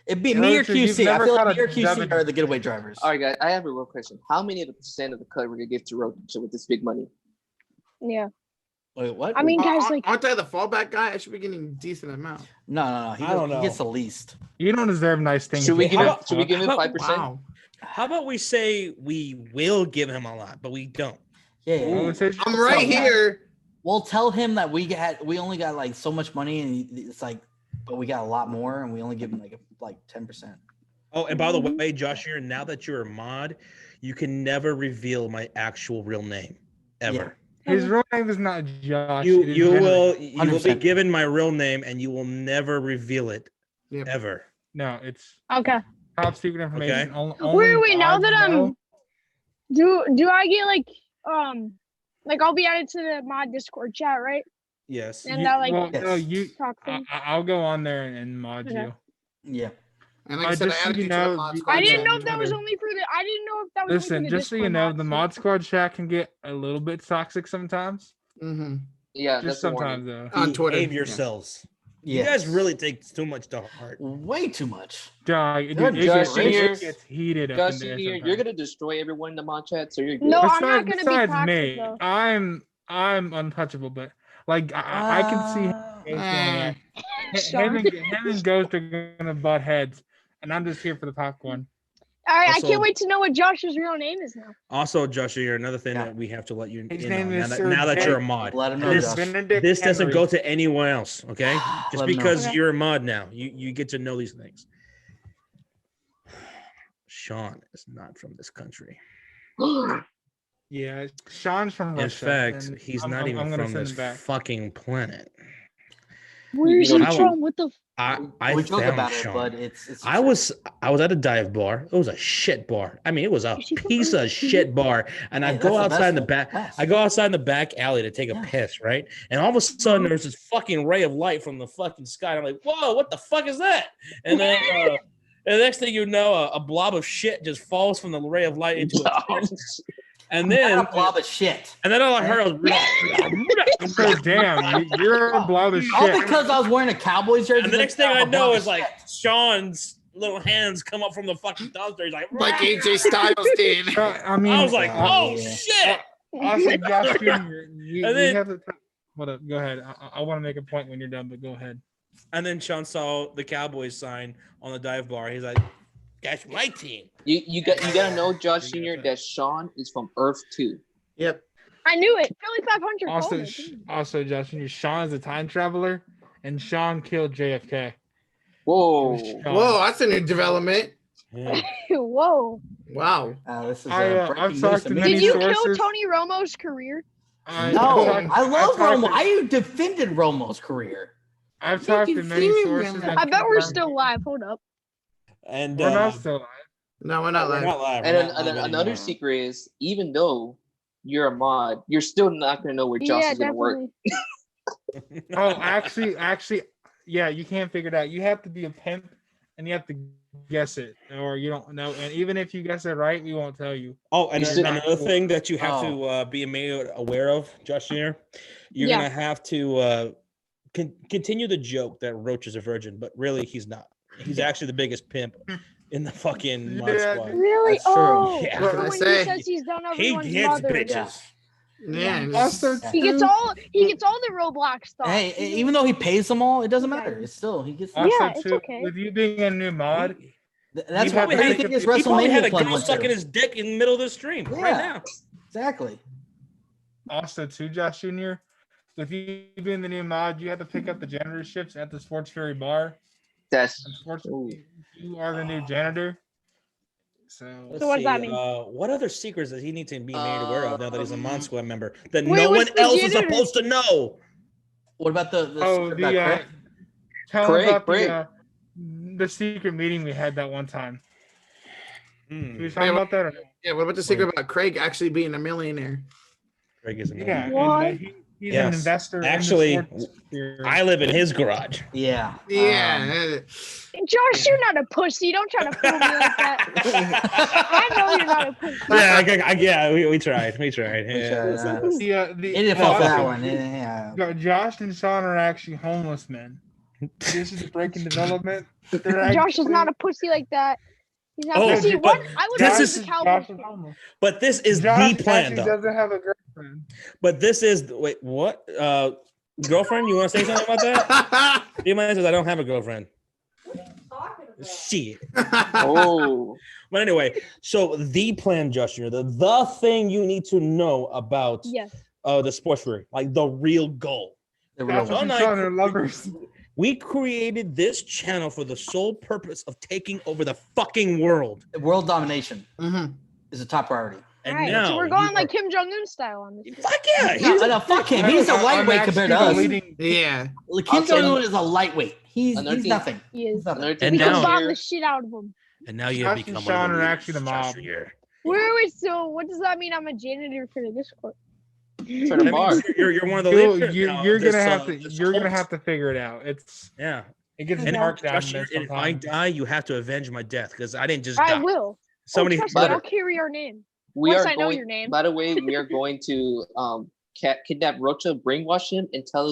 It'd be me or QC. I feel like me or QC dub- are the getaway drivers. All right, guys. I have a real question. How many of the percent of the cut we're gonna give to Roach with this big money? Yeah. Wait, what? I mean, guys, like, aren't I the fallback guy? I should be getting a decent amount. No. I don't know. He gets the least. You don't deserve nice things. Should we give him? Should we give give him 5%? Wow. How about we say we will give him a lot, but we don't? Yeah. I'm right here. We'll tell him that we only got like so much money, and it's like, but we got a lot more, and we only give him like 10%. Oh, and by the way, Josh, here now that you're a mod, you can never reveal my actual real name ever. His real name is not Josh. You will be 100%. given my real name, and you will never reveal it ever. No, it's okay. top secret information. Okay. Wait. Now that I'm, do I get like I'll be added to the mod Discord chat, right? Yes. And that talk things. I'll go on there and mod you. Yeah. And like I said, I didn't know if that was only for the. I didn't know if that was. Listen, just so you know, the mod squad chat can get a little bit toxic sometimes. Mm-hmm. Yeah, just sometimes though. On Twitter, behave yourselves. Yeah. You guys really take too much to heart. Way too much. Dog, it gets heated. Josh, you're gonna destroy everyone in the mod chat, so you're good. No, I'm not gonna be toxic, me. Though. I'm untouchable, but like I can see him and Ghost are gonna butt heads, and I'm just here for the popcorn. All right, I can't wait to know what Josh's real name is now. Also, Josh, here another thing that we have to let you know now that you're a mod. Let him know, this doesn't go to anyone else, okay? Just because you're a mod now, you get to know these things. Sean is not from this country. Yeah, Sean's from Russia. In fact, he's not even from this fucking planet. Where is he from? What the? We joke about it, but it's. I was at a dive bar. It was a shit bar. I mean, it was a piece of shit bar. And I go outside in the back. I go outside in the back alley to take a piss, right? And all of a sudden, there's this fucking ray of light from the fucking sky. And I'm like, whoa, what the fuck is that? And then. And the next thing you know, a blob of shit just falls from the ray of light into a piss. And then a blob of shit. And then all I heard was damn, you're a blob of shit. All because I was wearing a Cowboys jersey. And the next thing I know is like Sean's little hands come up from the fucking dumpster. He's like AJ Styles did. I was like, oh shit. Also, Josh Jr., you have to go ahead. I want to make a point when you're done, but go ahead. And then Sean saw the Cowboys sign on the dive bar. He's like, "That's my team." You gotta know, Josh Sr., that Sean is from Earth 2. Yep. I knew it. Philly 500. Also, Josh Jr., Sean is a time traveler, and Sean killed JFK. Whoa! That's a new development. Yeah. Whoa! Wow. This is I've talked to many Did you sources. kill Tony Romo's career? I love Romo. I defended Romo's career. I've talked to many sources. I bet we're still live. Hold up. And we're not still live. No, we're not live. And another secret is, even though you're a mod, you're still not gonna know where Josh is gonna work. Oh, actually, yeah, you can't figure it out. You have to be a pimp, and you have to guess it, or you don't know. And even if you guess it right, we won't tell you. Oh, and another thing that you have to be made aware of, Josh Jr., you're gonna have to continue the joke that Roach is a virgin, but really he's not. He's actually the biggest pimp in the fucking mod squad. Really? That's true. Oh, Yeah. so when he says he's done He everyone's gets mother. bitches. Yeah. Also, He gets all the Roblox stuff. Hey, even though he pays them all, it doesn't matter. It's still he gets. also Yeah, it's too, okay. with you being a new mod, That's You what probably everything is He probably had WrestleMania a plug girl went sucking to. his dick in the middle of the stream right now. Exactly. also too, Josh Jr., with you being the new mod, you have to pick up the janitor at the SPORTSFURY bar. That's Unfortunately, you are the new janitor. So Let's So what does see, that mean? what other secrets does he need to be made aware of now that he's a Mod Squad member that Wait, no one what's the else is janitor? supposed to know? What about the secret about Craig? tell him about Craig. the secret meeting we had that one time. Can we talk Wait, about that? Or no? Yeah, what about the secret about Craig actually being a millionaire? Craig is a Yeah, man. What? and, he's Yes. an investor. Actually, in the sports I live in his garage. Yeah. Yeah. Josh, you're not a pussy. Don't try to fool me like that. I know you're not a pussy. Yeah, we tried. We tried. Yeah, tried, it's not- the It didn't fall for that Josh- one. Yeah. Josh and Sean are actually homeless men. This is breaking development. Josh is not a pussy like that. He's not Oh, a pussy. but What? I would this love is- the Josh Cowboys. is homeless. But this is Josh the plan, actually though. doesn't have a girlfriend. But this is wait, what? Girlfriend? You want to say something about that? D-Man says I don't have a girlfriend. Shit. oh. But anyway, so the plan, Justin, the thing you need to know about Yes. the SPORTSFURY, like the real goal. The real Josh one. and Sean are lovers. We created this channel for the sole purpose of taking over the fucking world. World domination Mhm. is a top priority. And All right, now so we're you going are- like Kim Jong Un style on this. Fuck yeah! No, fuck him. He's a lightweight compared to us. Yeah. Kim Jong Un is a lightweight. He's Another thing. nothing. He is. He's nothing. Another thing And We now- can bomb the shit out of him. And now you have Josh and become Sean one of are the actually the mob. Wait, so what does that mean? I'm a janitor for the Discord. For the bar. You're one of the You're, leaders. you're, now you're of this, gonna have to this you're gonna cult. have to figure it out. Yeah. It gets And dark down Josh, there if I sometimes. die, you have to avenge my death because I didn't just I die. will. Somebody, Trust me, Butter. I'll carry your name. We Once are I know going. your name. By the way, we are going to kidnap Rocha, brainwash him, and tell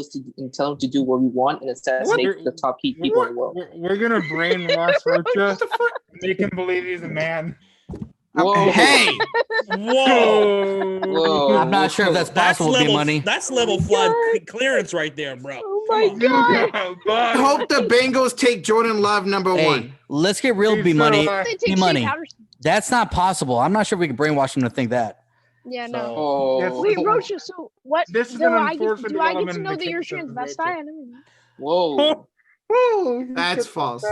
him to do what we want and assassinate the top people in the world. We're gonna brainwash Rocha, make him believe he's a man. Whoa. Hey, whoa, Whoa. I'm not sure if that's possible, level, B-Money. That's level flood clearance right there, bro. Oh my god. I hope the Bengals take Jordan Love number Hey, one. let's get real, He's B-Money. so high. They take B-Money. Shea Patterson. That's not possible. I'm not sure we can brainwash him to think that. Yeah, no. Oh. Wait, Rocha, so what? This is do an I get unfortunate to development in know the that you're case of transvestite? Rocha. I don't know. Whoa. Woo, That's false.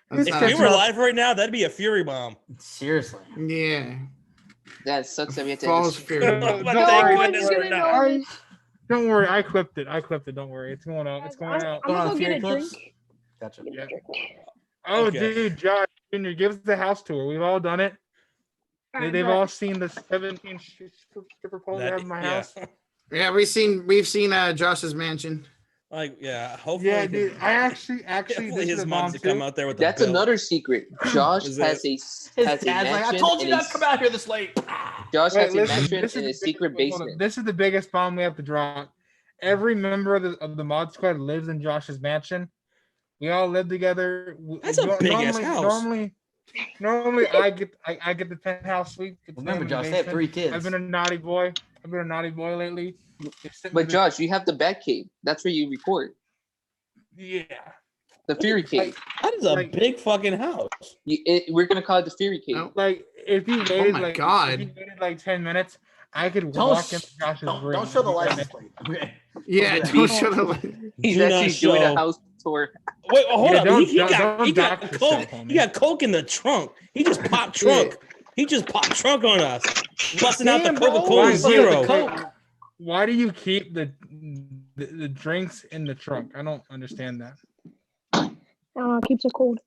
That's If not we a- were alive right now, that'd be a fury bomb. Seriously. Yeah. That sucks that we have to. False end this. fear. But No thank one's goodness gonna we're know not. this. Don't worry, I clipped it. Don't worry, it's going out. It's going out. I'm gonna go Fury get a clips? drink. Gotcha. Yeah. Oh, Okay. dude, Josh Jr., give us the house tour. We've all done it. They've all seen the 17 stripper poles I have in my house. Yeah, we've seen Josh's mansion. Like, yeah, hopefully. Yeah, dude. I actually, Hopefully this is his a mom's bomb to come too. out there with That's the bill. another secret. Josh Is has a His has a dad's like, I mansion told you and not a- to come out here this late. Josh Wait, has a listen, mansion this and a is the secret biggest- hold on. basement. This is the biggest bomb we have to drop. Every member of the mod squad lives in Josh's mansion. We all live together. That's a big-ass house. Normally I get the penthouse suite. It's Remember, in the Josh, they have basement. 3 kids. I've been a naughty boy lately. But Josh, you have the Batcave. That's where you record. Yeah. The Fury Cave. That is a big fucking house. We're gonna call it the Fury Cave. Oh. Like if you waited my like God. if you waited like 10 minutes, I could Don't walk sh- into Josh's room. Don't show the in 10 license minutes. plate. Okay. Yeah, Okay. don't show the. He's Do not actually doing show- a house tour. Wait, hold Yeah, up. don't- He don't got dox coke. yourself, homie. He got coke in the trunk. He just popped trunk. He just popped trunk on us, busting out the Damn, bro. Coca-Cola Why- Zero. The Coke. Why do you keep the drinks in the trunk? I don't understand that. Keeps it cold.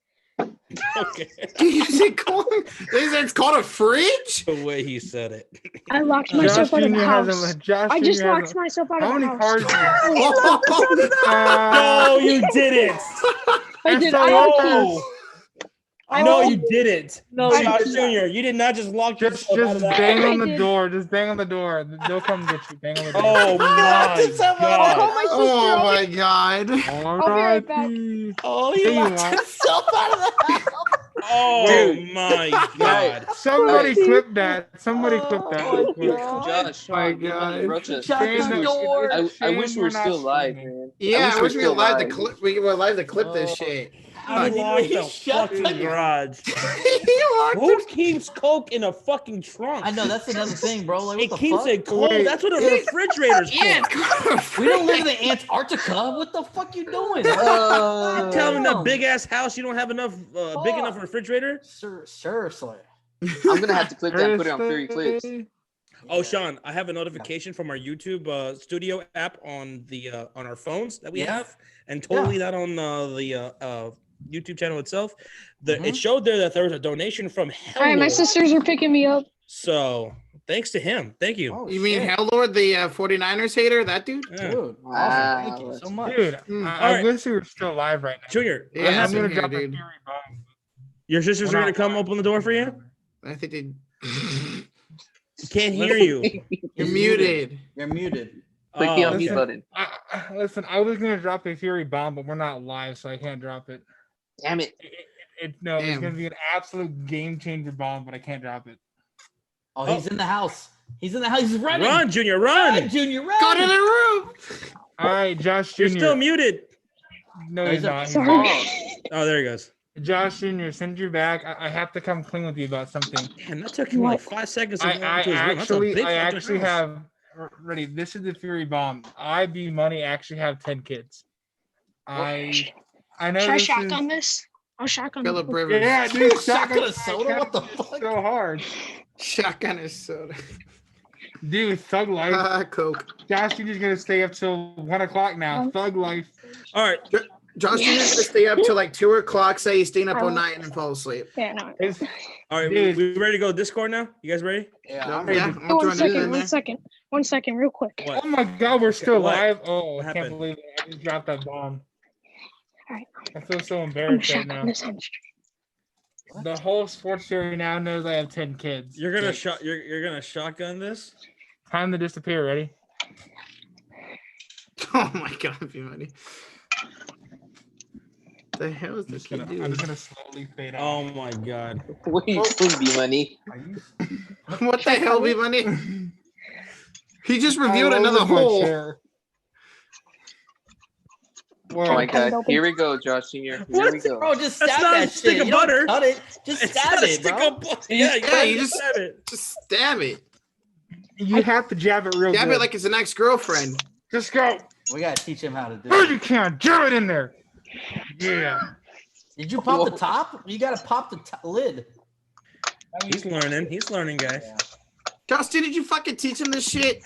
Okay. Is it called? It's called a fridge? The way he said it. I locked Josh myself out of the Jr. house. has a Josh I just Jr. has locked a- myself out How of the many house. cards? No, you didn't. I did. So I have keys. Oh, No, you didn't. No, Josh you did not. Jr., you did not just lock Just yourself out of that. bang on I the did. door. Just bang on the door. They'll come get you. Bang on the door. Oh my I'll call god. my sister. Oh my god. I'll be right back. R.I.P. Oh, he There you locked are. himself out of the house. Oh Dude. my god. Somebody Pussy. clip that. Somebody clip that. Oh, real quick. God. Josh, My Sean, give money, God. Roaches. Shut Shame the that- door. I wish Shame we were not still live, streaming. man. Yeah, I wish we were live to live. clip. We were live to clip this shit. I locked He the shut fucking the- garage. He locked Who keeps Coke in a fucking trunk? I know that's another thing, bro. Like, what It the keeps fuck? it cold. Wait. That's what a refrigerator's Yeah, for. We don't live in the Antarctica. What the fuck you doing? You tell me in a Damn. big ass house you don't have enough big enough refrigerator? Seriously. I'm gonna have to clip that and put it on Fury Clips. Oh, Sean, I have a notification from our YouTube studio app on the on our phones that we Yeah. have, and totally not on the YouTube channel itself. Mhm. It showed there that there was a donation from Hell All right, my Lord. sisters are picking me up. So thanks to him. Thank you. Oh, You mean shit. Hell Lord, the 49ers hater? That dude? Yeah. Dude, Wow. awesome. Thank you so much. Dude, Mm. I Alright. wish we were still live right now. Junior, Yeah, what I'm happened? gonna here, drop a dude. Fury bomb. Your sisters We're are gonna not come live. open the door for you? I think they. Can't hear you. You're muted. You're muted. Click the Oh, unmute okay. button. Listen, I was gonna drop a Fury bomb, but we're not live, so I can't drop it. Damn it. It's Damn. gonna be an absolute game changer bomb, but I can't drop it. Oh, he's in the house. He's in the house. He's running. Run, Junior, Run, run! Junior, run. Go to the room. All right, Josh Jr. You're still muted. No, Oh, he's he's a- not. He's Sorry. not. Oh, there he goes. Josh Jr., send you back. I have to come clean with you about something. Man, that took him like 5 seconds to go I into his room. That's a big fucking actually house. have ready. This is the Fury bomb. I be money actually have 10 kids. I know. Should I this shotgun this? I'll shotgun Philip this. Rivers. Yeah, dude. Shotgun of soda? What the fuck? So hard, Shotgun is soda. dude. Thug life. Coke. Josh Jr.'s gonna stay up till 1 o'clock now. Thug life. All right. Josh Jr.'s gonna stay up till like 2 o'clock. Say he's staying up all night and then fall asleep. Yeah, no. It's, All right. Dude. We ready to go Discord now? You guys ready? Yeah. I'm Yeah, ready. I'm One throwing it in there. second, one second, real quick. What? oh my God, we're still What? live. Oh, What I can't happened? believe it. I just dropped that bomb. All right, I feel so I'm embarrassed right shotgun now. this on stream. The whole sports theory now knows I have 10 kids. You're gonna Dick. you're gonna shotgun this? Time to disappear. Ready? Oh my god, be money. The hell is this kid I'm doing? just gonna slowly fade out. Oh my god. What are you doing, B-Money? What the hell, be money? He just revealed I another lowered my hole. chair. Oh my Whoa. god. Here we go, Josh Jr. Here What? we go. Bro, just That's stab not a that stick shit. of You don't butter. cut it. Just It's stab not a it, stick bro. of butter. Yeah, you Yeah, gotta you just just- stab it. Just stab it. You have to jab it real Stab good. it like it's an ex-girlfriend. Just go. We gotta teach him how to do Oh, it. you can't. Jab it in there. Yeah. Did you pop the top? You gotta pop the lid. He's learning. He's learning, guys. Justin, did you fucking teach him this shit?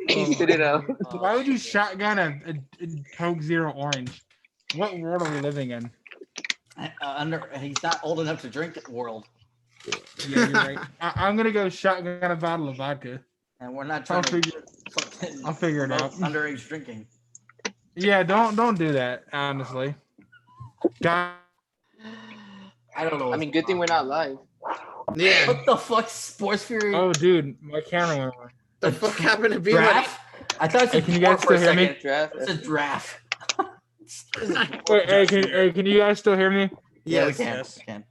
He spit it out. Why would you shotgun a Coke Zero Orange? What world are we living in? He's not old enough to drink it world. Yeah, you're right. I'm gonna go shotgun a bottle of vodka. And we're not I'll trying to figure. fucking I'll figure it promote out. underage drinking. Yeah, don't do that. Honestly. God, I don't know. I mean, good thing we're not live. Yeah. What the fuck, Sports Fury? oh, dude, my camera went away. The fuck happened to be Draft? I thought Hey, it can was you guys for a still hear me? second. Draft. It's a draft. Wait, hey, can you guys still hear me? Yeah, we Yes. can. Yes. We can.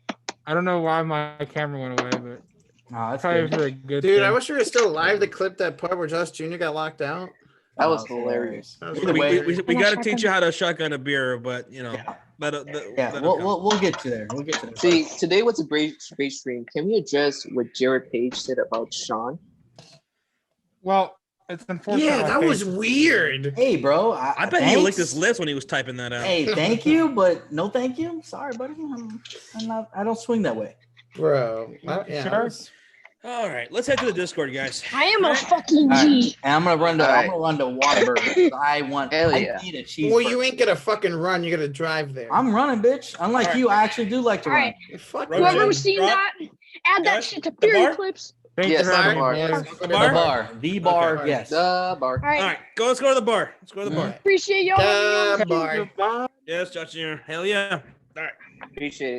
I don't know why my camera went away, but Oh, that's probably good. for a good Dude, thing. I wish we were still alive to clip that part where Josh Jr. got locked out. That was Oh, hilarious. That was Either We, way- we got to teach you how to shotgun a beer, but you know, Yeah. that'll come. We'll get to there. We'll get to there. See, today was a great stream. Can we address what Jared Page said about Sean? Well, it's unfortunate. Yeah, that was weird. Hey, bro. I bet he licked his lips when he was typing that out. Hey, thank you, but no thank you. Sorry, buddy. I'm not. I don't swing that way. Bro. Sure. Yeah. All right, let's head to the Discord, guys. I am a fucking All right. G. And I'm gonna run to. I'm gonna run to Whataburger. I want. Hell I yeah. need a cheeseburger. Well, you ain't gonna fucking run. You're gonna drive there. I'm running, bitch. Unlike All right. you, I actually do like to All run. right. Fuck Roger, Whoever you. was seeing drop. that, add that Guys, shit to the Fury bar? Clips. Yes, having the bar. me, boys. The bar. The bar. Okay. Yes. The bar. All right. All right, let's go to the bar. Let's go to the bar. Appreciate y'all. Bar. Yes, Josh Jr. Hell yeah. All right. Appreciate it.